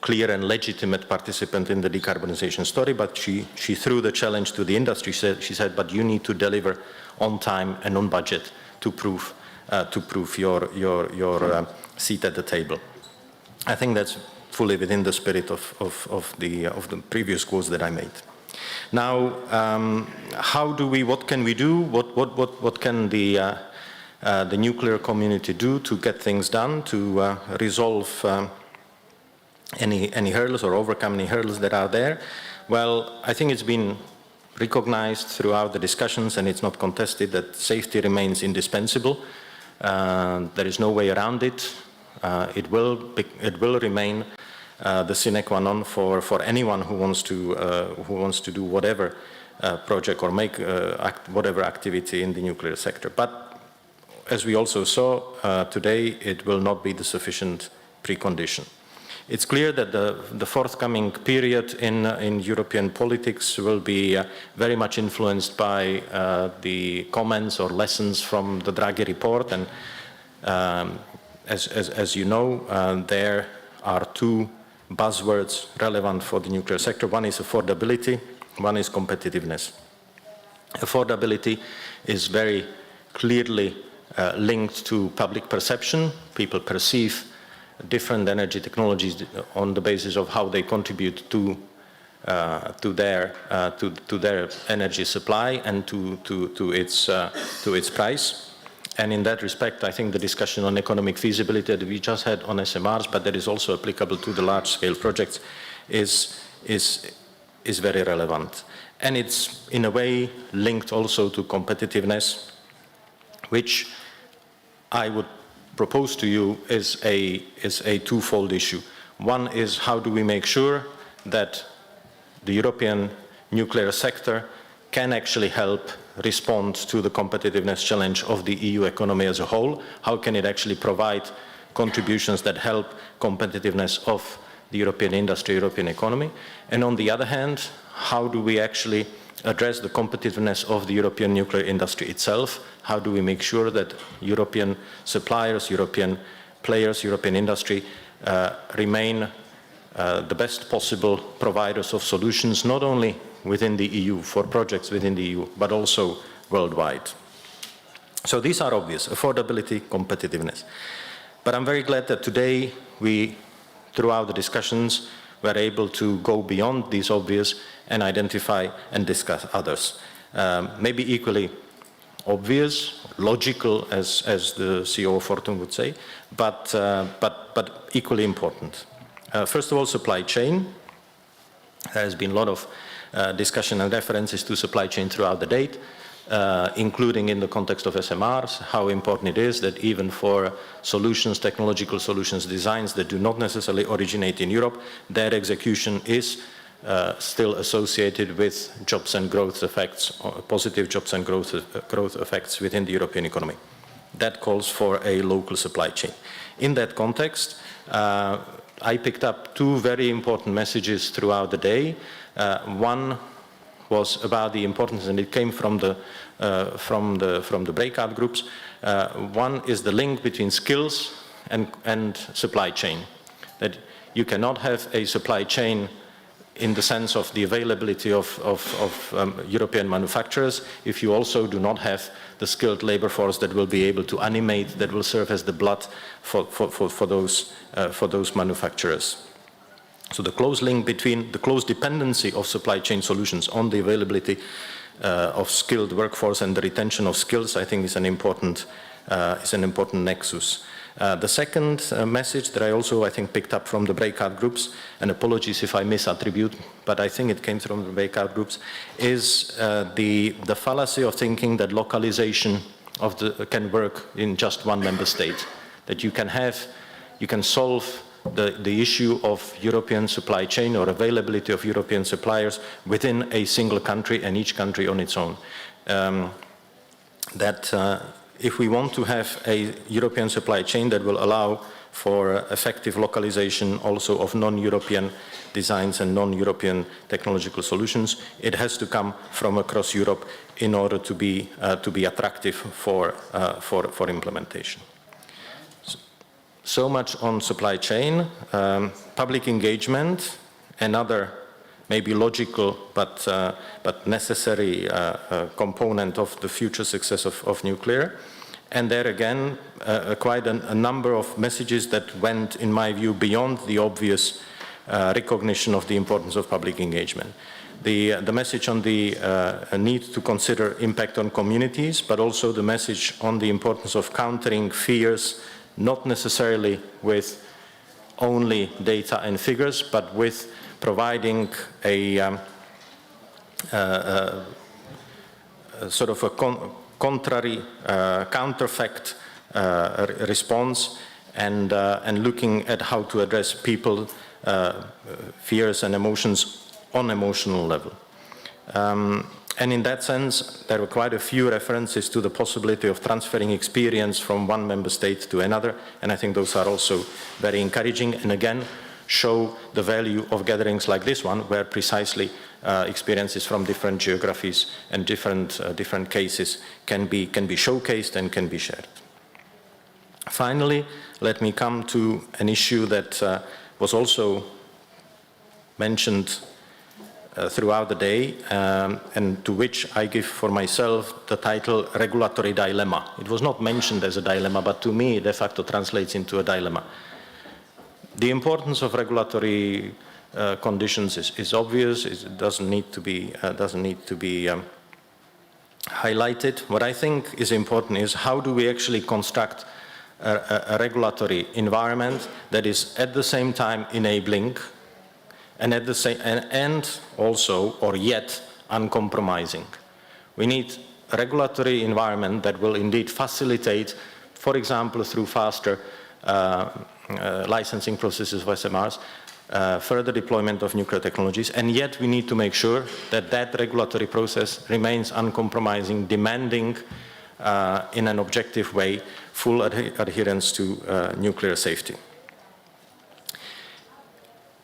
clear and legitimate participant in the decarbonization story, but she threw the challenge to the industry. She said, but you need to deliver on time and on budget to prove your seat at the table. I think that's fully within the spirit of the previous quotes that I made. Now, what can we do? What can the nuclear community do to get things done, to resolve any hurdles or overcome any hurdles that are there? Well, I think it's been recognized throughout the discussions, and it's not contested, that safety remains indispensable. There is no way around it. It will remain the sine qua non for anyone who wants to do whatever project or make whatever activity in the nuclear sector. But as we also saw today, it will not be the sufficient precondition. It's clear that the forthcoming period in European politics will be very much influenced by the comments or lessons from the Draghi report. And as you know, there are two buzzwords relevant for the nuclear sector. One is affordability, one is competitiveness. Affordability is very clearly linked to public perception. People perceive different energy technologies on the basis of how they contribute to their energy supply and to its price. And in that respect, I think the discussion on economic feasibility that we just had on SMRs, but that is also applicable to the large-scale projects, is very relevant. And it's in a way linked also to competitiveness, which I would propose to you is a twofold issue. One is how do we make sure that the European nuclear sector can actually help respond to the competitiveness challenge of the EU economy as a whole? How can it actually provide contributions that help competitiveness of the European industry, European economy? And on the other hand, how do we actually address the competitiveness of the European nuclear industry itself? How do we make sure that European suppliers, European players, European industry remain the best possible providers of solutions, not only within the EU, for projects within the EU, but also worldwide. So these are obvious: affordability, competitiveness. But I'm very glad that today we, throughout the discussions, were able to go beyond these obvious and identify and discuss others. Maybe equally obvious, logical, as the CEO of Fortum would say, but equally important. First of all, supply chain. There has been a lot of discussion and references to supply chain throughout the date, including in the context of SMRs, how important it is that even for solutions, technological solutions, designs that do not necessarily originate in Europe, their execution is still associated with jobs and growth effects, positive jobs and growth effects within the European economy. That calls for a local supply chain. In that context, I picked up two very important messages throughout the day. One was about the importance, and it came from the breakout groups. One is the link between skills and supply chain. That you cannot have a supply chain in the sense of the availability of European manufacturers if you also do not have the skilled labor force that will be able to animate, that will serve as the blood for those manufacturers. So the close link between the close dependency of supply chain solutions on the availability of skilled workforce and the retention of skills, I think, is an important nexus. The second message that I also, I think, picked up from the breakout groups, and apologies if I misattribute, but I think it came from the breakout groups, is the fallacy of thinking that localization can work in just one member state, that you can solve the issue of European supply chain or availability of European suppliers within a single country and each country on its own. If we want to have a European supply chain that will allow for effective localization also of non-European designs and non-European technological solutions, it has to come from across Europe in order to be attractive for implementation. So much on supply chain. Public engagement, another maybe logical but necessary component of the future success of nuclear. And there again, quite a number of messages that went, in my view, beyond the obvious recognition of the importance of public engagement. The message on the need to consider impact on communities, but also the message on the importance of countering fears, not necessarily with only data and figures, but with providing a sort of a contrary, counterfact response, and looking at how to address people fears and emotions on emotional level. And in that sense, there were quite a few references to the possibility of transferring experience from one member state to another, and I think those are also very encouraging, and again, show the value of gatherings like this one, where precisely experiences from different geographies and different cases can be showcased and can be shared. Finally, let me come to an issue that was also mentioned throughout the day, and to which I give for myself the title regulatory dilemma. It was not mentioned as a dilemma, but to me it de facto translates into a dilemma. The importance of regulatory conditions is obvious. It doesn't need to be highlighted. What I think is important is how do we actually construct a regulatory environment that is at the same time enabling and at the same and also or yet uncompromising. We need a regulatory environment that will indeed facilitate, for example, through faster licensing processes for SMRs, further deployment of nuclear technologies, and yet we need to make sure that that regulatory process remains uncompromising, demanding in an objective way full adherence to nuclear safety.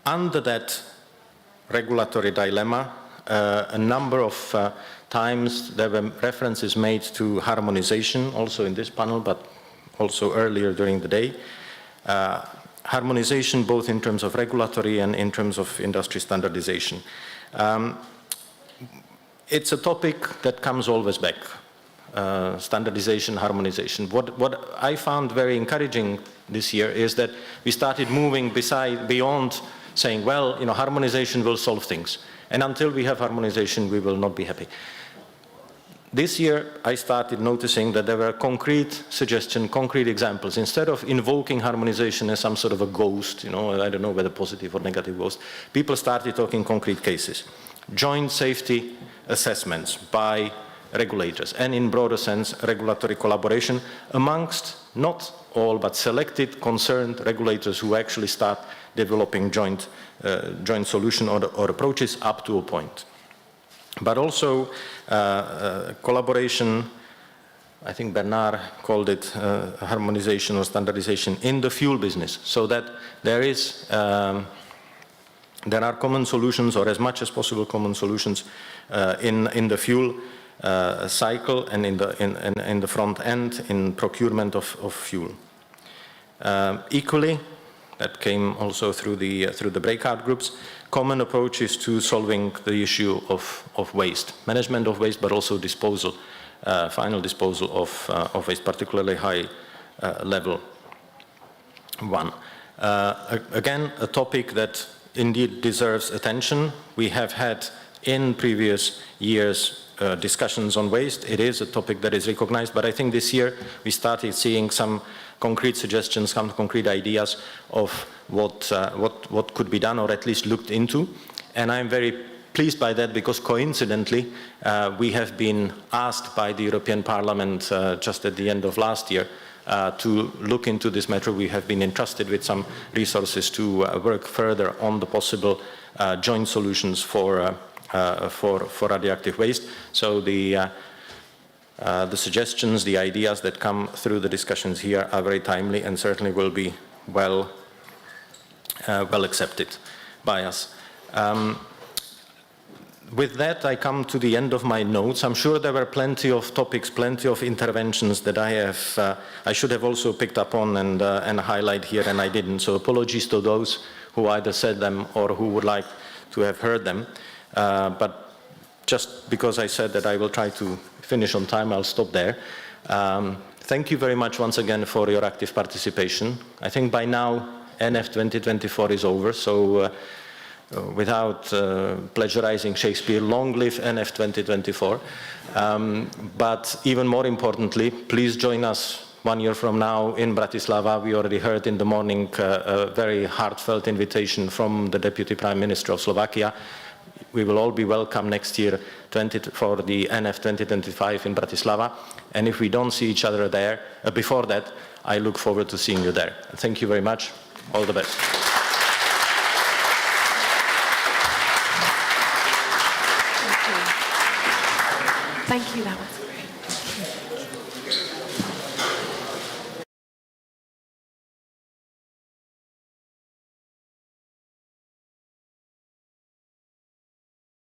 Under that regulatory dilemma, a number of times there were references made to harmonization, also in this panel, but also earlier during the day. Harmonization both in terms of regulatory and in terms of industry standardization. It's a topic that comes always back, standardization, harmonization. What I found very encouraging this year is that we started moving beyond saying, well, you know, harmonization will solve things. And until we have harmonization, we will not be happy. This year, I started noticing that there were concrete suggestions, concrete examples. Instead of invoking harmonization as some sort of a ghost, you know, I don't know whether positive or negative ghost, people started talking concrete cases. Joint safety assessments by regulators, and in broader sense, regulatory collaboration amongst not all, but selected concerned regulators who actually start developing joint solution or approaches up to a point. But also collaboration, I think Bernard called it harmonization or standardization in the fuel business, so that there are common solutions, or as much as possible common solutions in the fuel cycle and in the front end in procurement of fuel. Equally, that came also through the breakout groups, common approaches to solving the issue of waste, management of waste, but also disposal, final disposal of waste, particularly high level one. Again, a topic that indeed deserves attention. We have had in previous years discussions on waste. It is a topic that is recognized, but I think this year we started seeing some concrete suggestions, some concrete ideas of what could be done, or at least looked into. And I'm very pleased by that, because coincidentally, we have been asked by the European Parliament just at the end of last year to look into this matter. We have been entrusted with some resources to work further on the possible joint solutions for radioactive waste. So the suggestions, the ideas that come through the discussions here are very timely and certainly will be well accepted by us. With that, I come to the end of my notes. I'm sure there were plenty of topics, plenty of interventions that I should have also picked up on and highlight here, and I didn't. So apologies to those who either said them or who would like to have heard them. But just because I said that I will try to finish on time, I'll stop there. Thank you very much once again for your active participation. I think by now NF 2024 is over, so without plagiarizing Shakespeare, long live NF 2024. But even more importantly, please join us 1 year from now in Bratislava. We already heard in the morning a very heartfelt invitation from the Deputy Prime Minister of Slovakia. We will all be welcome next year for the NF 2025 in Bratislava. And if we don't see each other there, before that, I look forward to seeing you there. Thank you very much. All the best. Thank you, that was